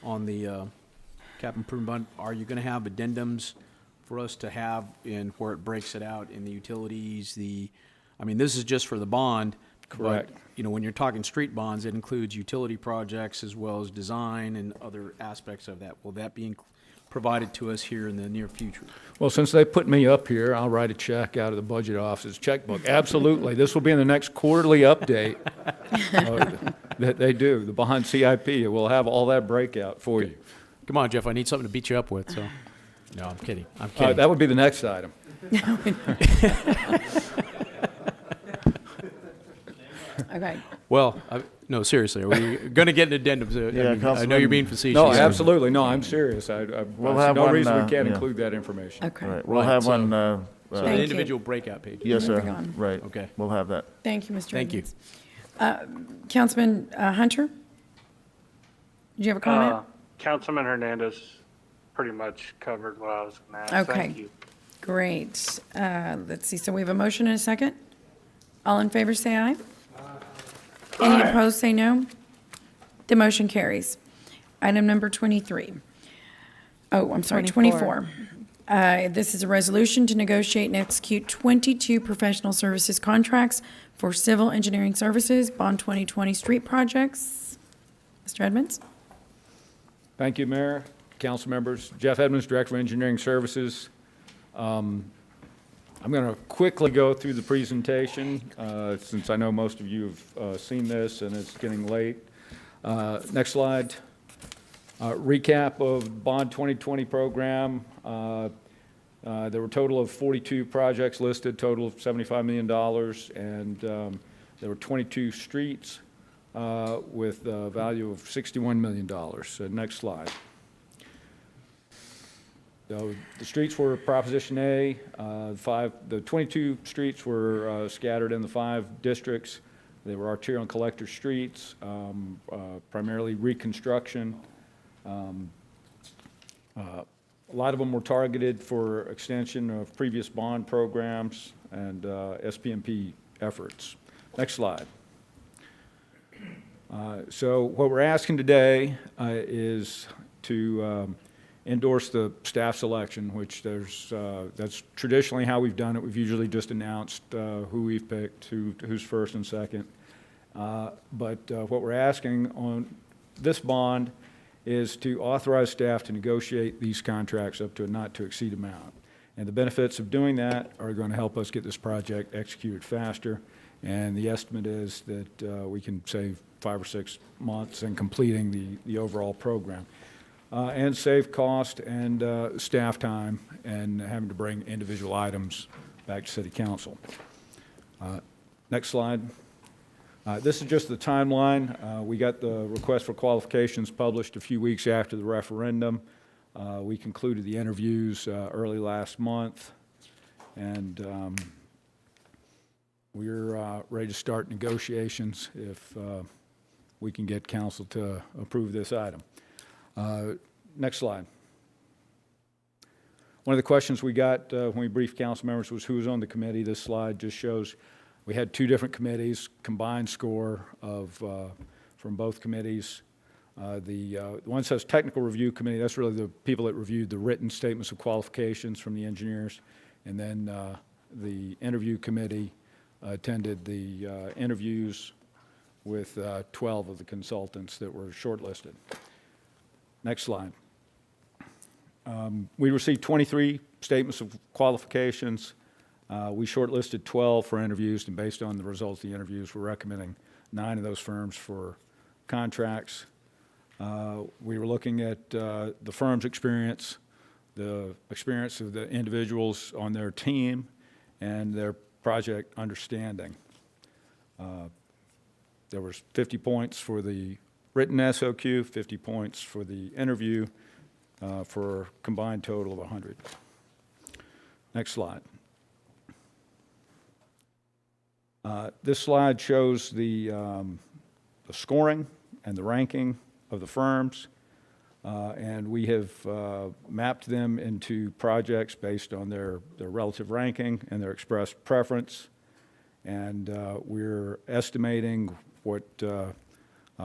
on the cap improvement. Are you going to have addendums for us to have in where it breaks it out in the utilities? I mean, this is just for the bond. Correct. But, you know, when you're talking street bonds, it includes utility projects as well as design and other aspects of that. Will that be provided to us here in the near future? Well, since they put me up here, I'll write a check out of the budget office's checkbook. Absolutely. This will be in the next quarterly update that they do. The bond CIP, we'll have all that breakout for you. Come on, Jeff, I need something to beat you up with, so. No, I'm kidding. I'm kidding. That would be the next item. Okay. Well, no, seriously, are we going to get an addendum? I Yeah, mean, I know you're being Councilman- facetious. No, absolutely, no, I'm serious. I We'll see have no one, reason we can't yeah. include that information. Okay. Right, we'll Right, have so- one, So Thank an you. individual breakout page. yes, sir, Moving on. right. Okay. We'll have that. Thank you, Mr. Thank you. Evans. Councilman Hunter? Did you have a comment? Councilman Hernandez pretty much covered what I was going to ask. Okay. Thank you. Great. Let's see, so we have a motion and a second. All in favor, say aye. Any opposed, say no. The motion carries. Item number 23. Oh, I'm sorry, 24. This is a resolution to negotiate and execute 22 professional services contracts for civil engineering services, Bond 2020 street projects. Mr. Edmonds? Thank you, Mayor, council members. Jeff Edmonds, Director of Engineering Services. I'm going to quickly go through the presentation, since I know most of you have seen this and it's getting late. Next slide. Recap of Bond 2020 program. There were a total of 42 projects listed, total of $75 million, and there were 22 streets with a value of $61 million. Next slide. So the streets were Proposition A. The 22 streets were scattered in the 5 districts. They were arterial and collector streets, primarily reconstruction. A lot of them were targeted for extension of previous bond programs and SPMP efforts. Next slide. So what we're asking today is to endorse the staff selection, which that's traditionally how we've done it. We've usually just announced who we've picked, who's first and second. But what we're asking on this bond is to authorize staff to negotiate these contracts up to a not-to-exceed amount. And the benefits of doing that are going to help us get this project executed faster. And the estimate is that we can save 5 or 6 months in completing the overall program. And save cost and staff time and having to bring individual items back to City Council. Next slide. This is just the timeline. We got the request for qualifications published a few weeks after the referendum. We concluded the interviews early last month, and we're ready to start negotiations if we can get council to approve this item. Next slide. One of the questions we got when we briefed council members was who was on the committee. This slide just shows we had 2 different committees, combined score of from both committees. The one says technical review committee. That's really the people that reviewed the written statements of qualifications from the engineers. And then the interview committee attended the interviews with 12 of the consultants that were shortlisted. Next slide. We received 23 statements of qualifications. We shortlisted 12 for interviews, and based on the results of the interviews, we're recommending 9 of those firms for contracts. We were looking at the firm's experience, the experience of the individuals on their team, and their project understanding. There was 50 points for the written SOQ, 50 points for the interview, for a combined total of 100. Next slide. This slide shows the scoring and the ranking of the firms, and we have mapped them into projects based on their relative ranking and their expressed preference, and we're estimating what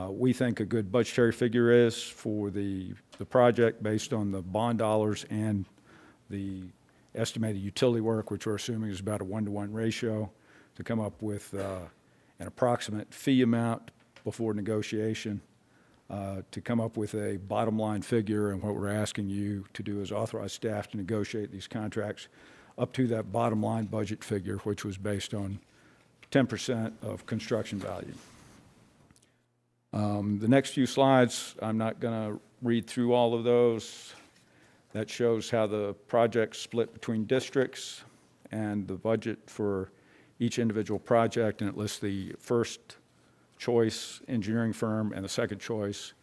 we think a good budgetary figure is for the project based on the bond dollars and the estimated utility work, which we're assuming is about a 1-to-1 ratio, to come up with an approximate fee amount before negotiation, to come up with a bottom line figure. And what we're asking you to do is authorize staff to negotiate these contracts up to that bottom line budget figure, which was based on 10% of construction value. The next few slides, I'm not going to read through all of those. That shows how the project's split between districts and the budget for each individual project, and it lists the first choice engineering firm and the second choice.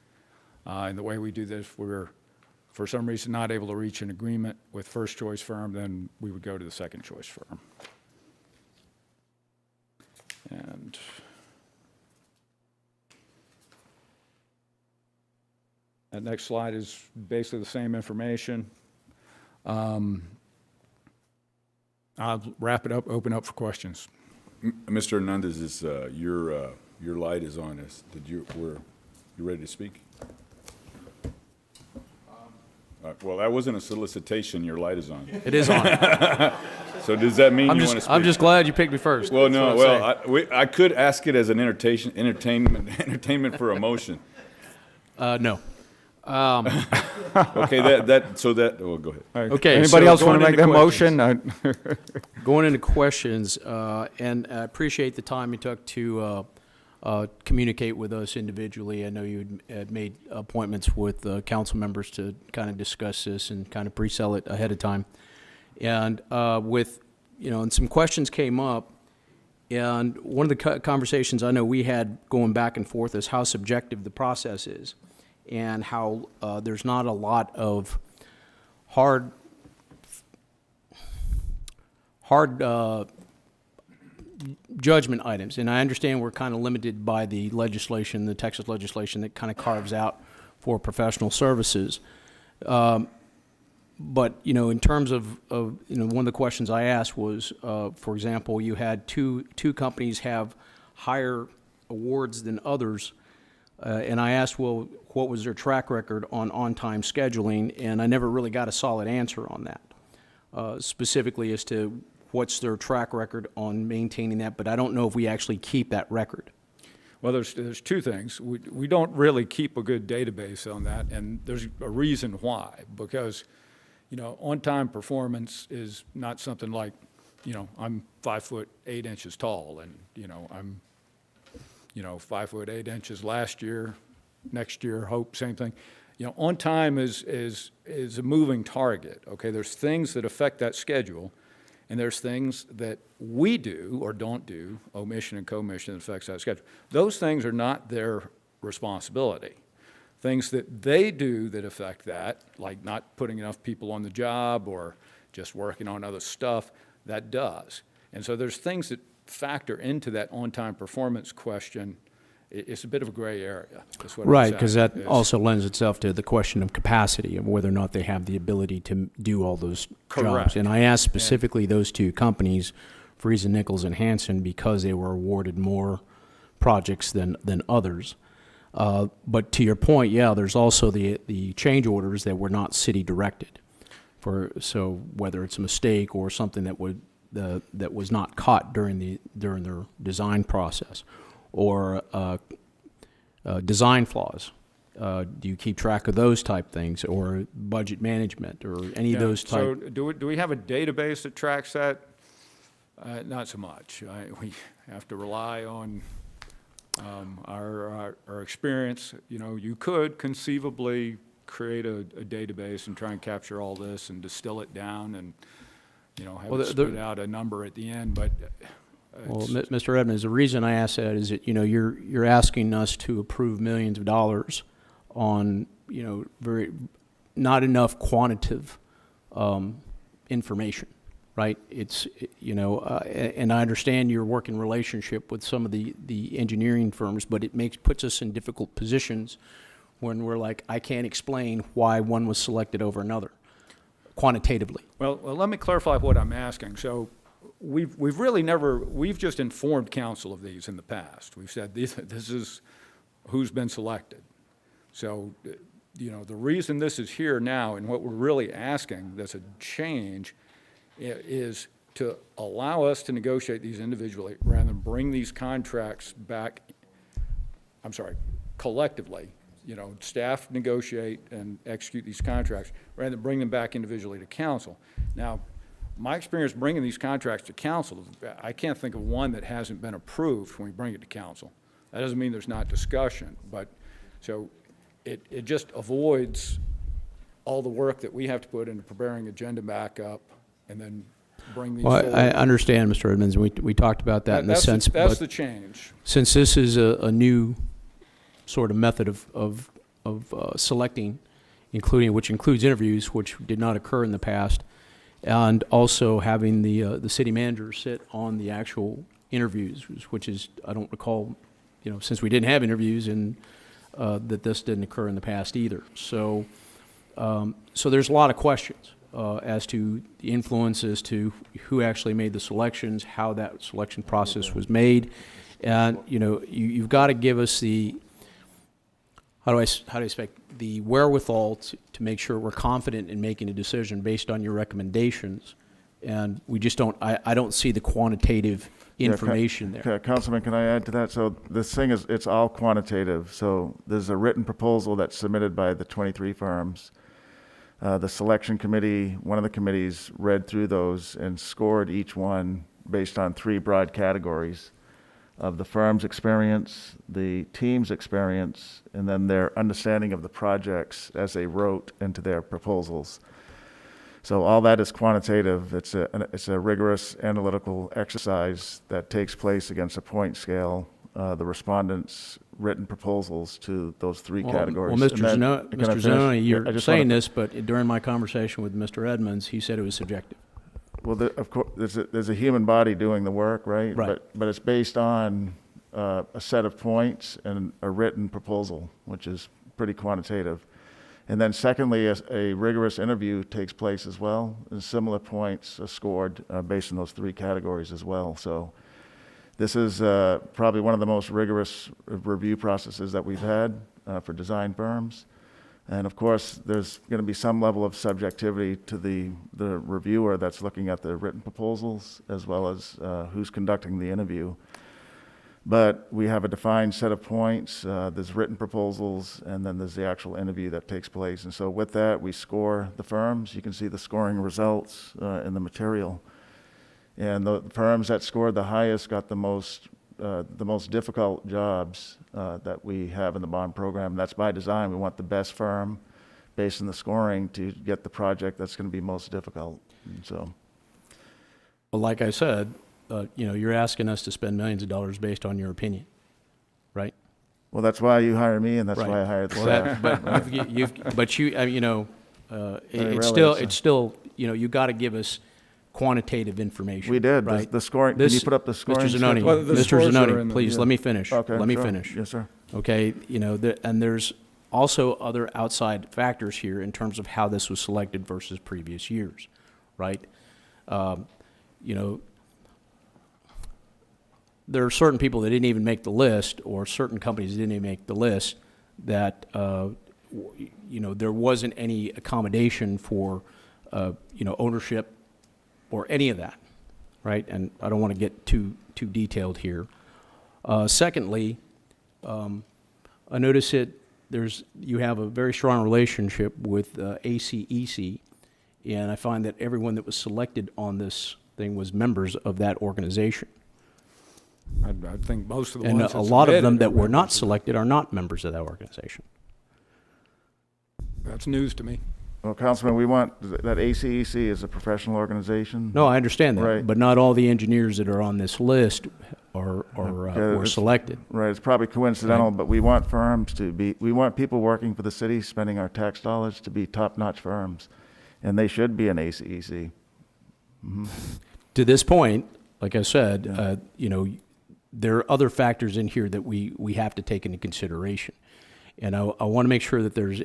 And the way we do this, we're, for some reason, not able to reach an agreement with first choice firm, then we would go to the second choice firm. And that next slide is basically the same information. I'll wrap it up, open up for questions. Mr. Hernandez, is your light is on. You ready to speak? Well, that wasn't a solicitation. Your light is on. It is on. So does that mean you want to speak? I'm just glad you picked me first. Well, no. Well, I could ask it as an entertainment for a motion. No. Okay. Well, go ahead. Okay. Anybody else want to make that questions. motion? Going into questions, and I appreciate the time you took to communicate with us individually. I know you had made appointments with council members to kind of discuss this and kind of pre-sell it ahead of time. And and some questions came up, and one of the conversations I know we had going back and forth is how subjective the process is, and how there's not a lot of hard judgment items. And I understand we're kind of limited by the legislation, the Texas legislation that kind of carves out for professional services. But, in terms of one of the questions I asked was, for example, you had two companies have higher awards than others. And I asked, well, what was their track record on on-time scheduling? And I never really got a solid answer on that, specifically as to what's their track record on maintaining that. But I don't know if we actually keep that record. Well, there's two things. We don't really keep a good database on that, and there's a reason why. Because, on-time performance is not something like, I'm 5'8" tall, and, I'm 5'8" last year, next year, hope, same thing. On time is a moving target, okay? There's things that affect that schedule, and there's things that we do or don't do, omission and commission, that affects that schedule. Those things are not their responsibility. Things that they do that affect that, like not putting enough people on the job or just working on other stuff, that does. And so there's things that factor into that on-time performance question. It's a bit of a gray area. That's what I'm Right, saying. because that also lends itself to the question of capacity, of whether or not they have the ability to do all those Correct. jobs. And I asked specifically those two companies, Friesen, Nichols, and Hanson, because they were awarded more projects than others. But to your point, yeah, there's also the change orders that were not city directed. So whether it's a mistake or something that was not caught during their design process, or design flaws. Do you keep track of those type things, or budget management, or any of those type? So do we have a database that tracks that? Not so much. We have to rely on our experience. You could conceivably create a database and try and capture all this and distill it down and, have it spit out a number at the end, but well, Mr. Evans, the reason I ask that is that, you're asking us to approve millions of dollars on, not enough quantitative information, right? And I understand your working relationship with some of the engineering firms, but it puts us in difficult positions when we're like, I can't explain why one was selected over another, quantitatively. Well, let me clarify what I'm asking. So we've just informed council of these in the past. We've said this is who's been selected. So, the reason this is here now and what we're really asking that's a change is to allow us to negotiate these individually rather than bring these contracts back, collectively. Staff negotiate and execute these contracts rather than bring them back individually to council. Now, my experience bringing these contracts to council, I can't think of one that hasn't been approved when we bring it to council. That doesn't mean there's not discussion, but so it just avoids all the work that we have to put into preparing agenda backup and then bring these Well, forward. I understand, Mr. Edmonds, and we talked about that in the That's sense, that's but the change. since this is a new sort of method of selecting, which includes interviews, which did not occur in the past, and also having the city manager sit on the actual interviews, which is, I don't recall, since we didn't have interviews, and that this didn't occur in the past either. So, so there's a lot of questions as to the influence as to who actually made the selections, how that selection process was made, and you've got to give us the how do I expect the wherewithal to make sure we're confident in making a decision based on your recommendations, and we just don't. I don't see the quantitative information there. Councilman, can I add to that? So this thing it's all quantitative. So there's a written proposal that's submitted by the 23 firms. The selection committee, one of the committees, read through those and scored each one based on 3 broad categories of the firm's experience, the team's experience, and then their understanding of the projects as they wrote into their proposals. So all that is quantitative. It's a rigorous analytical exercise that takes place against a point scale, the respondents' written proposals to those 3 categories. Well, And then- Mr. Zanoni, I you're just saying wanna- this, but during my conversation with Mr. Edmonds, he said it was subjective. Well, of course, there's a human body doing the work, right? Right. But it's based on a set of points and a written proposal, which is pretty quantitative. And then secondly, a rigorous interview takes place as well, and similar points are scored based on those 3 categories as well. So this is probably one of the most rigorous review processes that we've had for design firms. And of course, there's going to be some level of subjectivity to the reviewer that's looking at the written proposals, as well as who's conducting the interview. But we have a defined set of points. There's written proposals, and then there's the actual interview that takes place. And so with that, we score the firms. You can see the scoring results in the material. And the firms that scored the highest got the most difficult jobs that we have in the bond program. That's by design. We want the best firm, based on the scoring, to get the project that's going to be most difficult. And so, Well, like I said, you're asking us to spend millions of dollars based on your opinion, right? well, that's why you hire me, and that's Right. why I hired the Well, staff. it's still, you got to give us quantitative information. We did. Right? The scoring. Can you put up the scoring? Mr. Zanoni, schedule? Well, the Mr. scores are Zanoni, in the- please, yeah. let me finish. Okay, Let me sure. finish. Yes, sir. Okay, and there's also other outside factors here in terms of how this was selected versus previous years, right? There are certain people that didn't even make the list, or certain companies that didn't even make the list, that, there wasn't any accommodation for, ownership or any of that, right? And I don't want to get too detailed here. Secondly, I notice you have a very strong relationship with ACEC, and I find that everyone that was selected on this thing was members of that organization. I think most of the And ones a lot of them submitted that are were not members of- selected are not members of that organization. That's news to me. Well, Councilman, we want that ACEC is a professional organization. No, I understand that, Right. but not all the engineers that are on this list were it's- selected. Right, it's probably coincidental, but we want firms we want people working for the city, spending our tax dollars, to be top-notch firms, and they should be an ACEC. To this point, like I said, there are other factors in here that we have to take into consideration. And I want to make sure that there's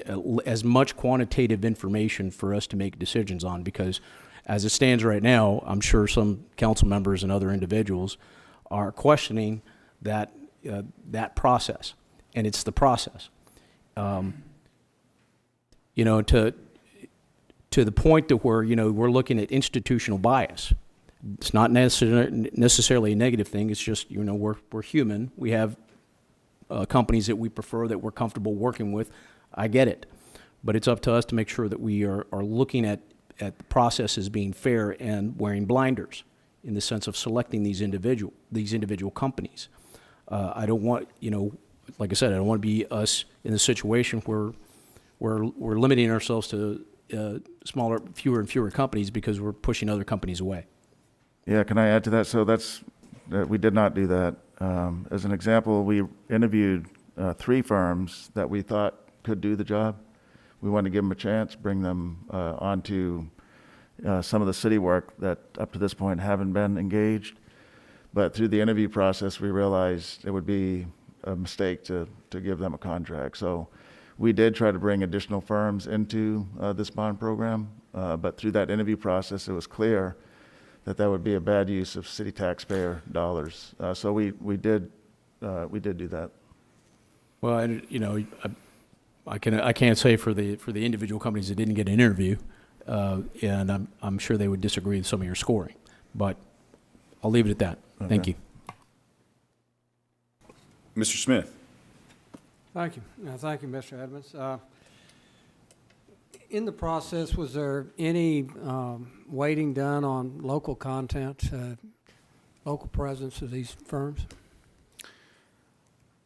as much quantitative information for us to make decisions on, because as it stands right now, I'm sure some council members and other individuals are questioning that process, and it's the process. To the point to where, we're looking at institutional bias. It's not necessarily a negative thing. It's just, we're human. We have companies that we prefer, that we're comfortable working with. I get it. But it's up to us to make sure that we are looking at the process as being fair and wearing blinders in the sense of selecting these individual companies. I don't want, like I said, I don't want to be us in a situation where we're limiting ourselves to fewer and fewer companies because we're pushing other companies away. Yeah, can I add to that? So we did not do that. As an example, we interviewed 3 firms that we thought could do the job. We wanted to give them a chance, bring them onto some of the city work that up to this point haven't been engaged. But through the interview process, we realized it would be a mistake to give them a contract. So we did try to bring additional firms into this bond program, but through that interview process, it was clear that that would be a bad use of city taxpayer dollars. So we did do that. Well, and, you know, I can't say for the individual companies that didn't get an interview, and I'm sure they would disagree with some of your scoring, but I'll leave it at that. Okay. Thank you. Mr. Smith? Thank you. Thank you, Mr. Edmonds. In the process, was there any weighting done on local content, local presence of these firms?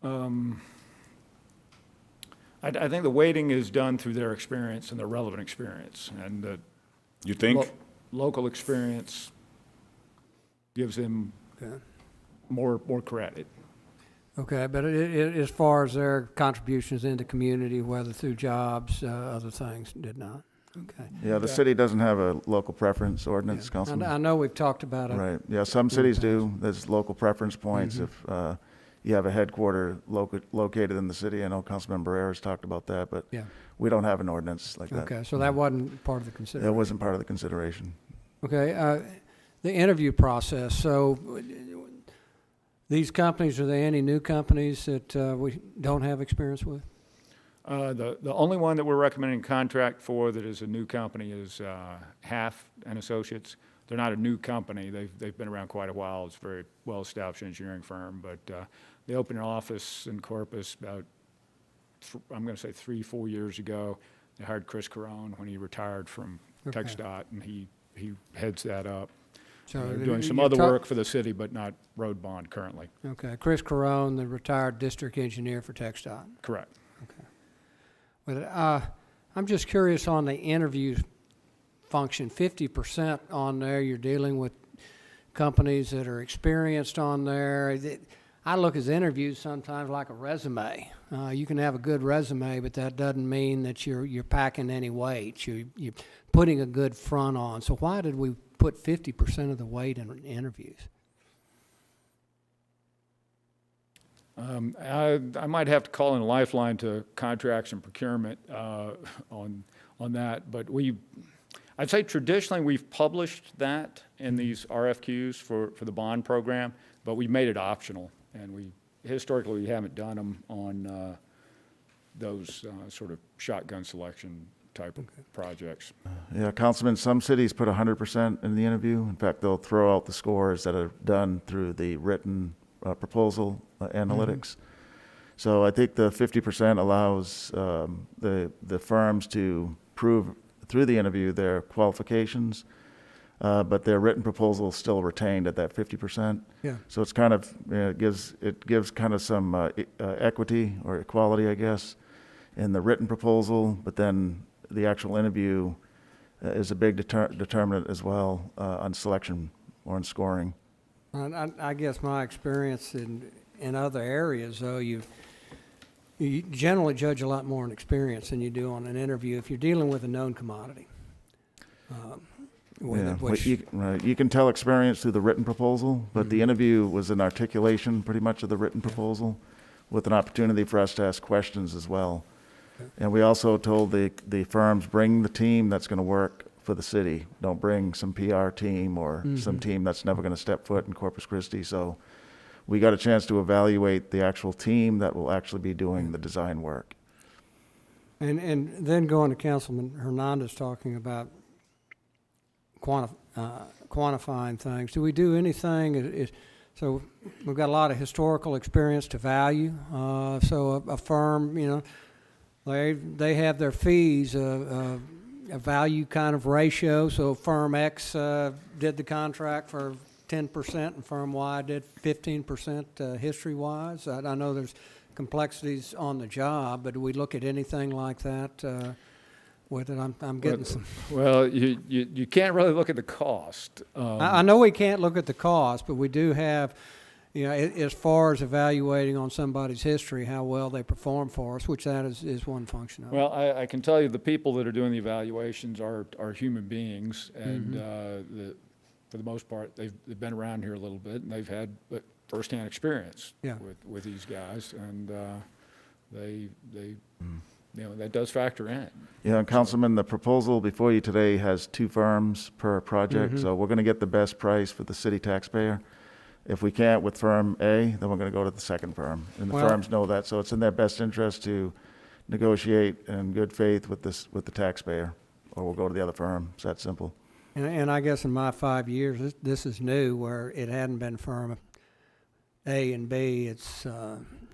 I think the weighting is done through their experience and their relevant experience, and the You think? local experience gives them more credit. Okay, but as far as their contributions in the community, whether through jobs, other things, did not? Okay. Yeah, the city doesn't have a local preference ordinance, Councilman. I know we've talked about it. Right, yeah, some cities do. There's local preference points if you have a headquarter located in the city. I know Councilman Barrera's talked about that, but Yeah. we don't have an ordinance like that. Okay, so that wasn't part of the consideration? That wasn't part of the consideration. Okay, the interview process, so these companies, are they any new companies that we don't have experience with? The only one that we're recommending contract for that is a new company is Half and Associates. They're not a new company. They've been around quite a while. It's a very well-established engineering firm, but they opened an office in Corpus about, I'm going to say 3-4 years ago. They hired Chris Carone when he retired from Okay. TxDOT, and he heads that up. So They're doing some you're other talk- work for the city, but not road bond currently. Okay, Chris Carone, the retired district engineer for TxDOT. Correct. But I'm just curious on the interview function, 50% on there, you're dealing with companies that are experienced on there. I look at interviews sometimes like a resume. You can have a good resume, but that doesn't mean that you're packing any weight. You're putting a good front on. So why did we put 50% of the weight in interviews? I might have to call in a lifeline to contracts and procurement on that, but I'd say traditionally we've published that in these RFQs for the bond program, but we made it optional, and historically we haven't done them on those sort of shotgun selection type of projects. Yeah, Councilman, some cities put 100% in the interview. In fact, they'll throw out the scores that are done through the written proposal analytics. So I think the 50% allows the firms to prove through the interview their qualifications, but their written proposal is still retained at that 50%. Yeah. So it's kind of, it gives kind of some equity or equality, I guess, in the written proposal, but then the actual interview is a big determinant as well on selection or on scoring. I guess my experience in other areas, though, you generally judge a lot more on experience than you do on an interview if you're dealing with a known commodity. You can tell experience through the written proposal, but the interview was an articulation pretty much of the written proposal with an opportunity for us to ask questions as well. And we also told the firms, bring the team that's going to work for the city. Don't bring some PR team or some team that's never going to step foot in Corpus Christi. So we got a chance to evaluate the actual team that will actually be doing the design work. And then going to Councilman Hernandez talking about quantifying things. Do we do anything? So we've got a lot of historical experience to value. So a firm, they have their fees, a value kind of ratio. So firm X did the contract for 10% and firm Y did 15% history-wise. I know there's complexities on the job, but do we look at anything like that? with it. I'm getting some. Well, you can't really look at the cost. I know we can't look at the cost, but we do have, you know, as far as evaluating on somebody's history, how well they perform for us, which that is one function of it. Well, I can tell you the people that are doing the evaluations are human beings, and for the most part, they've been around here a little bit, and they've had firsthand experience with these guys, and you know, that does factor in. Yeah, and Councilman, the proposal before you today has 2 firms per project, so we're going to get the best price for the city taxpayer. If we can't with firm A, then we're going to go to the second firm, and the firms know that, so it's in their best interest to negotiate in good faith with the taxpayer, or we'll go to the other firm. It's that simple. And I guess in my 5 years, this is new, where it hadn't been firm A and B. It's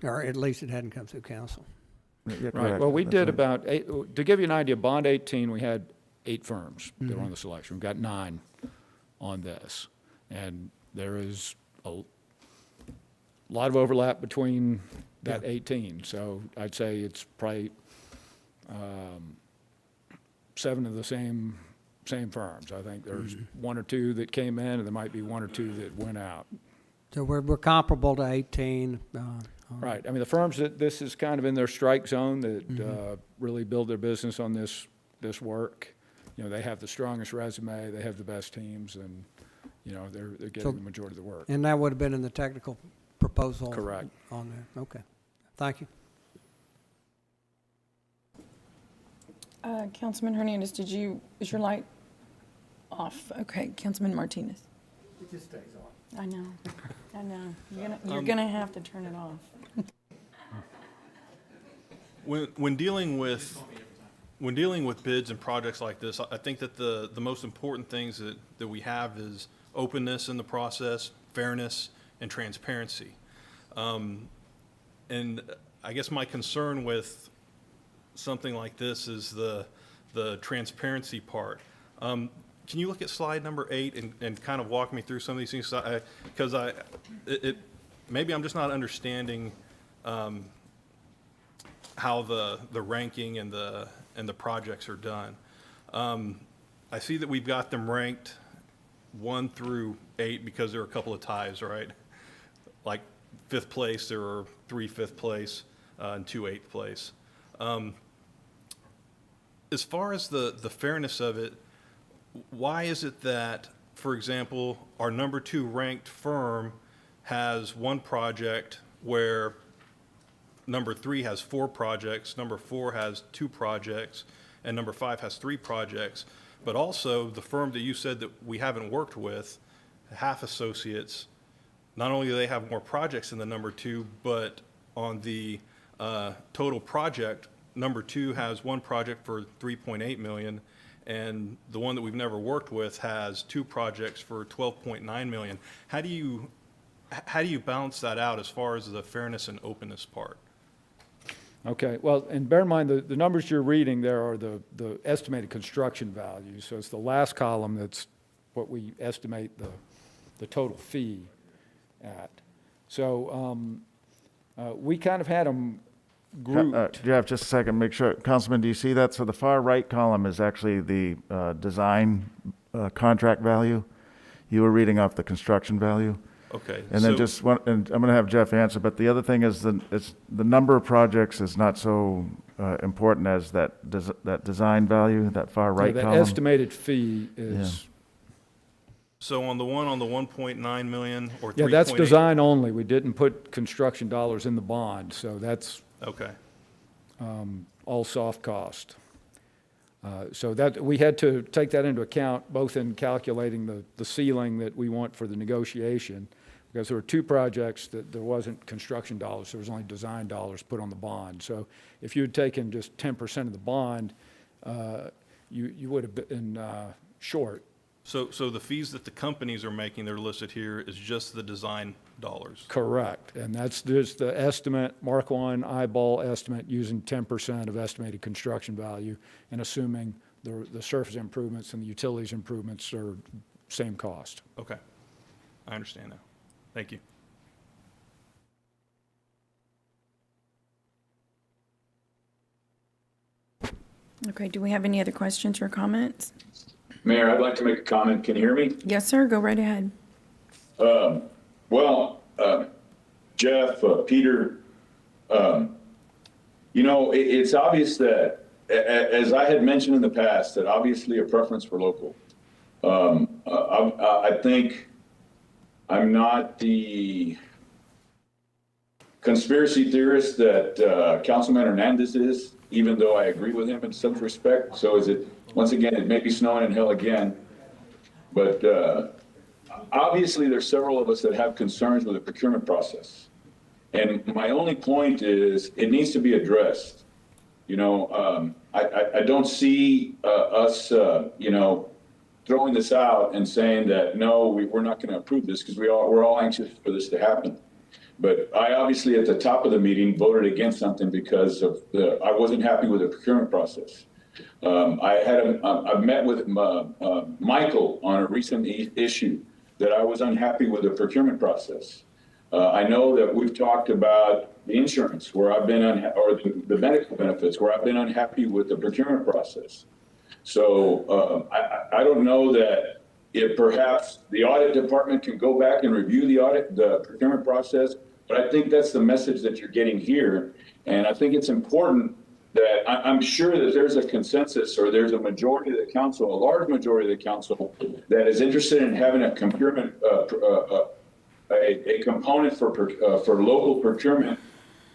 or at least it hadn't come through council. Yeah, Right. Well, we did about 8, to give you an idea, Bond 18, we had 8 firms that were on the selection. We've got 9 on this. And there is a lot of overlap between that 18. So I'd say it's probably 7 of the same firms. I think there's 1 or 2 that came in, and there might be 1 or 2 that went out. So we're comparable to 18. Right. I mean, the firms that this is kind of in their strike zone that really build their business on this work, you know, they have the strongest resume, they have the best teams, and, you know, they're getting the majority of the work. And that would have been in the technical proposal. Correct. On there. Okay. Thank you. Councilman Hernandez, is your light off? Okay, Councilman Martinez. It just stays on. I know. You're gonna have to turn it off. When dealing with bids and projects like this, I think that the most important things that we have is openness in the process, fairness, and transparency. And I guess my concern with something like this is the transparency part. Can you look at slide number 8 and kind of walk me through some of these things? Because maybe I'm just not understanding how the ranking and the projects are done. I see that we've got them ranked 1 through 8 because there are a couple of ties, right? Like 5th place, there are 3 5th place and 2 8th place. As far as the fairness of it, why is it that, for example, our number 2 ranked firm has 1 project where number 3 has 4 projects, number 4 has 2 projects, and number 5 has 3 projects, but also the firm that you said that we haven't worked with, Half Associates, not only do they have more projects than the number 2, but on the total project, number 2 has 1 project for $3.8 million, and the one that we've never worked with has 2 projects for $12.9 million. How do you balance that out as far as the fairness and openness part? Okay, well, and bear in mind, the numbers you're reading there are the estimated construction values. So it's the last column that's what we estimate the total fee at. So we kind of had them grouped. Jeff, just a second, make sure. Councilman, do you see that? So the far right column is actually the design contract value. You were reading off the construction value. Okay. And then and I'm going to have Jeff answer, but the other thing is the number of projects is not so important as that design value, that far right the column. estimated fee is. Yeah. So on the 1.9 million or 3.8? Yeah, that's design only. We didn't put construction dollars in the bond, so that's okay. All soft cost. So that we had to take that into account, both in calculating the ceiling that we want for the negotiation, because there were 2 projects that there wasn't construction dollars, there was only design dollars put on the bond. So if you had taken just 10% of the bond, you would have been short. So the fees that the companies are making, they're listed here, is just the design dollars? Correct, and that's just the estimate, Mark 1 eyeball estimate using 10% of estimated construction value and assuming the surface improvements and the utilities improvements are same cost. Okay, I understand now. Thank you. Okay, do we have any other questions or comments? Mayor, I'd like to make a comment. Can you hear me? Yes, sir, go right ahead. Well, Jeff, Peter, you know, it's obvious that, as I had mentioned in the past, that obviously a preference for local. I think I'm not the conspiracy theorist that Councilman Hernandez is, even though I agree with him in some respect. So is it, once again, it may be snowing in hell again. But obviously, there's several of us that have concerns with the procurement process. And my only point is it needs to be addressed. You know, I don't see us, you know, throwing this out and saying that, no, we're not going to approve this because we're all anxious for this to happen. But I obviously, at the top of the meeting, voted against something because of I wasn't happy with the procurement process. I've met with Michael on a recent issue that I was unhappy with the procurement process. I know that we've talked about the insurance where I've been or the medical benefits where I've been unhappy with the procurement process. So I don't know that if perhaps the audit department can go back and review the procurement process, but I think that's the message that you're getting here. And I think it's important that I'm sure that there's a consensus or there's a majority of the council, a large majority of the council that is interested in having a procurement, a component for local procurement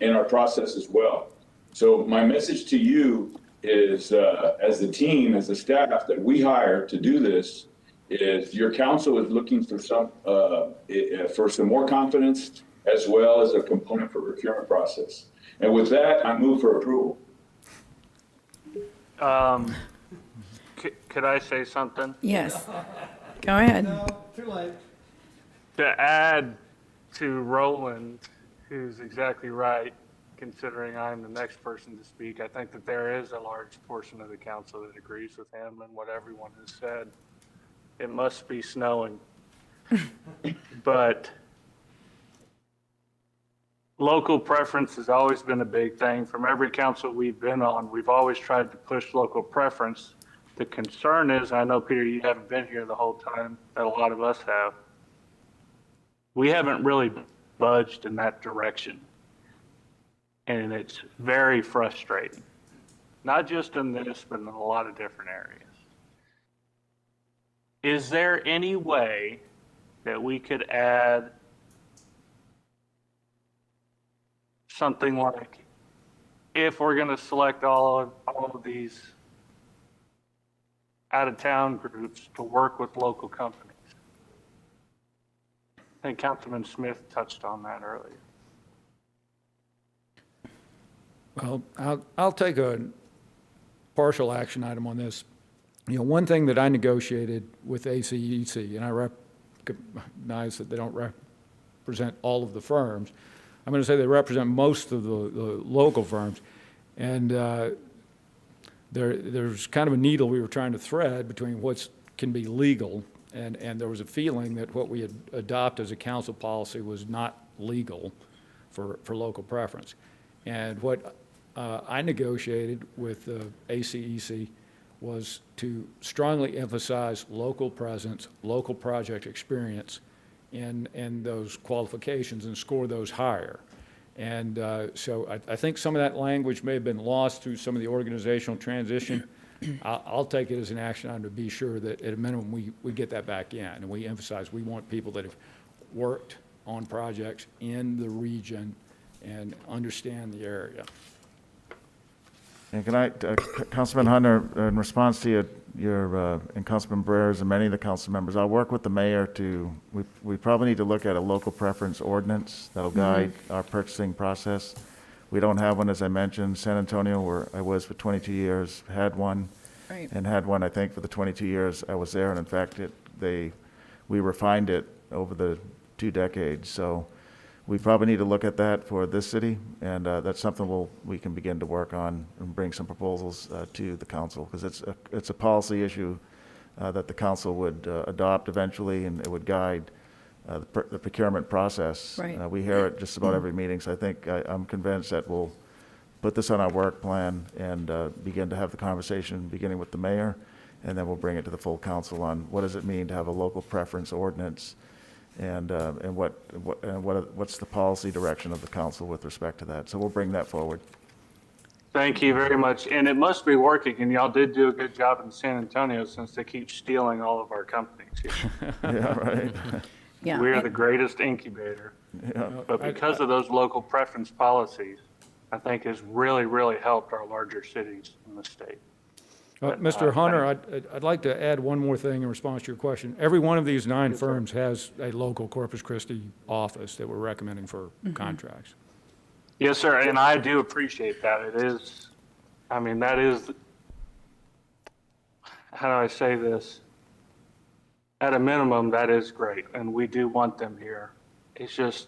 in our process as well. So my message to you is, as the team, as the staff that we hire to do this, is your council is looking for some more confidence as well as a component for procurement process. And with that, I move for approval. Could I say something? Yes, go ahead. Too late. To add to Roland, who's exactly right, considering I'm the next person to speak, I think that there is a large portion of the council that agrees with him and what everyone has said. It must be snowing. But local preference has always been a big thing. From every council we've been on, we've always tried to push local preference. The concern is, I know, Peter, you haven't been here the whole time, that a lot of us have. We haven't really budged in that direction. And it's very frustrating. Not just in this, but in a lot of different areas. Is there any way that we could add something like, if we're going to select all of these out-of-town groups to work with local companies? I think Councilman Smith touched on that earlier. Well, I'll take a partial action item on this. You know, one thing that I negotiated with ACEC, and I recognize that they don't represent all of the firms, I'm going to say they represent most of the local firms. And there's kind of a needle we were trying to thread between what can be legal, and there was a feeling that what we had adopted as a council policy was not legal for local preference. And what I negotiated with ACEC was to strongly emphasize local presence, local project experience in those qualifications and score those higher. And so I think some of that language may have been lost through some of the organizational transition. I'll take it as an action item to be sure that at a minimum we get that back in, and we emphasize we want people that have worked on projects in the region and understand the area. And can I, Councilman Hunter, in response to your and Councilman Breyers and many of the council members, I'll work with the mayor to, we probably need to look at a local preference ordinance that'll guide our purchasing process. We don't have one, as I mentioned. San Antonio, where I was for 22 years, had one. Right. And had one, I think, for the 22 years I was there. And in fact, we refined it over the 2 decades. So we probably need to look at that for this city, and that's something we can begin to work on and bring some proposals to the council, because it's a policy issue that the council would adopt eventually, and it would guide the procurement process. Right. We hear it just about every meeting, so I think I'm convinced that put this on our work plan and begin to have the conversation, beginning with the mayor, and then we'll bring it to the full council on what does it mean to have a local preference ordinance, and what's the policy direction of the council with respect to that. So we'll bring that forward. Thank you very much. And it must be working, and y'all did do a good job in San Antonio since they keep stealing all of our companies here. Yeah, right. Yeah. We are the greatest incubator. Yeah. But because of those local preference policies, I think has really, really helped our larger cities in the state. But, Mr. Hunter, I'd like to add one more thing in response to your question. Every one of these 9 firms has a local Corpus Christi office that we're recommending for contracts. Yes, sir, and I do appreciate that. It is, I mean, that is, how do I say this? At a minimum, that is great, and we do want them here. It's just,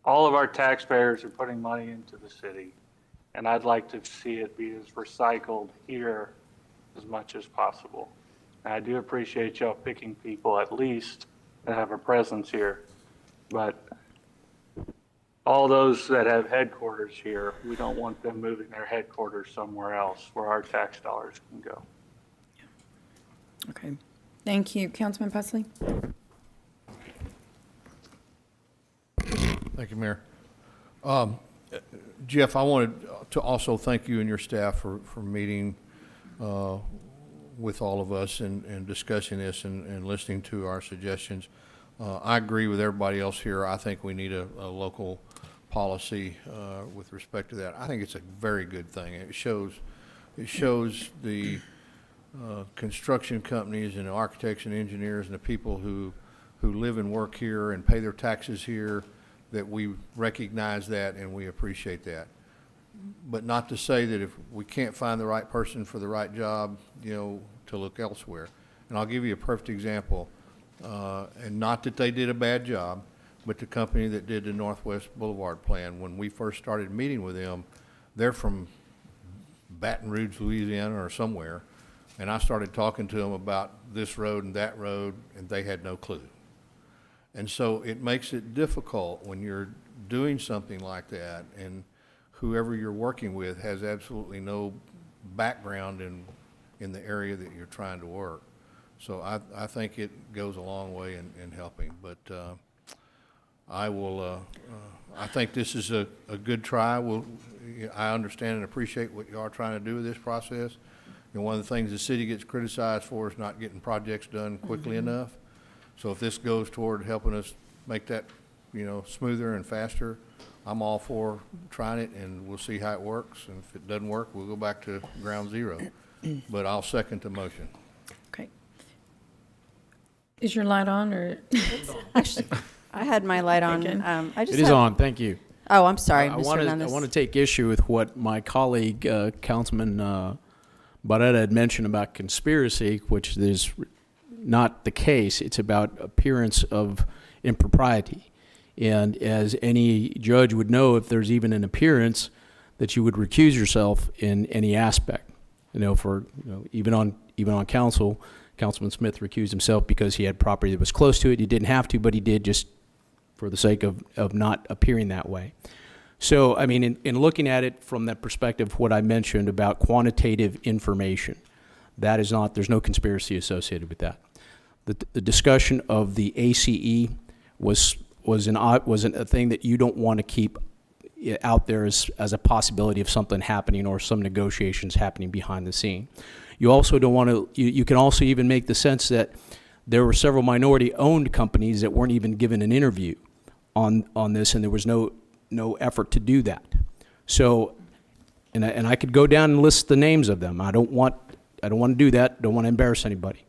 all of our taxpayers are putting money into the city, and I'd like to see it be as recycled here as much as possible. And I do appreciate y'all picking people at least that have a presence here, but all those that have headquarters here, we don't want them moving their headquarters somewhere else where our tax dollars can go. Okay. Thank you. Councilman Pusley? Thank you, Mayor. Jeff, I wanted to also thank you and your staff for meeting with all of us and discussing this and listening to our suggestions. I agree with everybody else here. I think we need a local policy with respect to that. I think it's a very good thing. It shows the construction companies and the architects and engineers and the people who live and work here and pay their taxes here that we recognize that and we appreciate that. But not to say that if we can't find the right person for the right job, to look elsewhere. And I'll give you a perfect example. And not that they did a bad job, but the company that did the Northwest Boulevard plan, when we first started meeting with them, they're from Baton Rouge, Louisiana or somewhere, and I started talking to them about this road and that road, and they had no clue. And so it makes it difficult when you're doing something like that and whoever you're working with has absolutely no background in the area that you're trying to work. So I think it goes a long way in helping. But I think this is a good try. I understand and appreciate what you are trying to do with this process. One of the things the city gets criticized for is not getting projects done quickly enough. So if this goes toward helping us make that, smoother and faster, I'm all for trying it, and we'll see how it works. And if it doesn't work, we'll go back to ground zero. But I'll second the motion. Okay. Is your light on, or? Actually, I had my light on. Okay. I just It is have- on, thank you. Oh, I'm sorry, I Mr. want Hernandez. to take issue with what my colleague, Councilman Barretta had mentioned about conspiracy, which is not the case. It's about appearance of impropriety. And as any judge would know, if there's even an appearance, that you would recuse yourself in any aspect. Even on council, Councilman Smith recused himself because he had property that was close to it. He didn't have to, but he did just for the sake of not appearing that way. So, I mean, in looking at it from that perspective, what I mentioned about quantitative information, that is not, there's no conspiracy associated with that. The discussion of the ACE was a thing that you don't want to keep out there as a possibility of something happening or some negotiations happening behind the scene. You also don't want to, you can also even make the sense that there were several minority-owned companies that weren't even given an interview on this, and there was no effort to do that. So, and I could go down and list the names of them. I don't want to do that. Don't want to embarrass anybody.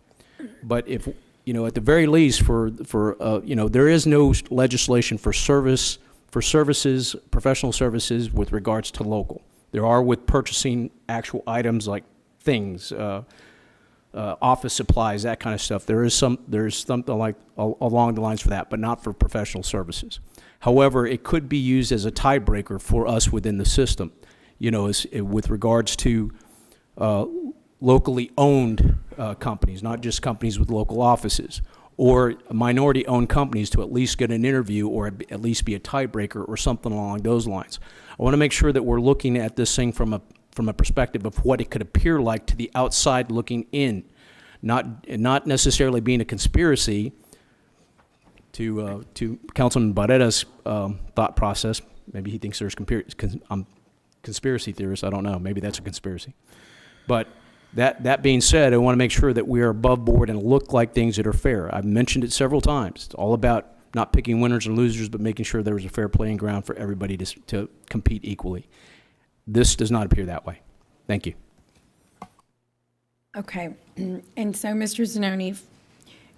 But if at the very least, there is no legislation for services, professional services with regards to local. There are with purchasing actual items like things, office supplies, that kind of stuff. There's something like along the lines for that, but not for professional services. However, it could be used as a tiebreaker for us within the system, with regards to locally owned companies, not just companies with local offices, or minority-owned companies to at least get an interview or at least be a tiebreaker or something along those lines. I want to make sure that we're looking at this thing from a perspective of what it could appear like to the outside looking in, not necessarily being a conspiracy to Councilman Barrera's thought process. Maybe he thinks there's conspiracy theorists. I don't know. Maybe that's a conspiracy. But that being said, I want to make sure that we are above board and look like things that are fair. I've mentioned it several times. It's all about not picking winners and losers, but making sure there was a fair playing ground for everybody to compete equally. This does not appear that way. Thank you. Okay, and so, Mr. Zanoni,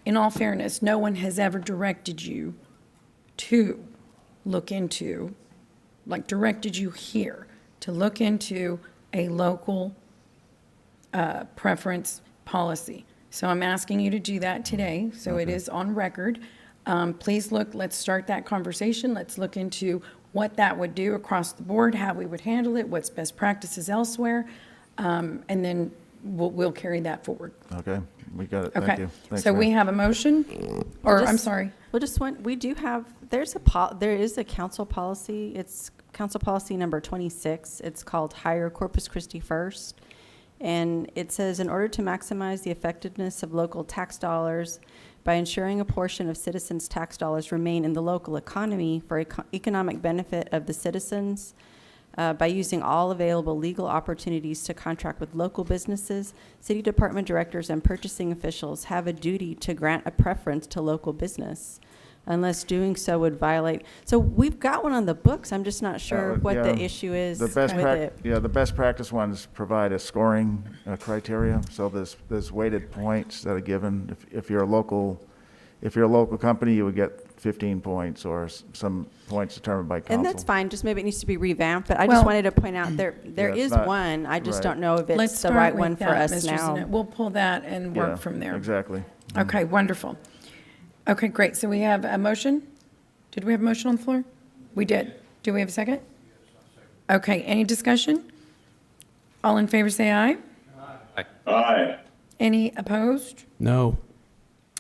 in all fairness, no one has ever directed you to look into, like directed you here, to look into a local preference policy. So I'm asking you to do that today, so it is on record. Please look, let's start that conversation. Let's look into what that would do across the board, how we would handle it, what's best practices elsewhere, and then we'll carry that forward. Okay, we got it. Thank Okay, you. Thanks, so we Mayor. have a motion, or I'm sorry. Well, we do have, there is a council policy. It's council policy number 26. It's called Hire Corpus Christi First. And it says, in order to maximize the effectiveness of local tax dollars by ensuring a portion of citizens' tax dollars remain in the local economy for economic benefit of the citizens, by using all available legal opportunities to contract with local businesses, city department directors and purchasing officials have a duty to grant a preference to local business, unless doing so would violate. So we've got one on the books. I'm just not sure what the issue is The best with it. the best practice ones provide a scoring criteria. So there's weighted points that are given. If you're a local company, you would get 15 points or some points determined by council. And that's fine, just maybe it needs to be revamped, but I Well- just wanted to point out there it's is not- one. I just right. don't know if Let's it's the start right with one for that, us Mr. now. Zanoni. We'll pull that and Yeah, work from there. Exactly. Okay, wonderful. Okay, great. So we have a motion? Did we have a motion on the floor? We did. Do we have a second? Okay, any discussion? All in favor say aye. Aye. Any opposed? No.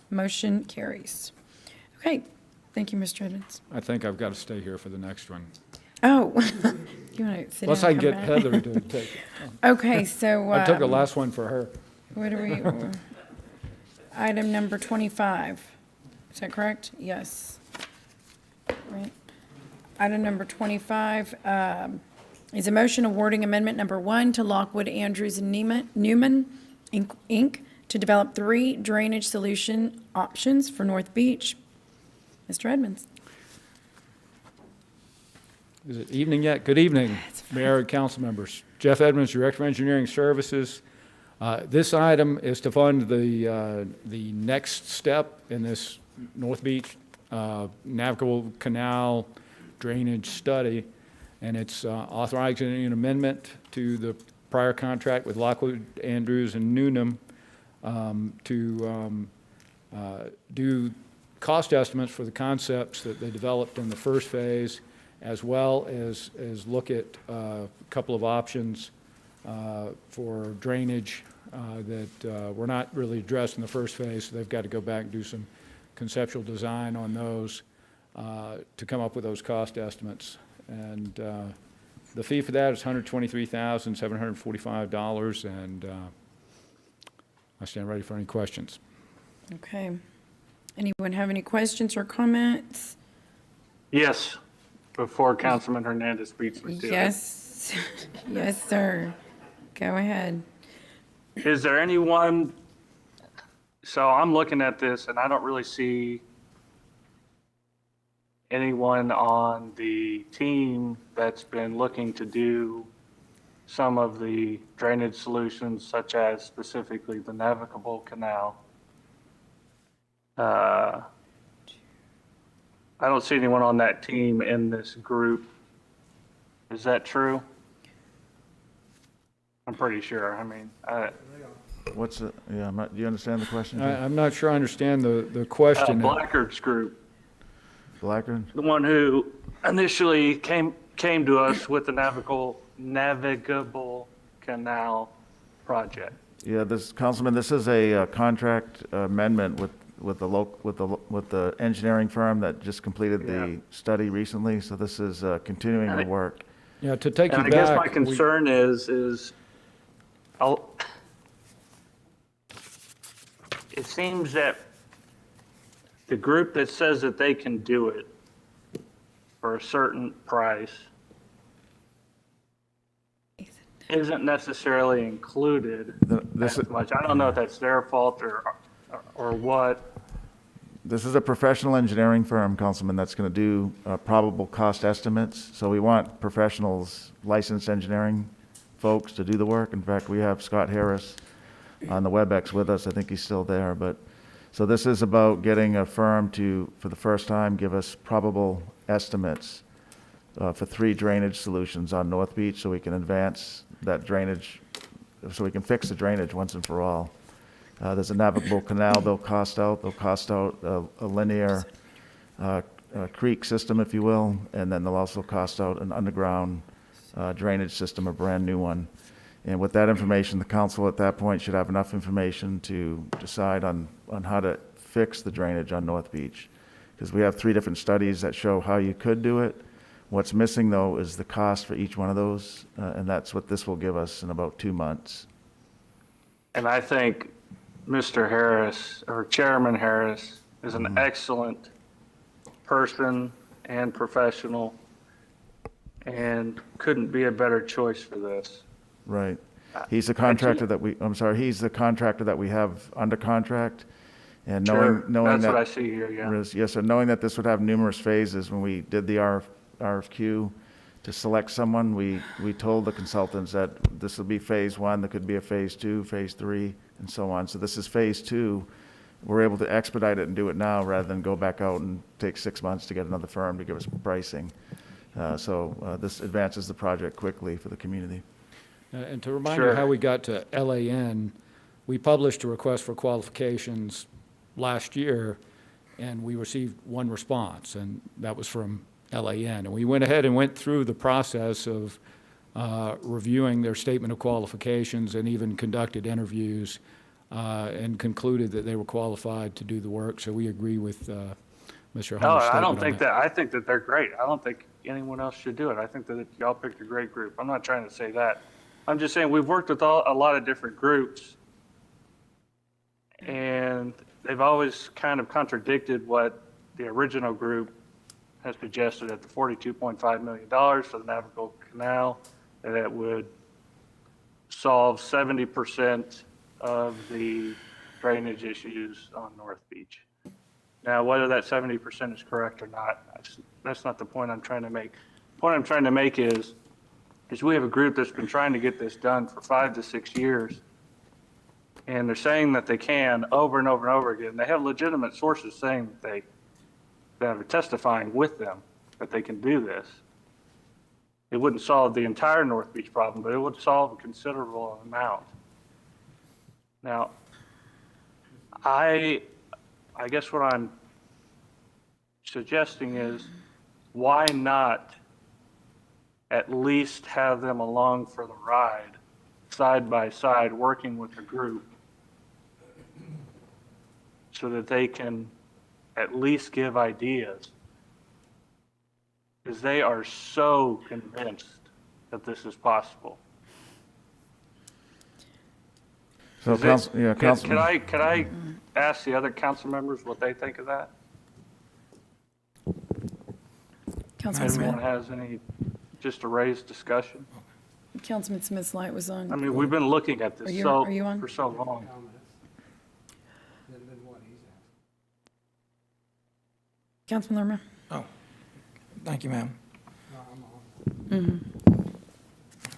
Motion carries. Okay, thank you, Mr. Edmonds. I think I've got to stay here for the next one. Oh, you want to sit down Unless I and can come get back? Heather to take it. Okay, so. I took the last one for her. What do we, item number 25, is that correct? Yes. Right. Item number 25 is a motion awarding amendment number 1 to Lockwood, Andrews, and Newman, Inc., to develop 3 drainage solution options for North Beach. Mr. Edmonds. Is it evening yet? Good evening, Mayor and council members. Jeff Edmonds, Director of Engineering Services. This item is to fund the next step in this North Beach navigable canal drainage study, and it's authorizing an amendment to the prior contract with Lockwood, Andrews, and Newnham to do cost estimates for the concepts that they developed in the first phase, as well as look at a couple of options for drainage that were not really addressed in the first phase, so they've got to go back and do some conceptual design on those to come up with those cost estimates. And the fee for that is $123,745, and I stand ready for any questions. Okay. Anyone have any questions or comments? Yes, before Councilman Hernandez speaks with you. Yes. Yes, sir. Go ahead. Is there anyone, so I'm looking at this and I don't really see anyone on the team that's been looking to do some of the drainage solutions, such as specifically the navigable canal. I don't see anyone on that team in this group. Is that true? I'm pretty sure. I mean, What's the, yeah, do you understand the question? I'm not sure I understand the question. Blackard's group, Blackard? the one who initially came to us with the navigable canal project. Yeah, Councilman, this is a contract amendment with the engineering firm that just completed the study recently. So this is continuing the work. Yeah, to take you And I back. guess my concern is it seems that the group that says that they can do it for a certain price isn't necessarily included as much. I don't know if that's their fault or what. This is a professional engineering firm, Councilman, that's going to do probable cost estimates. So we want professionals, licensed engineering folks to do the work. In fact, we have Scott Harris on the WebEx with us. I think he's still there. But so this is about getting a firm to, for the first time, give us probable estimates for 3 drainage solutions on North Beach, so we can advance that drainage, so we can fix the drainage once and for all. There's a navigable canal they'll cost out. They'll cost out a linear creek system, if you will, and then they'll also cost out an underground drainage system, a brand new one. And with that information, the council at that point should have enough information to decide on how to fix the drainage on North Beach. Because we have 3 different studies that show how you could do it. What's missing, though, is the cost for each one of those, and that's what this will give us in about 2 months. And I think Mr. Harris, or Chairman Harris, is an excellent person and professional, and couldn't be a better choice for this. Right. He's the contractor that he's the contractor that we have under contract. And knowing That's that. what I see here, yeah. Yes, sir. Knowing that this would have numerous phases, when we did the RFQ to select someone, we told the consultants that this will be phase 1, there could be a phase 2, phase 3, and so on. So this is phase 2. We're able to expedite it and do it now rather than go back out and take 6 months to get another firm to give us pricing. So this advances the project quickly for the community. And to remind you how we got to LAN, we published a request for qualifications last year, and we received 1 response, and that was from LAN. And we went ahead and went through the process of reviewing their statement of qualifications and even conducted interviews and concluded that they were qualified to do the work. So we agree with Mr. Hunter's No, I statement don't on think that. I think that they're great. I don't think anyone else should do it. I think that y'all picked a great group. I'm not trying to say that. I'm just saying we've worked with a lot of different groups, and they've always kind of contradicted what the original group has suggested at the $42.5 million for the navigable canal, and it would solve 70% of the drainage issues on North Beach. Now, whether that 70% is correct or not, that's not the point I'm trying to make. The point I'm trying to make is we have a group that's been trying to get this done for 5 to 6 years, and they're saying that they can over and over and over again. They have legitimate sources saying that are testifying with them that they can do this. It wouldn't solve the entire North Beach problem, but it would solve a considerable amount. Now, I guess what I'm suggesting is, why not at least have them along for the ride, side by side, working with the group, so that they can at least give ideas, because they are so convinced that this is possible. So, Councilman. Could I ask the other council members what they think of that? Councilman Smith? Anyone has any, just a raised discussion? Councilman Smith's light was on. I mean, we've been looking at this Are you on? for so long. Councilman Lerma? Oh, thank you, ma'am.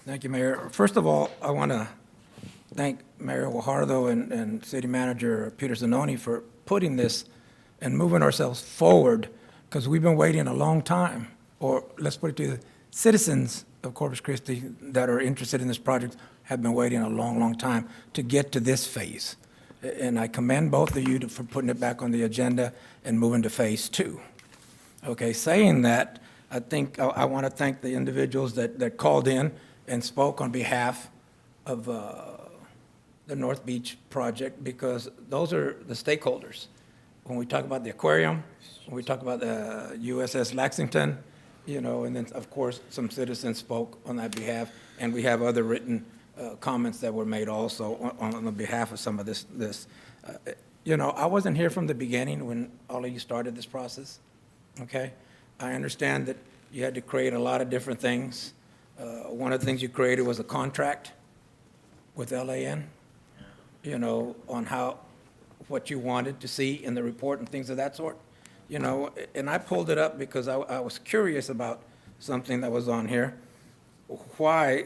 Thank you, Mayor. First of all, I want to thank Mayor Guajardo and City Manager Peter Zanoni for putting this and moving ourselves forward, because we've been waiting a long time. Or let's put it to the citizens of Corpus Christi that are interested in this project have been waiting a long, long time to get to this phase. And I commend both of you for putting it back on the agenda and moving to phase 2. Okay, saying that, I think I want to thank the individuals that called in and spoke on behalf of the North Beach project, because those are the stakeholders. when we talk about the aquarium, when we talk about the USS Lexington, you know, and then, of course, some citizens spoke on that behalf, and we have other written comments that were made also on the behalf of some of this. You know, I wasn't here from the beginning when all of you started this process, okay? I understand that you had to create a lot of different things. One of the things you created was a contract with LAN, you know, on what you wanted to see in the report and things of that sort. You know, and I pulled it up because I was curious about something that was on here, why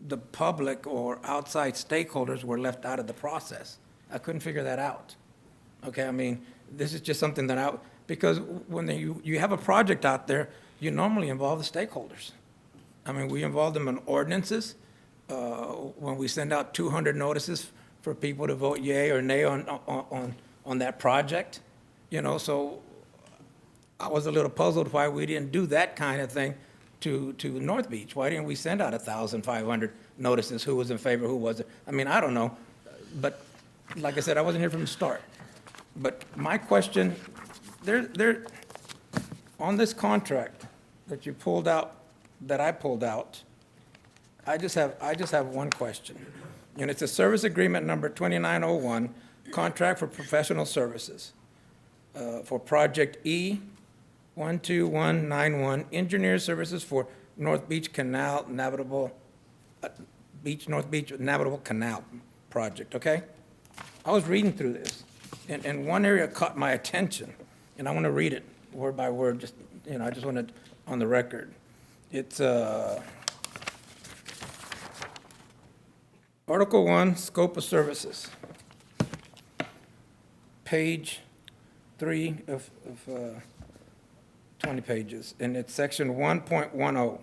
the public or outside stakeholders were left out of the process. I couldn't figure that out. Okay, I mean, this is just something that because when you have a project out there, you normally involve the stakeholders. I mean, we involve them in ordinances, when we send out 200 notices for people to vote yay or nay on that project, you know, so I was a little puzzled why we didn't do that kind of thing to North Beach. Why didn't we send out 1,500 notices, who was in favor, who wasn't? I mean, I don't know, but like I said, I wasn't here from the start. But my question, on this contract that you pulled out, that I pulled out, I just have one question. And it's a service agreement number 2901, contract for professional services for project E12191, engineer services for North Beach Canal navigable, North Beach navigable canal project, okay? I was reading through this, and one area caught my attention, and I want to read it word by word, just, you know, I just want it on the record. It's Article 1, Scope of Services, page 3 of 20 pages, and it's section 1.10.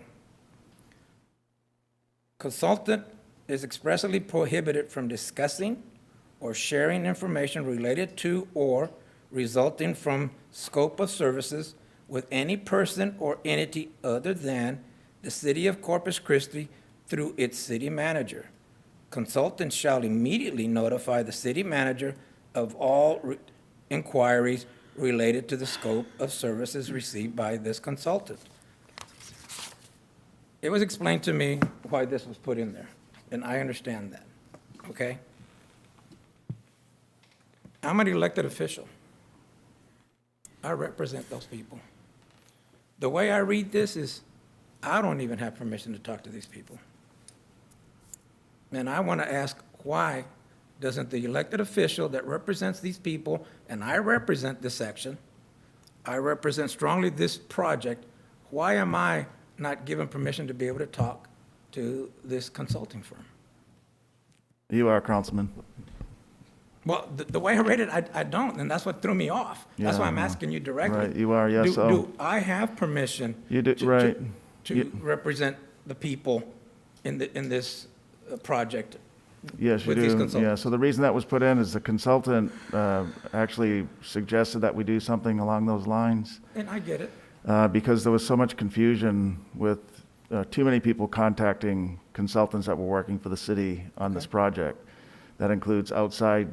Consultant is expressly prohibited from discussing or sharing information related to or resulting from scope of services with any person or entity other than the City of Corpus Christi through its city manager. Consultant shall immediately notify the city manager of all inquiries related to the scope of services received by this consultant. It was explained to me why this was put in there, and I understand that, okay? I'm an elected official. I represent those people. The way I read this is, I don't even have permission to talk to these people. And I want to ask, why doesn't the elected official that represents these people, and I represent this section, I represent strongly this project, why am I not given permission to be able to talk to this consulting firm? You are, Councilman. Well, the way I read it, I don't, and that's what threw me off. That's why I'm asking you directly. Right, you are, yes. Do I have permission You do, right. to represent the people in this project? Yes, you with these do. consultants? Yeah, so the reason that was put in is the consultant actually suggested that we do something along those lines. And I get it. Because there was so much confusion with too many people contacting consultants that were working for the city on this project. That includes outside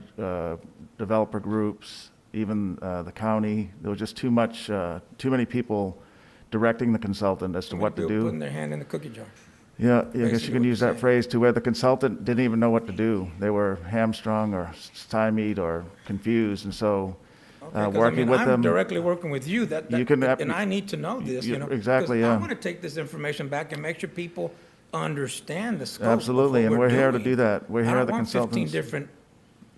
developer groups, even the county. There was just too many people directing the consultant as to what to do. Putting their hand in the cookie jar. Yeah, I guess you Basically can what use you're that phrase to where the consultant didn't even know what to do. They were hamstrung or stymied or confused, and so Okay, 'cause, working with I'm them. directly working with you, You can and I need to know this, you know. Exactly, 'cause yeah. I want to take this information back and make sure people understand the scope Absolutely, of and what we're here to doing. do that. We're here I are don't the want 15 consultants. different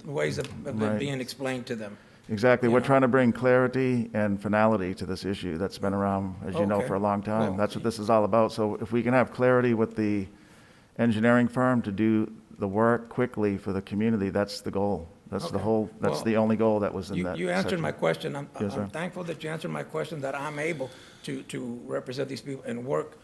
ways of it Right. being explained to them. Exactly. you We're know. trying to bring clarity and finality to this issue that's been around, as you know, Okay. for a long time. Well- That's what this is all about. So if we can have clarity with the engineering firm to do the work quickly for the community, that's the goal. That's the Okay. that's Well, the only goal that was in that You answered section. my question. I'm Yes, sir. thankful that you answered my question, that I'm able to represent these people and work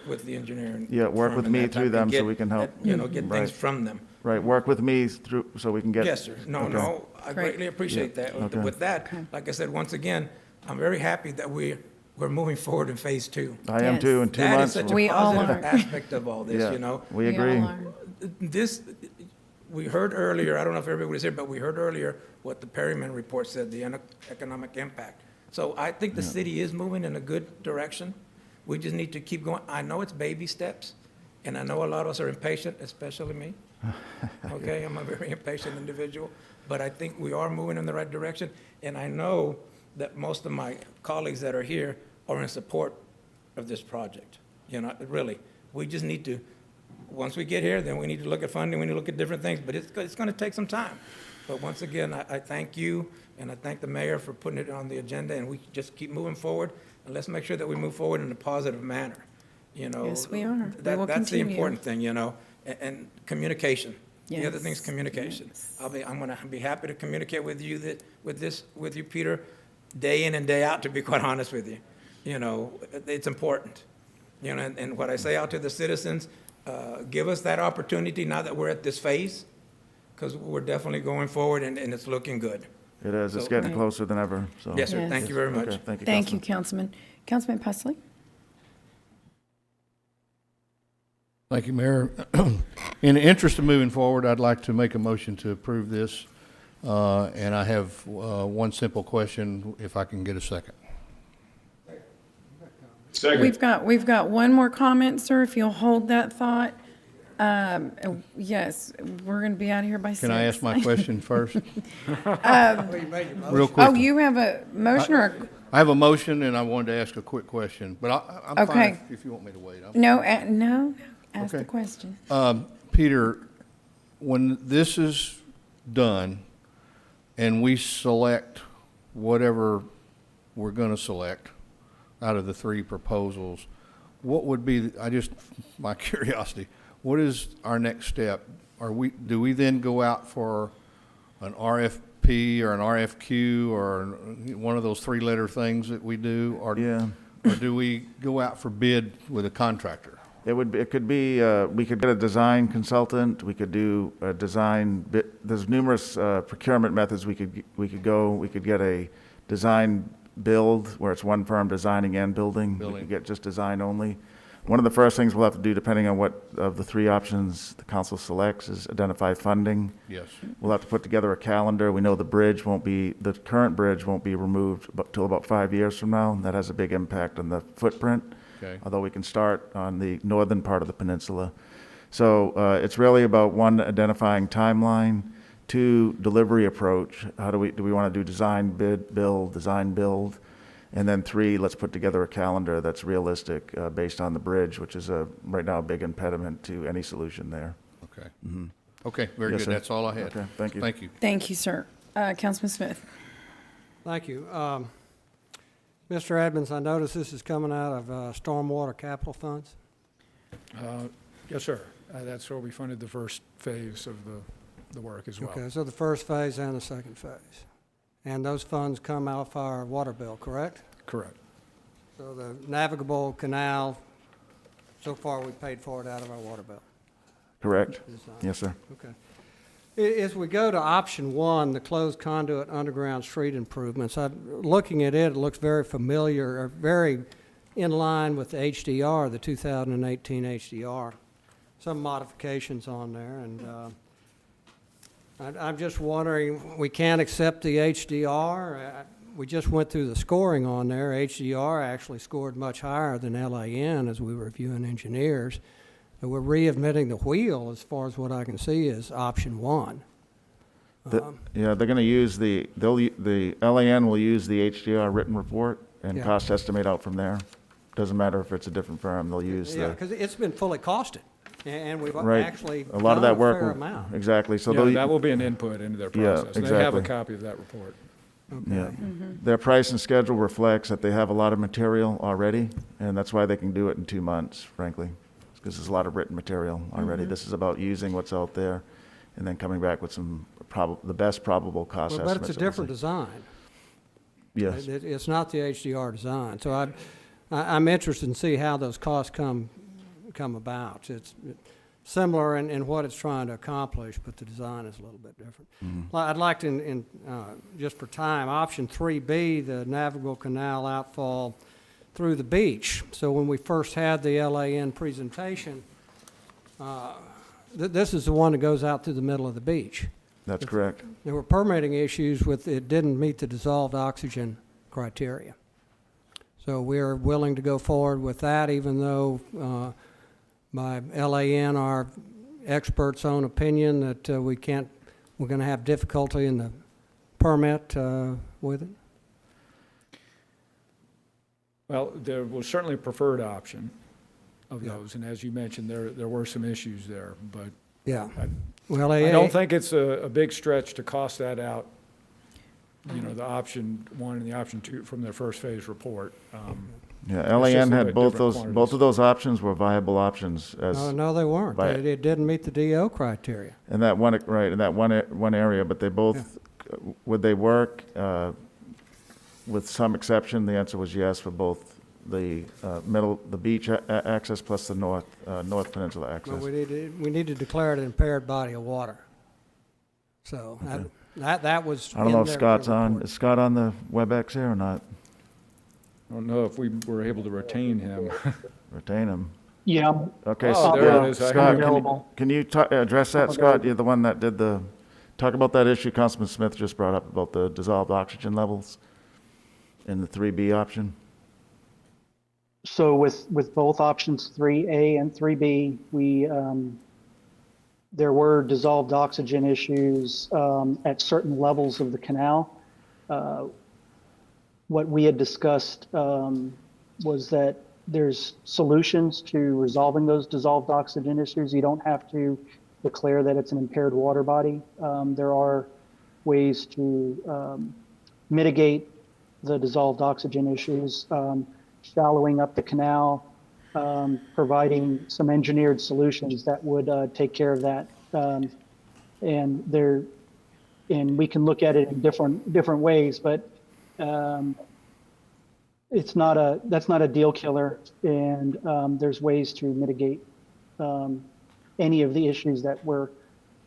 with the engineering. Yeah, work firm with and me that through type, them and so get- we can help. You know, get Right. things from them. Right, work with me through, so we can get. Yes, sir. No, Okay. no, I Great. greatly appreciate Yeah, that. okay. With that, like I said, once again, I'm very happy that we're moving forward in phase 2. I am Yes. too, in 2 That is months. such a We all positive are. aspect of all this, Yeah, you know. we We all agree. are. This, we heard earlier, I don't know if everybody was here, but we heard earlier what the Perryman report said, the economic impact. So I think the city is moving in a good direction. We just need to keep going. I know it's baby steps, and I know a lot of us are impatient, especially me. Okay, I'm a very impatient individual, but I think we are moving in the right direction. And I know that most of my colleagues that are here are in support of this project. You know, really, we just need to, once we get here, then we need to look at funding, we need to look at different things, but it's gonna take some time. But once again, I thank you, and I thank the mayor for putting it on the agenda, and we just keep moving forward, and let's make sure that we move forward in a positive manner, you know. Yes, we are. We That- will That's the continue. important thing, you know, and communication. The other thing is Yes. communication. I'm gonna be happy to communicate with you with you, Peter, day in and day out, to be quite honest with you. You know, it's important. You know, and what I say out to the citizens, give us that opportunity now that we're at this phase, because we're definitely going forward and it's looking good. It is. It's So- getting closer than ever, so. Yes, sir. Thank you very much. Okay, thank you, Thank you, Councilman. Councilman. Councilman Pusley? Thank you, Mayor. In the interest of moving forward, I'd like to make a motion to approve this. And I have one simple question, if I can get a second. Second. We've got one more comment, sir, if you'll hold that thought. Yes, we're going to be out of here by 6. Can I ask my question first? Real quick. Oh, you have a motion or? I have a motion, and I wanted to ask a quick question, but I'm fine Okay. if you want me to wait. No, no, ask the Okay. question. Peter, when this is done and we select whatever we're going to select out of the 3 proposals, what would be, my curiosity, what is our next step? Do we then go out for an RFP or an RFQ or one of those 3-letter things that we do? Or do we go out for bid with a contractor? It could be, we could get a design consultant, we could do a design, there's numerous procurement methods we could go. We could get a design build, where it's one firm designing and building. We could get just design only. One of the first things we'll have to do, depending on what of the 3 options the council selects, is identify funding. Yes. We'll have to put together a calendar. We know the current bridge won't be removed till about 5 years from now. That has a big impact on the footprint. Okay. Although we can start on the northern part of the peninsula. So it's really about, 1, identifying timeline, 2, delivery approach. Do we want to do design, bid, build, design, build? And then 3, let's put together a calendar that's realistic based on the bridge, which is right now a big impediment to any solution there. Okay. Okay, very Yes, good. sir. That's all I had. Okay, thank you. Thank you. Thank you, sir. Councilman Smith? Thank you. Mr. Edmonds, I notice this is coming out of stormwater capital funds. Yes, sir. That's where we funded the first phase of the work as well. Okay, so the first phase and the second phase. And those funds come out of our water bill, correct? Correct. So the navigable canal, so far we paid for it out of our water bill. Correct. Yes, sir. Okay. As we go to option 1, the closed conduit underground street improvements, looking at it, it looks very familiar, or very in line with the HDR, the 2018 HDR. Some modifications on there, and I'm just wondering, we can't accept the HDR. We just went through the scoring on there. HDR actually scored much higher than LAN as we were reviewing engineers. So we're readmitting the wheel, as far as what I can see, is option 1. Yeah, they're going to use the LAN will use the HDR written report and Yeah. cost estimate out from there. Doesn't matter if it's a different firm, they'll use Yeah, the, because it's been fully costed, and we've right. actually A lot of that done a work, fair will- amount. exactly, so Yeah, they'll. that will be an input into their Yeah, process. And they have a exactly. copy of that report. Yeah. Their price and schedule reflects that they have a lot of material already, and that's why they can do it in 2 months, frankly, because there's a lot of written material already. This is about using what's out there and then coming back with some the best probable cost But estimates. it's a that we'll different see. design. Yes. It's not the HDR design. So I'm interested in see how those costs come about. It's similar in what it's trying to accomplish, but the design is a little bit different. Well, I'd like to, just for time, option 3B, the navigable canal outfall through the beach. So when we first had the LAN presentation, this is the one that goes out through the middle of the beach. That's correct. There were permitting issues with, it didn't meet the dissolved oxygen criteria. So we're willing to go forward with that, even though by LAN, our experts' own opinion, that we're going to have difficulty in the permit with it. Well, there was certainly a preferred option of those, and as you mentioned, there were some issues there, but Yeah. I Well, don't think it's a big stretch to cost that out, you know, the option one and the option two from their first phase report. Yeah, it's just a LAN little had bit both different those, both quantities. of those options were viable options as. No, they weren't. by- It didn't meet the DO criteria. In that one, right, in that one area, but they both, would they work? With some exception, the answer was yes for both the the beach access plus the north peninsula But access. we need to declare it an impaired body of water. So that was. I don't know in if their Scott's on, report. is Scott on the WebEx here or not? I don't know if we were able to retain him. Retain him. Yeah. Okay, Oh, there it is. I Scott, hear you. can you address that, Scott? You're the one that did talk about that issue Councilman Smith just brought up about the dissolved oxygen levels in the 3B option. So with both options 3A and 3B, there were dissolved oxygen issues at certain levels of the canal. What we had discussed was that there's solutions to resolving those dissolved oxygen issues. You don't have to declare that it's an impaired water body. There are ways to mitigate the dissolved oxygen issues, shallowing up the canal, providing some engineered solutions that would take care of that. And we can look at it in different ways, but that's not a deal killer, and there's ways to mitigate any of the issues that were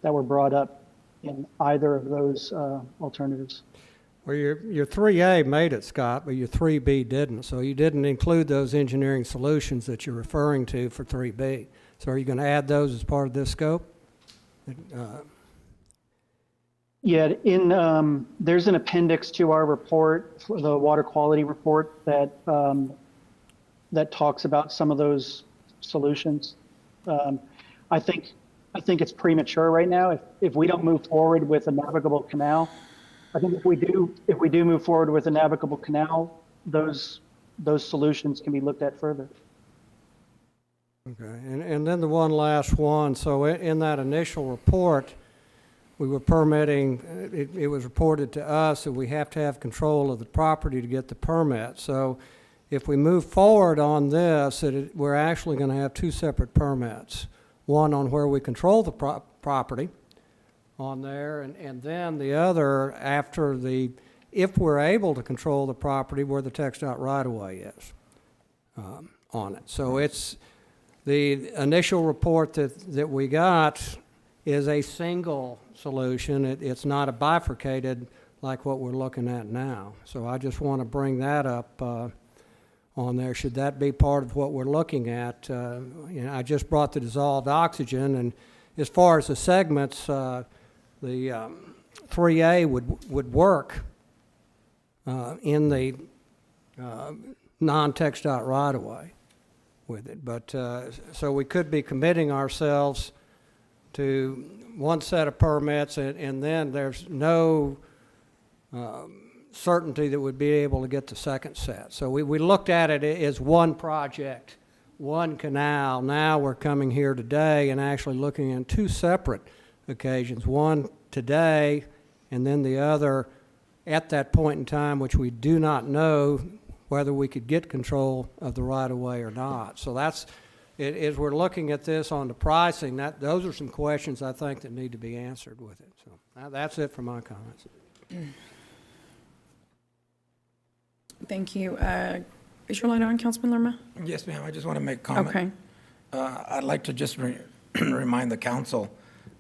brought up in either of those alternatives. Well, your 3A made it, Scott, but your 3B didn't. So you didn't include those engineering solutions that you're referring to for 3B. So are you going to add those as part of this scope? Yeah, there's an appendix to our report, the water quality report, that talks about some of those solutions. I think it's premature right now. If we don't move forward with a navigable canal, I think if we do move forward with a navigable canal, those solutions can be looked at further. Okay, and then the one last one. So in that initial report, we were permitting, it was reported to us that we have to have control of the property to get the permit. So if we move forward on this, we're actually going to have two separate permits. One on where we control the property on there, and then the other after if we're able to control the property where the TxDOT right-of-way is on it. So it's the initial report that we got is a single solution. It's not a bifurcated like what we're looking at now. So I just want to bring that up on there. Should that be part of what we're looking at? I just brought the dissolved oxygen, and as far as the segments, the 3A would work in the non-TxDOT right-of-way with it. But so we could be committing ourselves to one set of permits, and then there's no certainty that we'd be able to get the second set. So we looked at it as one project, one canal. Now we're coming here today and actually looking at two separate occasions, one today and then the other at that point in time, which we do not know whether we could get control of the right-of-way or not. So that's, as we're looking at this on the pricing, those are some questions I think that need to be answered with it. So that's it for my comments. Thank you. Is your light on, Councilman Lerma? Yes, ma'am. I just want to make a comment. Okay. I'd like to just remind the council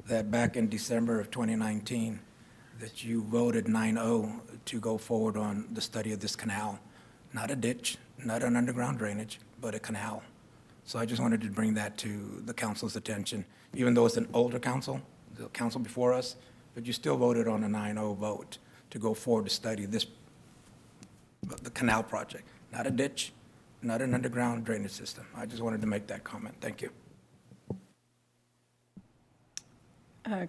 that back in December of 2019, that you voted 9-0 to go forward on the study of this canal. Not a ditch, not an underground drainage, but a canal. So I just wanted to bring that to the council's attention, even though it's an older council, the council before us, but you still voted on a 9-0 vote to go forward to study this, the canal project, not a ditch, not an underground drainage system. I just wanted to make that comment. Thank you.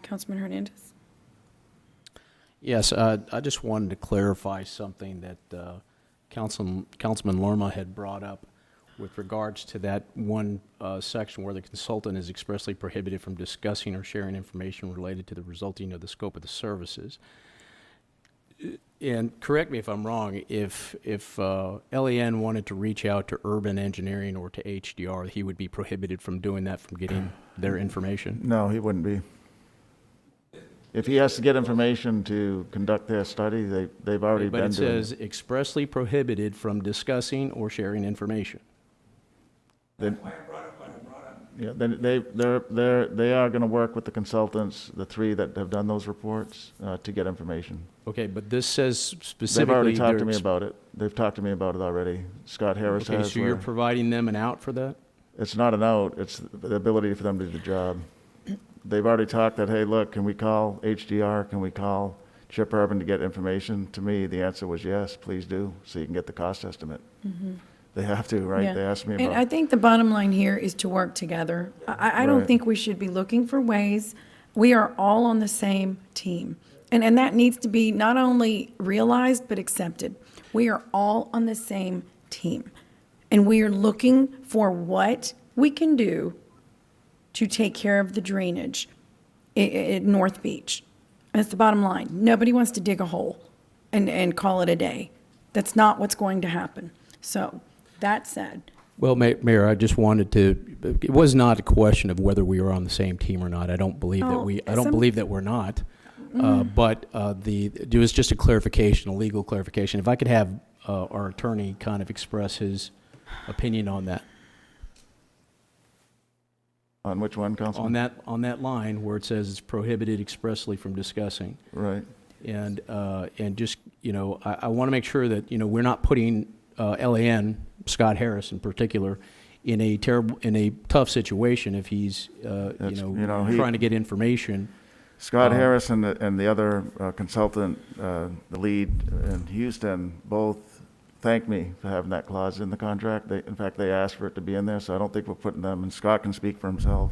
Councilman Hernandez? Yes, I just wanted to clarify something that Councilman Lerma had brought up with regards to that one section where the consultant is expressly prohibited from discussing or sharing information related to the resulting of the scope of the services. And correct me if I'm wrong, if LEN wanted to reach out to urban engineering or to HDR, he would be prohibited from doing that, from getting their information? No, he wouldn't be. If he has to get information to conduct their study, they've already But been it doing says expressly prohibited from discussing or sharing information. Then, yeah, then they are going to work with the consultants, the three that have done those reports, to get information. Okay, but this says specifically... They've already talked to they're me about it. They've talked to me about it already. Scott Harris has. Okay, so you're where- providing them an out for that? It's not an out, it's the ability for them to do the job. They've already talked that, hey, look, can we call HDR, can we call Chip Urban to get information? To me, the answer was yes, please do, so you can get the cost estimate. They have to, right? Yeah. They asked me And I about, think the bottom line here is to work together. I don't Right. think we should be looking for ways. We are all on the same team. And that needs to be not only realized, but accepted. We are all on the same team. And we are looking for what we can do to take care of the drainage at North Beach. That's the bottom line. Nobody wants to dig a hole and call it a day. That's not what's going to happen. So, that said, Well, Mayor, I just wanted to, it was not a question of whether we were on the same team or not. I don't believe that I don't believe that we're not. But it was just a clarification, a legal clarification. If I could have our attorney kind of express his opinion on that. on which one, Councilman? On that line where it says it's prohibited expressly from discussing. Right. And just, I want to make sure that, we're not putting LAN, Scott Harris in particular, in a tough situation if he's, trying to get information. Scott Harris and the other consultant, the lead in Houston, both thanked me for having that clause in the contract. In fact, they asked for it to be in there, so I don't think we're putting them, and Scott can speak for himself,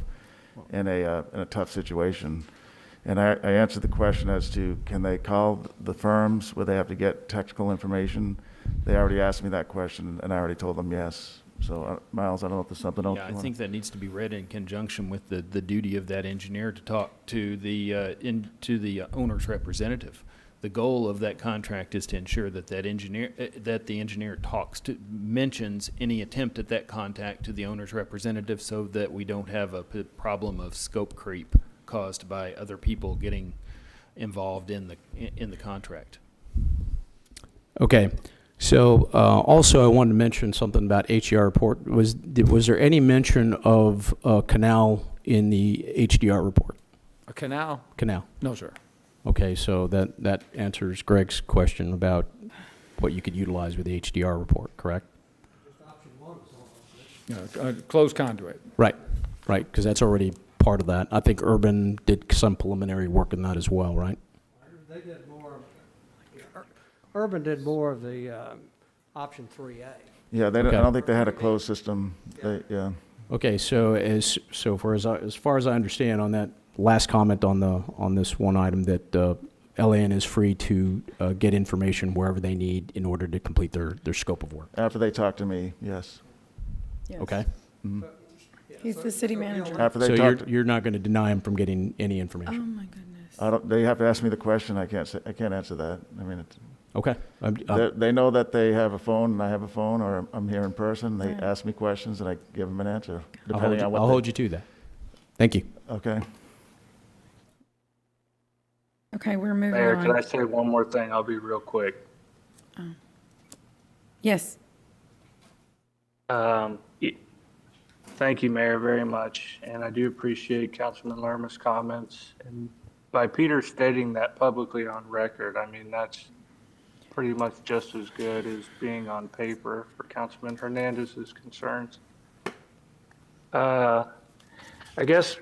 in a tough situation. And I answered the question as to, can they call the firms where they have to get technical information? They already asked me that question, and I already told them yes. So, Miles, I don't know if there's something else. Yeah, I think that needs to be read in conjunction with the duty of that engineer to talk to the owner's representative. The goal of that contract is to ensure that the engineer mentions any attempt at that contact to the owner's representative, so that we don't have a problem of scope creep caused by other people getting involved in the contract. Okay. So also I wanted to mention something about HDR report. Was there any mention of a canal in the HDR report? A canal? Canal. No, sir. Okay, so that answers Greg's question about what you could utilize with the HDR report, correct? Closed conduit. Right, because that's already part of that. I think Urban did some preliminary work in that as well, right? They did more, Urban did more of the option 3A. Yeah, I don't think they had a closed system. Yeah. Okay, so as far as I understand on that last comment on this one item, that LAN is free to get information wherever they need in order to complete their scope of work. After they talk to me, yes. yes. Okay. Mhm. He's the city manager. After they So talk you're not going to deny him from getting any information? Oh, my goodness. They have to ask me the question. I can't answer that. I mean, Okay. they know that they have a phone and I have a phone, or I'm here in person. They ask me questions and I give them an answer, depending on what. I'll hold you to that. Thank you. Okay. Okay, we're moving Mayor, on. can I say one more thing? I'll be real quick. Yes. Thank you, Mayor, very much. And I do appreciate Councilman Lerma's comments. And by Peter stating that publicly on record, I mean, that's pretty much just as good as being on paper for Councilman Hernandez's concerns. I guess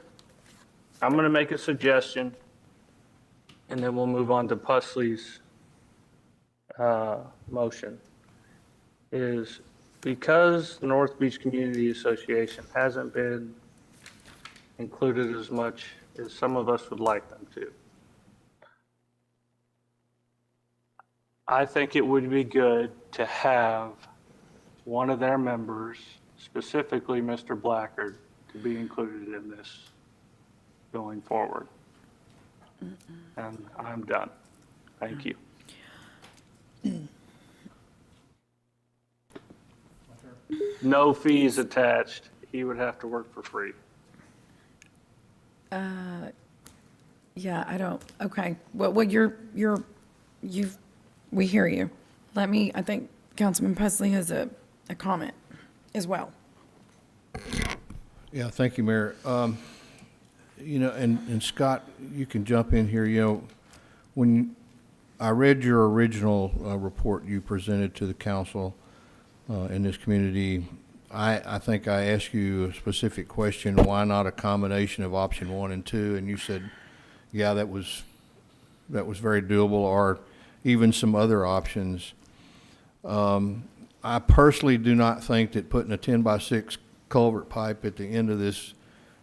I'm going to make a suggestion, and then we'll move on to Pusley's motion. Is because the North Beach Community Association hasn't been included as much as some of us would like them to, I think it would be good to have one of their members, specifically Mr. Blackard, to be included in this going forward. And I'm done. Thank you. No fees attached. He would have to work for free. Yeah, I don't, okay. Well, we hear you. I think Councilman Pusley has a comment as well. Yeah, thank you, Mayor. You know, and Scott, you can jump in here. You know, when I read your original report you presented to the council in this community, I think I asked you a specific question, why not a combination of option 1 and 2? And you said, yeah, that was very doable, or even some other options. I personally do not think that putting a 10-by-6 culvert pipe at the end of this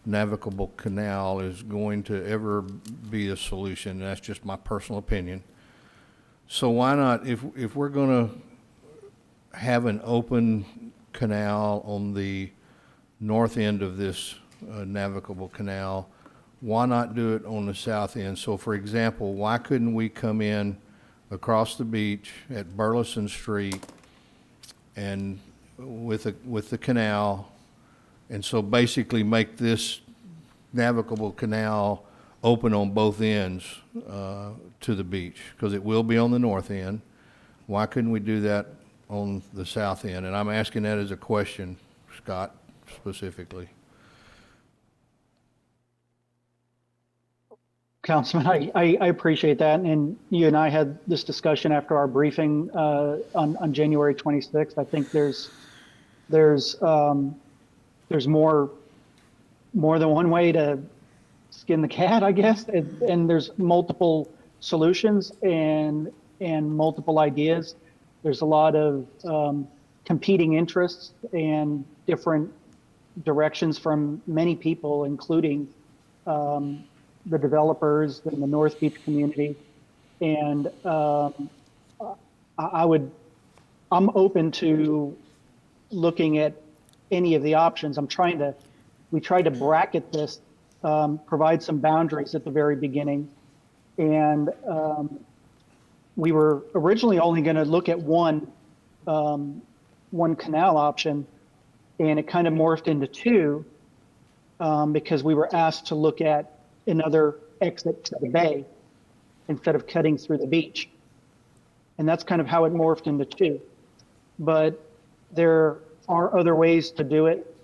navigable canal is going to ever be a solution. That's just my personal opinion. So why not, if we're going to have an open canal on the north end of this navigable canal, why not do it on the south end? So for example, why couldn't we come in across the beach at Burleson Street and with the canal, and so basically make this navigable canal open on both ends to the beach, because it will be on the north end. Why couldn't we do that on the south end? And I'm asking that as a question, Scott, specifically. Councilman, I appreciate that, and you and I had this discussion after our briefing on January 26th. I think there's more than one way to skin the cat, I guess, and there's multiple solutions and multiple ideas. There's a lot of competing interests and different directions from many people, including the developers in the North Beach community. And I'm open to looking at any of the options. We tried to bracket this, provide some boundaries at the very beginning. And we were originally only going to look at one canal option, and it kind of morphed into two because we were asked to look at another exit to the bay instead of cutting through the beach. And that's kind of how it morphed into two. But there are other ways to do it,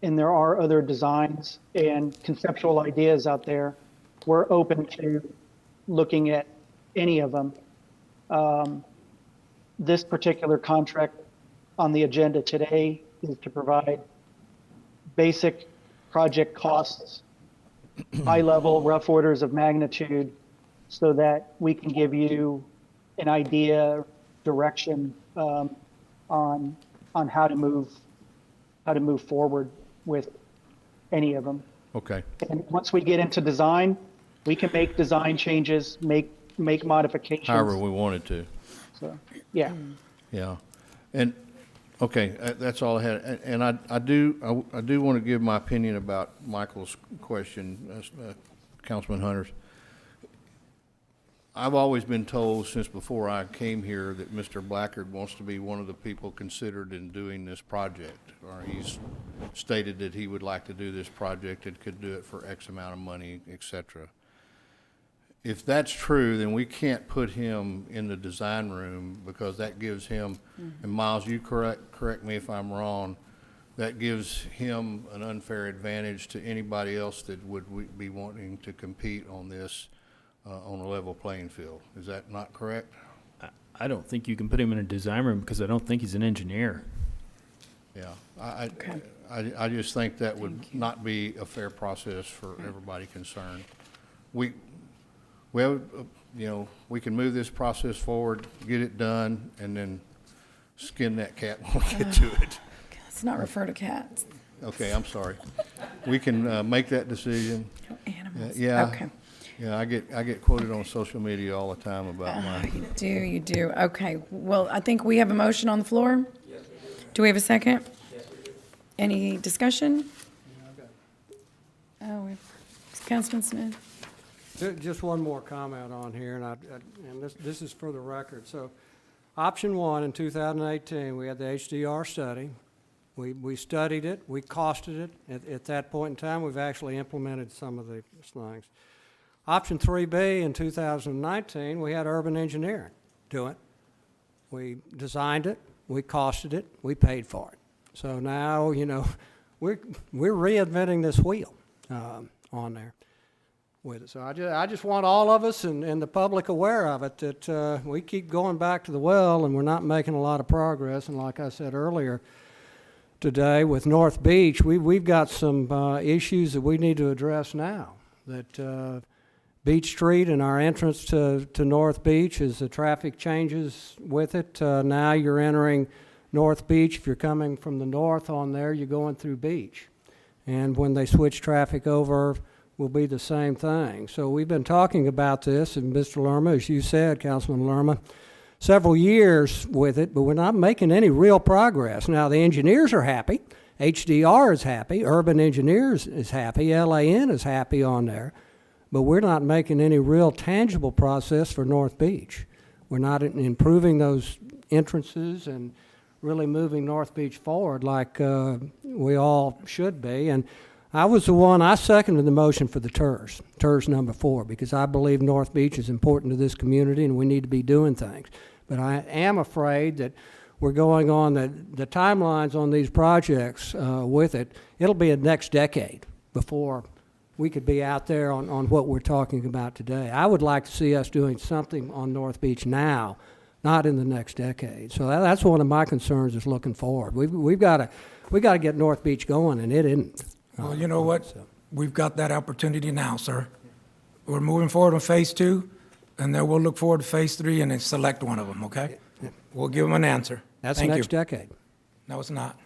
and there are other designs and conceptual ideas out there. We're open to looking at any of them. This particular contract on the agenda today is to provide basic project costs, high-level rough orders of magnitude, so that we can give you an idea, direction on how to move forward with any of them. Okay. And once we get into design, we can make design changes, make modifications. However we wanted to. So, yeah. Yeah. And, okay, that's all I had. And I do want to give my opinion about Michael's question, Councilman Hunters. I've always been told since before I came here that Mr. Blackard wants to be one of the people considered in doing this project, or he's stated that he would like to do this project and could do it for X amount of money, et cetera. If that's true, then we can't put him in the design room, because that gives him, and Miles, you correct me if I'm wrong, that gives him an unfair advantage to anybody else that would be wanting to compete on this on a level playing field. Is that not correct? I don't think you can put him in a design room because I don't think he's an engineer. Yeah, I just think that would not be a fair process for everybody concerned. We have, we can move this process forward, get it done, and then skin that cat when we get to it. Let's not refer to cats. Okay, I'm sorry. We can make that decision. Animals. Yeah. Okay. Yeah, I get quoted on social media all the time about my. You do. Okay. Well, I think we have a motion on the floor. Do we have a second? Any discussion? Oh, Councilman Smith. Just one more comment on here, and this is for the record. So, option one, in 2018, we had the HDR study. We studied it, we costed it. At that point in time, we've actually implemented some of the things. Option 3B, in 2019, we had urban engineering do it. We designed it, we costed it, we paid for it. So now, we're reinventing this wheel on there with it. So I just want all of us and the public aware of it, that we keep going back to the well and we're not making a lot of progress. And like I said earlier today with North Beach, we've got some issues that we need to address now. That Beach Street and our entrance to North Beach, as the traffic changes with it, now you're entering North Beach. If you're coming from the north on there, you're going through Beach. And when they switch traffic over, will be the same thing. So we've been talking about this, and Mr. Lerma, as you said, Councilman Lerma, several years with it, but we're not making any real progress. Now, the engineers are happy. HDR is happy. Urban Engineers is happy. LAN is happy on there. But we're not making any real tangible process for North Beach. We're not improving those entrances and really moving North Beach forward like we all should be. And I seconded the motion for the TIRZ number 4, because I believe North Beach is important to this community and we need to be doing things. But I am afraid that we're going on the timelines on these projects with it. It'll be a next decade before we could be out there on what we're talking about today. I would like to see us doing something on North Beach now, not in the next decade. So that's one of my concerns, is looking forward. We've got to get North Beach going, and it isn't. Well, you know what? We've got that opportunity now, sir. We're moving forward on phase 2, and then we'll look forward to phase 3 and then select one of them, okay? We'll give them an answer. That's Thank next you. decade. No, it's not.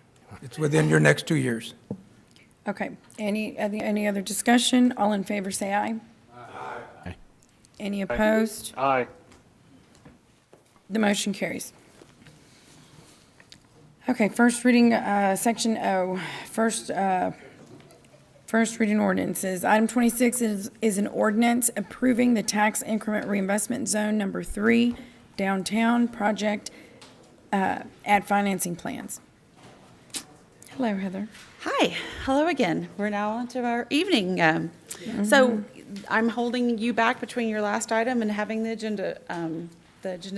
It's within your next 2 years. Okay. Any other discussion? All in favor, say aye. Aye. Any opposed? Aye. The motion carries. Okay, first reading, Section O, first reading ordinances. Item 26 is an ordinance approving the tax increment reinvestment zone number 3 downtown project add financing plans. Hello, Heather. Hi, hello again. We're now on to our evening. So I'm holding you back between your last item and having the agenda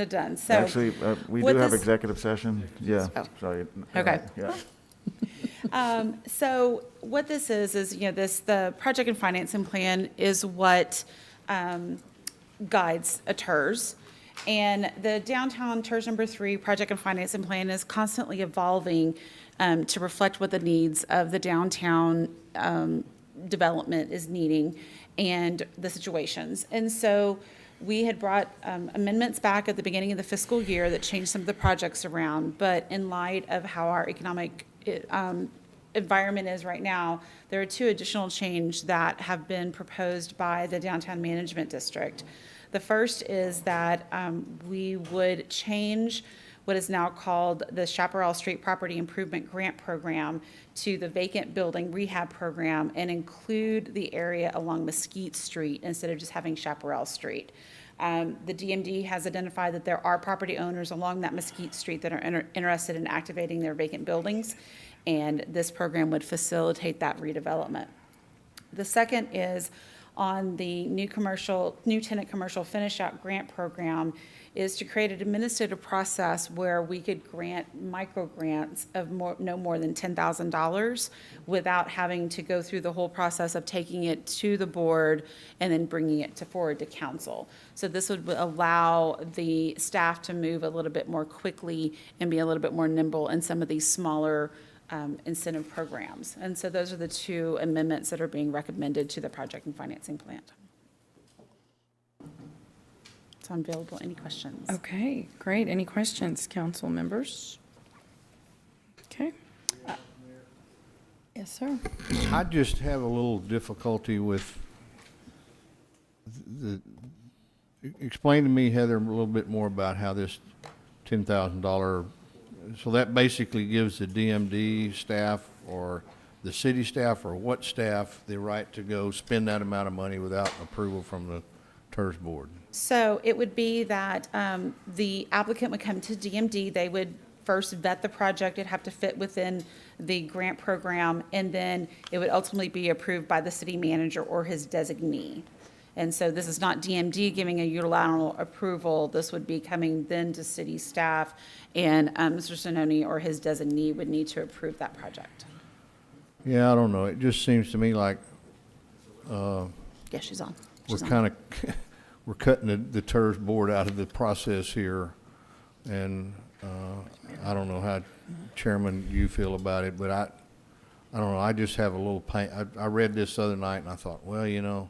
done. So Actually, we do with have this- executive session. Yeah. Oh. Sorry. Okay. Yeah. So what this is the project and financing plan is what guides a TIRZ. And the downtown TIRZ number 3 project and financing plan is constantly evolving to reflect what the needs of the downtown development is needing and the situations. And so we had brought amendments back at the beginning of the fiscal year that changed some of the projects around. But in light of how our economic environment is right now, there are 2 additional changes that have been proposed by the Downtown Management District. The first is that we would change what is now called the Chaparral Street Property Improvement Grant Program to the Vacant Building Rehab Program and include the area along Mesquite Street instead of just having Chaparral Street. The DMD has identified that there are property owners along that Mesquite Street that are interested in activating their vacant buildings, and this program would facilitate that redevelopment. The second is on the new tenant commercial finish out grant program is to create an administrative process where we could grant micro grants of no more than $10,000 without having to go through the whole process of taking it to the board and then bringing it forward to council. So this would allow the staff to move a little bit more quickly and be a little bit more nimble in some of these smaller incentive programs. And so those are the two amendments that are being recommended to the project and financing plan. So I'm available. Any questions? Okay, great. Any questions, council members? Okay. Yes, sir. I just have a little difficulty with explain to me, Heather, a little bit more about how this $10,000, so that basically gives the DMD staff or the city staff or what staff the right to go spend that amount of money without approval from the TIRZ board? So it would be that the applicant would come to DMD, they would first vet the project, it'd have to fit within the grant program, and then it would ultimately be approved by the city manager or his designee. And so this is not DMD giving a unilateral approval, this would be coming then to city staff, and Mr. Sononi or his designee would need to approve that project. Yeah, I don't know. It just seems to me like Yeah, she's on. we're She's on. kind of we're cutting the TIRZ board out of the process here, and I don't know how, Chairman, you feel about it, but I don't know. I just have a little pain. I read this the other night, and I thought, well, you know,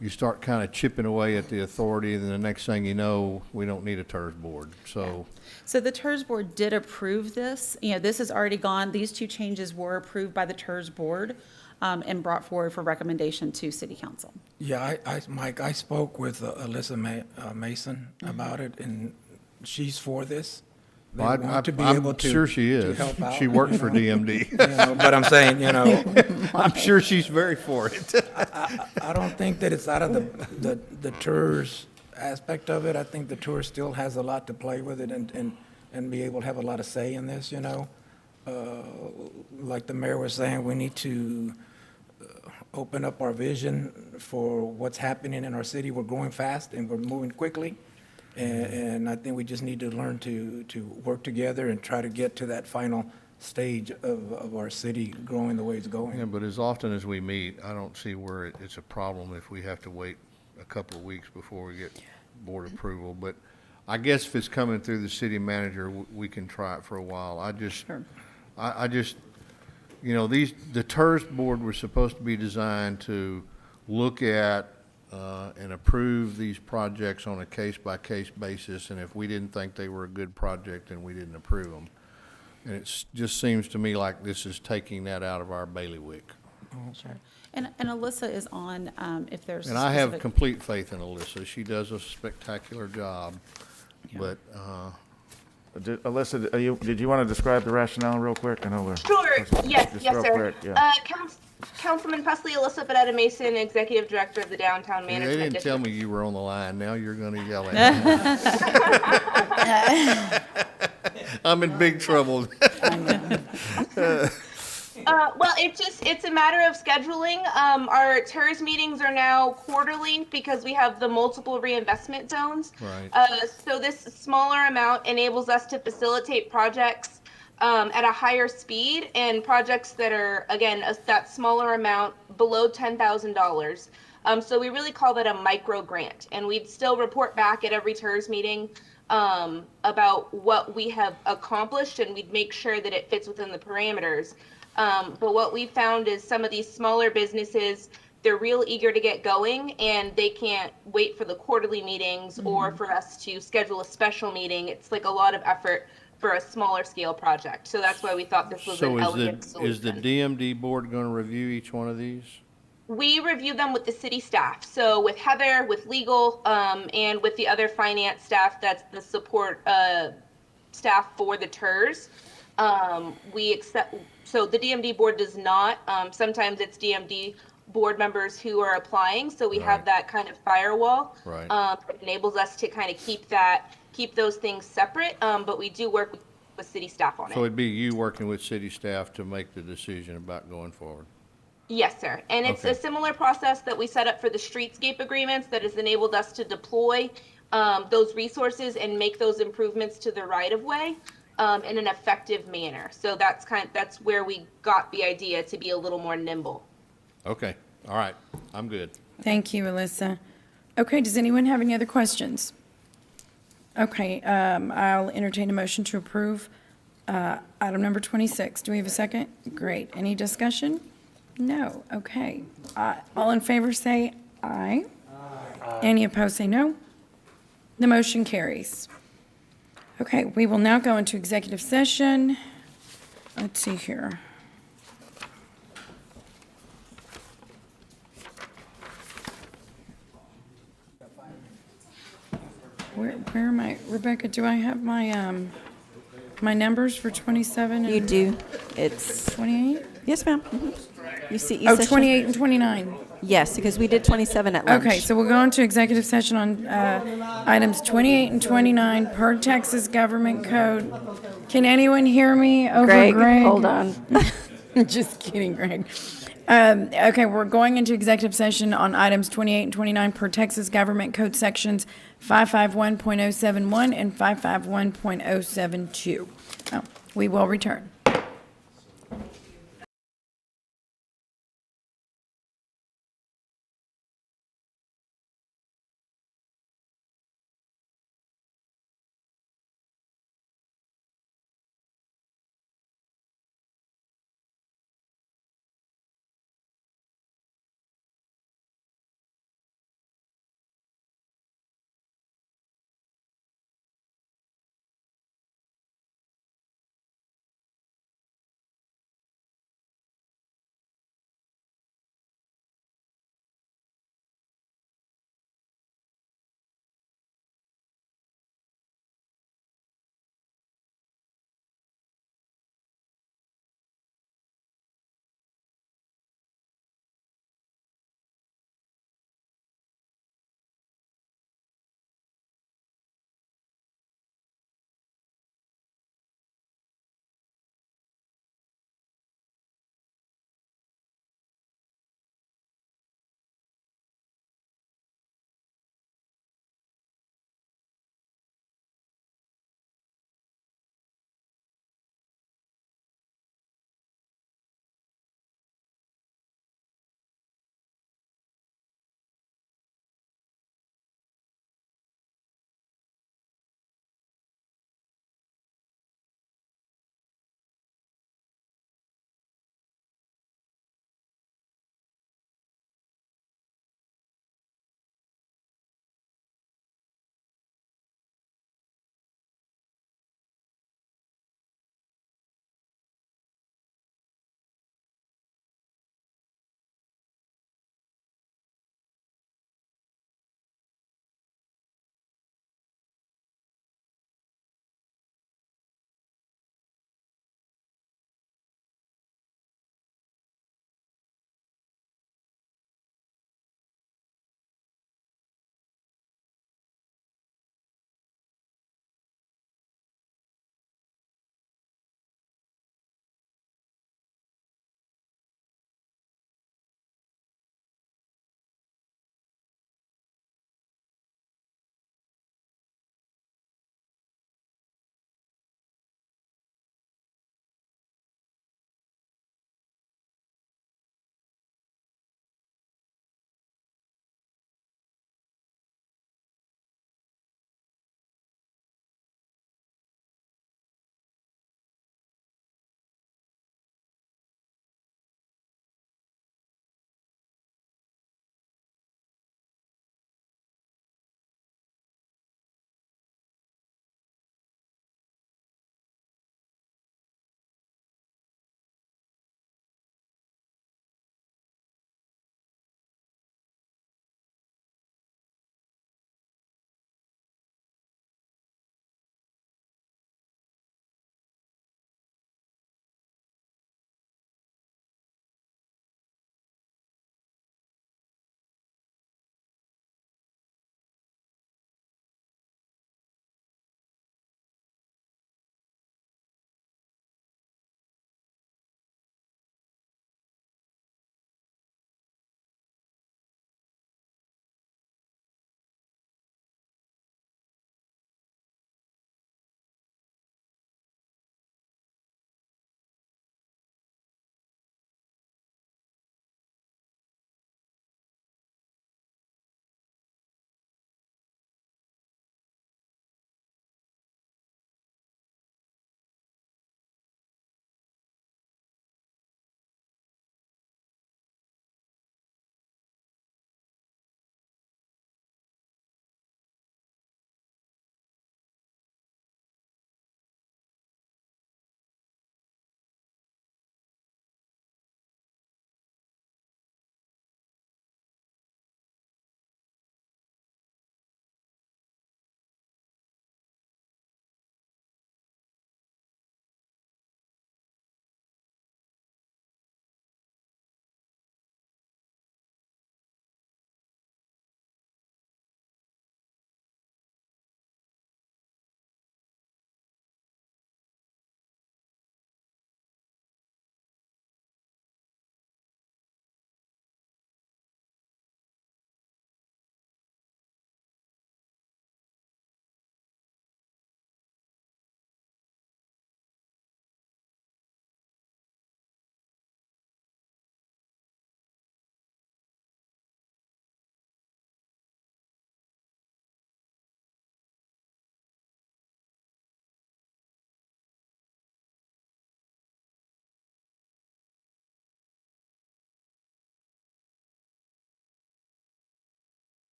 you start kind of chipping away at the authority, and then the next thing you know, we don't need a TIRZ board. So. So the TIRZ board did approve this. You know, this has already gone, these two changes were approved by the TIRZ board and brought forward for recommendation to city council. Yeah, Mike, I spoke with Alyssa Mason about it, and she's for this. They Well, want to be I'm able to sure she to is. help out, She works you for know. DMD. You know, but I'm saying, you know, I'm sure she's very for it. I don't think that it's out of the TIRZ aspect of it. I think the TIRZ still has a lot to play with it and be able to have a lot of say in this, you know. Like the mayor was saying, we need to open up our vision for what's happening in our city. We're growing fast and we're moving quickly. And I think we just need to learn to work together and try to get to that final stage of our city growing the way it's going. Yeah, but as often as we meet, I don't see where it's a problem if we have to wait a couple of weeks before we get board approval. But I guess if it's coming through the city manager, we can try it for a while. I just, you know, the TIRZ board was supposed to be designed to look at and approve these projects on a case-by-case basis, and if we didn't think they were a good project, then we didn't approve them. And it just seems to me like this is taking that out of our bailiwick. Sure. And Alyssa is on, if there's. And I have specific- complete faith in Alyssa. She does a spectacular job, but, Alyssa, did you want to describe the rationale real quick? I know we're. Sure, yes, Just yes, real sir. quick, yeah. Councilman Presley, Alyssa Benetta Mason, Executive Director of the Downtown they Management didn't tell District. me you were on the line. Now you're going to yell at me. I'm in big trouble. Well, it's a matter of scheduling. Our TIRZ meetings are now quarterly because we have the multiple reinvestment zones. Right. So this smaller amount enables us to facilitate projects at a higher speed and projects that are, again, that smaller amount below $10,000. So we really call that a micro grant, and we'd still report back at every TIRZ meeting about what we have accomplished, and we'd make sure that it fits within the parameters. But what we found is some of these smaller businesses, they're real eager to get going, and they can't wait for the quarterly meetings or for us to schedule a special meeting. It's like a lot of effort for a smaller scale project. So that's why we thought this was So an elegant is the solution. DMD board going to review each one of these? We review them with the city staff. So with Heather, with legal, and with the other finance staff, that's the support staff for the TIRZ. We accept, so the DMD board does not. Sometimes it's DMD board members who are applying. So we have that kind of firewall. Right. That enables us to kind of keep those things separate. But we do work with city staff on it. So it'd be you working with city staff to make the decision about going forward? Yes, sir. And it's a similar process that we set up for the streetscape agreements that has enabled us to deploy those resources and make those improvements to the right of way in an effective manner. So that's where we got the idea to be a little more nimble. Okay, all right, I'm good. Thank you, Alyssa. Okay, does anyone have any other questions? Okay, I'll entertain a motion to approve Item number 26. Do we have a second? Great. Any discussion? No. Okay. All in favor say aye. Any opposed say no. The motion carries. Okay, we will now go into executive session. Let's see here. Where am I? Rebecca, do I have my, my numbers for 27 and? You do. It's, 28? yes, ma'am. You see. Oh, 28 and 29. Yes, because we did 27 at lunch. Okay, so we'll go into executive session on items 28 and 29 per Texas Government Code. Can anyone hear me over Greg? Hold on. Just kidding, Greg. Okay, we're going into executive session on items 28 and 29 per Texas Government Code sections 551.071 and 551.072. We will return.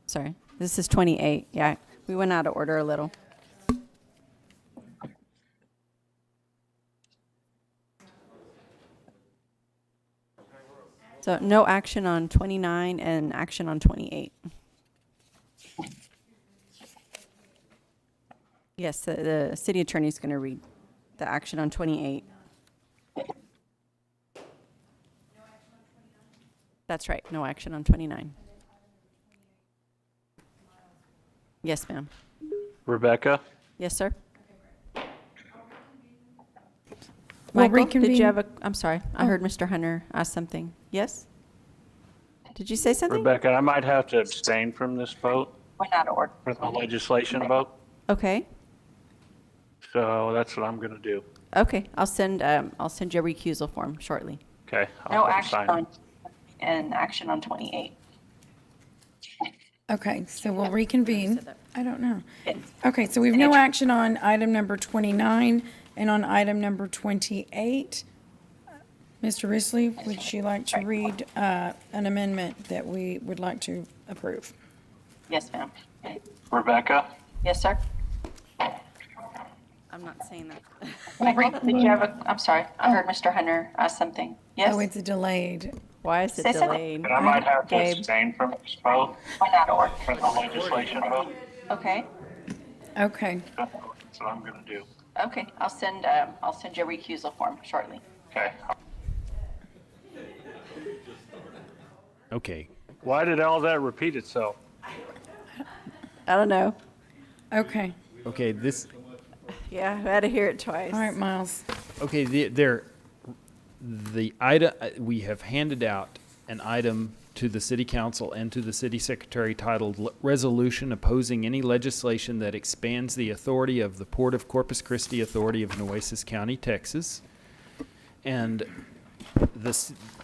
Sorry, this is 28. Yeah, we went out of order a little. So no action on 29 and action on 28. Yes, the city attorney's going to read the action on 28. That's right, no action on 29. Yes, ma'am. Rebecca? Yes, sir. We'll Michael, did reconvene. you have a, I'm sorry, I Oh. heard Mr. Hunter ask something. Yes? Did you say something? Rebecca, I might have to abstain from this vote, Went out of order. for the legislation vote. Okay, So that's what I'm going to do. okay, I'll send you a recusal form shortly. Okay. No I'll action sign it. on, and action on 28. Okay, so we'll reconvene. I don't know. Okay, so we've no action on item number 29 and on item number 28. Mr. Risley, would you like to read an amendment that we would like to approve? Yes, ma'am. Rebecca? Yes, sir. I'm not saying that. Michael, did you have a, I'm sorry, I heard Mr. Hunter ask something. Yes? Oh, it's delayed. Why is it Say something. delayed? And I might have to Gabe. abstain from this vote, Went out of order. for the legislation vote. Okay, Okay, That's what I'm going to do. okay, I'll send you a recusal form shortly. Okay. Okay. Why did all that repeat itself? I don't know. okay. Okay, this, Yeah, I had to hear it twice. All right, Miles. okay, the item, we have handed out an item to the city council and to the city secretary titled Resolution Opposing Any Legislation That Expands the Authority of the Port of Corpus Christi Authority of Nueces County, Texas. And the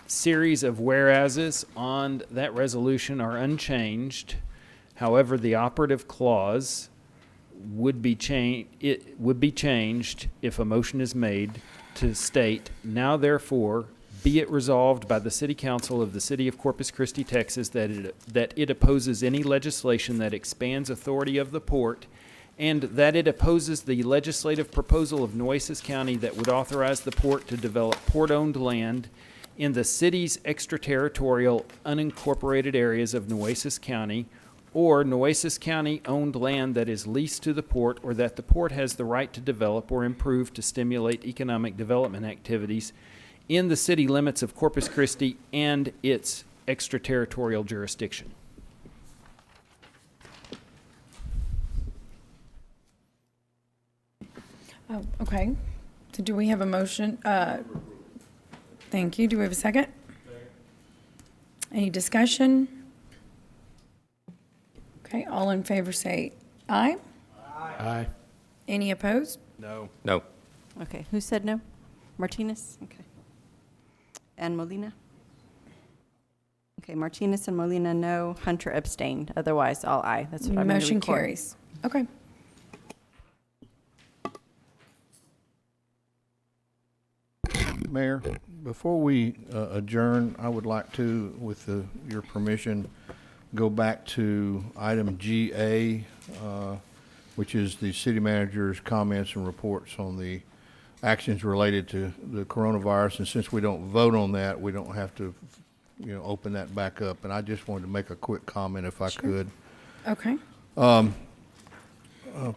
series of whereases on that resolution are unchanged. However, the operative clause would be changed if a motion is made to state, now therefore be it resolved by the City Council of the City of Corpus Christi, Texas, that it opposes any legislation that expands authority of the port, and that it opposes the legislative proposal of Nueces County that would authorize the port to develop port-owned land in the city's extraterritorial unincorporated areas of Nueces County, or Nueces County-owned land that is leased to the port, or that the port has the right to develop or improve to stimulate economic development activities in the city limits of Corpus Christi and its extraterritorial jurisdiction. Oh, okay. So do we have a motion? Thank you. Do we have a second? Any discussion? Okay, all in favor say aye. Aye. Any opposed? No. No. Okay, who said no? Martinez? Okay. And Molina? Okay, Martinez and Molina, no. Hunter abstained. Otherwise, all aye. That's what I'm going to Motion record. carries. Okay. Mayor, before we adjourn, I would like to, with your permission, go back to item GA, which is the city manager's comments and reports on the actions related to the coronavirus. And since we don't vote on that, we don't have to, open that back up. And I just wanted to make a quick comment if I could. Okay.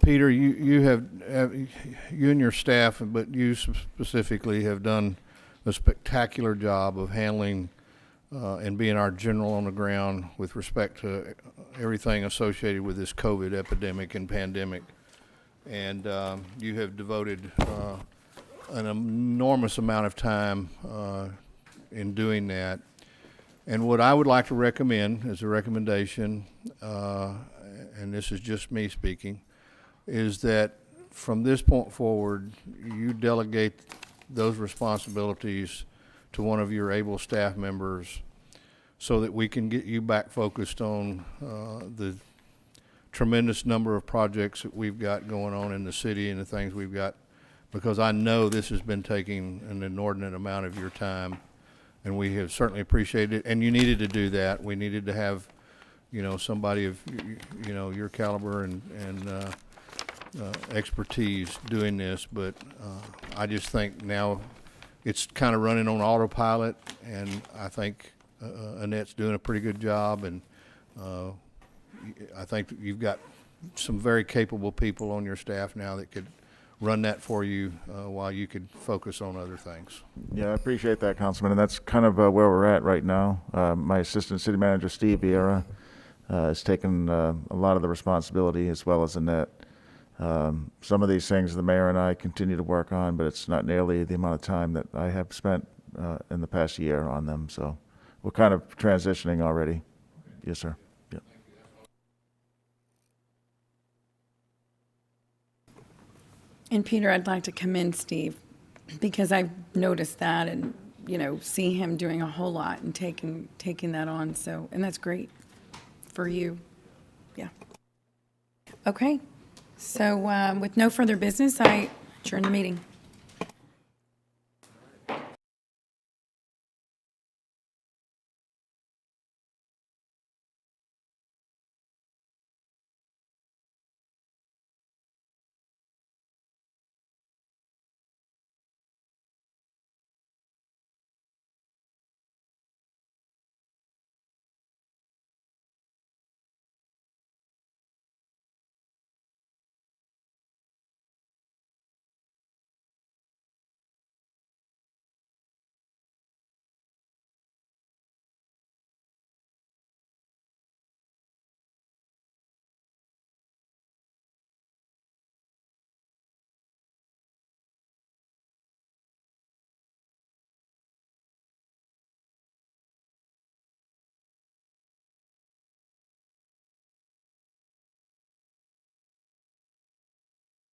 Peter, you and your staff, but you specifically, have done a spectacular job of handling and being our general on the ground with respect to everything associated with this COVID epidemic and pandemic. And you have devoted an enormous amount of time in doing that. And what I would like to recommend as a recommendation, and this is just me speaking, is that from this point forward, you delegate those responsibilities to one of your able staff members so that we can get you back focused on the tremendous number of projects that we've got going on in the city and the things we've got, because I know this has been taking an inordinate amount of your time, and we have certainly appreciated it. And you needed to do that. We needed to have you know, somebody of, you know, your caliber and expertise doing this, but I just think now it's kind of running on autopilot, and I think Annette's doing a pretty good job, and I think you've got some very capable people on your staff now that could run that for you while you could focus on other things. Yeah, I appreciate that, Councilman, and that's kind of where we're at right now. My assistant city manager, Steve Vieira, has taken a lot of the responsibility, as well as Annette. Some of these things the mayor and I continue to work on, but it's not nearly the amount of time that I have spent in the past year on them. So we're kind of transitioning already. Yes, sir. Yep. And Peter, I'd like to commend Steve, because I've noticed that and, you know, see him doing a whole lot and taking that on. So, and that's great for you. Yeah. Okay. So with no further business, I adjourn the meeting.